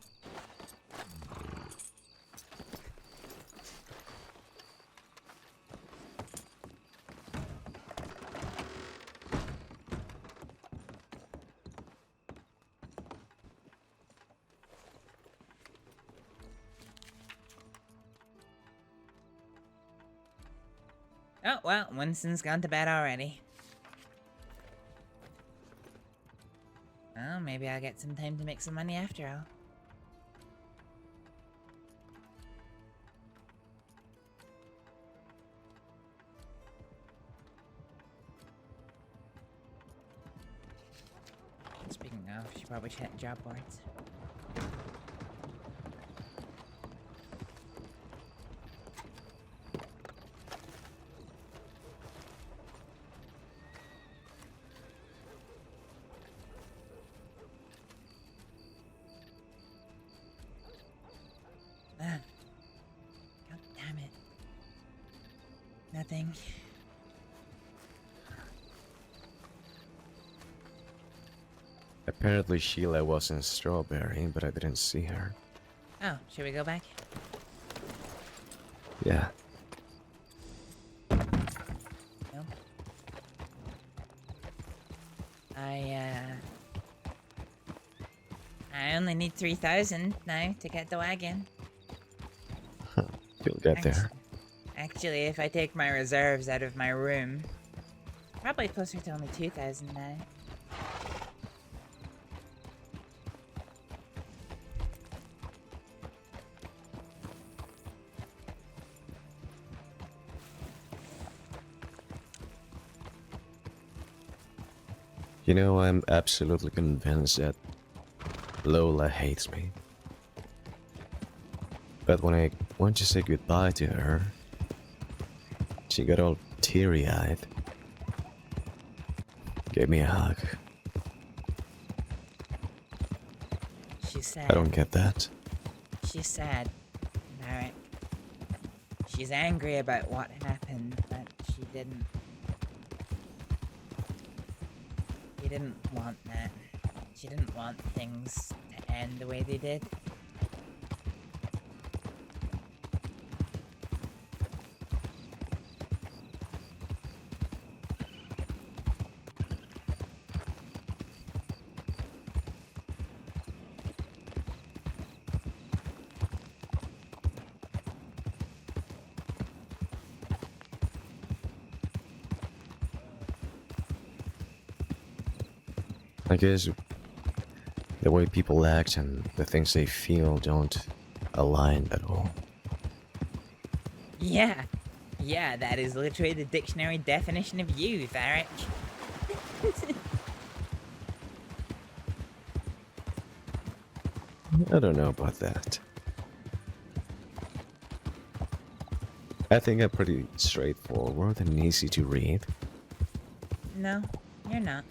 Oh, well, Winston's gone to bed already. Well, maybe I'll get some time to make some money after all. Speaking of, should probably check job boards. Ah. God damn it. Nothing. Apparently Sheila was in Strawberry, but I didn't see her. Oh, should we go back? Yeah. No. I only need 3,000 now to get the wagon. You'll get there. Actually, if I take my reserves out of my room, probably closer to only 2,000 now. You know, I'm absolutely convinced that Lola hates me. But when I went to say goodbye to her, she got all teary-eyed. Gave me a hug. She's sad. I don't get that. She's sad. Alright. She's angry about what happened, but she didn't want that. She didn't want things to end the way they did. I guess the way people act and the things they feel don't align at all. Yeah. Yeah, that is literally the dictionary definition of you, Varric. I don't know about that. I think I'm pretty straightforward and easy to read. No, you're not.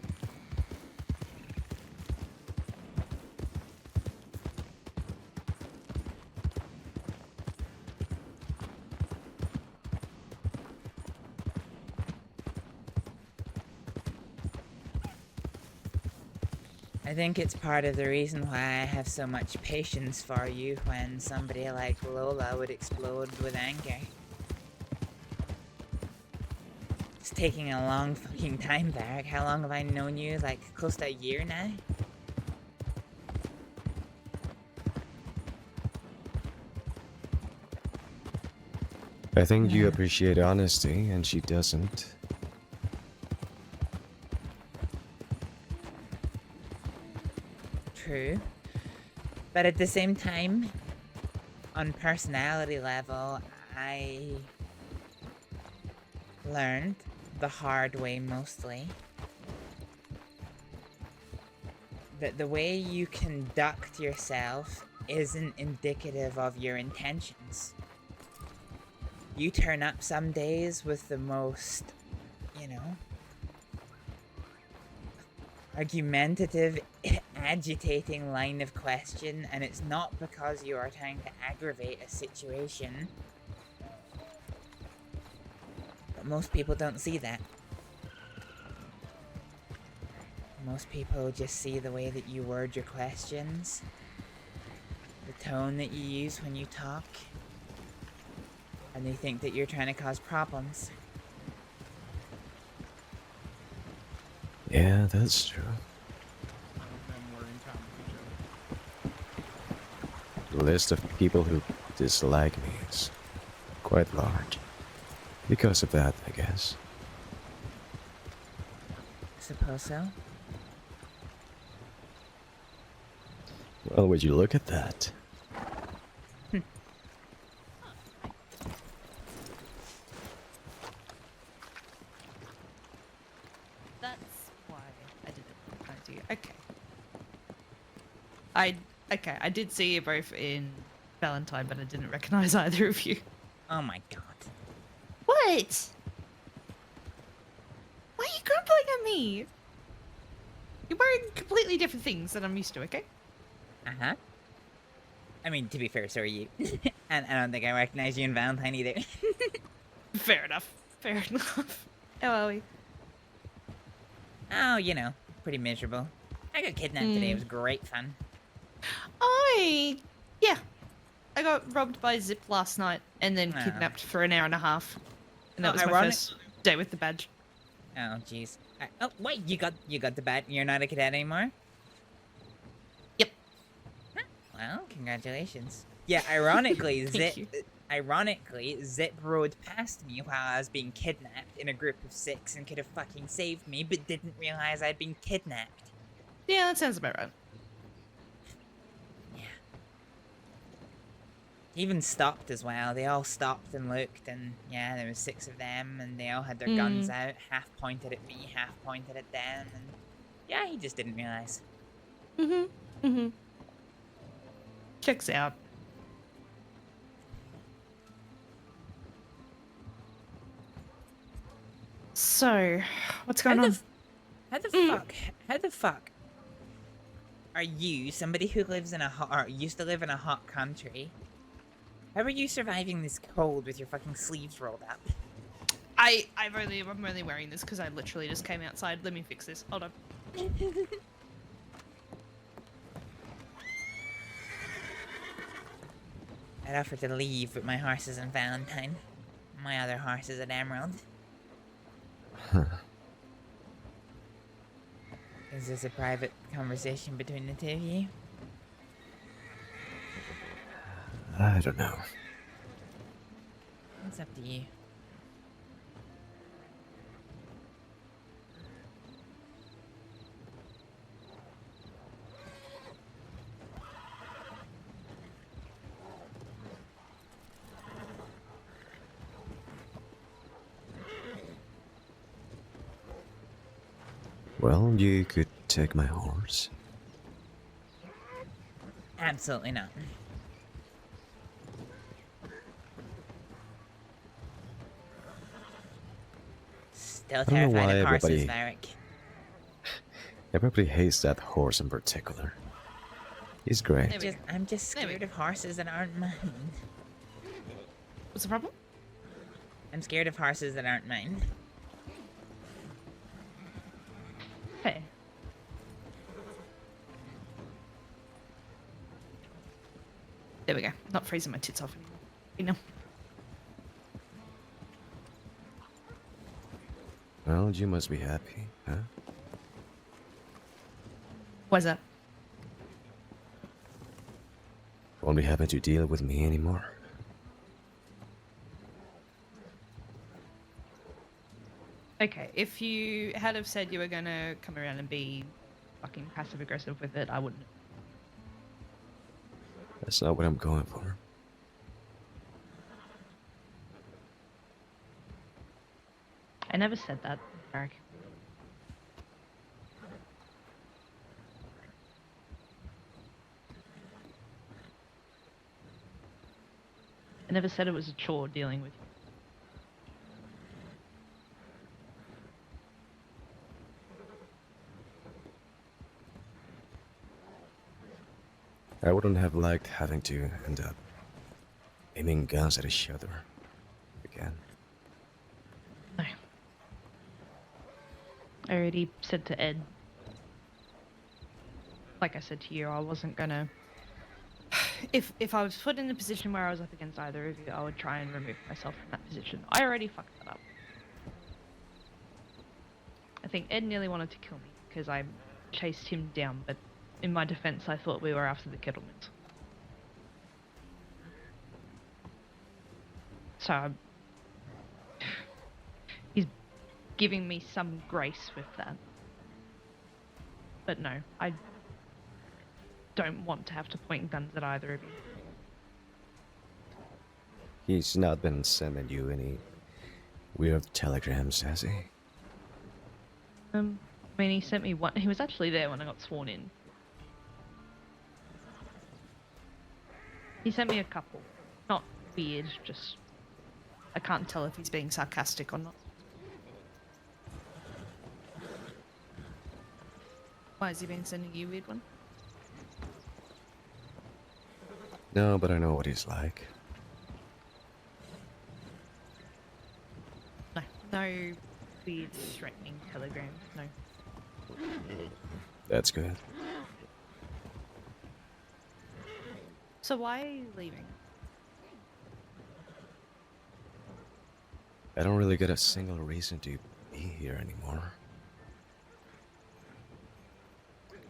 I think it's part of the reason why I have so much patience for you when somebody like Lola would explode with anger. It's taking a long fucking time, Varric. How long have I known you? Like, close to a year now? I think you appreciate honesty and she doesn't. True. But at the same time, on personality level, I learned the hard way mostly that the way you conduct yourself isn't indicative of your intentions. You turn up some days with the most, you know, argumentative, agitating line of question, and it's not because you are trying to aggravate a situation. But most people don't see that. Most people just see the way that you word your questions, the tone that you use when you talk, and they think that you're trying to cause problems. Yeah, that's true. The list of people who dislike me is quite large. Because of that, I guess. Suppose so. Well, would you look at that? That's why I didn't recognize you. Okay. I did see you both in Valentine, but I didn't recognize either of you. Oh my god. What? Why are you grumbling at me? You're wearing completely different things than I'm used to, okay? Uh-huh. I mean, to be fair, so are you. And I don't think I recognize you in Valentine either. Fair enough. Fair enough. How are we? Oh, you know, pretty miserable. I got kidnapped today. It was great fun. Yeah. I got robbed by Zip last night and then kidnapped for an hour and a half. And that was my first day with the badge. Oh, jeez. Oh, wait, you got the badge. You're not a cadet anymore? Yep. Huh. Well, congratulations. Yeah, ironically, Zip rode past me while I was being kidnapped in a group of 6 and could have fucking saved me, but didn't realize I'd been kidnapped. Yeah, that sounds about right. He even stopped as well. They all stopped and looked, and yeah, there was 6 of them, and they all had their guns out, half pointed at me, half pointed at them, and yeah, he just didn't realize. Checks out. So, what's going on? How the fuck are you, somebody who lives in a hot, or used to live in a hot country, how are you surviving this cold with your fucking sleeves rolled up? I'm only wearing this because I literally just came outside. Let me fix this. Hold on. I'd offer to leave, but my horse is in Valentine. My other horse is at Emerald. Is this a private conversation between the two of you? I don't know. It's up to you. Well, you could take my horse. Absolutely not. Still I don't know terrified why of horses, everybody... Varric. Everybody hates that horse in particular. He's great. I'm just scared of horses that aren't mine. What's the problem? I'm scared of horses that aren't mine. Hey. There we go. Not freezing my tits off anymore. You know. Well, you must be happy, huh? Why's that? Won't be having to deal with me anymore. Okay, if you had have said you were gonna come around and be fucking passive aggressive with it, I wouldn't. That's not what I'm going for. I never said that, Eric. I never said it was a chore dealing with you. I wouldn't have liked having to end up aiming guns at each other again. No. I already said to Ed, like I said to you, I wasn't gonna... If I was put in a position where I was up against either of you, I would try and remove myself from that position. I already fucked that up. I think Ed nearly wanted to kill me because I chased him down, but in my defense, I thought we were after the Kettlemans. So he's giving me some grace with that. But no, I don't want to have to point guns at either of you. He's not been sending you any weird telegrams, has he? I mean, he sent me one. He was actually there when I got sworn in. He sent me a couple. Not weird, just... I can't tell if he's being sarcastic or not. Why has he been sending you a weird one? No, but I know what he's like. No. No weird threatening telegrams, no. That's good. So why are you leaving? I don't really get a single reason to be here anymore.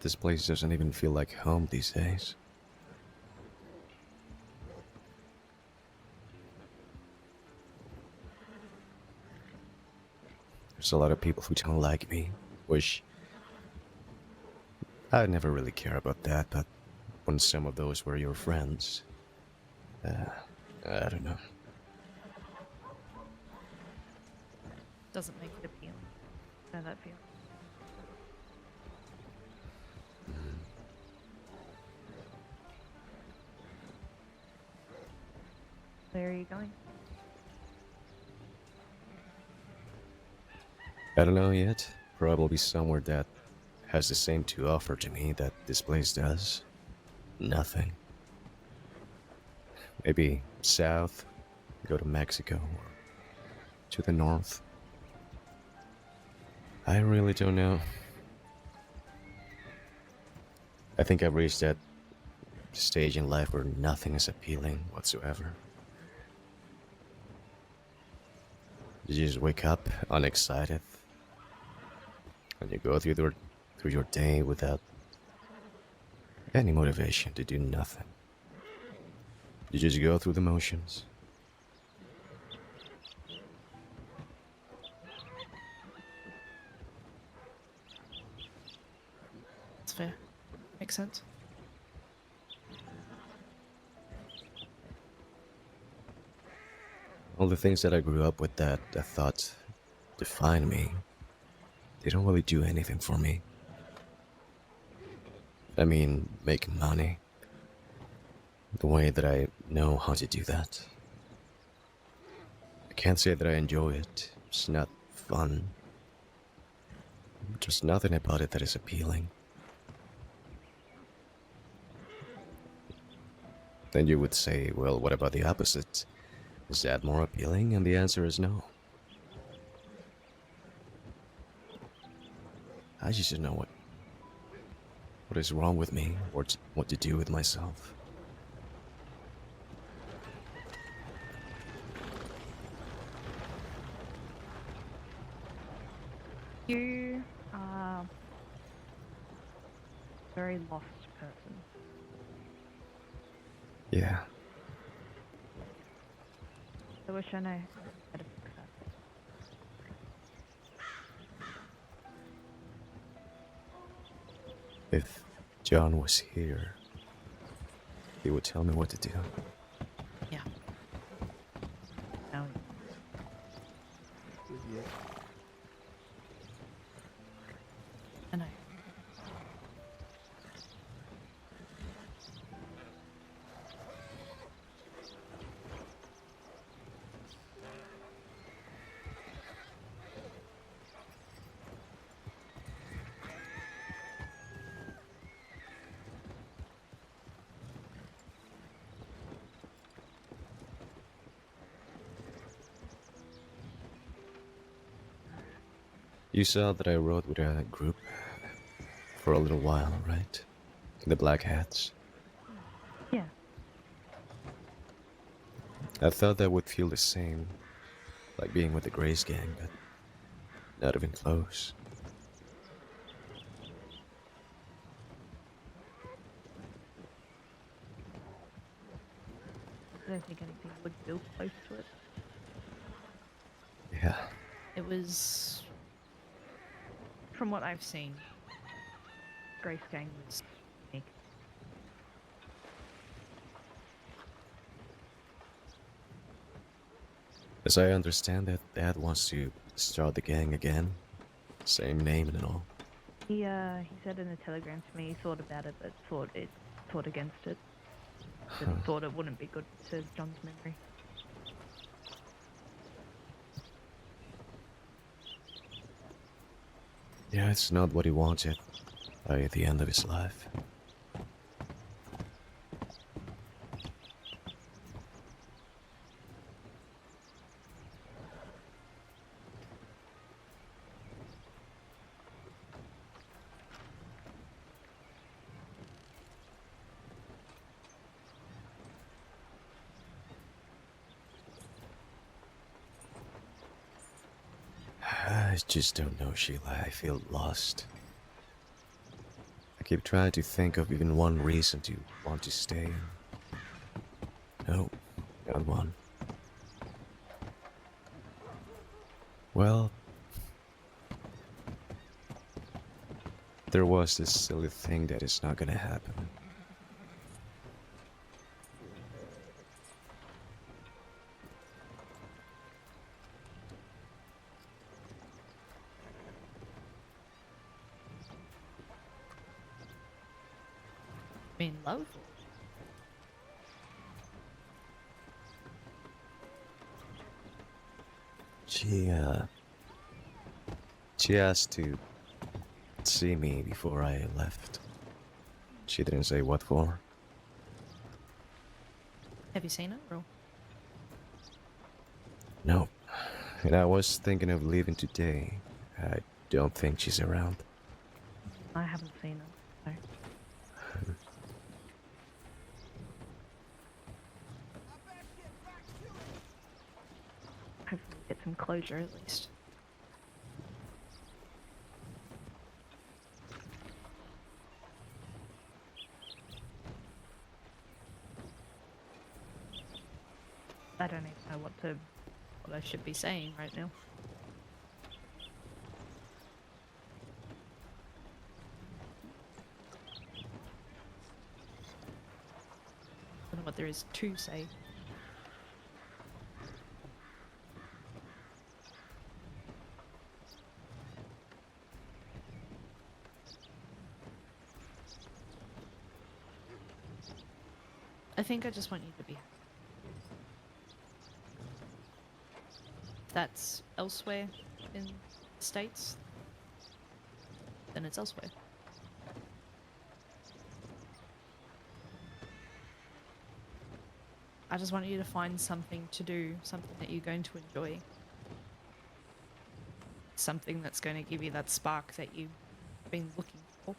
This place doesn't even feel like home these days. There's a lot of people who don't like me, which I'd never really care about that, but when some of those were your friends, I don't know. Doesn't make it appealing. Know that feeling. Where are you going? I don't know yet. Probably somewhere that has the same to offer to me that this place does. Nothing. Maybe south, go to Mexico, or to the north. I really don't know. I think I've reached that stage in life where nothing is appealing whatsoever. You just wake up unexcited, and you go through your day without any motivation to do nothing. You just go through the motions. That's fair. Makes sense. All the things that I grew up with that I thought defined me, they don't really do anything for me. I mean, making money. The way that I know how to do that. I can't say that I enjoy it. It's not fun. There's nothing about it that is appealing. Then you would say, well, what about the opposite? Is that more appealing? And the answer is no. I just don't know what is wrong with me, or what to do with myself. You are a very lost person. Yeah. I wish I know how to fix that. If John was here, he would tell me what to do. Yeah. Now, I know. You saw that I rode with a group for a little while, right? The Black Hats. Yeah. I thought that would feel the same, like being with the Grace gang, but not even close. I don't think anything would feel close to it. Yeah. It was, from what I've seen, Grace Gang was unique. As I understand it, Dad wants to start the gang again. Same name and all. He said in a telegram to me he thought about it, but thought against it. Thought it wouldn't be good to John's memory. Yeah, it's not what he wanted by the end of his life. I just don't know, Sheila. I feel lost. I keep trying to think of even one reason to want to stay. No, not one. Well, there was this silly thing that is not gonna happen. mean love? She asked to see me before I left. She didn't say what for. Have you seen it, or? No. And I was thinking of leaving today. I don't think she's around. I haven't seen it, no. Hopefully get some closure at least. I don't even know what I should be saying right now. I don't know what there is to say. I think I just want you to be happy. If that's elsewhere in the States, then it's elsewhere. I just want you to find something to do, something that you're going to enjoy. Something that's going to give you that spark that you've been looking for.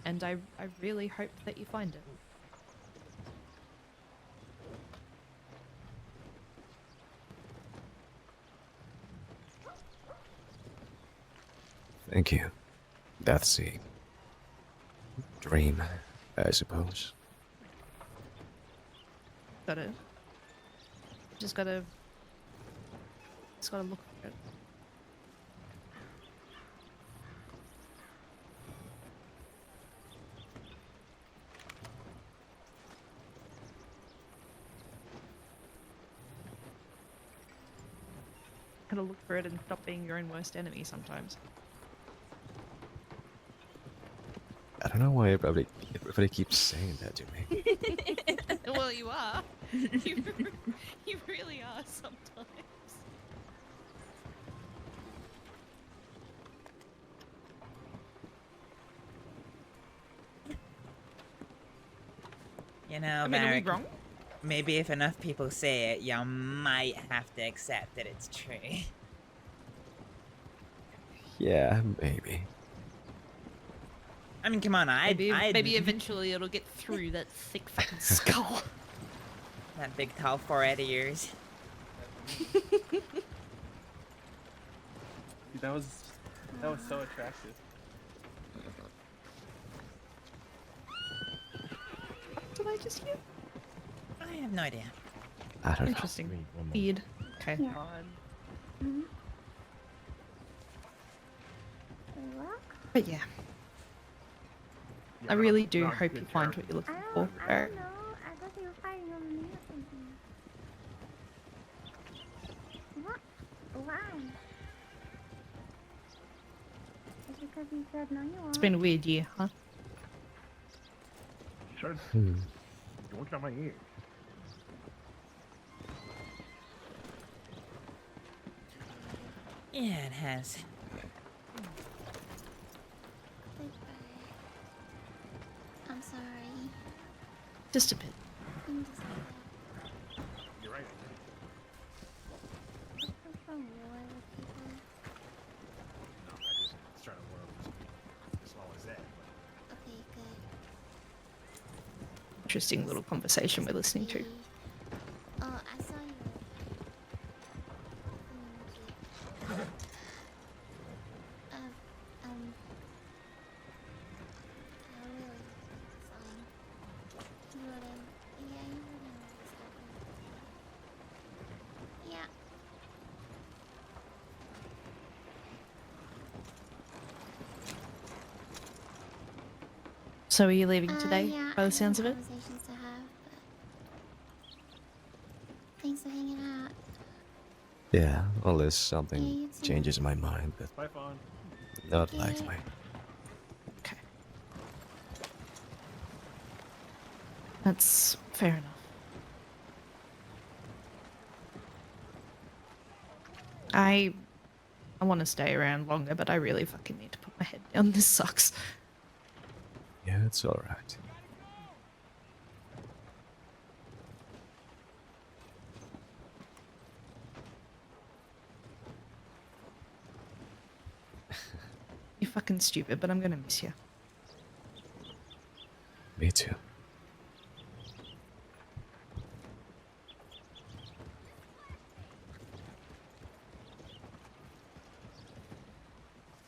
And I really hope that you find it. Thank you. That's a dream, I suppose. Got it. Just gotta look for it. gotta look for it and stop being your own worst enemy sometimes. I don't know why everybody keeps saying that to me. Well, you are. You really are sometimes. You know, I mean, are we Varric, wrong? maybe if enough people say it, you might have to accept that it's true. Yeah, maybe. I mean, come on, Maybe eventually it'll get through that thick fucking skull. That big tall forehead of yours. That was so attractive. Did I just hear? I have no idea. I don't Interesting. know. Weird. Okay. Yeah. But yeah. I really do hope you find what you're looking for. Barrett. I thought you were fighting over me or something. What? Why? Is it because you said no you won't? It's been a weird year, huh? Sure. Don't on my ear. Yeah, it has. I'm sorry. Just a bit. I'm just You're right. I'm so war with people. No, I just was trying to work as small as that. Okay, good. Interesting little conversation we're listening to. Oh, I saw you. So are you leaving today, Yeah, by the sounds of it? conversations to have, but thanks for hanging out. Yeah, unless Yeah, something you too. changes my mind, but Bye, Fawn. not likely. Okay. That's fair enough. I want to stay around longer, but I really fucking need to put my head down. This sucks. Yeah, it's alright. You're fucking stupid, but I'm gonna miss you. Me too.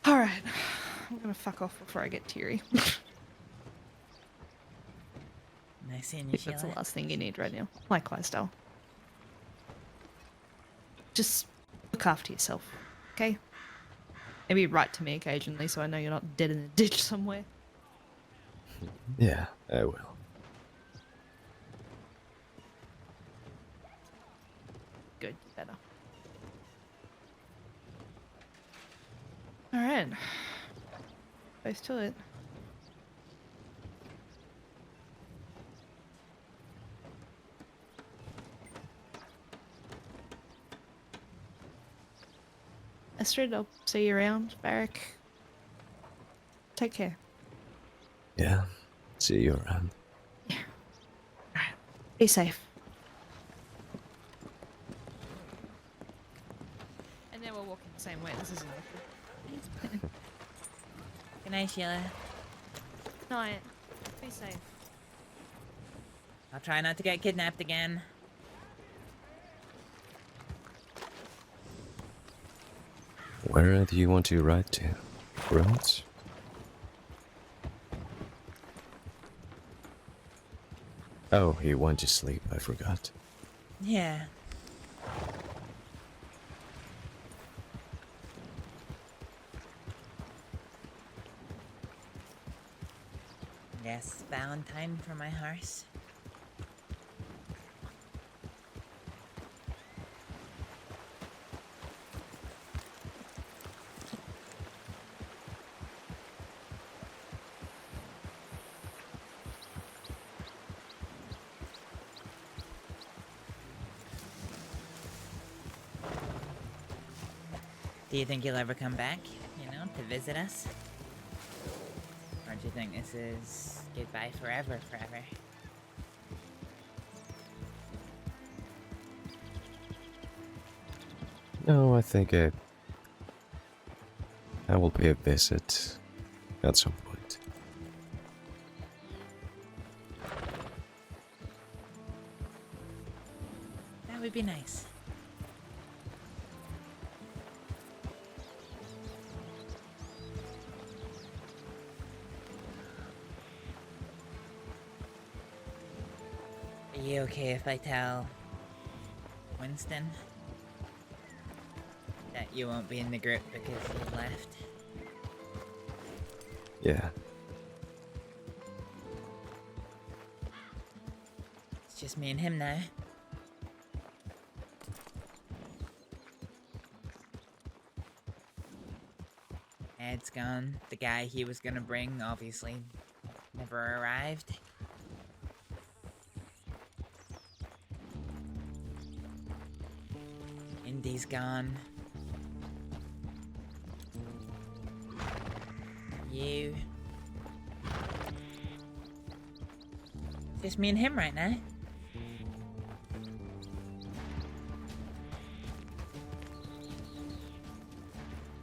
Alright. I'm gonna fuck off before I get teary. Nice seeing I you, think that's the Sheila. last thing you need right now. Likewise, Dal. Just look after yourself, okay? Maybe write to me occasionally so I know you're not dead in a ditch somewhere. Yeah, I will. Good, better. Alright. Close to it. Astrid, I'll see you around, Barrack. Take care. Yeah, see you around. Be safe. And now we're walking the same way. This isn't awkward. Good night, Sheila. Night. Be safe. I'll try not to get kidnapped again. Where do you want to ride to? Roads? Oh, you want to sleep, I forgot. Yeah. Yes, Valentine for my horse. Do you think you'll ever come back, you know, to visit us? Or do you think this is goodbye forever? No, I think I will pay a visit at some point. That would be nice. Are you okay if I tell Winston that you won't be in the group because you left? Yeah. It's just me and him now. Ed's gone. The guy he was gonna bring, obviously, never arrived. Indy's gone. You. Just me and him right now.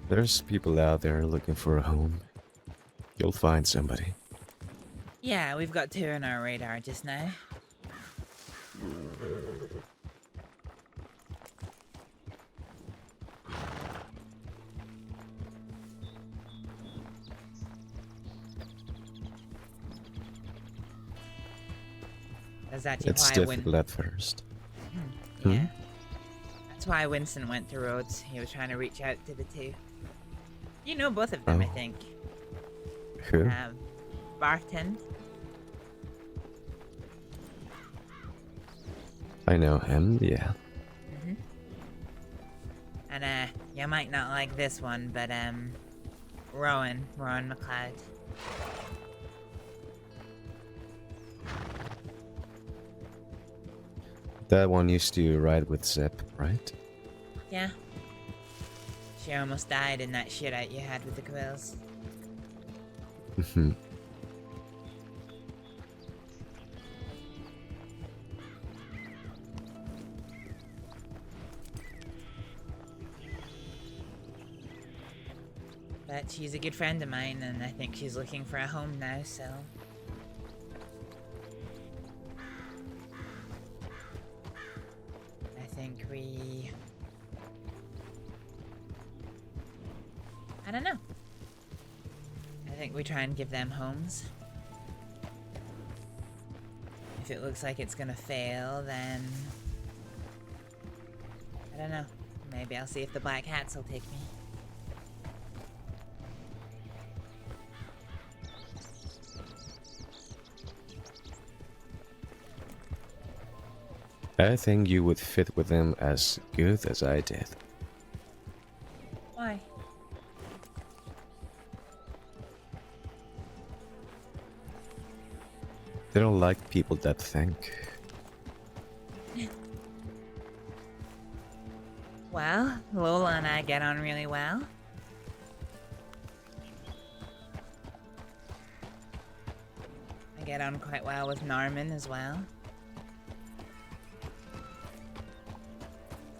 There's people out there looking for a home. You'll find somebody. Yeah, we've got 2 on our radar just now. That's actually It's why difficult at first. Yeah. That's why Winston went to Rhodes. He was trying to reach out to the 2. You know both of them, I think. Who? Barton. I know him, yeah. And you might not like this one, but Rowan McLeod. That one used to ride with Zip, right? Yeah. She almost died in that shootout you had with the quills. Mhm. But she's a good friend of mine, and I think she's looking for a home now, so... I think we... I don't know. I think we try and give them homes. If it looks like it's gonna fail, then... I don't know. Maybe I'll see if the Black Hats will take me. I think you would fit with them as good as I did. Why? They don't like people that think. Well, Lola and I get on really well. I get on quite well with Norman as well.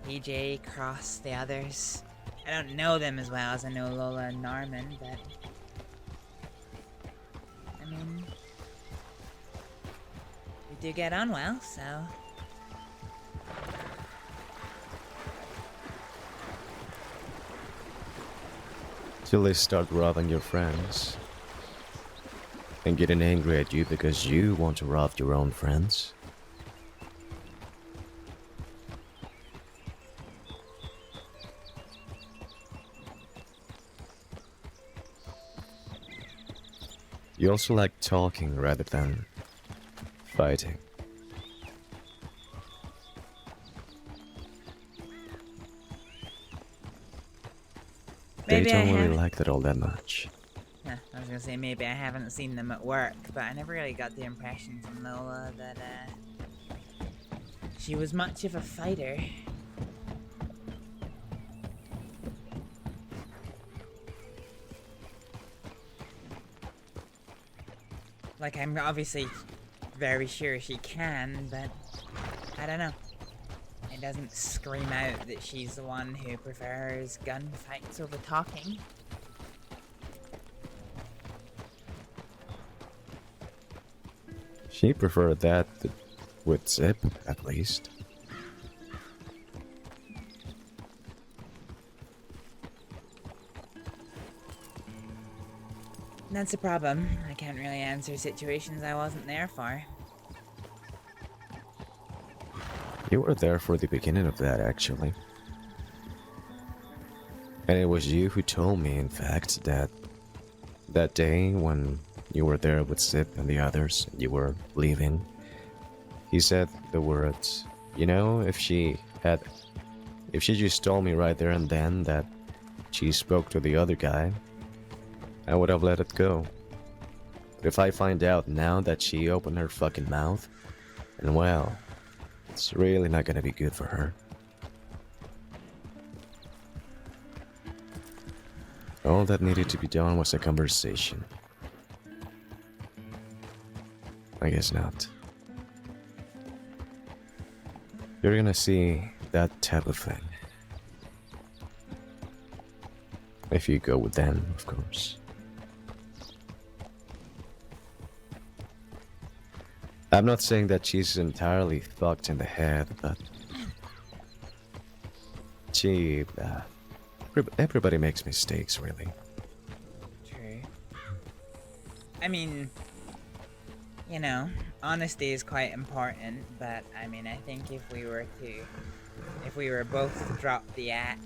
EJ, Cross, the others. I don't know them as well as I know Lola and Norman, but... I mean... we do get on well, so... Till they start robbing your friends. And getting angry at you because you want to rob your own friends. You also like talking rather than fighting. They Maybe don't really like that all that much. Yeah, I was gonna say maybe I haven't seen them at work, but I never really got the impression from Lola that she was much of a fighter. Like, I'm obviously very sure she can, but I don't know. It doesn't scream out that she's the one who prefers gunfights over talking. She preferred that with Zip, at least. That's the problem. I can't really answer situations I wasn't there for. You were there for the beginning of that, actually. And it was you who told me, in fact, that that day when you were there with Zip and the others, and you were leaving, he said the words, you know, if she just told me right there and then that she spoke to the other guy, I would have let it go. But if I find out now that she opened her fucking mouth, then well, it's really not gonna be good for her. All that needed to be done was a conversation. I guess not. You're gonna see that type of thing. If you go with them, of course. I'm not saying that she's entirely fucked in the head, but she, everybody makes mistakes, really. True. I mean, you know, honesty is quite important, but I mean, I think if we were both to drop the act,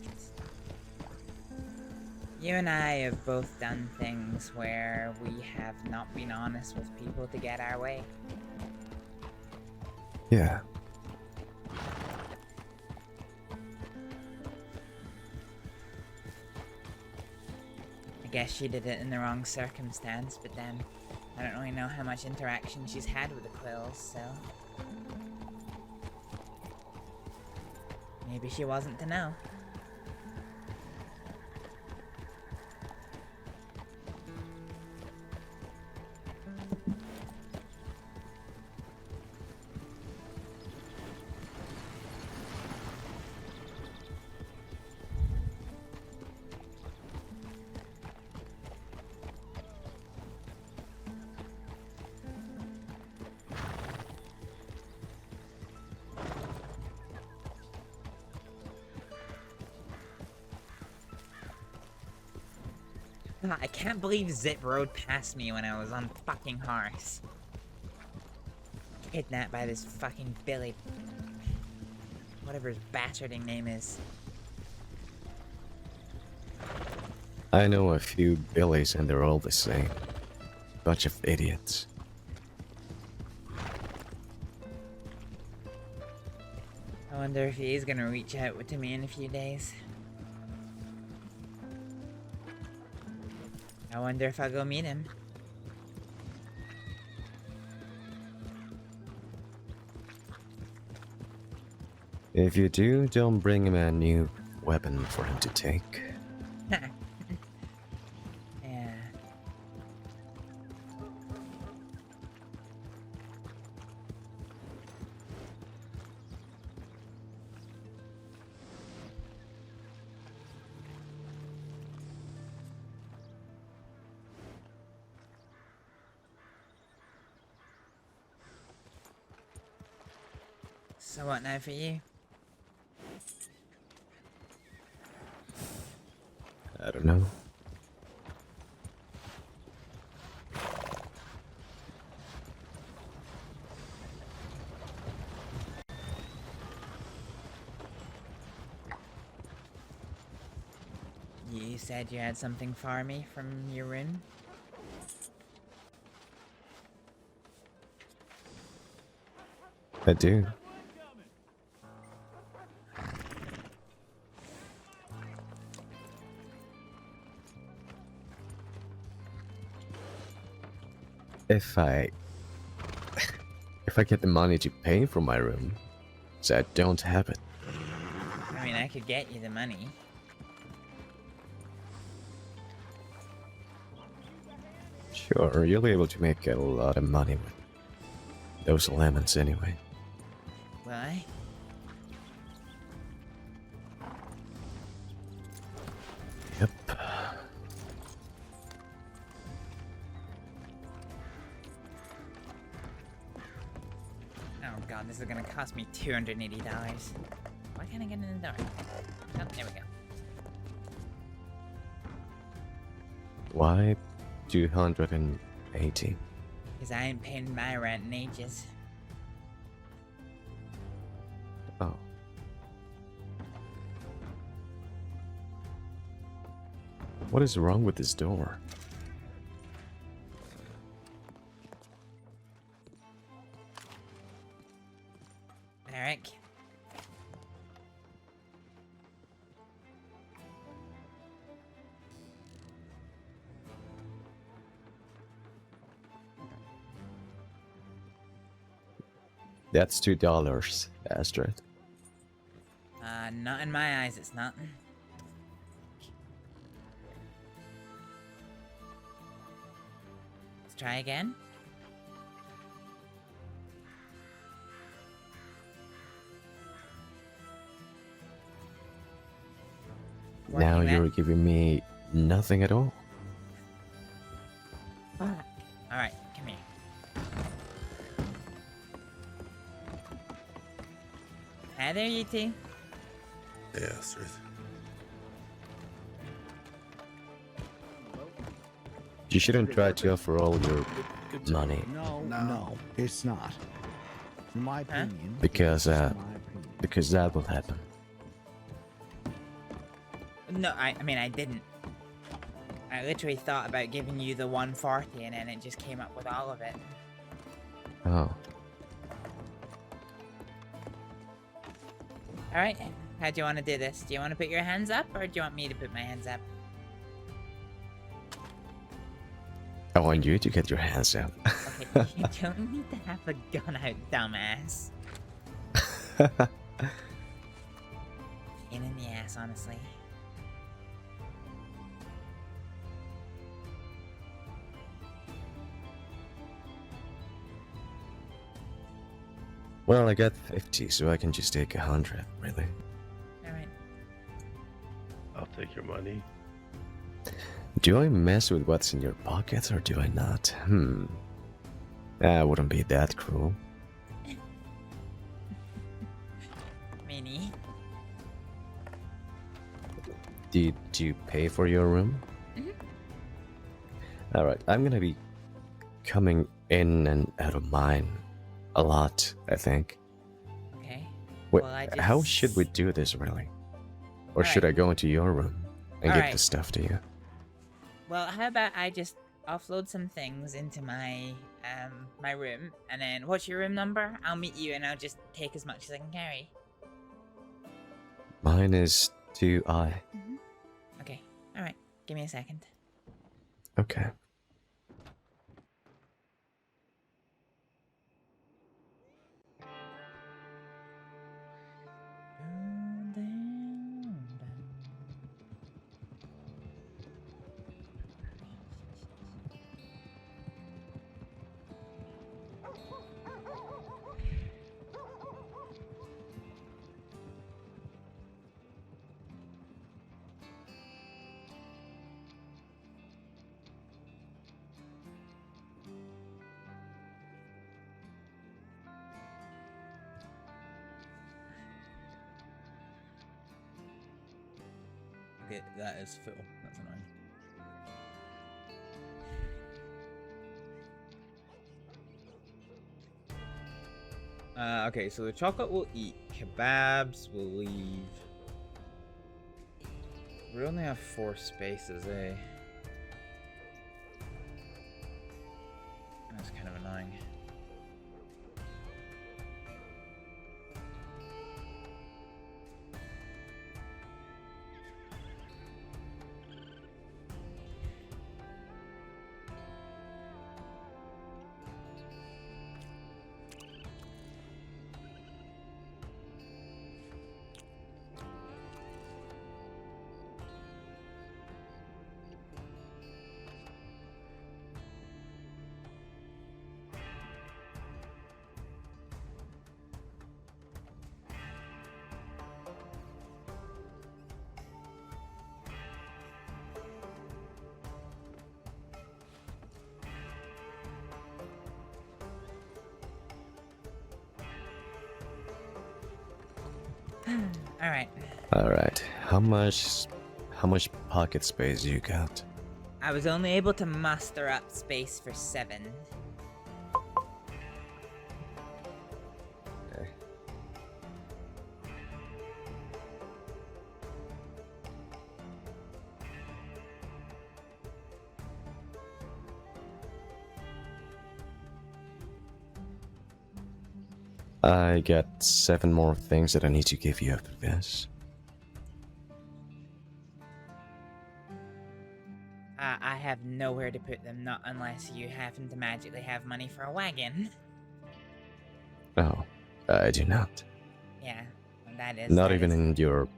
you and I have both done things where we have not been honest with people to get our way. Yeah. I guess she did it in the wrong circumstance, but then I don't really know how much interaction she's had with the Quills, so maybe she wasn't to know. I can't believe Zip rode past me when I was on fucking horse. Kidnapped by this fucking Billy. Whatever his bastarding name is. I know a few Billies and they're all the same. Bunch of idiots. I wonder if he is gonna reach out to me in a few days. I wonder if I'll go meet him. If you do, don't bring him a new weapon for him to take. Yeah. So what now for you? I don't know. You said you had something for me from your room? I do. If I get the money to pay for my room, so I don't have it. I mean, I could get you the money. Sure, you'll be able to make a lot of money with those lemons anyway. Why? Yep. Oh god, this is gonna cost me $280. Why can't I get in the door? Oh, there we go. Why 280? Because I ain't paying my rent in ages. Oh. What is wrong with this door? Eric. That's $2, Astrид. Not in my eyes, it's not. Let's try again. Now you're giving me nothing at all. Alright, come here. Hi there, you two. Yeah, Astrид. You shouldn't try to offer all your money. No, it's not. In my opinion. Because that will happen. No, I mean, I didn't. I literally thought about giving you the 140 and then it just came up with all of it. Oh. Alright, how do you want to do this? Do you want to put your hands up or do you want me to put my hands up? I want you to get your hands up. Okay, you don't need to have a gun out, dumbass. Pain in the ass, honestly. Well, I got 50, so I can just take 100, really. Alright. I'll take your money. Do I mess with what's in your pockets or do I not? That wouldn't be that cruel. Mini. Did you pay for your room? Alright, I'm gonna be coming in and out of mine a lot, I think. Okay. Wait, Well, how should we do this, really? Or should I go into your room and give the stuff to you? Well, how about I just offload some things into my my room, and then what's your room number? I'll meet you and I'll just take as much as I can carry. Mine is 2I. Okay, alright. Give me a second. Okay. Okay, that is full. That's annoying. Okay, so the chocolate will eat. Kebabs will leave. We only have 4 spaces, eh? That's kind of annoying. All right. All right. How much pocket space you got? I was only able to muster up space for 7. Okay. I got 7 more things that I need to give you after this. I have nowhere to put them, not unless you happen to magically have money for a wagon. Oh, I do not. Yeah, that is. Not that even is- in your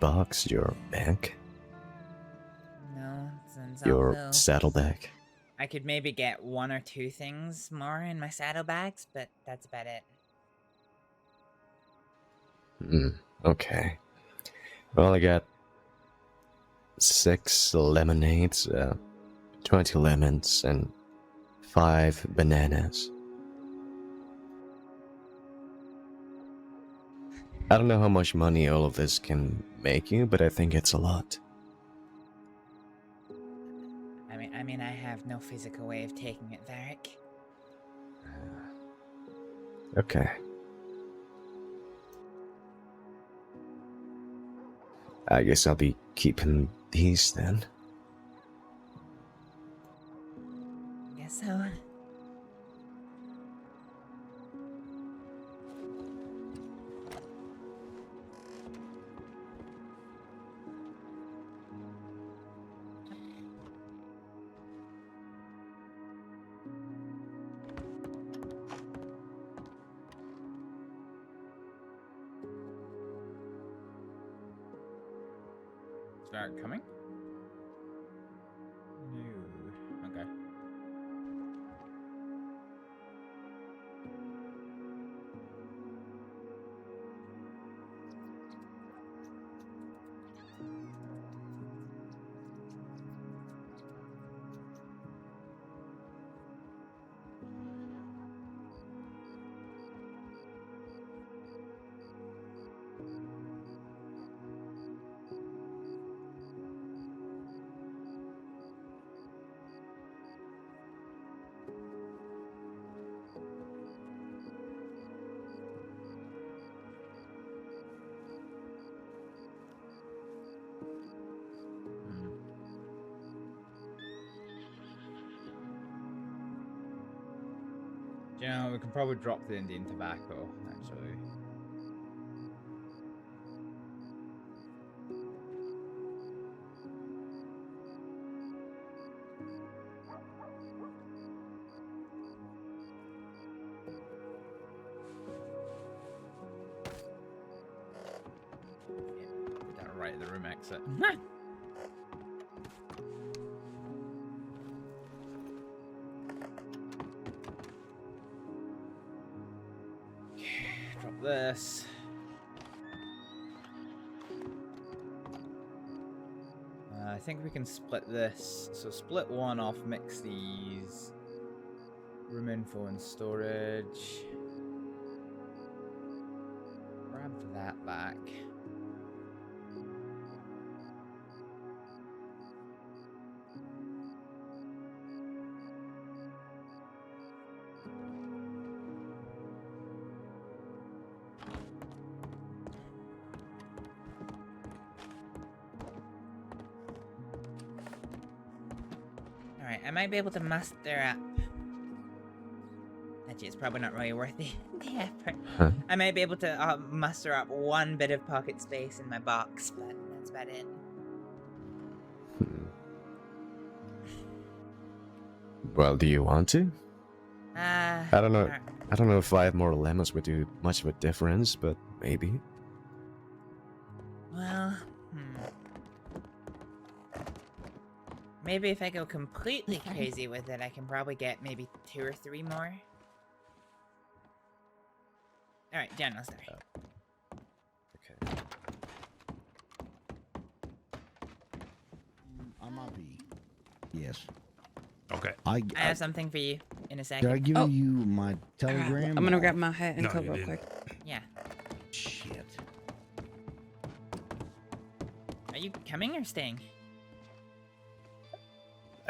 box, your bank, No, since your although saddlebag. I could maybe get 1 or 2 things more in my saddlebags, but that's about it. Okay. Well, I got 6 lemonades, 20 lemons, and 5 bananas. I don't know how much money all of this can make you, but I think it's a lot. I mean, I have no physical way of taking it, Varric. Okay. I guess I'll be keeping these then. Guess so. Start coming? No. Okay. You know, we can probably drop the Indian tobacco, actually. Put that right at the room exit. Drop this. I think we can split this. So split 1 off, mix these. Room info and storage. Grab that back. Alright, I might be able to muster up. Actually, it's probably not really worth the effort. Huh? I might be able to muster up 1 bit of pocket space in my box, but that's about it. Well, do you want to? I don't know. I don't know if 5 more lemons would do much of a difference, but maybe. Well, maybe if I go completely crazy with it, I can probably get maybe 2 or 3 more. Alright, General, sorry. Okay. I'm happy. Yes. Okay. I have something for you in a second. Did I give you my telegram? I'm gonna grab my hat and No, coat you real didn't. quick. Yeah. Shit. you coming or staying?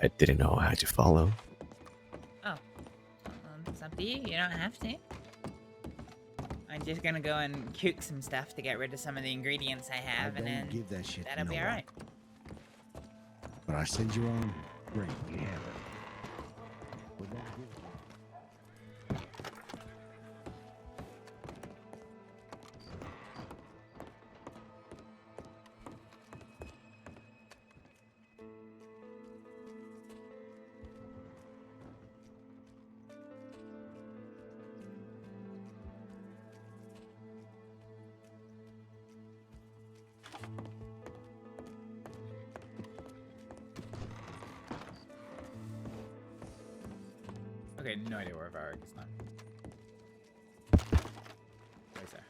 I didn't know how to follow. Oh. It's up to you. You don't have to. I'm just gonna go and cook some stuff to get rid of some of the ingredients I have, and then give that shit to that'll be no one. alright. But I send you on. Great, you have it. But don't give it. Okay, no idea where Varric is now. Where's there?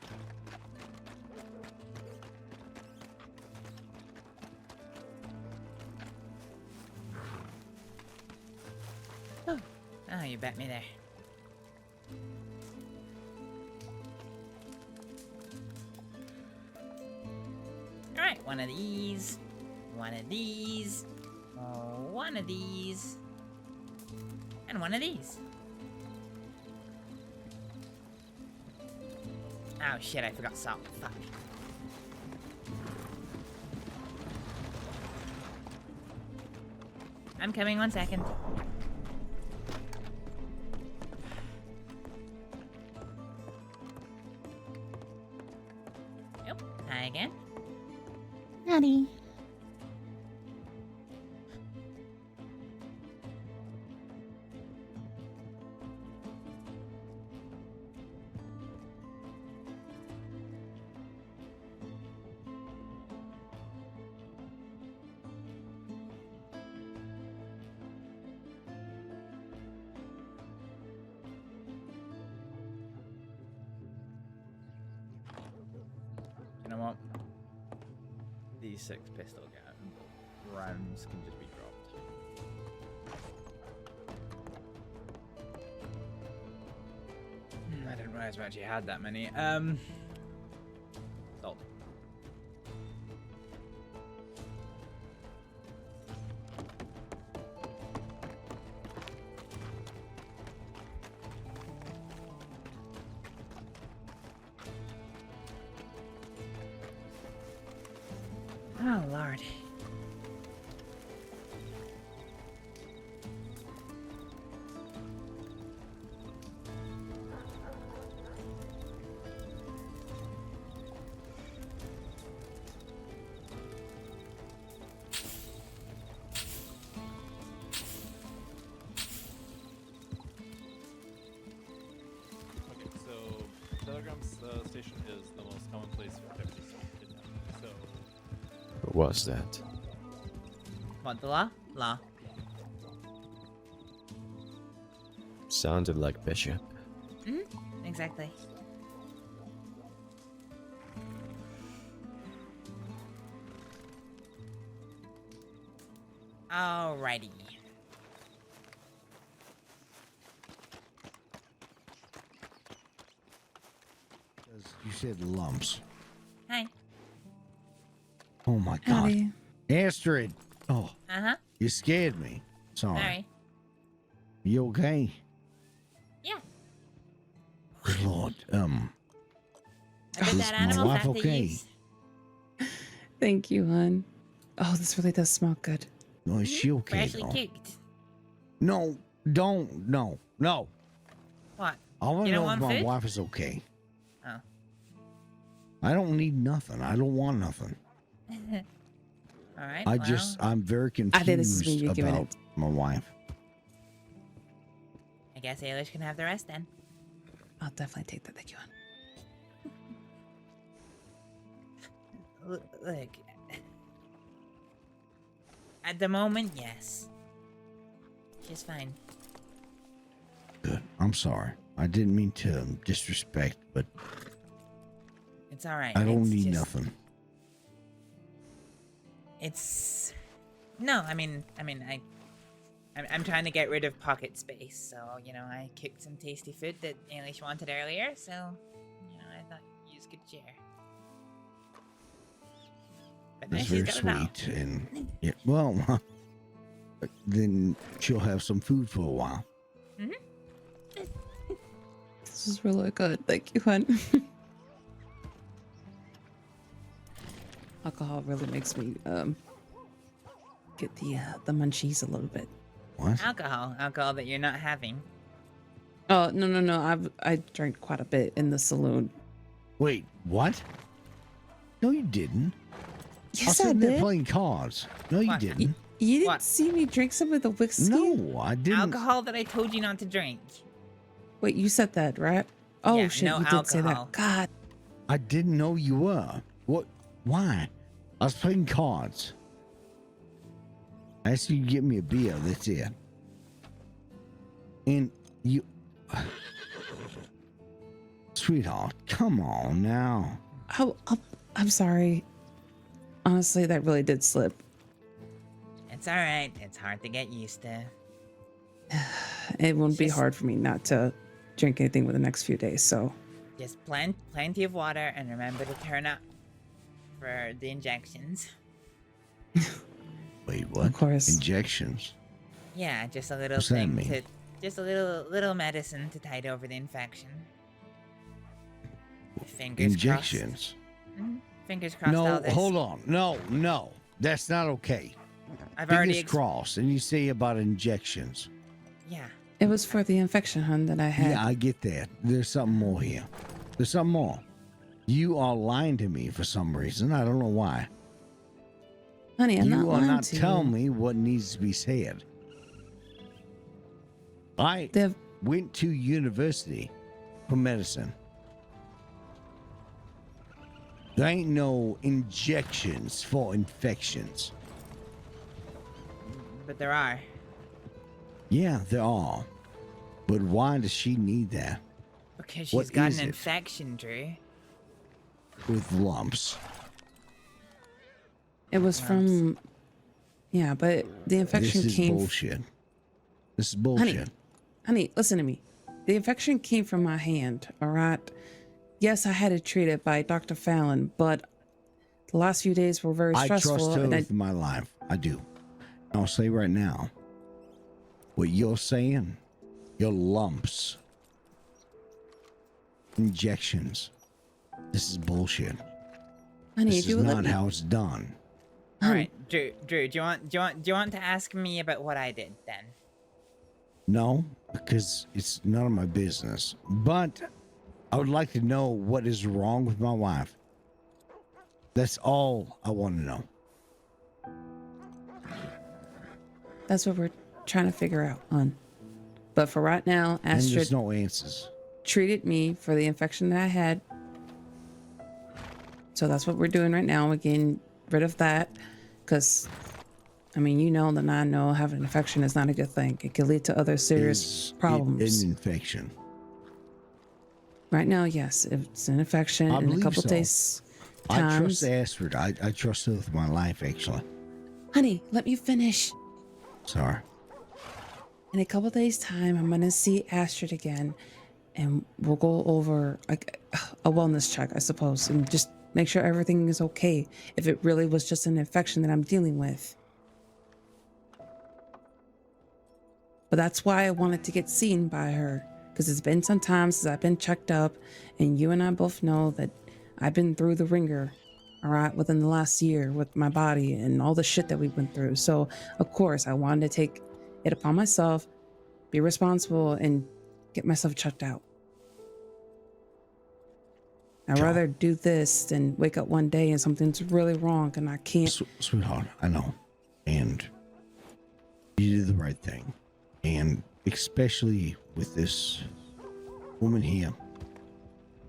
Oh, you bet me there. Alright, one of these. One of these. One of these. And one of these. Oh shit, I forgot salt. Fuck. I'm coming, 1 second. Yep, hi again. Howdy. You know what? These 6 pistol rounds can just be dropped. I didn't realize we actually had that many. Salt. Oh, Lord. Okay, so Telegram's station is the most common place for deputies to be kidnapped. So What was that? What, the law? Law. Sounded like Bishop. Mm-hmm. Exactly. Alrighty. You said lumps. Hi. Oh my god. Howdy. Astrid. Oh, Uh-huh. you scared me. Sorry. Sorry. You okay? Yeah. Good lord. I bet Is that my animal wife fat they okay? use. Thank you, hon. Oh, this really does smell good. No, is she okay? Freshly though? cooked. No, don't. No, no. What? I want You to don't know if want my food? wife is okay. Oh. I don't need nothing. I don't want nothing. Alright, I'm very I think this is when confused you're giving about my wife. I guess Ailish can have the rest then. I'll definitely take that. Thank you, hon. Look. At the moment, yes. She's fine. Good. I'm sorry. I didn't mean to disrespect, but It's alright. I don't it's need just- nothing. It's no, I'm trying to get rid of pocket space, so you know I cooked some tasty food that Ailish wanted earlier, so you know I thought you could share. But That's she's very got it now. sweet. And yeah, well, then she'll have some food for a while. This is really good. Thank you, hon. Alcohol really makes me get the munchies a little bit. What? Alcohol that you're not having. Oh no! I drank quite a bit in the saloon. Wait, what? No, you didn't. Yes, was I sitting there did. playing cards. No, you didn't. You didn't see me drink some of the whiskey? No, I didn't. Alcohol that I told you not to drink. Wait, you said that, right? Oh Yeah, shit, no you did say alcohol. that. God. I didn't know you were. What? Why? I was playing cards. I asked you to get me a beer. That's it. And you, sweetheart, come on now. I'm sorry. Honestly, that really did slip. It's alright. It's hard to get used to. It won't be hard for me not to drink anything for the next few days, so. Just plenty of water and remember to turn up for the injections. Wait, what? Of course. Injections. Yeah, just a little What's that thing mean? to just a little medicine to tide over the infection. Fingers Injections. crossed. Fingers crossed all No, this. hold on. No. That's not okay. I've already Fingers crossed. And you say about injections. Yeah. It was for the infection, hun, that I had. Yeah, I get that. There's something more here. There's something more. You are lying to me for some reason. I don't know why. Honey, I'm you not are lying not to telling you. me what needs to be said. I went to university for medicine. There ain't no injections for infections. But there are. Yeah, there are. But why does she need that? Because she's What got is an it? infection, Drew. With lumps. It was from. Yeah, but the infection This is came. bullshit. This is bullshit. Honey, listen to me. The infection came from my hand, all right? Yes, I had it treated by Dr. Fallon, but the last few days were very I stressful. trust her and with my life. I do. I'll say right now, what you're saying, your lumps, injections, this is bullshit. Honey, this if you is would let not me- how it's done. All right, Drew. Do you want to ask me about what I did then? No, because it's none of my business. But I would like to know what is wrong with my wife. That's all I want to know. That's what we're trying to figure out, hon. But for right now, And there's Astrид no answers. treated me for the infection that I had. So that's what we're doing right now. We're getting rid of that. Because, I mean, you know that I know having an infection is not a good thing. It can lead to other serious Is it problems. an infection? Right now, yes. If it's an infection I in a believe couple so. days. I Times. trust Astrид. I trust her with my life, actually. Honey, let me finish. Sorry. In a couple days' time, I'm gonna see Astrид again, and we'll go over a wellness check, I suppose, and just make sure everything is okay. If it really was just an infection that I'm dealing with. But that's why I wanted to get seen by her, because it's been some time since I've been checked up, and you and I both know that I've been through the ringer, all right, within the last year with my body and all the shit that we went through. So, of course, I wanted to take it upon myself, be responsible, and get myself checked out. I'd rather do this than wake up one day and something's really wrong and I can't. Sweetheart, I know. And you did the right thing. And especially with this woman here,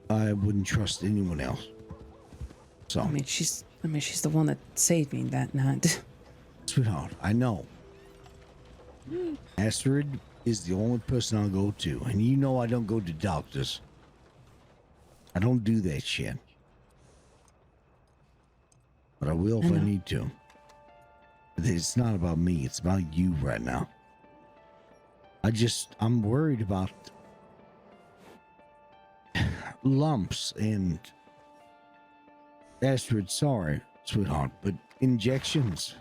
I wouldn't trust anyone else. So, I mean, she's the one that saved me that night. sweetheart, I know. Astrid is the only person I'll go to. And you know I don't go to doctors. I don't do that shit. But I will if I need to. But it's not about me. It's about you right now. I'm worried about lumps and Astrid, sorry, sweetheart, but injections?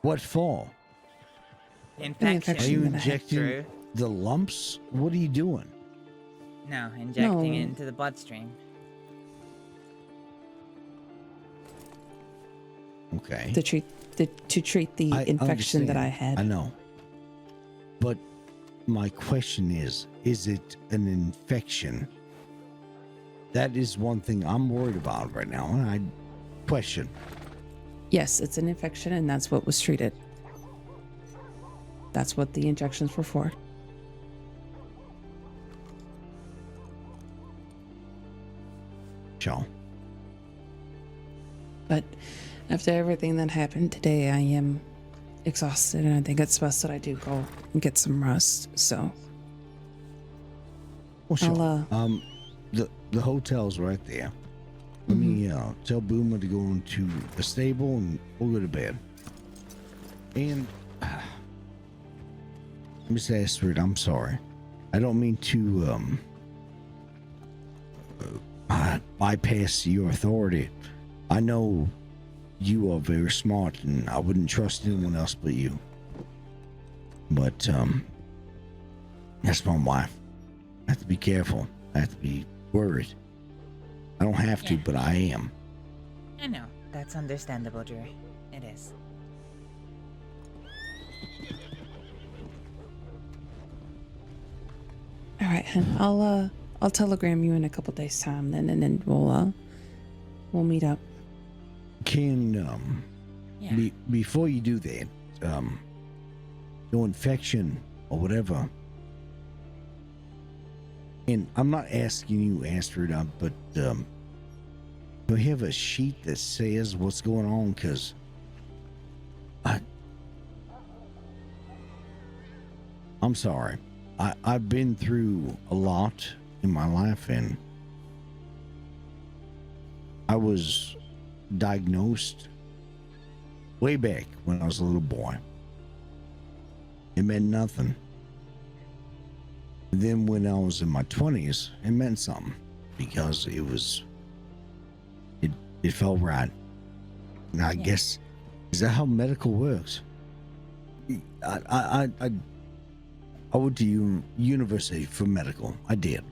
What for? The infection. Are you that I had injecting through. the lumps? What are you doing? No, injecting it No. into the bloodstream. Okay. To treat the infection that I had. I know. But my question is it an infection? That is one thing I'm worried about right now, and I question. Yes, it's an infection, and that's what was treated. That's what the injections were for. Sure. But after everything that happened today, I am exhausted, and I think it's best that I do go and get some rest. So, Well, sure. I'll, The hotel's right there. Let me tell Boomer to go into the stable and we'll go to bed. And Miss Astrid, I'm sorry. I don't mean to bypass your authority. I know you are very smart and I wouldn't trust anyone else but you. But that's my wife. I have to be careful. I have to be worried. I don't have to, but I am. I know. That's understandable, Drew. It is. all right, hun. I'll telegram you in a couple days' time, then, and then we'll meet up. Can before you do that, no infection or whatever. And I'm not asking you, Astrid, but do you have a sheet that says what's going on? Because I'm sorry. I've been through a lot in my life, and I was diagnosed way back when I was a little boy. It meant nothing. Then when I was in my 20s, it meant something because it felt right. And I guess, is that how medical works? I went to university for medical. I did.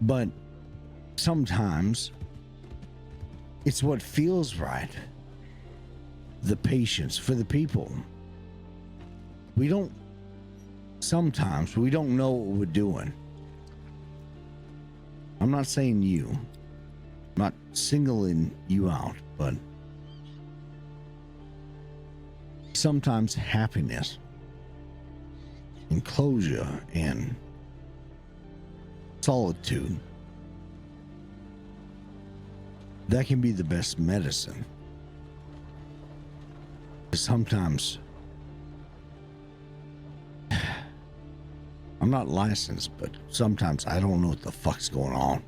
But sometimes it's what feels right. The patients, for the people. Sometimes we don't know what we're doing. I'm not saying you. I'm not singling you out, but sometimes happiness and closure and solitude, that can be the best medicine. Sometimes I'm not licensed, but sometimes I don't know what the fuck's going on.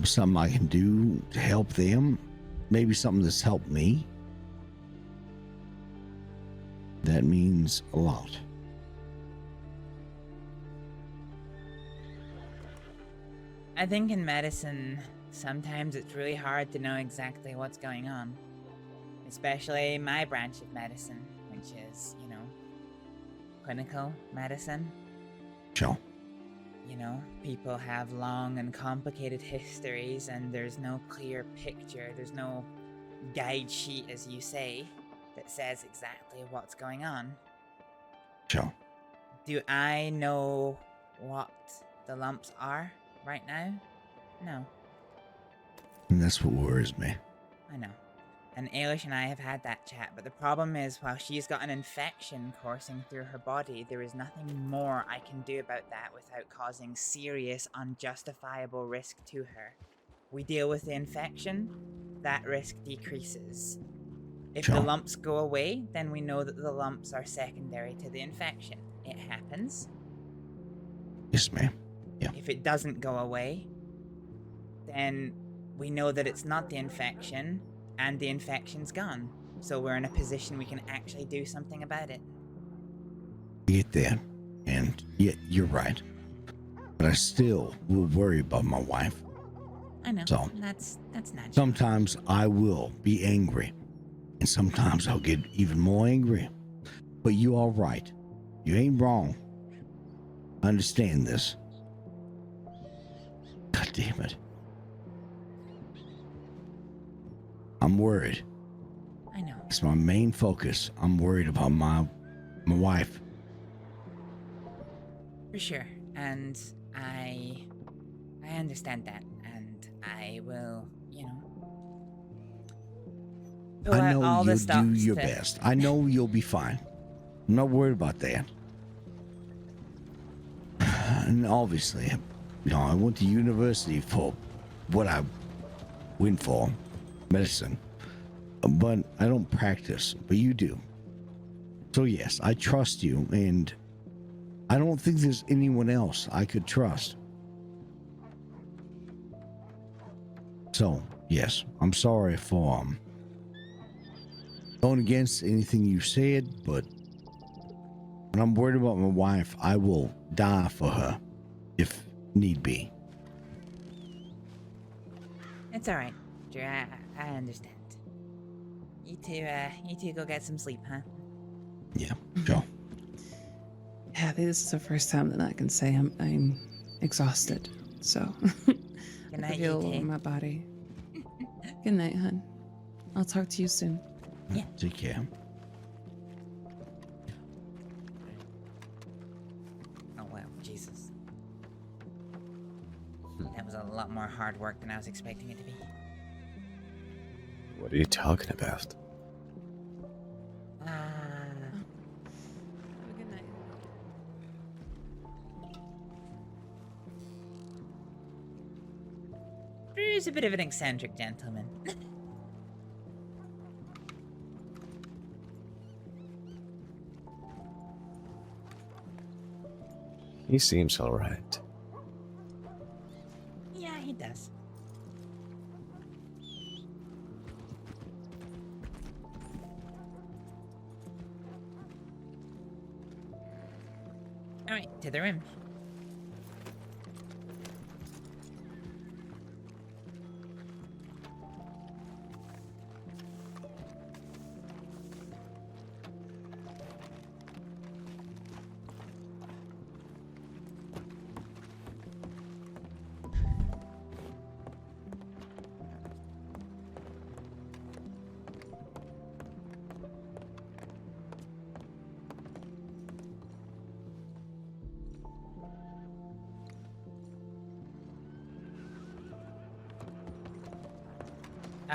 Something I can do to help them, maybe something that's helped me. That means a lot. I think in medicine, sometimes it's really hard to know exactly what's going on. Especially my branch of medicine, which is, clinical medicine. Sure. People have long and complicated histories, and there's no clear picture. There's no guide sheet, as you say, that says exactly what's going on. Sure. Do I know what the lumps are right now? No. And that's what worries me. I know. And Ailish and I have had that chat, but the problem is, while she's got an infection coursing through her body, there is nothing more I can do about that without causing serious, unjustifiable risk to her. We deal with the infection, that risk decreases. If the lumps go away, then we know that the lumps are secondary to the infection. It happens. Yes, ma'am. Yeah. If it doesn't go away, then we know that it's not the infection, and the infection's gone. So we're in a position we can actually do something about it. I get that. And yeah, you're right. But I still will worry about my wife. I know. So That's natural. sometimes I will be angry, and sometimes I'll get even more angry. But you are right. You ain't wrong. I understand this. God damn it. I'm worried. I know. It's my main focus. I'm worried about my wife. For sure. And I understand that. And I will, pull I out know all the you'll do stops your to- best. I know you'll be fine. I'm not worried about that. And obviously, I went to university for what I went for, medicine. But I don't practice, but you do. So yes, I trust you, and I don't think there's anyone else I could trust. So, yes, I'm sorry for going against anything you said, but when I'm worried about my wife, I will die for her if need be. It's all right, Drew. I understand. You two go get some sleep, huh? Yeah, sure. Yeah, I think this is the first time that I can say I'm exhausted. So Good I night, can feel you it two. in my body. Good night, hun. I'll talk to you soon. Yeah. Take care. Oh wow, Jesus. That was a lot more hard work than I was expecting it to be. What are you talking about? Have a good night. Drew's a bit of an eccentric gentleman. He seems alright. Yeah, he does. Alright, to the room.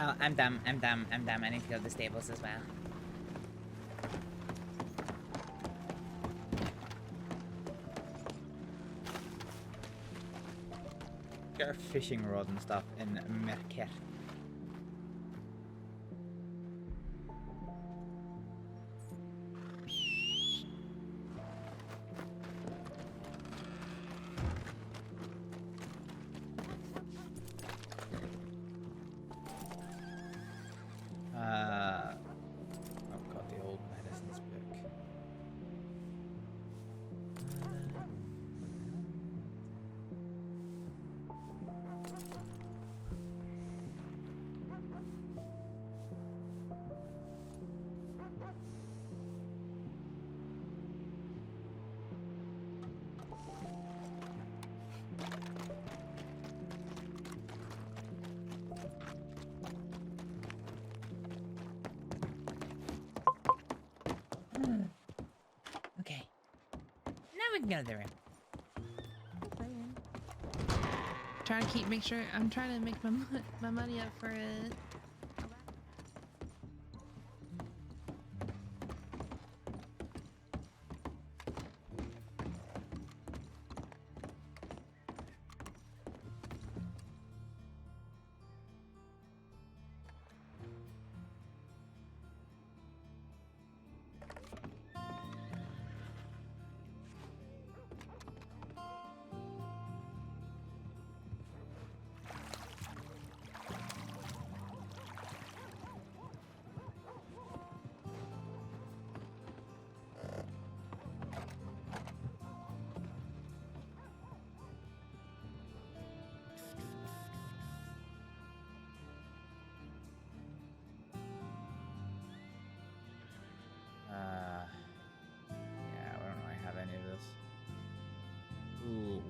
Oh, I'm dumb. I need to go to the stables as well. Get a fishing rod and stuff in Merker. I've got the old medicines book. Okay. Now we can go to the room. Trying to I'm trying to make my money up for it.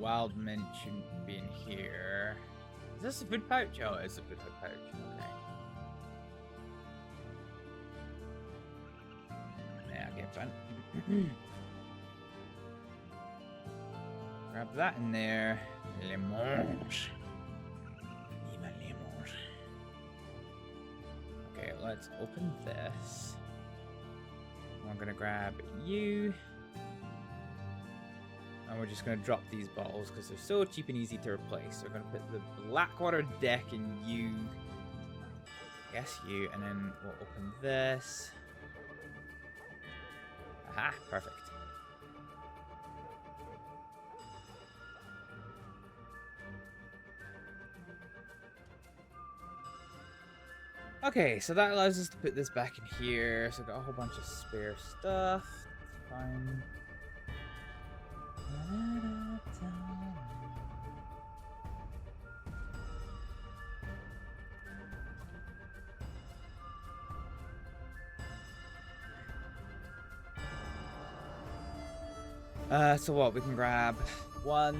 wild mint shouldn't be in here. Is this a food pouch? Oh, it's a food pouch. Okay. Yeah, okay, fine. Grab that in there. Lemons. Lemons. Okay, let's open this. I'm gonna grab you. And we're just gonna drop these bottles because they're so cheap and easy to replace. So we're gonna put the Blackwater deck in you. Yes, you, and then we'll open this. Aha, perfect. Okay, so that allows us to put this back in here. So I've got a whole bunch of spare stuff. That's fine. So what? We can grab one.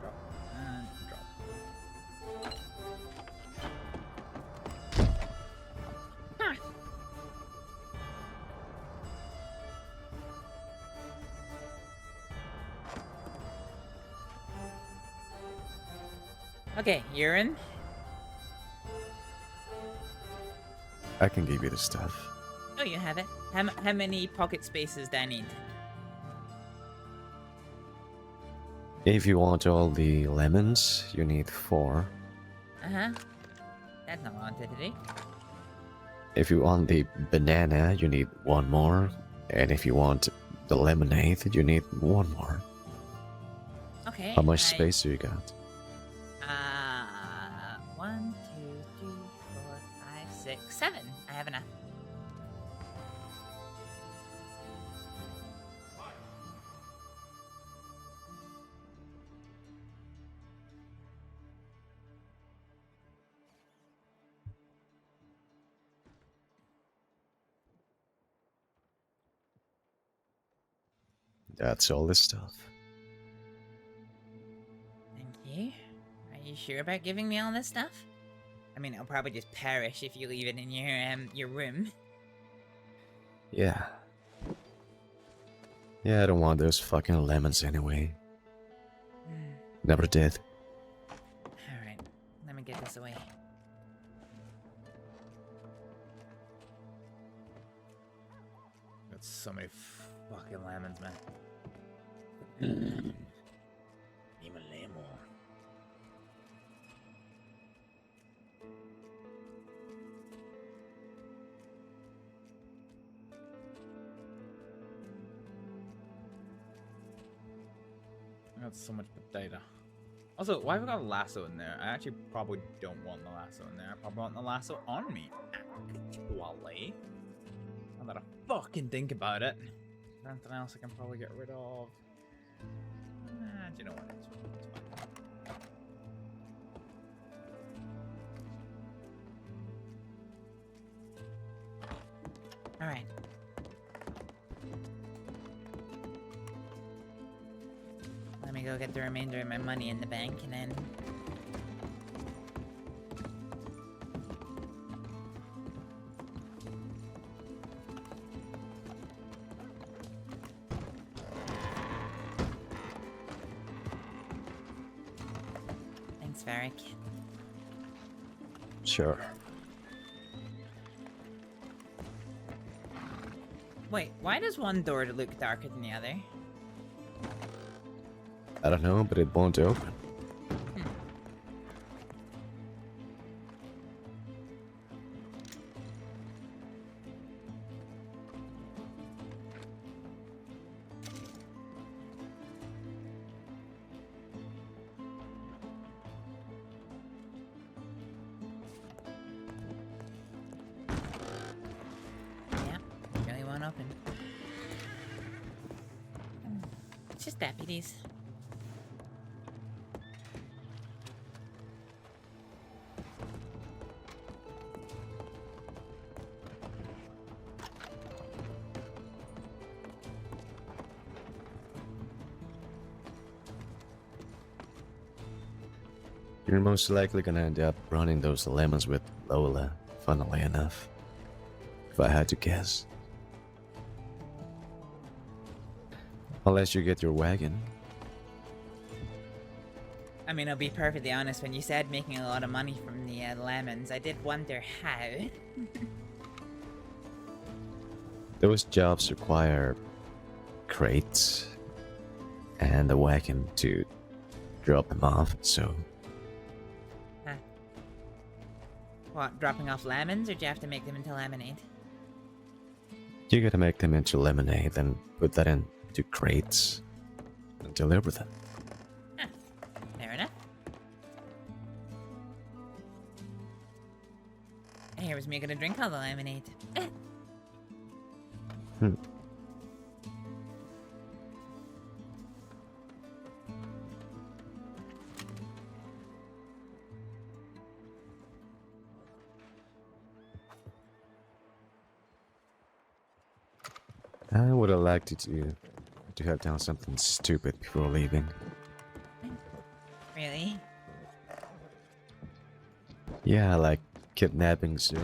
Drop and drop. Huh. Okay, you're in. I can give you the stuff. Oh, you have it. How many pocket spaces do I need? If you want all the lemons, you need 4. Uh-huh. That's not what I wanted to do. If you want the banana, you need 1 more. And if you want the lemonade, you need 1 more. Okay. How much space do you got? 1, 2, 3, 4, 5, 6, 7. I have enough. That's all the stuff. Thank you. Are you sure about giving me all this stuff? I mean, I'll probably just perish if you leave it in your room. Yeah. Yeah, I don't want those fucking lemons anyway. Never did. Alright, let me get this away. Got so many fucking lemons, man. Need a lemon. I got so much potato. Also, why have I got a lasso in there? I actually probably don't want the lasso in there. I probably want the lasso on me. Actually. Now that I fucking think about it. Is there anything else I can probably get rid of? Nah, do you know what? It's fine. Alright. Let me go get the remainder of my money in the bank and then... Thanks, Varric. Sure. Wait, why does one door look darker than the other? I don't know, but it won't open. Yeah, really won't open. It's just deputies. You're most likely gonna end up running those lemons with Lola, funnily enough. If I had to guess. Unless you get your wagon. I mean, I'll be perfectly honest, when you said making a lot of money from the lemons, I did wonder how. Those jobs require crates and a wagon to drop them off, so... Huh. What, dropping off lemons, or do you have to make them into lemonade? You gotta make them into lemonade, then put that into crates and deliver them. Huh. Fair enough. And here was me gonna drink all the lemonade. I would have liked you to have done something stupid before leaving. Really? Yeah, like kidnapping Zoe.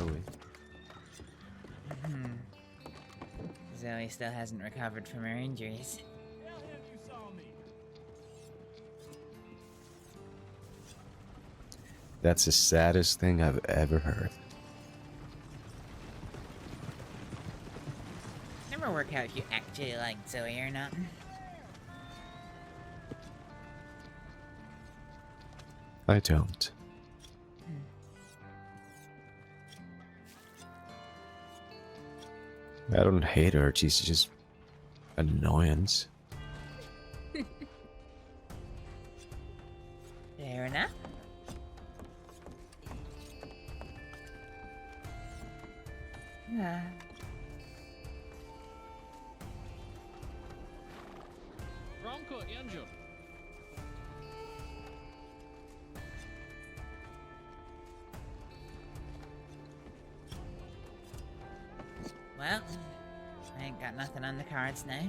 Zoe still hasn't recovered from her injuries. That's the saddest thing I've ever heard. Never work out if you actually like Zoe or not. I don't. I don't hate her, she's just annoyance. Fair enough. Bronco, Angel. Well, I ain't got nothing on the cards now.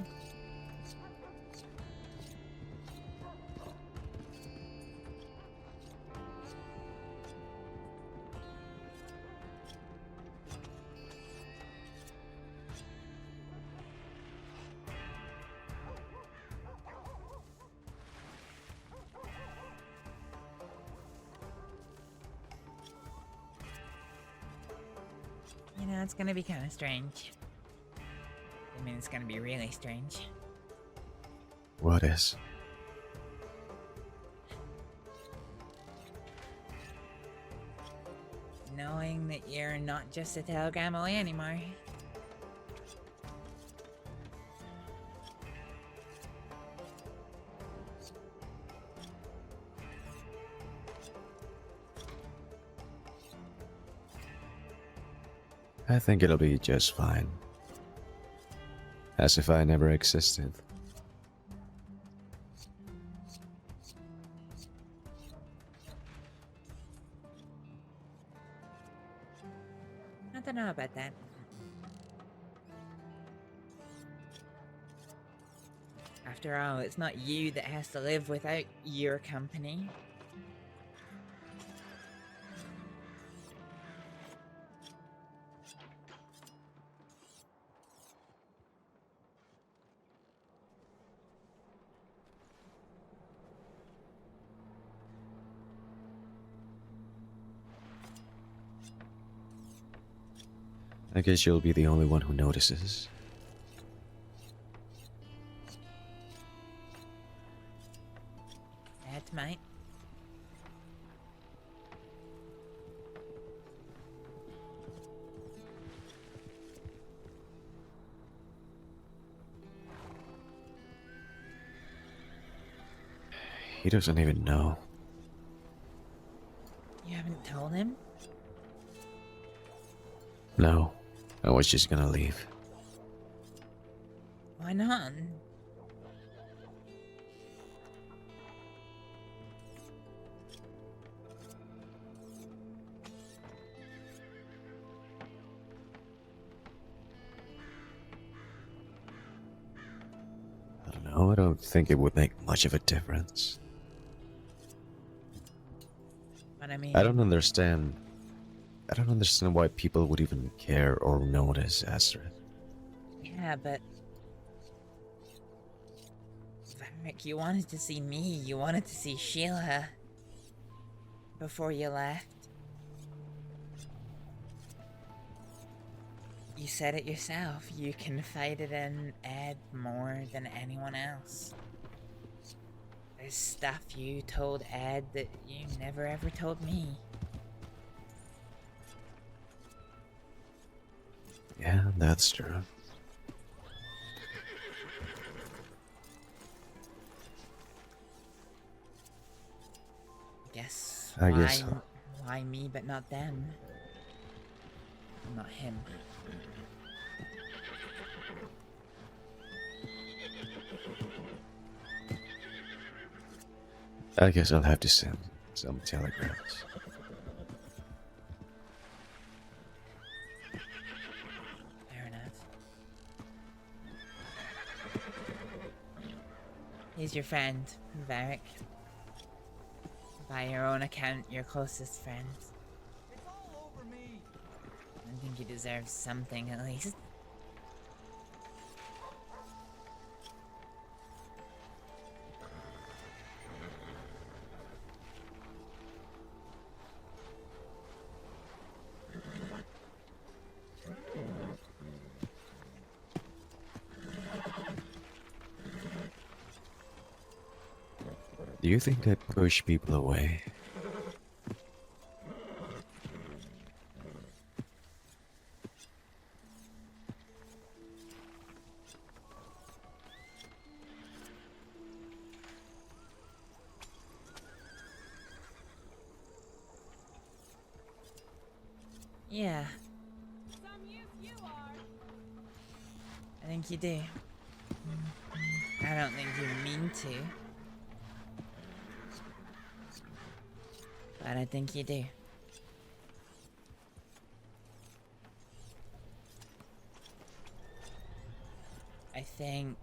You know, it's gonna be kind of strange. I mean, it's gonna be really strange. What is? Knowing that you're not just a telegram away anymore. I think it'll be just fine. As if I never existed. I don't know about that. After all, it's not you that has to live without your company. I guess you'll be the only one who notices. That might. He doesn't even know. You haven't told him? No, I was just gonna leave. Why not? I don't know, I don't think it would make much of a difference. But I mean, I don't understand why people would even care or notice Astrид. yeah, but Varric, you wanted to see me. You wanted to see Sheila before you left. You said it yourself. You confided in Ed more than anyone else. There's stuff you told Ed that you never ever told me. Yeah, that's true. I I guess guess so. why me but not them? Not him. I guess I'll have to send some telegrams. Fair enough. He's your friend, Varric. By your own account, your closest friend. I think he deserves something at least. Do you think I push people away? Yeah. I think you do. I don't think you mean to. But I think you do. I think...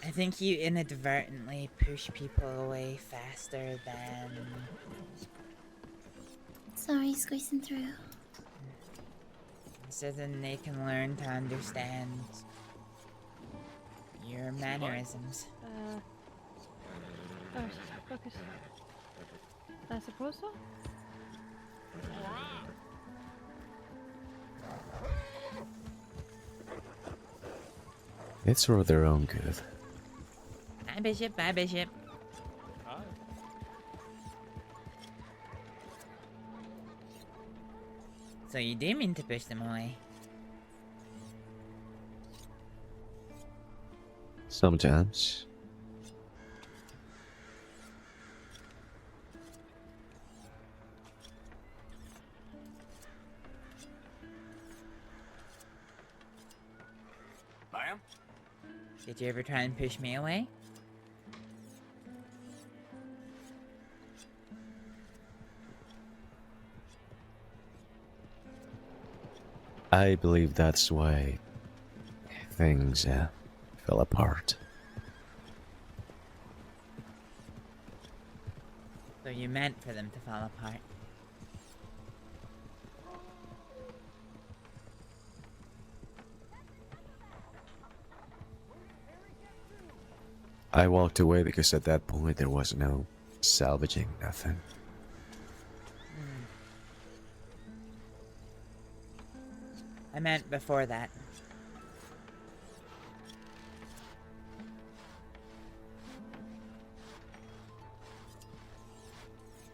I think you inadvertently push people away faster than... Sorry, squeezing through. So then they can learn to understand your mannerisms. Focus. I suppose so? It's for their own good. Bye, Bishop. Bye, Bishop. Hi. So you do mean to push them away? Sometimes. Ma'am? Did you ever try and push me away? I believe that's why things fell apart. So you meant for them to fall apart? I walked away because at that point there was no salvaging nothing. I meant before that.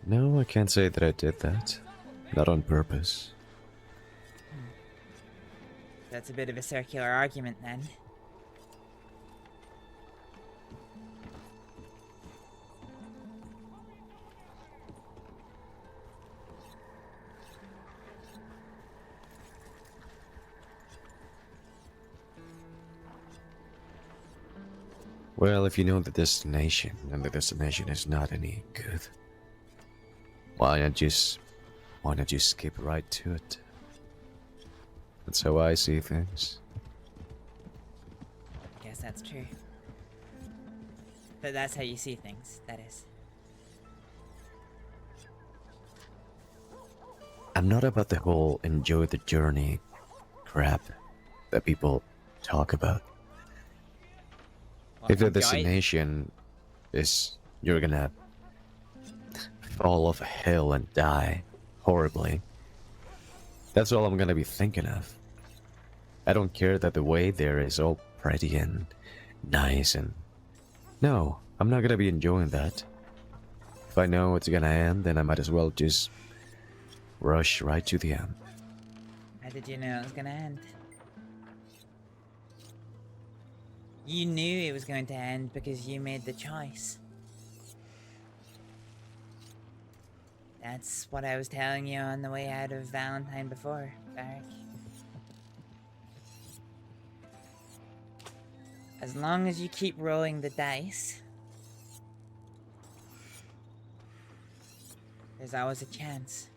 No, I can't say that I did that. Not on purpose. That's a bit of a circular argument then. Well, if you know the destination, and the destination is not any good, why not just skip right to it? That's how I see things. I guess that's true. But that's how you see things, that is. I'm not about the whole enjoy the journey crap that people talk about. Well, If the enjoy- destination is you're gonna fall off a hill and die horribly, that's all I'm gonna be thinking of. I don't care that the way there is all pretty and nice and... No, I'm not gonna be enjoying that. If I know it's gonna end, then I might as well just rush right to the end. How did you know it was gonna end? You knew it was going to end because you made the choice. That's what I was telling you on the way out of Valentine before, Barrick. As long as you keep rolling the dice, there's always a chance.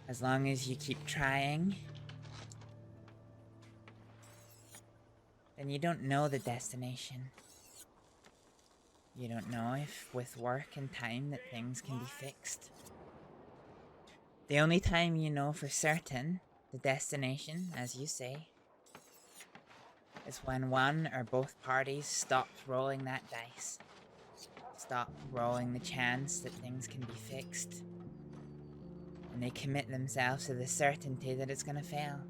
As long as you keep trying, then you don't know the destination. You don't know if with work and time that things can be fixed. The only time you know for certain the destination, as you say, is when one or both parties stops rolling that dice. Stop rolling the chance that things can be fixed. And they commit themselves to the certainty that it's gonna fail.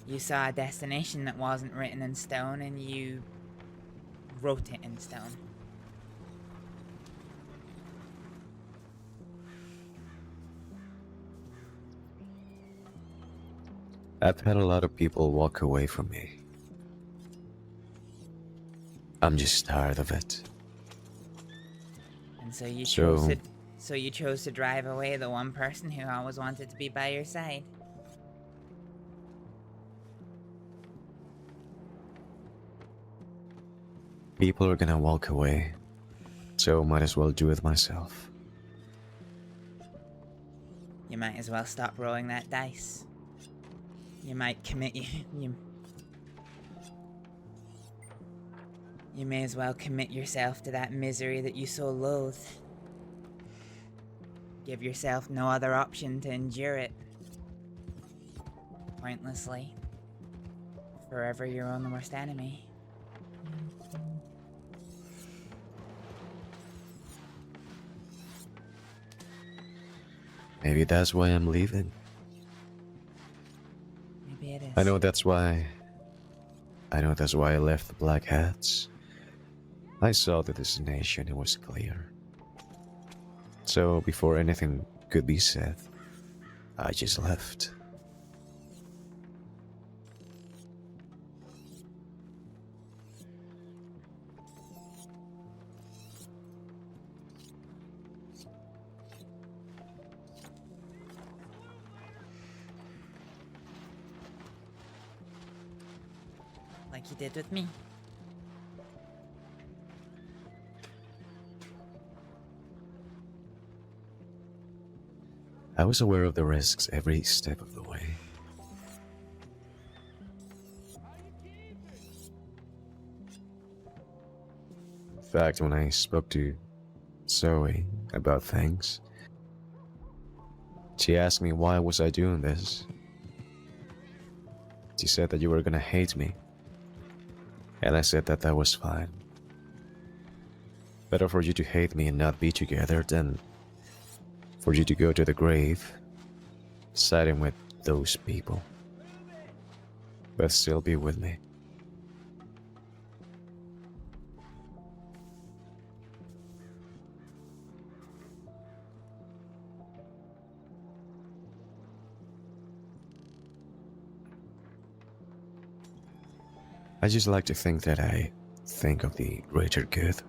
You saw a destination that wasn't written in stone and you wrote it in stone. I've had a lot of people walk away from me. I'm just tired of it. And so you So- chose to drive away the one person who always wanted to be by your side. People are gonna walk away, so might as well do it myself. You might as well stop rolling that dice. You might commit you may as well commit yourself to that misery that you so loathe. Give yourself no other option to endure it. Pointlessly. Forever your own worst enemy. Maybe that's why I'm leaving. Maybe it is. I know that's why I left the Black Hats. I saw the destination, it was clear. So before anything could be said, I just left. Like you did with me. I was aware of the risks every step of the way. In fact, when I spoke to Zoe about things, she asked me why was I doing this. She said that you were gonna hate me, and I said that that was fine. Better for you to hate me and not be together than for you to go to the grave siding with those people, but still be with me. I just like to think that I think of the greater good.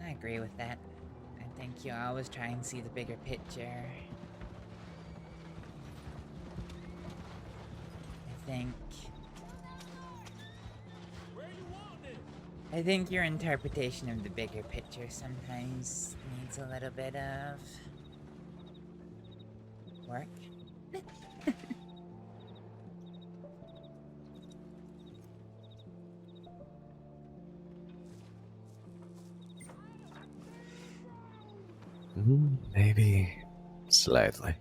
I agree with that. I think you always try and see the bigger picture. think your interpretation of the bigger picture sometimes needs a little bit of work. Maybe slightly.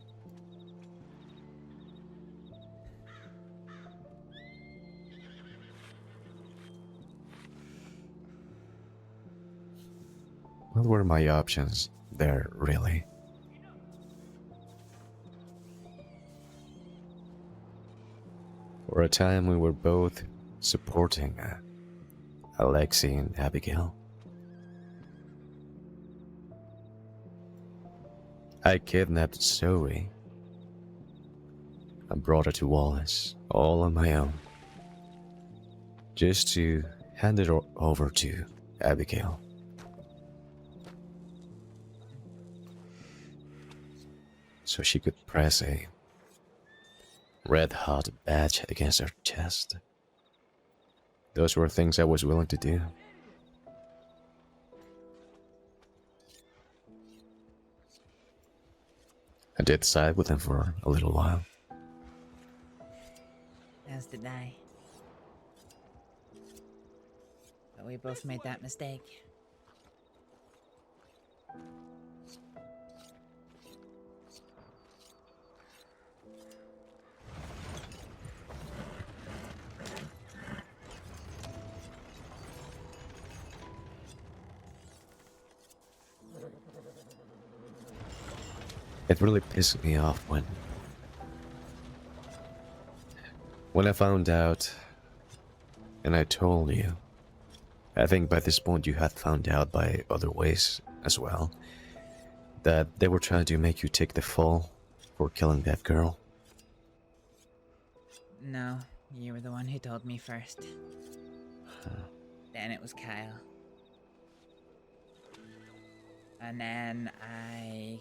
What were my options there, really? For a time, we were both supporting Alexei and Abigail. I kidnapped Zoe. I brought her to Wallace, all on my own, just to hand it over to Abigail. So she could press a red-hot badge against her chest. Those were things I was willing to do. I did side with him for a little while. As did I. But we both made that mistake. It really pissed me off when I found out and I told you. I think by this point you had found out by other ways as well, that they were trying to make you take the fall for killing that girl. No, you were the one who told me first. Then it was Kyle. And then I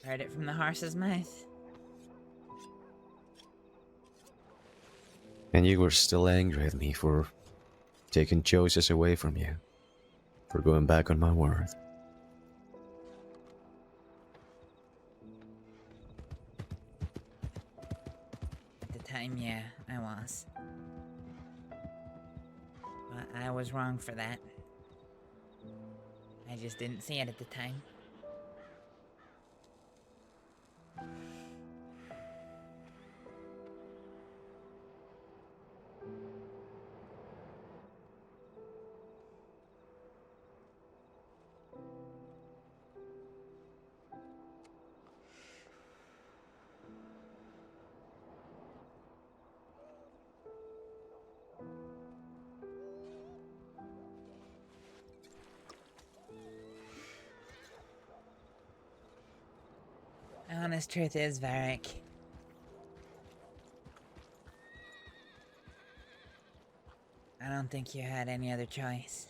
heard it from the horse's mouth. And you were still angry at me for taking choices away from you, for going back on my word. At the time, yeah, I was. But I was wrong for that. I just didn't see it at the time. The honest truth is, Varric, I don't think you had any other choice.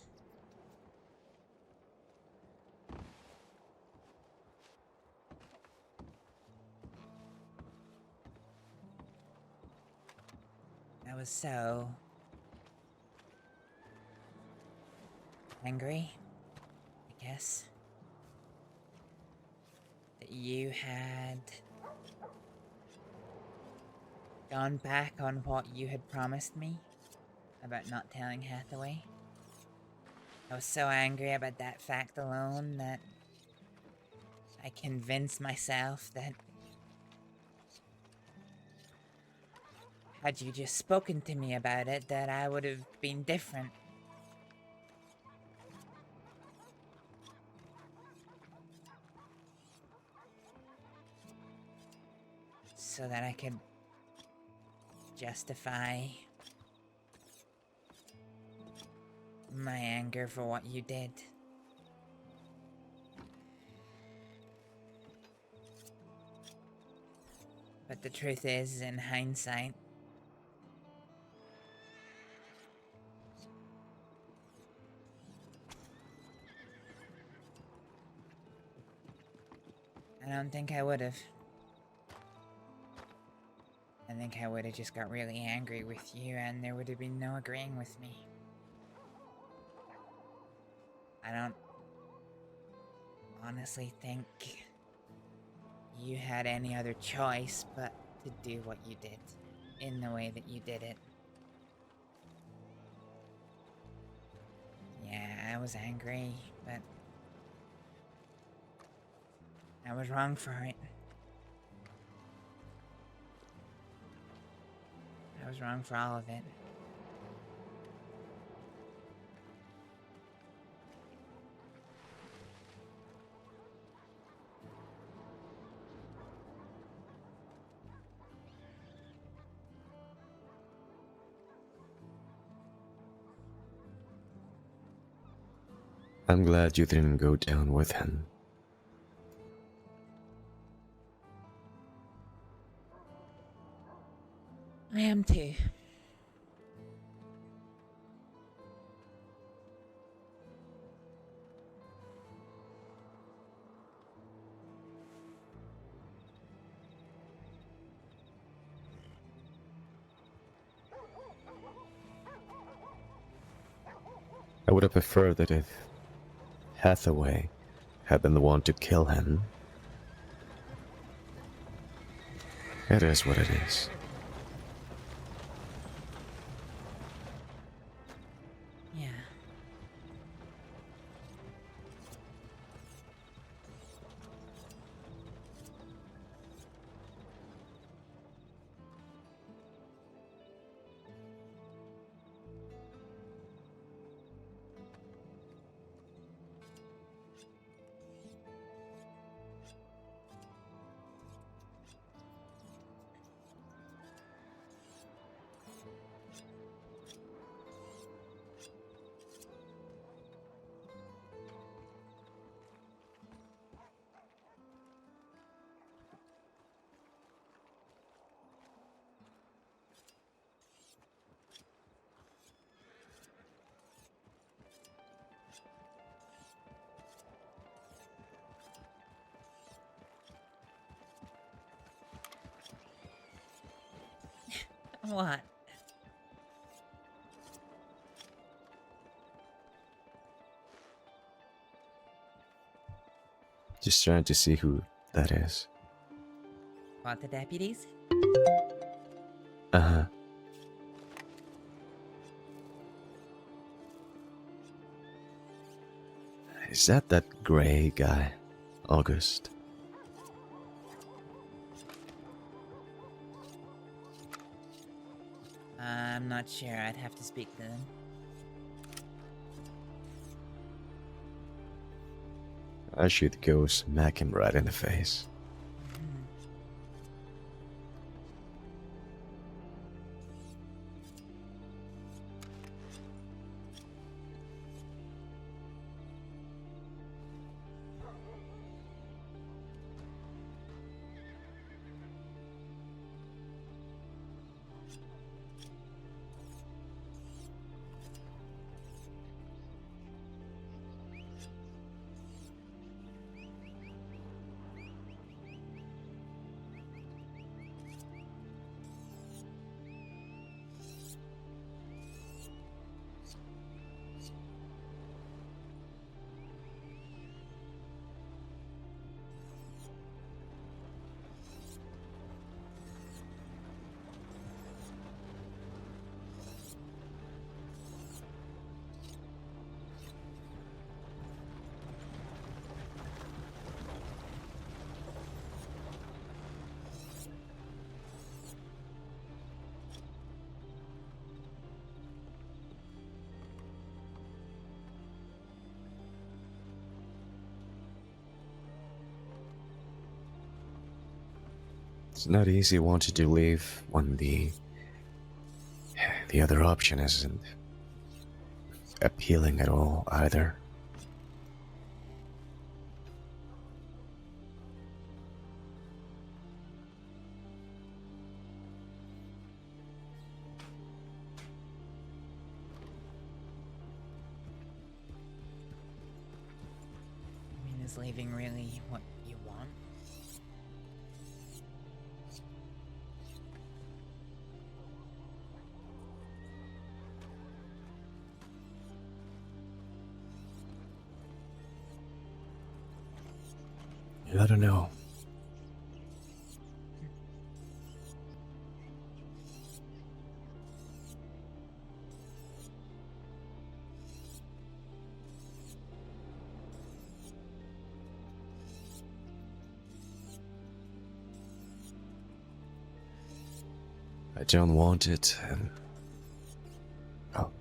I was so angry, I guess, that you had gone back on what you had promised me about not telling Hathaway. I was so angry about that fact alone that I convinced myself that had you just spoken to me about it, that I would have been different. So that I could justify my anger for what you did. But the truth is, in hindsight, I don't think I would have. think I would have just got really angry with you and there would have been no agreeing with me. I don't honestly think you had any other choice but to do what you did in the way that you did it. Yeah, I was angry, but I was wrong for it. I was wrong for all of it. I'm glad you didn't go down with him. I am too. I would have preferred that if Hathaway had been the one to kill him. It is what it is. Yeah. What? Just trying to see who that is. What, the deputies? Uh-huh. Is that gray guy, August? I'm not sure. I'd have to speak to them. I should go smack him right in the face. It's not easy wanting to leave when the other option isn't appealing at all either. I mean, is leaving really what you want? I don't know. I don't want it, and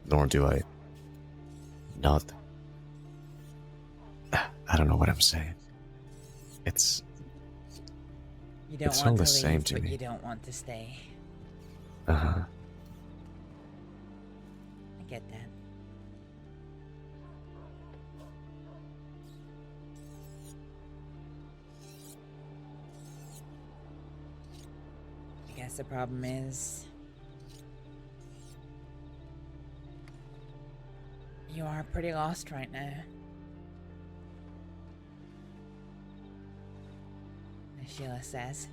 nor do I not. I don't know what I'm saying. It's You don't it's want all to the same leave, to but me. you don't want to stay. Uh-huh. I get that. I guess the problem is you are pretty lost right now. As Sheila says.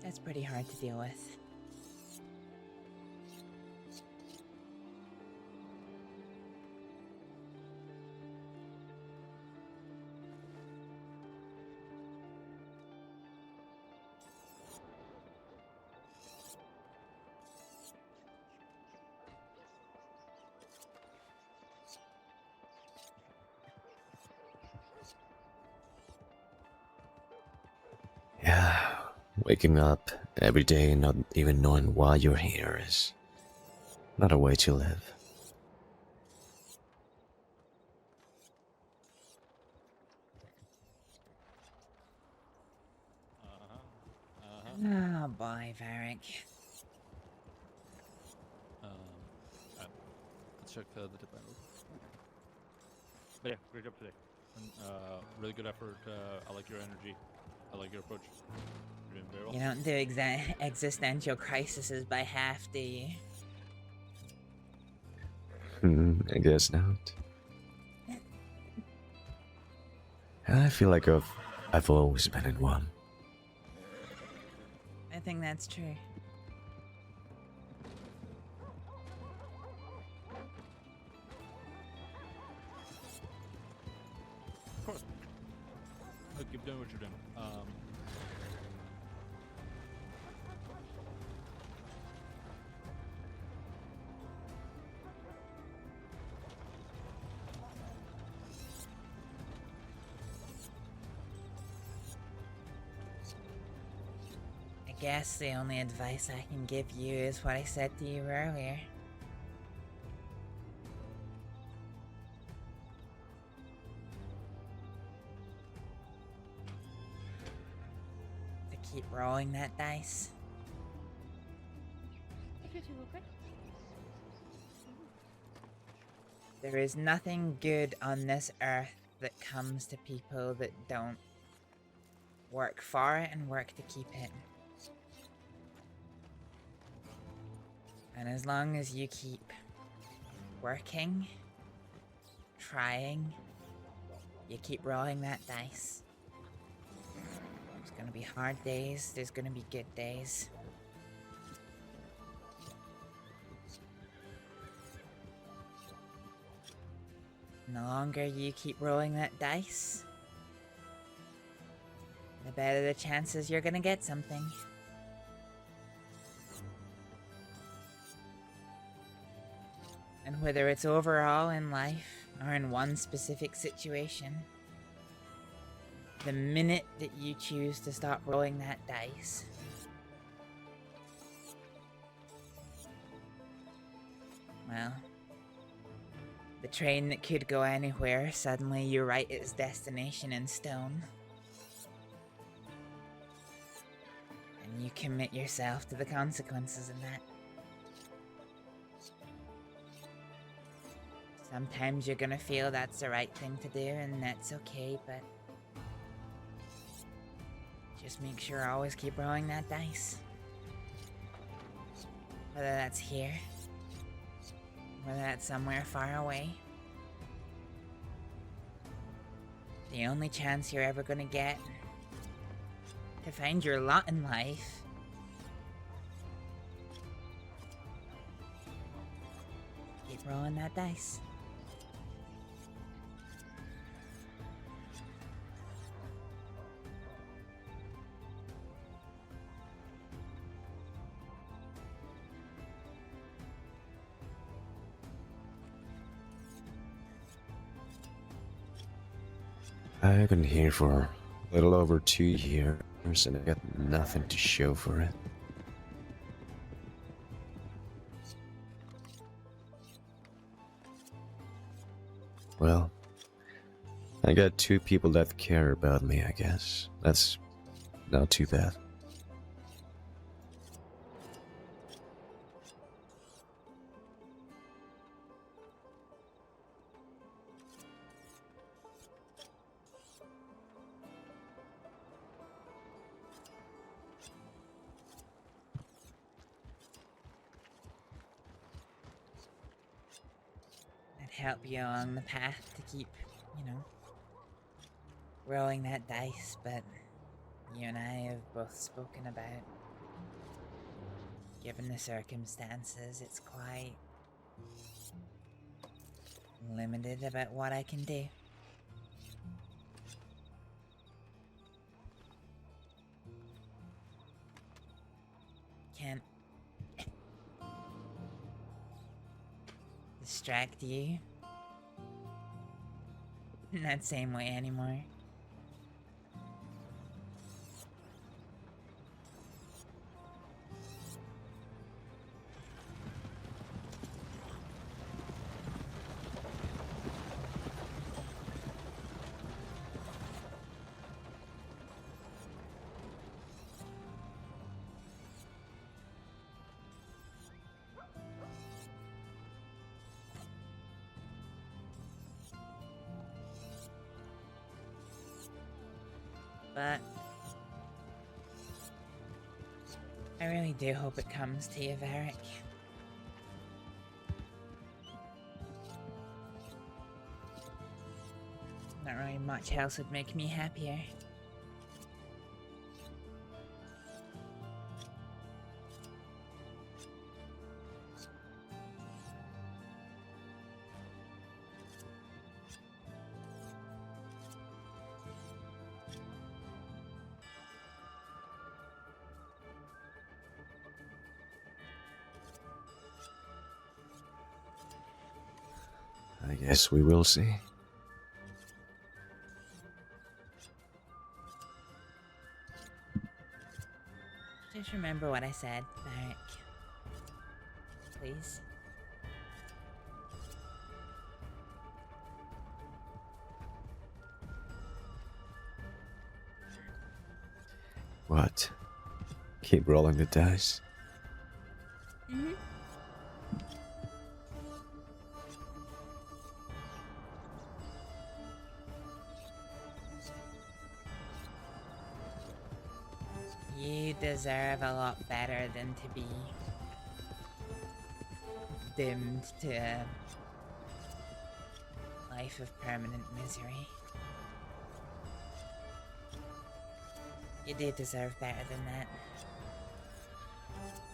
That's pretty hard to deal with. Yeah, waking up every day not even knowing why you're here is not a way to live. Oh boy, Varric. Let's check the tip line. But yeah, great job today. And, really good effort. I like your energy. I like your approach. You're doing very well. You don't do existential crises by half, do you? I guess not. I feel like I've always been in one. I think that's true. Of course. Keep doing what you're doing. I guess the only advice I can give you is what I said to you earlier. To keep rolling that dice. There is nothing good on this earth that comes to people that don't work for it and work to keep it. And as long as you keep working, trying, you keep rolling that dice. There's gonna be hard days, there's gonna be good days. And the longer you keep rolling that dice, the better the chances you're gonna get something. And whether it's overall in life or in one specific situation, the minute that you choose to stop rolling that dice, well, the train that could go anywhere, suddenly you write its destination in stone. And you commit yourself to the consequences of that. Sometimes you're gonna feel that's the right thing to do, and that's okay, but just make sure always keep rolling that dice. Whether that's here, whether that's somewhere far away. The only chance you're ever gonna get to find your lot in life rolling that dice. I've been here for a little over 2 years and I got nothing to show for it. Well, I got 2 people that care about me, I guess. That's not too bad. I'd help you along the path to keep, rolling that dice, but you and I have both spoken about, given the circumstances, it's quite limited about what I can do. Can't distract you in that same way anymore. But I really do hope it comes to you, Varric. Not really much else would make me happier. I guess we will see. Just remember what I said, Varric. Please. What? Keep rolling the dice? Mm-hmm. You deserve a lot better than to be doomed to a life of permanent misery. You do deserve better than that.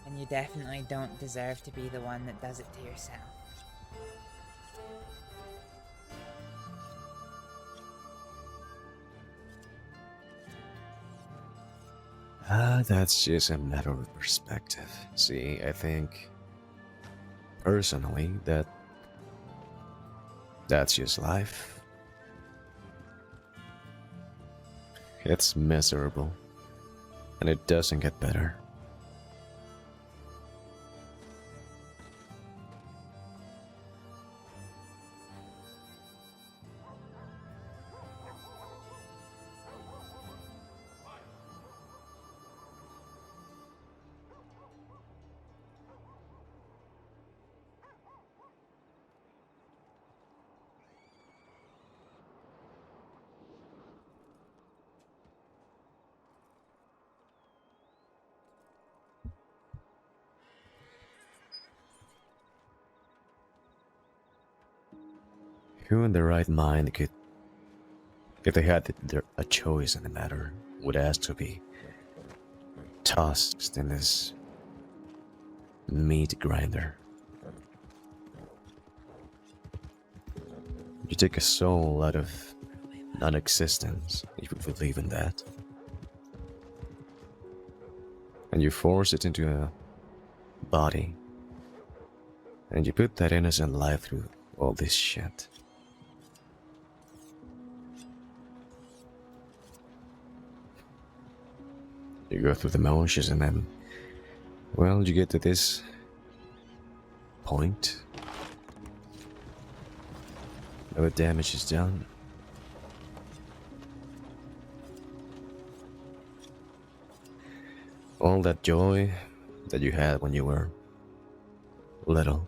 And you definitely don't deserve to be the one that does it to yourself. That's just a matter of perspective. See, I think personally that's just life. It's miserable, and it doesn't get better. Who in their right mind could, if they had a choice in the matter, would ask to be tossed in this meat grinder? You take a soul out of non-existence, if you believe in that, and you force it into a body, and you put that innocent life through all this shit. You go through the motions and then, well, you get to this point. No damage is done. All that joy that you had when you were little,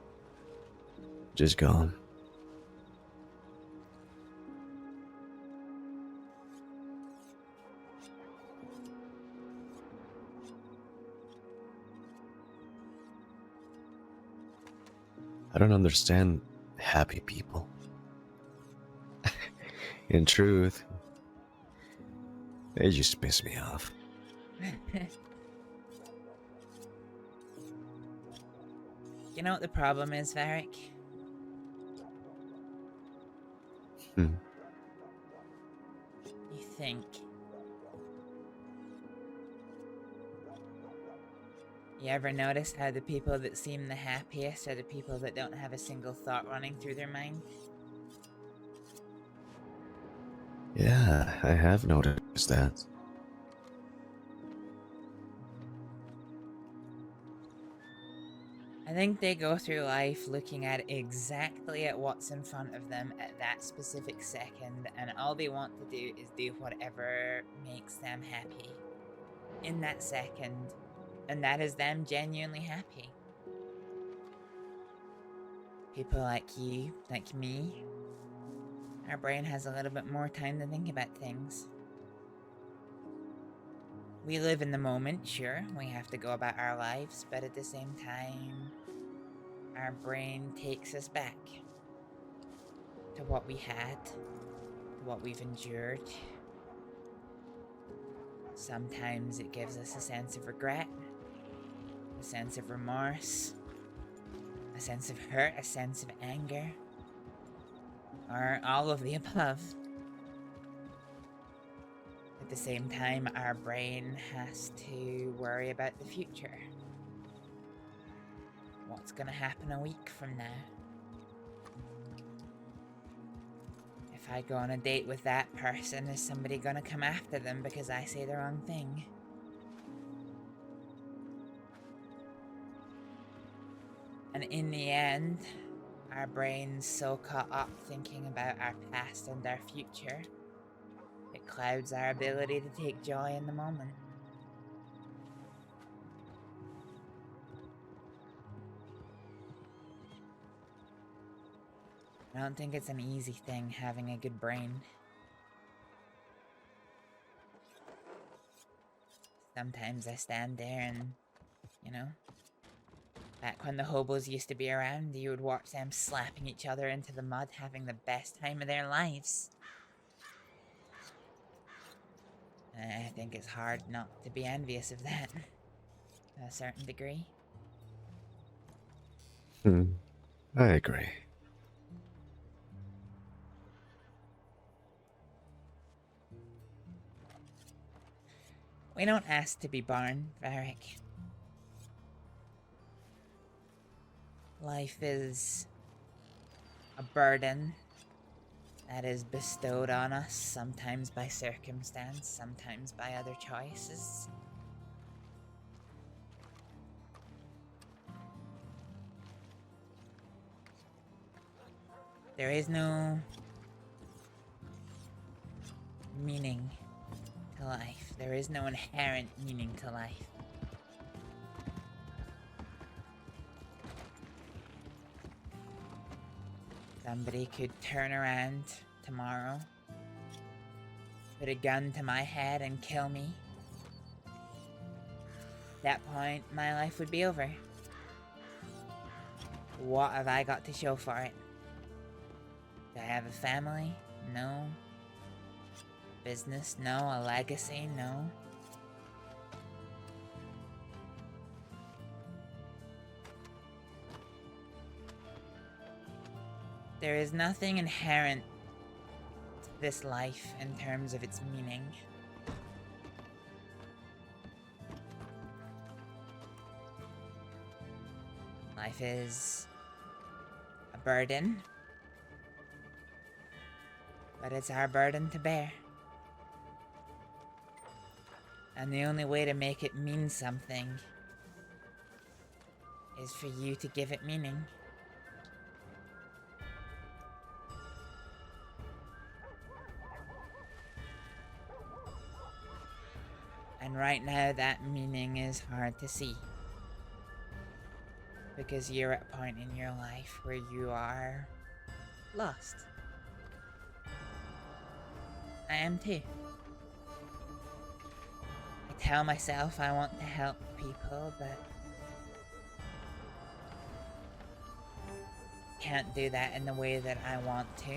just gone. I don't understand happy people. In truth, they just piss me off. You know what the problem is, Varric? Hmm. You think. You ever notice how the people that seem the happiest are the people that don't have a single thought running through their mind? Yeah, I have noticed that. I think they go through life looking at exactly at what's in front of them at that specific second, and all they want to do is do whatever makes them happy in that second, and that is them genuinely happy. People like you, like me, our brain has a little bit more time to think about things. We live in the moment, sure, we have to go about our lives, but at the same time, our brain takes us back to what we had, to what we've endured. Sometimes it gives us a sense of regret, a sense of remorse, a sense of hurt, a sense of anger, or all of the above. At the same time, our brain has to worry about the future. What's gonna happen a week from now? If I go on a date with that person, is somebody gonna come after them because I say the wrong thing? And in the end, our brain's so caught up thinking about our past and our future, it clouds our ability to take joy in the moment. I don't think it's an easy thing having a good brain. Sometimes I stand there and, you know, back when the hobos used to be around, you would watch them slapping each other into the mud, having the best time of their lives. And I think it's hard not to be envious of that, to a certain degree. I agree. We don't ask to be born, Varric. Life is a burden that is bestowed on us, sometimes by circumstance, sometimes by other choices. There is no meaning to life. There is no inherent meaning to life. Somebody could turn around tomorrow, put a gun to my head and kill me. At that point, my life would be over. What have I got to show for it? Do I have a family? No. Business? No. A legacy? No. There is nothing inherent to this life in terms of its meaning. Life is a burden, but it's our burden to bear. And the only way to make it mean something is for you to give it meaning. And right now that meaning is hard to see. Because you're at a point in your life where you are lost. I am too. I tell myself I want to help people, but can't do that in the way that I want to.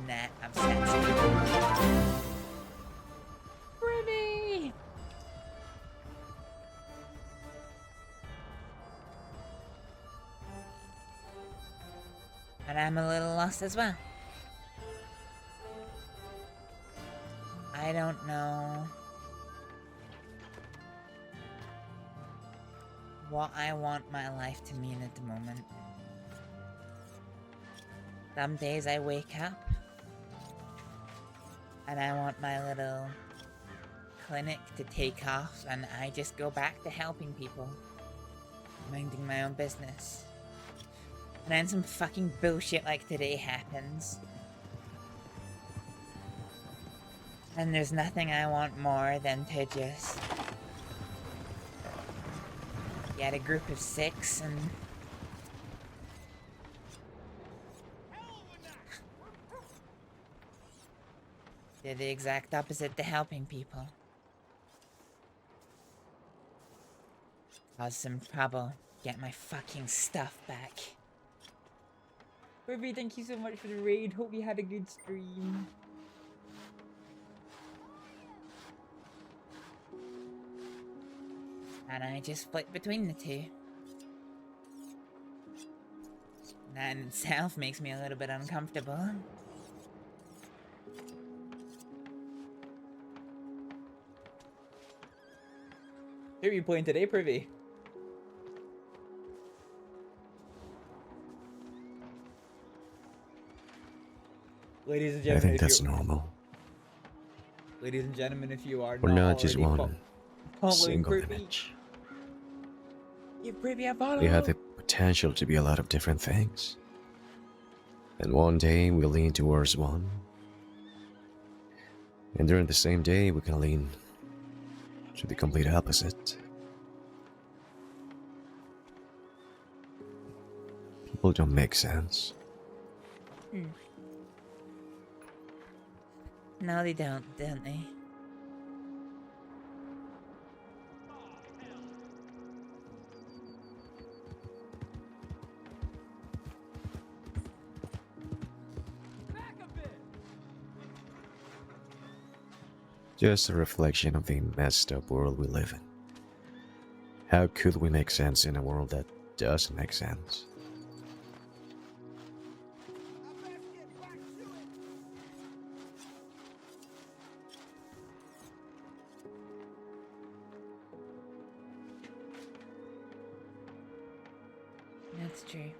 And that upsets me. Pretty! And I'm a little lost as well. I don't know what I want my life to mean at the moment. Some days I wake up and I want my little clinic to take off and I just go back to helping people, minding my own business. And then some fucking bullshit like today happens. And there's nothing I want more than to just get a group of 6 and do the exact opposite to helping people. Cause some trouble. Get my fucking stuff back. Ruby, thank you so much for the raid. Hope you had a good stream. And I just split between the two. That in itself makes me a little bit uncomfortable. Who are you playing today, Privy? Ladies and I gentlemen, think that's normal. Ladies and gentlemen, if you are We're not just already one following single Privy, image. give Privy a follow. We have the potential to be a lot of different things. And one day we lean towards one. And during the same day we can lean to the complete opposite. People don't make sense. No, they don't they? Just a reflection of the messed up world we live in. How could we make sense in a world that doesn't make sense? That's true.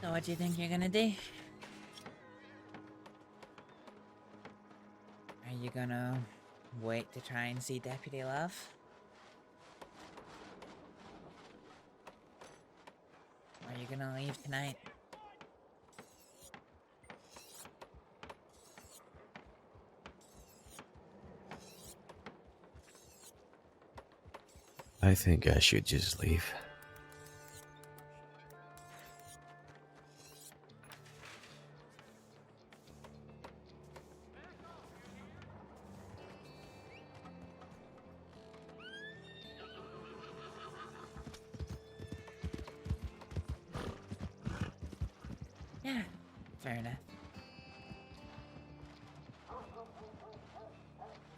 So what do you think you're gonna do? Are you gonna wait to try and see Deputy Love? Or are you gonna leave tonight? I think I should just leave. Yeah, fair enough.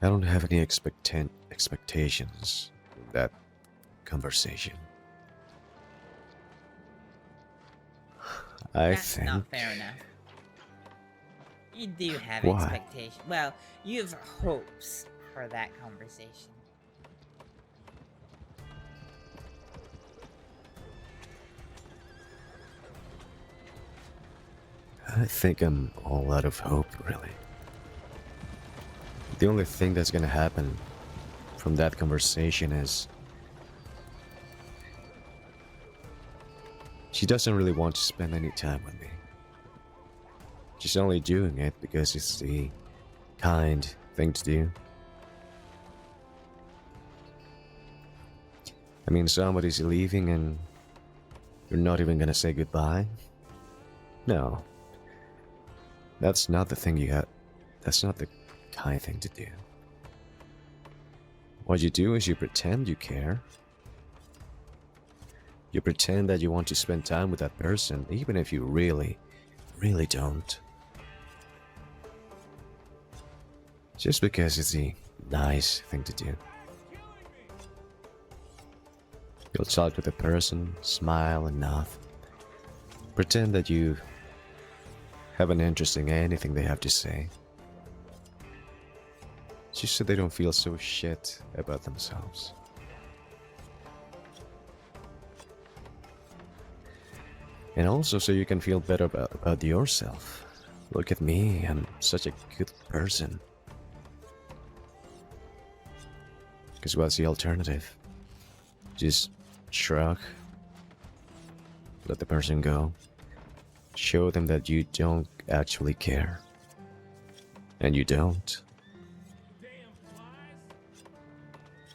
I don't have any expectations of that conversation. That's not fair enough. You do have Why? expectations. Well, you have hopes for that conversation. I think I'm all out of hope, really. The only thing that's gonna happen from that conversation is she doesn't really want to spend any time with me. She's only doing it because it's the kind thing to do. I mean, somebody's leaving and you're not even gonna say goodbye? No. That's not the thing you got. That's not the kind thing to do. What you do is you pretend you care. You pretend that you want to spend time with that person, even if you really, really don't. Just because it's the nice thing to do. You'll talk with the person, smile and nod. Pretend that you have an interest in anything they have to say. Just so they don't feel so shit about themselves. And also so you can feel better about yourself. Look at me, I'm such a good person. Because what's the alternative? Just shrug, let the person go, show them that you don't actually care. And you don't.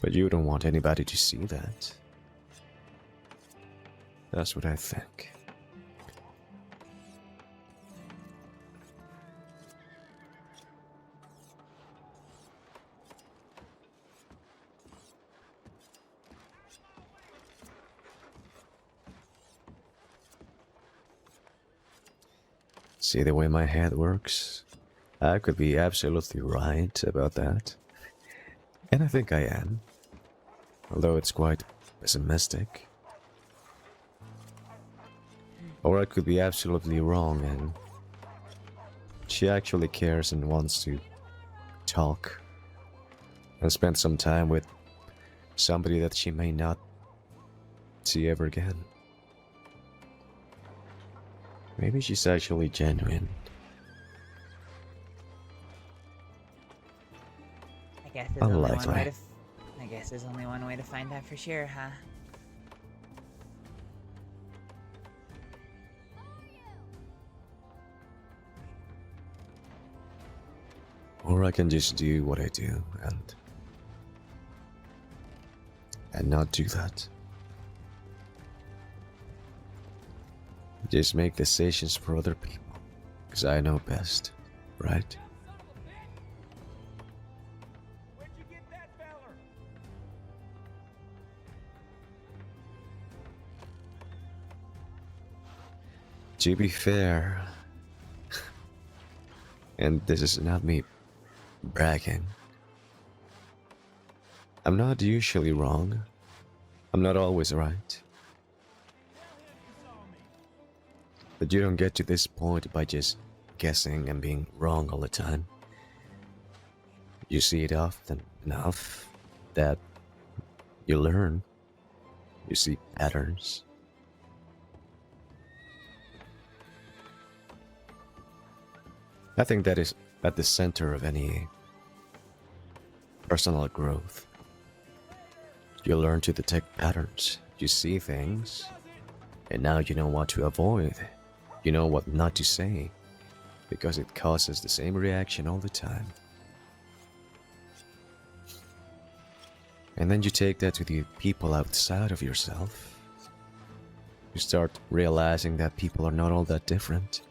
But you don't want anybody to see that. That's what I think. See the way my head works? I could be absolutely right about that. And I think I am. Although it's quite pessimistic. Or I could be absolutely wrong and she actually cares and wants to talk and spend some time with somebody that she may not see ever again. Maybe she's actually genuine. I guess there's only one Unlikely. way to I guess there's only one way to find out for sure, huh? Or I can just do what I do and not do that. Just make decisions for other people, because I know best, right? To be fair, and this is not me bragging, I'm not usually wrong. I'm not always right. But you don't get to this point by just guessing and being wrong all the time. You see it often enough that you learn. You see patterns. I think that is at the center of any personal growth. You learn to detect patterns, you see things, and now you know what to avoid. You know what not to say, because it causes the same reaction all the time. And then you take that to the people outside of yourself. You start realizing that people are not all that different.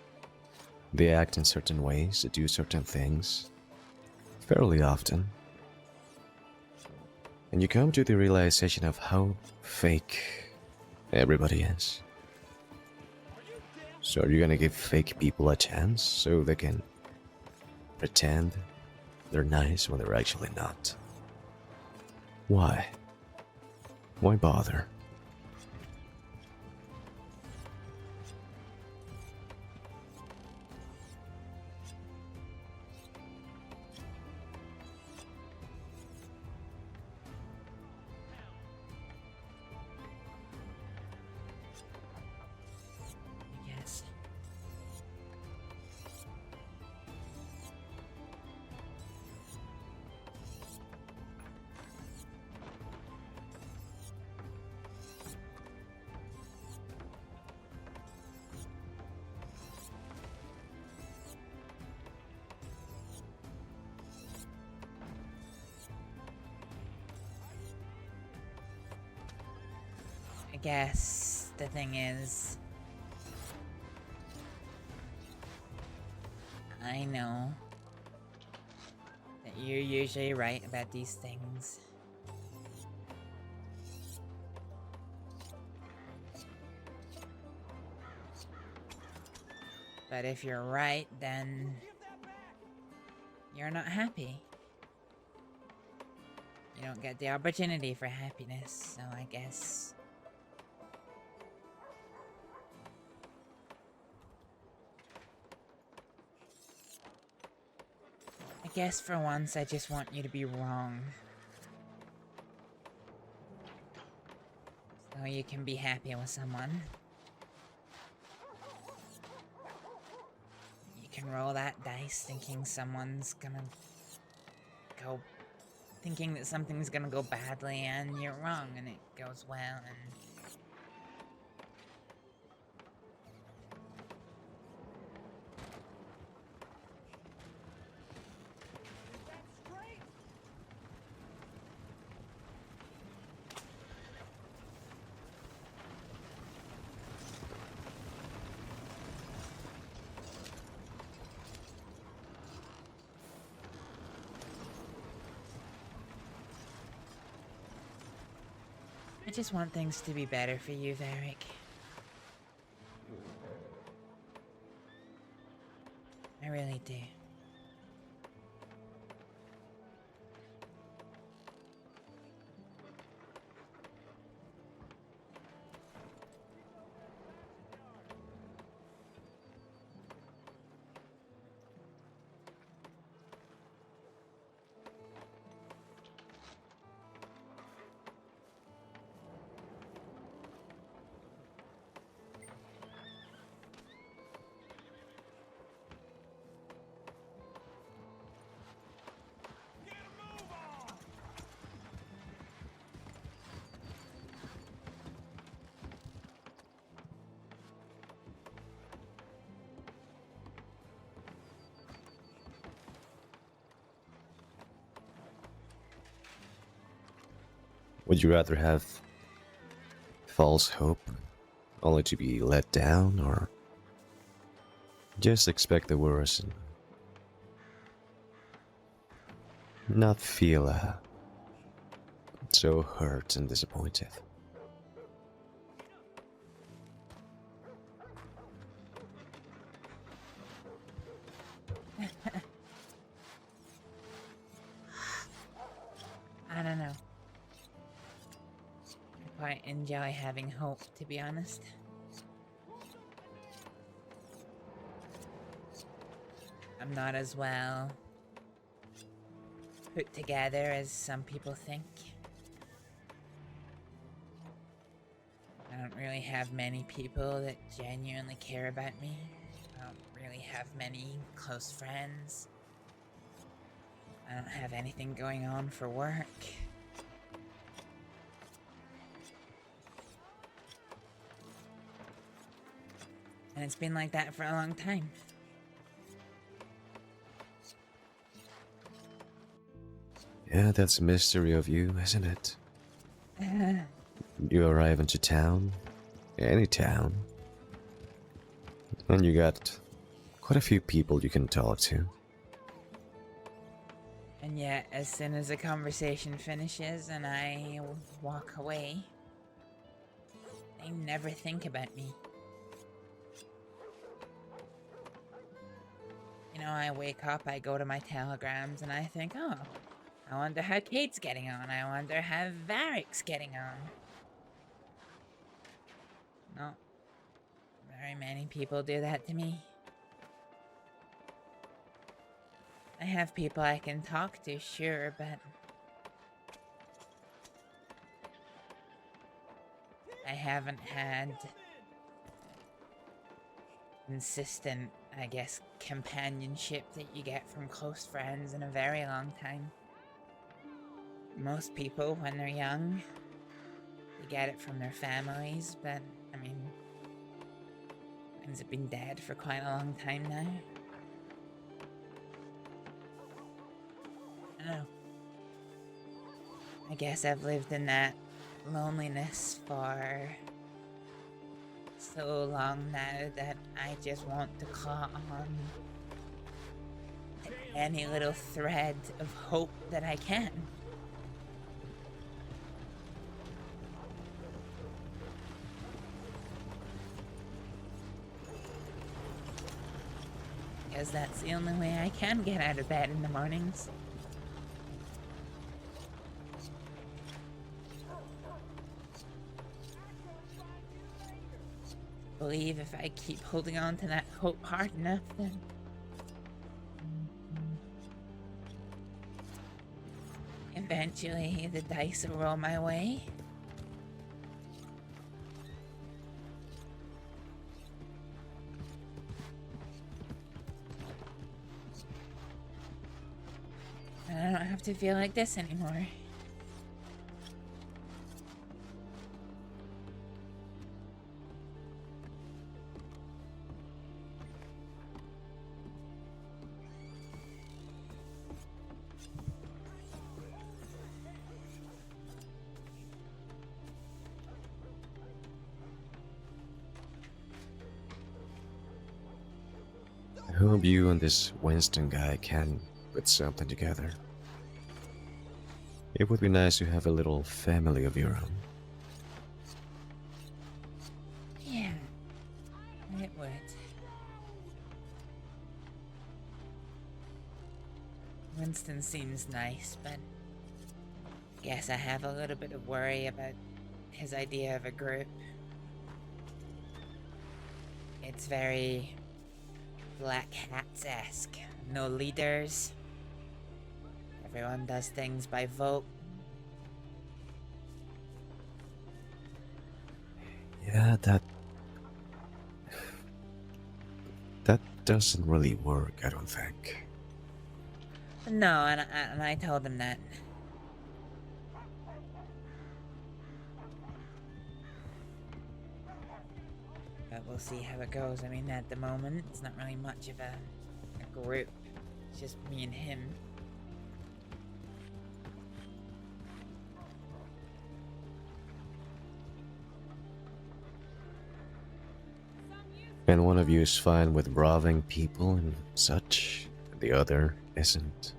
They act in certain ways, they do certain things, fairly often. And you come to the realization of how fake everybody is. So are you gonna give fake people a chance so they can pretend they're nice when they're actually not? Why? Why bother? Yes. I guess the thing is, I know that you're usually right about these things. But if you're right, then you're not happy. You don't get the opportunity for happiness, so I guess... I guess for once I just want you to be wrong. So you can be happy with someone. You can roll that dice thinking someone's gonna go... thinking that something's gonna go badly and you're wrong and it goes well and... I just want things to be better for you, Varric. I really do. Would you rather have false hope only to be let down, or just expect the worst and not feel so hurt and disappointed? I don't know. I quite enjoy having hope, to be honest. I'm not as well put together as some people think. I don't really have many people that genuinely care about me. I don't really have many close friends. I don't have anything going on for work. And it's been like that for a long time. Yeah, that's a mystery of you, isn't it? You arrive into town, any town, and you got quite a few people you can talk to. And yet, as soon as the conversation finishes and I walk away, they never think about me. You know, I wake up, I go to my telegrams, and I think, oh, I wonder how Kate's getting on. I wonder how Varric's getting on. Not very many people do that to me. I have people I can talk to, sure, but I haven't had consistent, I guess, companionship that you get from close friends in a very long time. Most people, when they're young, they get it from their families, but, I mean, friends have been dead for quite a long time now. I don't know. I guess I've lived in that loneliness for so long now that I just want to claw on any little thread of hope that I can. Because that's the only way I can get out of bed in the mornings. I believe if I keep holding on to that hope hard enough, then eventually the dice will roll my way. And I don't have to feel like this anymore. I hope you and this Winston guy can put something together. It would be nice to have a little family of your own. Yeah, it would. Winston seems nice, but I guess I have a little bit of worry about his idea of a group. It's very Black Hats-esque. No leaders. Everyone does things by vote. Yeah, that doesn't really work, I don't think. No, and I told him that. But we'll see how it goes. I mean, at the moment, it's not really much of a group. It's just me and him. And one of you is fine with robbing people and such, and the other isn't.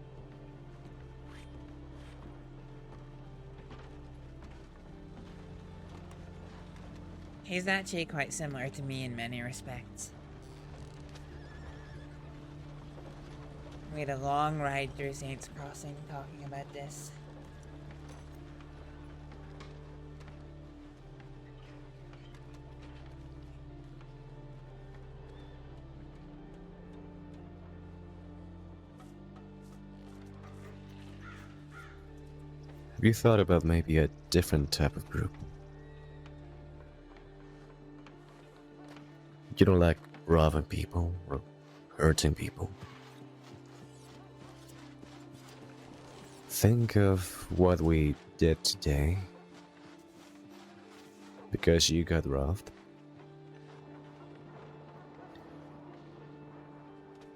He's actually quite similar to me in many respects. We had a long ride through Saints Crossing talking about this. Have you thought about maybe a different type of group? You don't like robbing people or hurting people. Think of what we did today because you got robbed.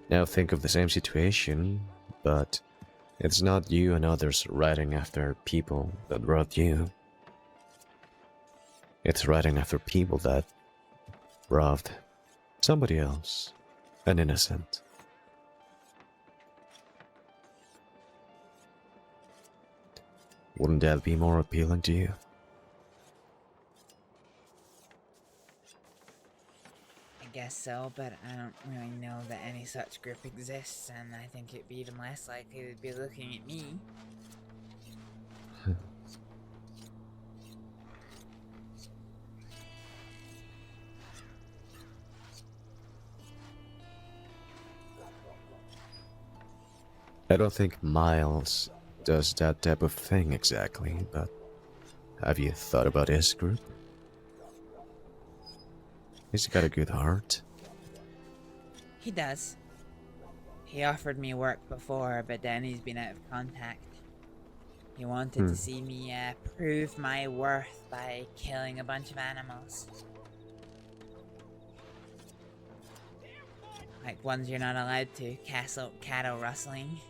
Now think of the same situation, but it's not you and others riding after people that robbed you. It's riding after people that robbed somebody else, an innocent. Wouldn't that be more appealing to you? I guess so, but I don't really know that any such group exists, and I think it'd be even less likely they'd be looking at me. I don't think Miles does that type of thing exactly, but have you thought about his group? He's got a good heart. He does. He offered me work before, but then he's been out of contact. He wanted to see me prove my worth by killing a bunch of animals. Like ones you're not allowed to, cattle rustling.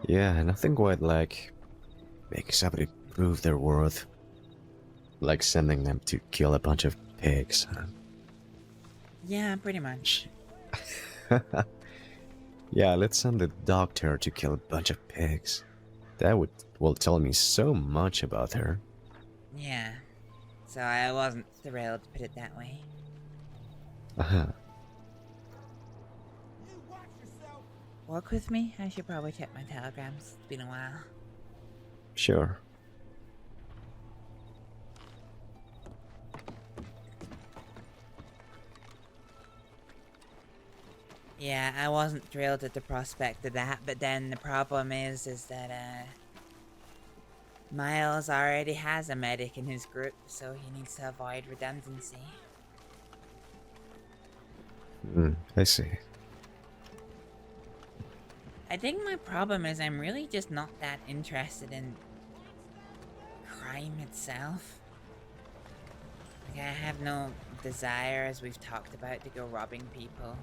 Yeah, nothing quite like making somebody prove their worth. Like sending them to kill a bunch of pigs, huh? Yeah, pretty much. Yeah, let's send the doctor to kill a bunch of pigs. That will tell me so much about her. Yeah. So I wasn't thrilled, to put it that way. Uh-huh. Walk with me? I should probably check my telegrams. It's been a while. Sure. Yeah, I wasn't thrilled at the prospect of that, but then the problem is that, Miles already has a medic in his group, so he needs to avoid redundancy. I see. I think my problem is I'm really just not that interested in crime itself. Like, I have no desire, as we've talked about, to go robbing people.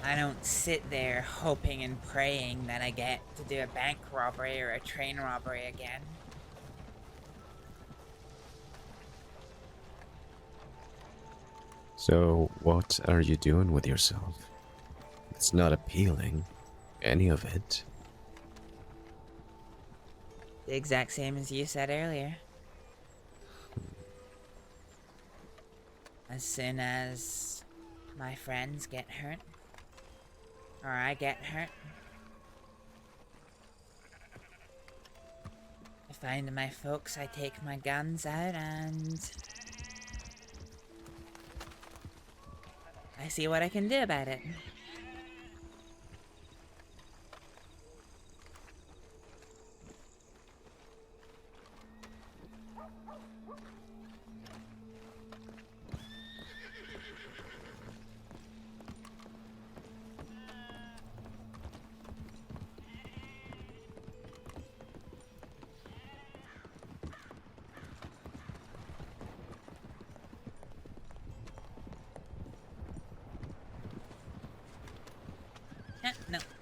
I don't sit there hoping and praying that I get to do a bank robbery or a train robbery again. So, what are you doing with yourself? It's not appealing, any of it. The exact same as you said earlier. As soon as my friends get hurt, or I get hurt, I find my folks, I take my guns out and I see what I can do about it.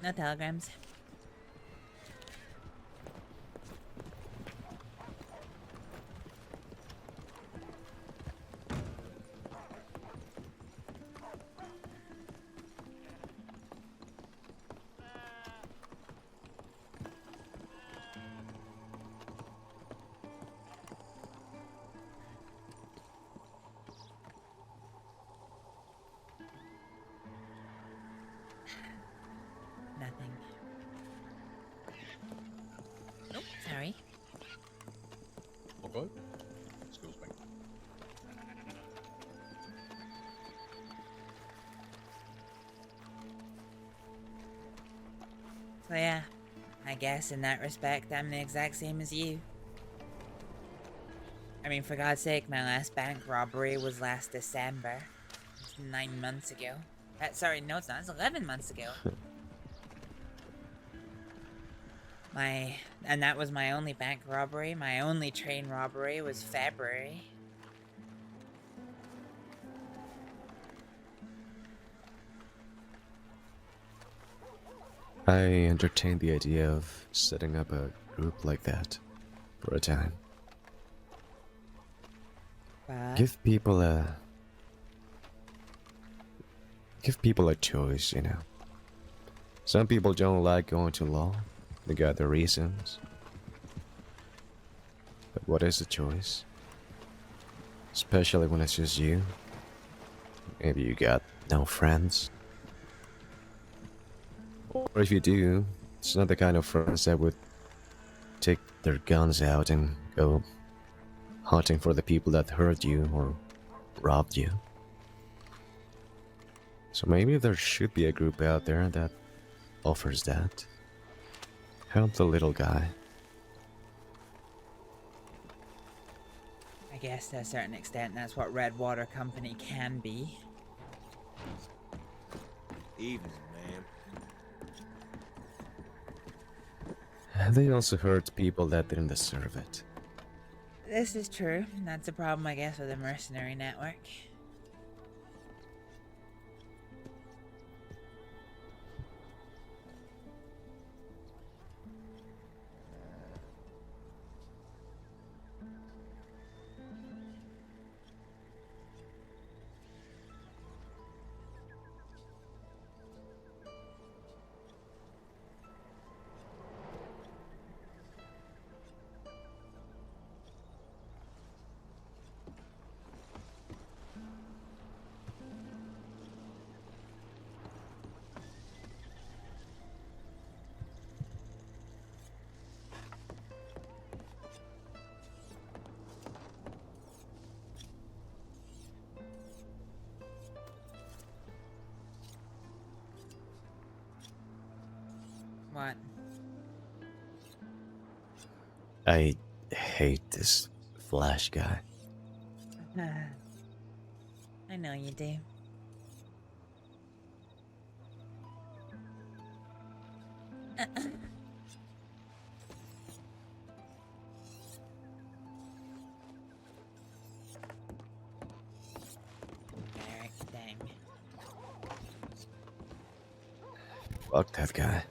No telegrams. Nothing. So yeah, I guess in that respect, I'm the exact same as you. I mean, for God's sake, my last bank robbery was last December. It's 9 months ago. Sorry, no it's not, it's 11 months ago. And that was my only bank robbery. My only train robbery was February. I entertained the idea of setting up a group like that for a time. Give people a choice, you know. Some people don't like going to law. They got their reasons. But what is the choice? Especially when it's just you. Maybe you got no friends. Or if you do, it's not the kind of friends that would take their guns out and go hunting for the people that hurt you or robbed you. So maybe there should be a group out there that offers that. Help the little guy. I guess to a certain extent that's what Redwater Company can be. Evening, And they also hurt people that didn't deserve it. This is true. That's a problem, I guess, with a mercenary network. What? I hate this Flash guy. I know you do. Alright, dang. Fuck that guy.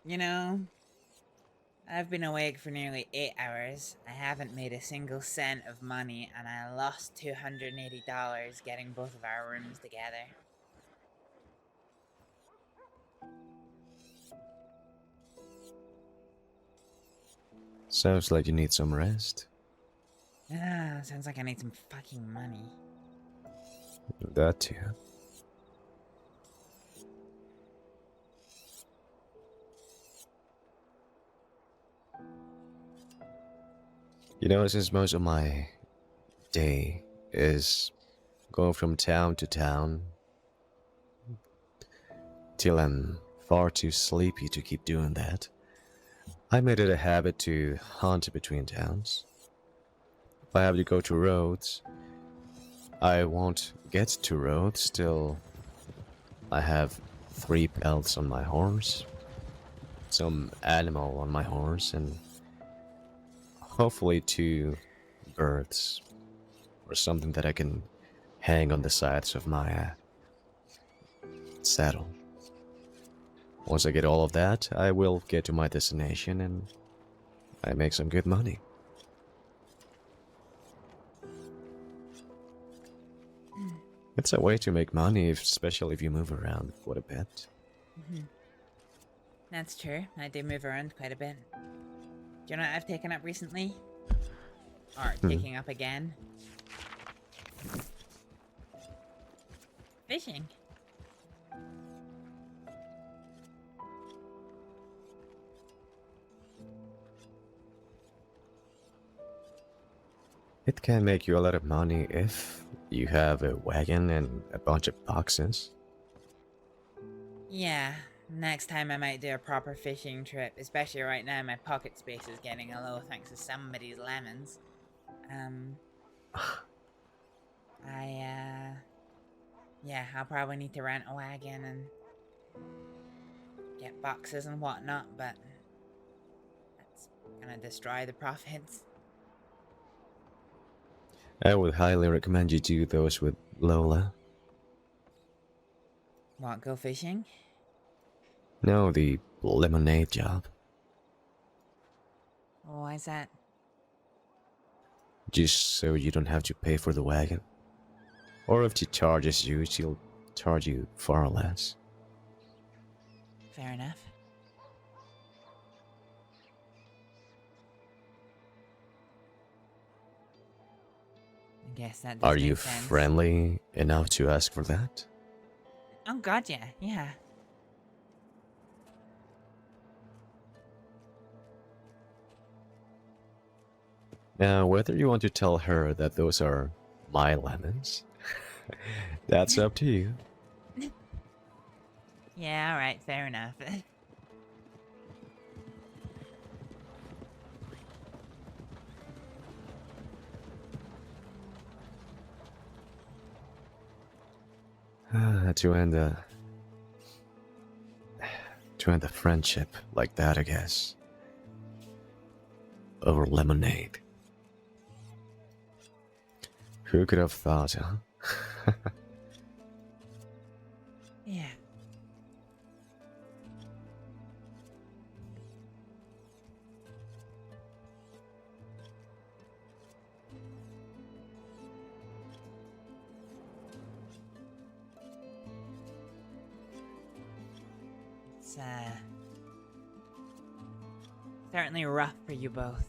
You know, I've been awake for nearly 8 hours. I haven't made a single cent of money, and I lost $280 getting both of our rooms together. Sounds like you need some rest. Sounds like I need some fucking money. That too. You know, since most of my day is going from town to town till I'm far too sleepy to keep doing that, I made it a habit to hunt between towns. If I have to go to roads, I won't get to roads till I have 3 pelts on my horse, some animal on my horse, and hopefully 2 birds or something that I can hang on the sides of my saddle. Once I get all of that, I will get to my destination and I make some good money. It's a way to make money, especially if you move around quite a bit. That's true. I do move around quite a bit. Do you know what I've taken up recently? Or taking up again? Fishing. It can make you a lot of money if you have a wagon and a bunch of boxes. Yeah, next time I might do a proper fishing trip, especially right now my pocket space is getting a low thanks to somebody's lemons. Yeah, I'll probably need to rent a wagon and get boxes and whatnot, but that's gonna destroy the profits. I would highly recommend you do those with Lola. What, go fishing? No, the lemonade job. Why is that? Just so you don't have to pay for the wagon. Or if she charges you, she'll charge you far less. Fair enough. I guess that does Are you make sense. friendly enough to ask for that? Oh god, yeah. Now, whether you want to tell her that those are my lemons, that's up to you. Yeah, alright, fair enough. To end a friendship like that, I guess. Over lemonade. Who could have thought, huh? Yeah. It's certainly rough for you both.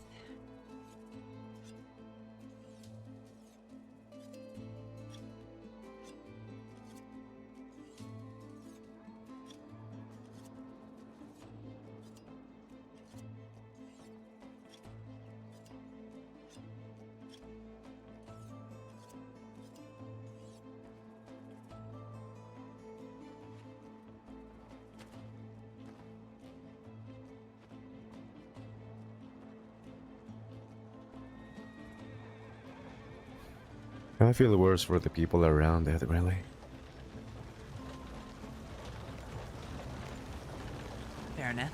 I feel worse for the people around it, really. Fair enough.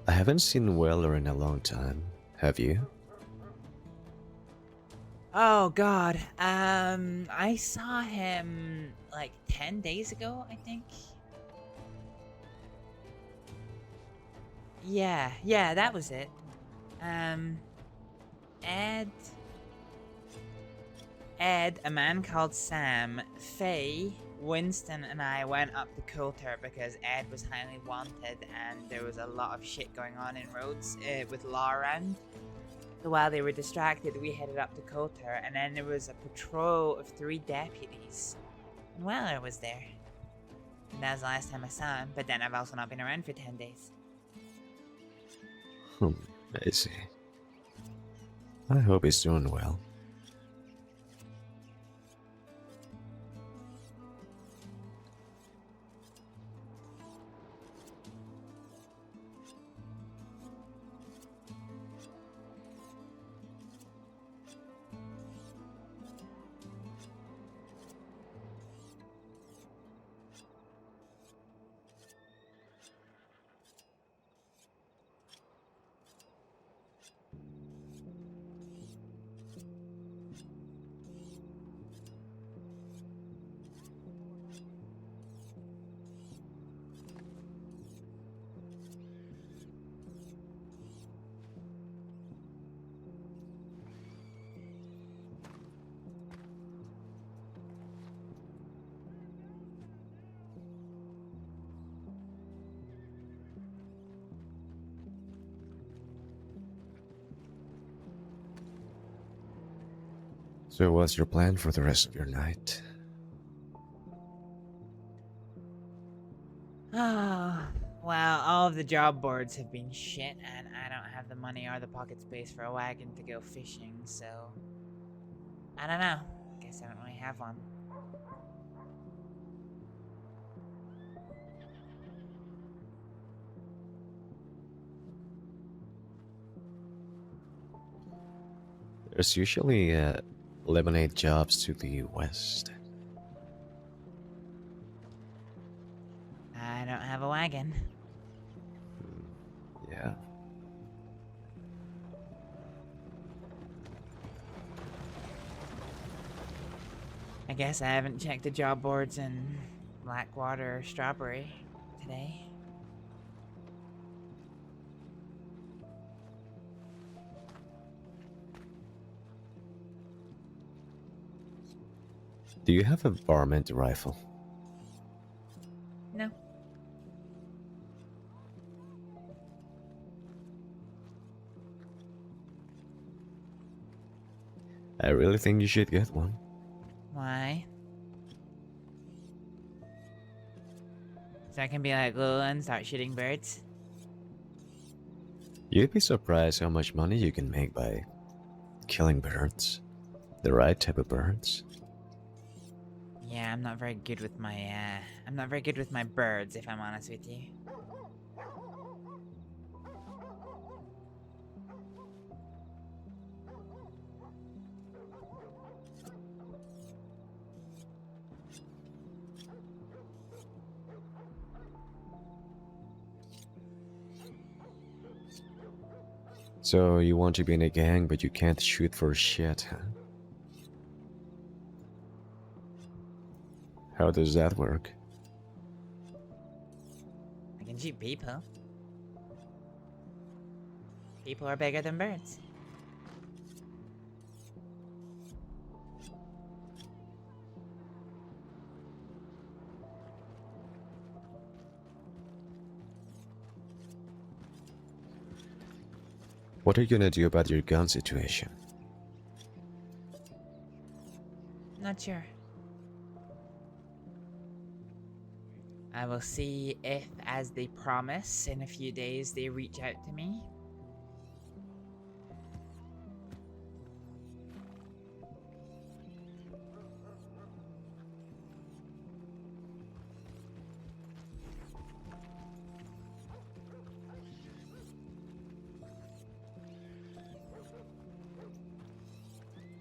I haven't seen Weller in a long time. Have you? Oh god, I saw him like 10 days ago, I think. Yeah, that was it. Ed, a man called Sam, Faye, Winston, and I went up to Coulter because Ed was highly wanted and there was a lot of shit going on in Rhodes with law around. So while they were distracted, we headed up to Coulter, and then there was a patrol of 3 deputies. And Weller was there. And that was the last time I saw him, but then I've also not been around for 10 days. I see. I hope he's doing well. So what's your plan for the rest of your night? Ah, well, all of the job boards have been shit, and I don't have the money or the pocket space for a wagon to go fishing, so I don't know. Guess I don't really have one. There's usually lemonade jobs to the west. I don't have a wagon. Yeah. I guess I haven't checked the job boards in Blackwater or Strawberry today. Do you have a varmint rifle? No. I really think you should get one. Why? So I can be like Lola and start shooting birds? You'd be surprised how much money you can make by killing birds. The right type of birds. Yeah, I'm not very good with my birds, if I'm honest with you. So you want to be in a gang, but you can't shoot for shit, huh? How does that work? I can shoot people. People are bigger than birds. What are you gonna do about your gun situation? Not sure. I will see if, as they promise, in a few days they reach out to me.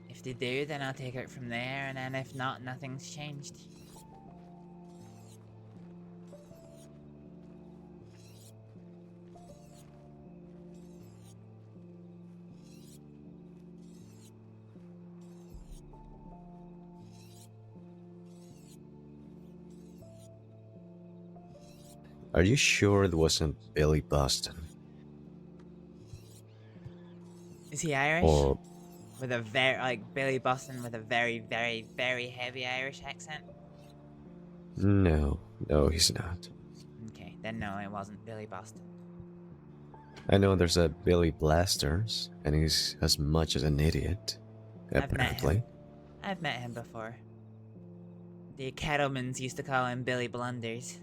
If they do, then I'll take it from there, and then if not, nothing's changed. Are you sure it wasn't Billy Boston? Is he Irish? Or With a very, like, Billy Boston with a very, very, very heavy Irish accent? no, he's not. Okay, then no, it wasn't Billy Boston. I know there's a Billy Blasters, and he's as much as an idiot, apparently. I've met him before. The cattlemans used to call him Billy Blunders.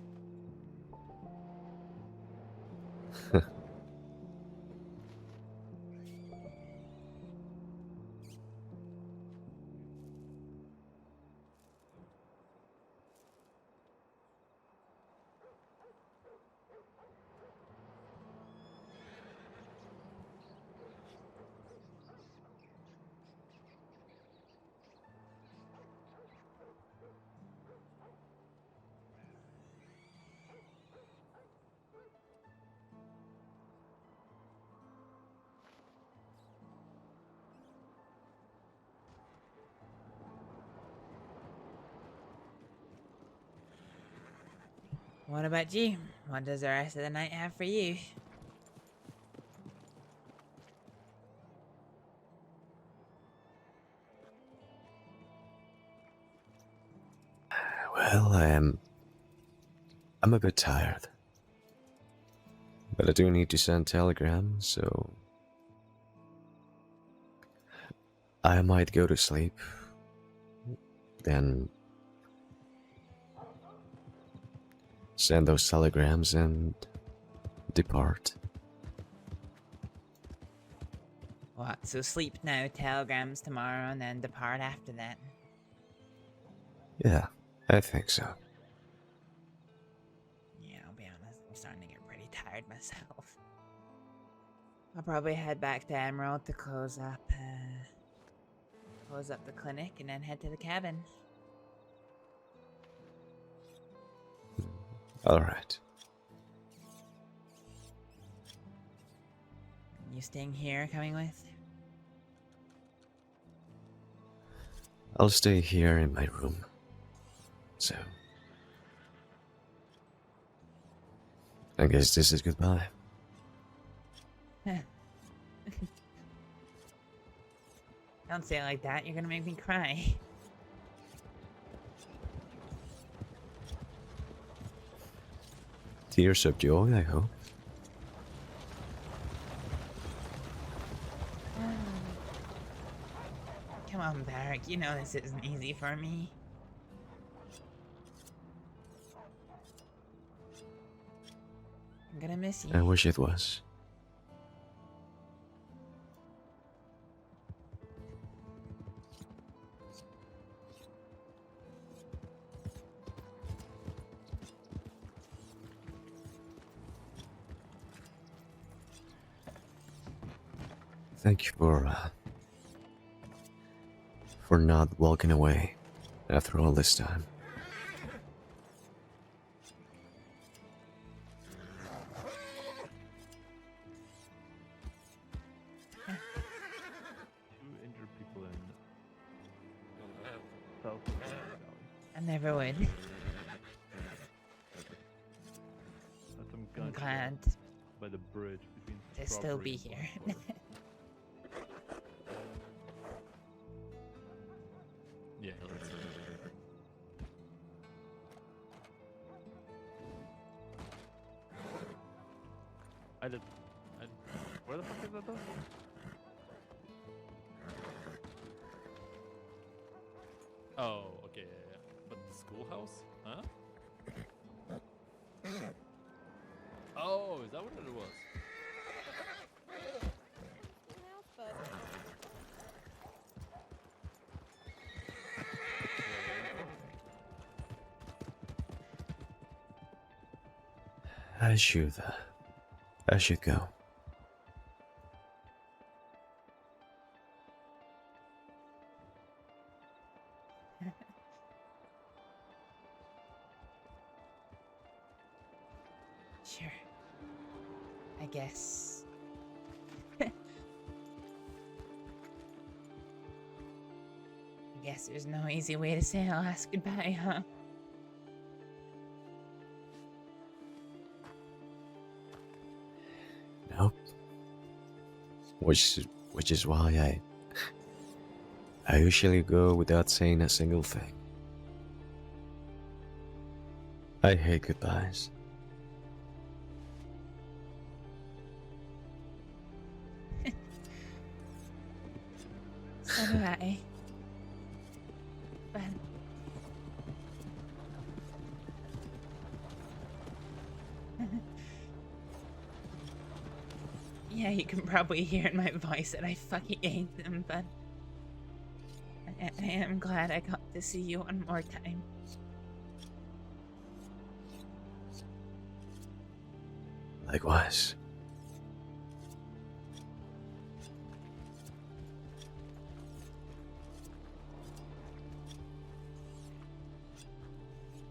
What about you? What does the rest of the night have for you? Well, I'm a bit tired. But I do need to send telegrams, so I might go to sleep then send those telegrams and depart. What? So sleep now, telegrams tomorrow, and then depart after that? Yeah, I think so. Yeah, I'll be honest, I'm starting to get pretty tired myself. I'll probably head back to Emerald to close up the clinic and then head to the cabin. Alright. You staying here, coming with? I'll stay here in my room. So, I guess this is goodbye. Don't say it like that, you're gonna make me cry. Tears of joy, I hope. Come on, Barrack, you know this isn't easy for me. I'm gonna miss you. I wish it was. Thank you for not walking away after all this time. Two injured people in South Valley. I never would. That's some I'm gunshot glad by the bridge between to still Strawberry be and here. Buffalo. Yeah. Where the fuck is that though? Oh, okay, yeah. But the schoolhouse? Huh? Oh, is that what it was? I should go. Sure. I guess. I guess there's no easy way to say our last goodbye, huh? Nope. Which is why I usually go without saying a single thing. I hate goodbyes. So do I. But yeah, you can probably hear in my voice that I fucking hate them, but I am glad I got to see you one more time. Likewise.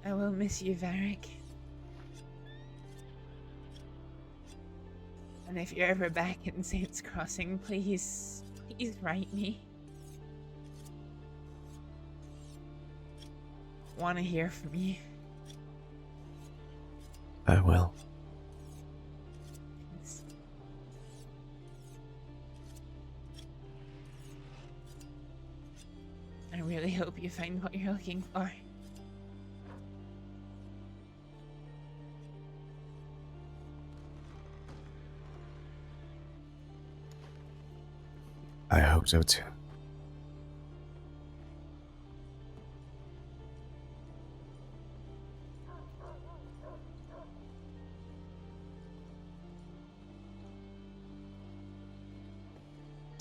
I will miss you, Varric. And if you're ever back in Saints Crossing, please write me. Want to hear from you. I will. Thanks. I really hope you find what you're looking for. I hope so too.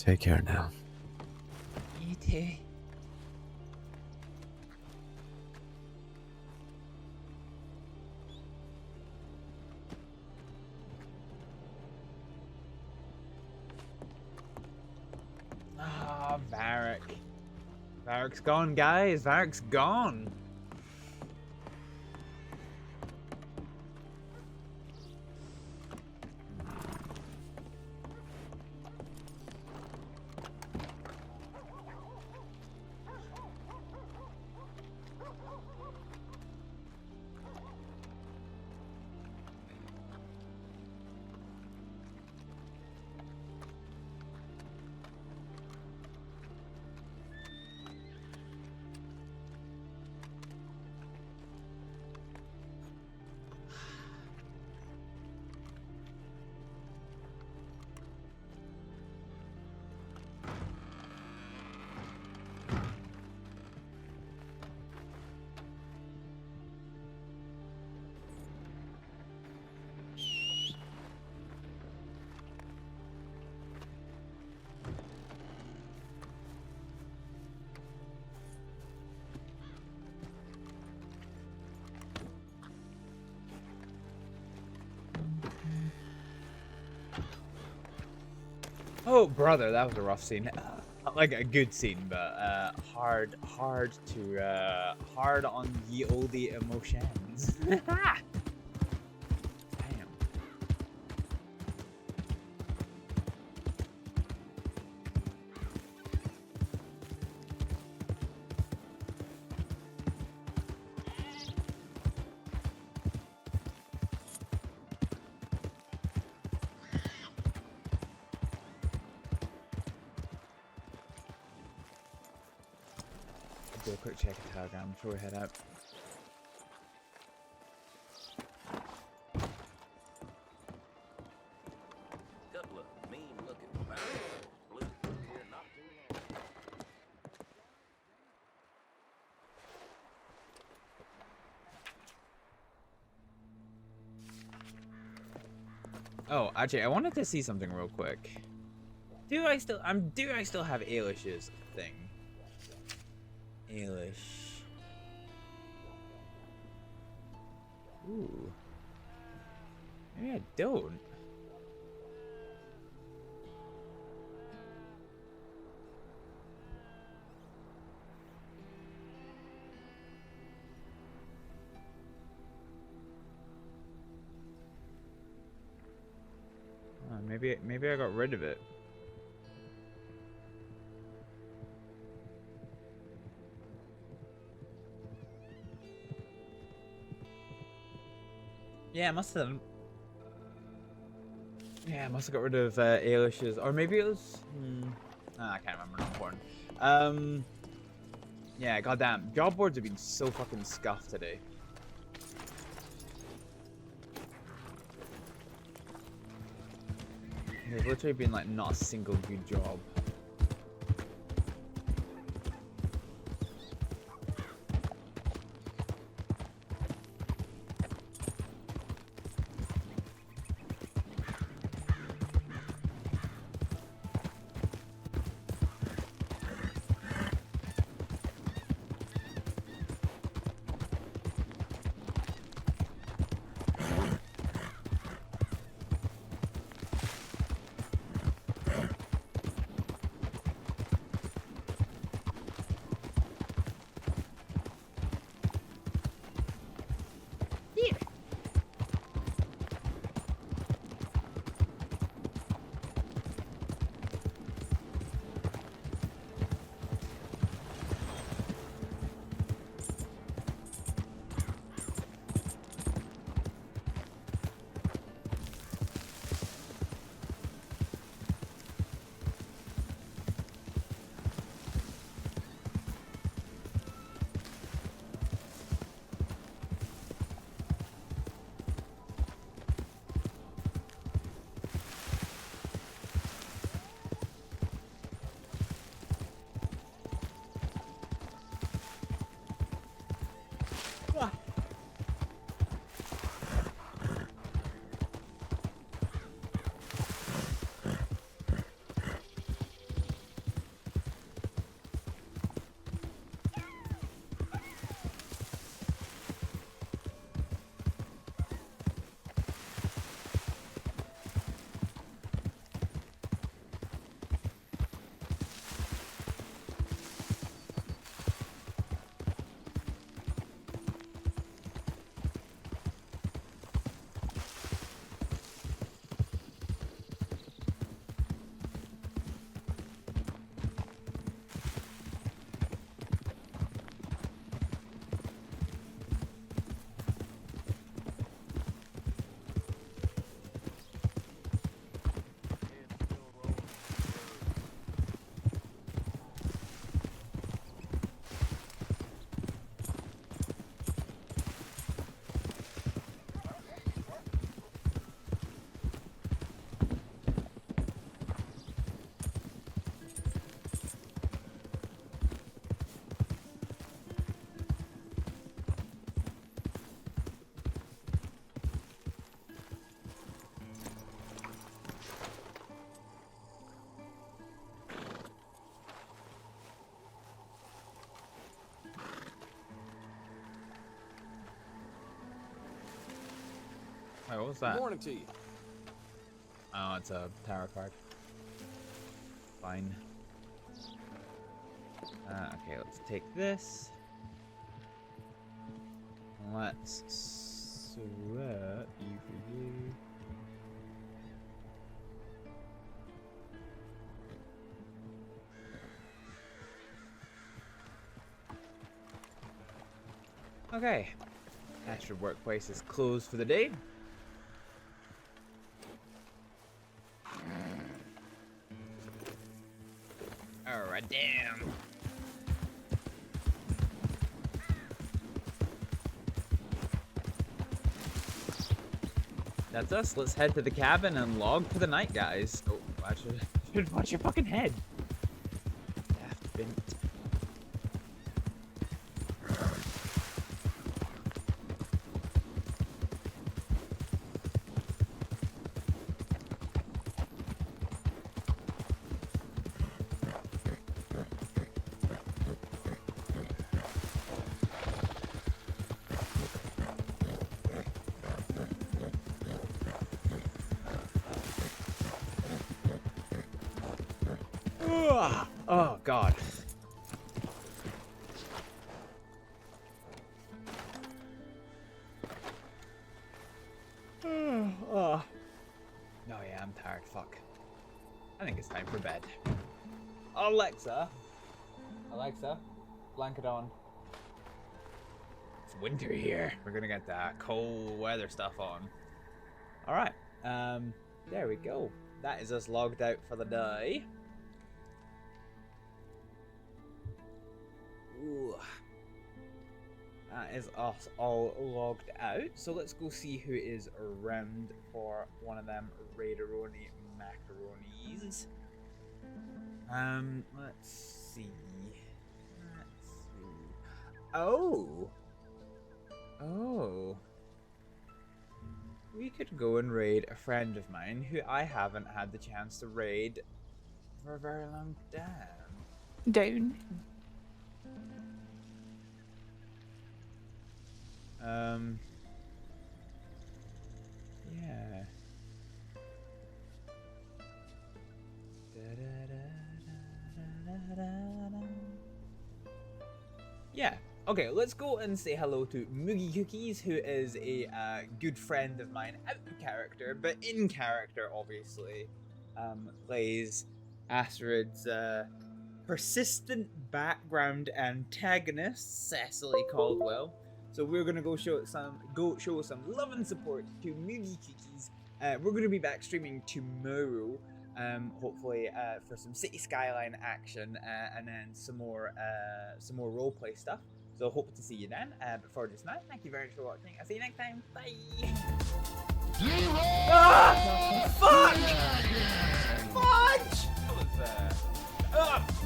Take care now. You too. Ah, Varric. Varric's gone, guys. Varric's gone. Oh, brother, that was a rough scene. Not like a good scene, but hard on ye olde emotions. Damn. Do a quick check of Telegram before we head out. Couple of mean-looking barrels blew through here not too long. Oh, actually, I wanted to see something real quick. Do I still have Ailish's thing? Ailish. Ooh. Maybe I don't. Maybe I got rid of it. Yeah, I must have. Yeah, I must have got rid of Ailish's, or maybe it was. I can't remember. Not important. Yeah, goddamn, job boards have been so fucking scuffed today. There's literally been like not a single good job. Wait, what was that? Morning to you. Oh, it's a tarot card. Fine. Okay, let's take this. Let's swap you for you. Okay. Astrid workplace is closed for the day. Alright, damn. That's us. Let's head to the cabin and log for the night, guys. Oh, I should watch your fucking head. Daft bint. Oh god. Oh yeah, I'm tired. Fuck. I think it's time for bed. Alexa, blanket on. It's winter here. We're gonna get that cold weather stuff on. All right. There we go. That is us logged out for the day. Ooh. That is us all logged out. So let's go see who is around for one of them Raideroni macaronis. Let's see. Oh. We could go and raid a friend of mine who I haven't had the chance to raid for a very long time. Dude. Yeah. Yeah. Okay, let's go and say hello to Moogie Cookies, who is a good friend of mine, out of character, but in character, obviously. Plays Astrid's persistent background antagonist, Cecily Caldwell. So we're gonna go show some love and support to Moogie Cookies. We're gonna be back streaming tomorrow, hopefully for some City Skyline action and then some more roleplay stuff. So hope to see you then. But for just now, thank you very much for watching. I'll see you next time. Bye. Ah! Fuck! Fudge! That was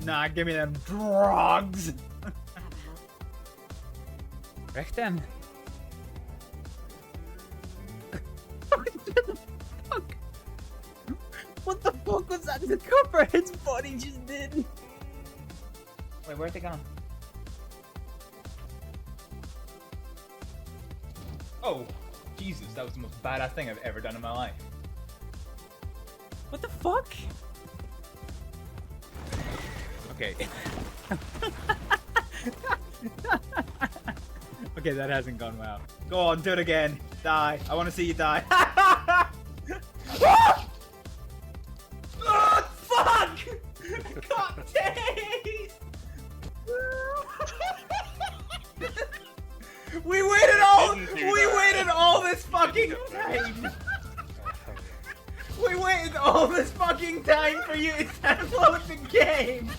Nah, give me them drugs. Rechten. What the fuck was that? The copperhead's body just did. Wait, where'd they gone? Oh, Jesus, that was the most badass thing I've ever done in my life. What the fuck? Okay. Okay, that hasn't gone well. Go on, do it again. Die. I want to see you die. Oh, fuck! Cocktails! We waited all this fucking time. We waited all this fucking time for you to download the game.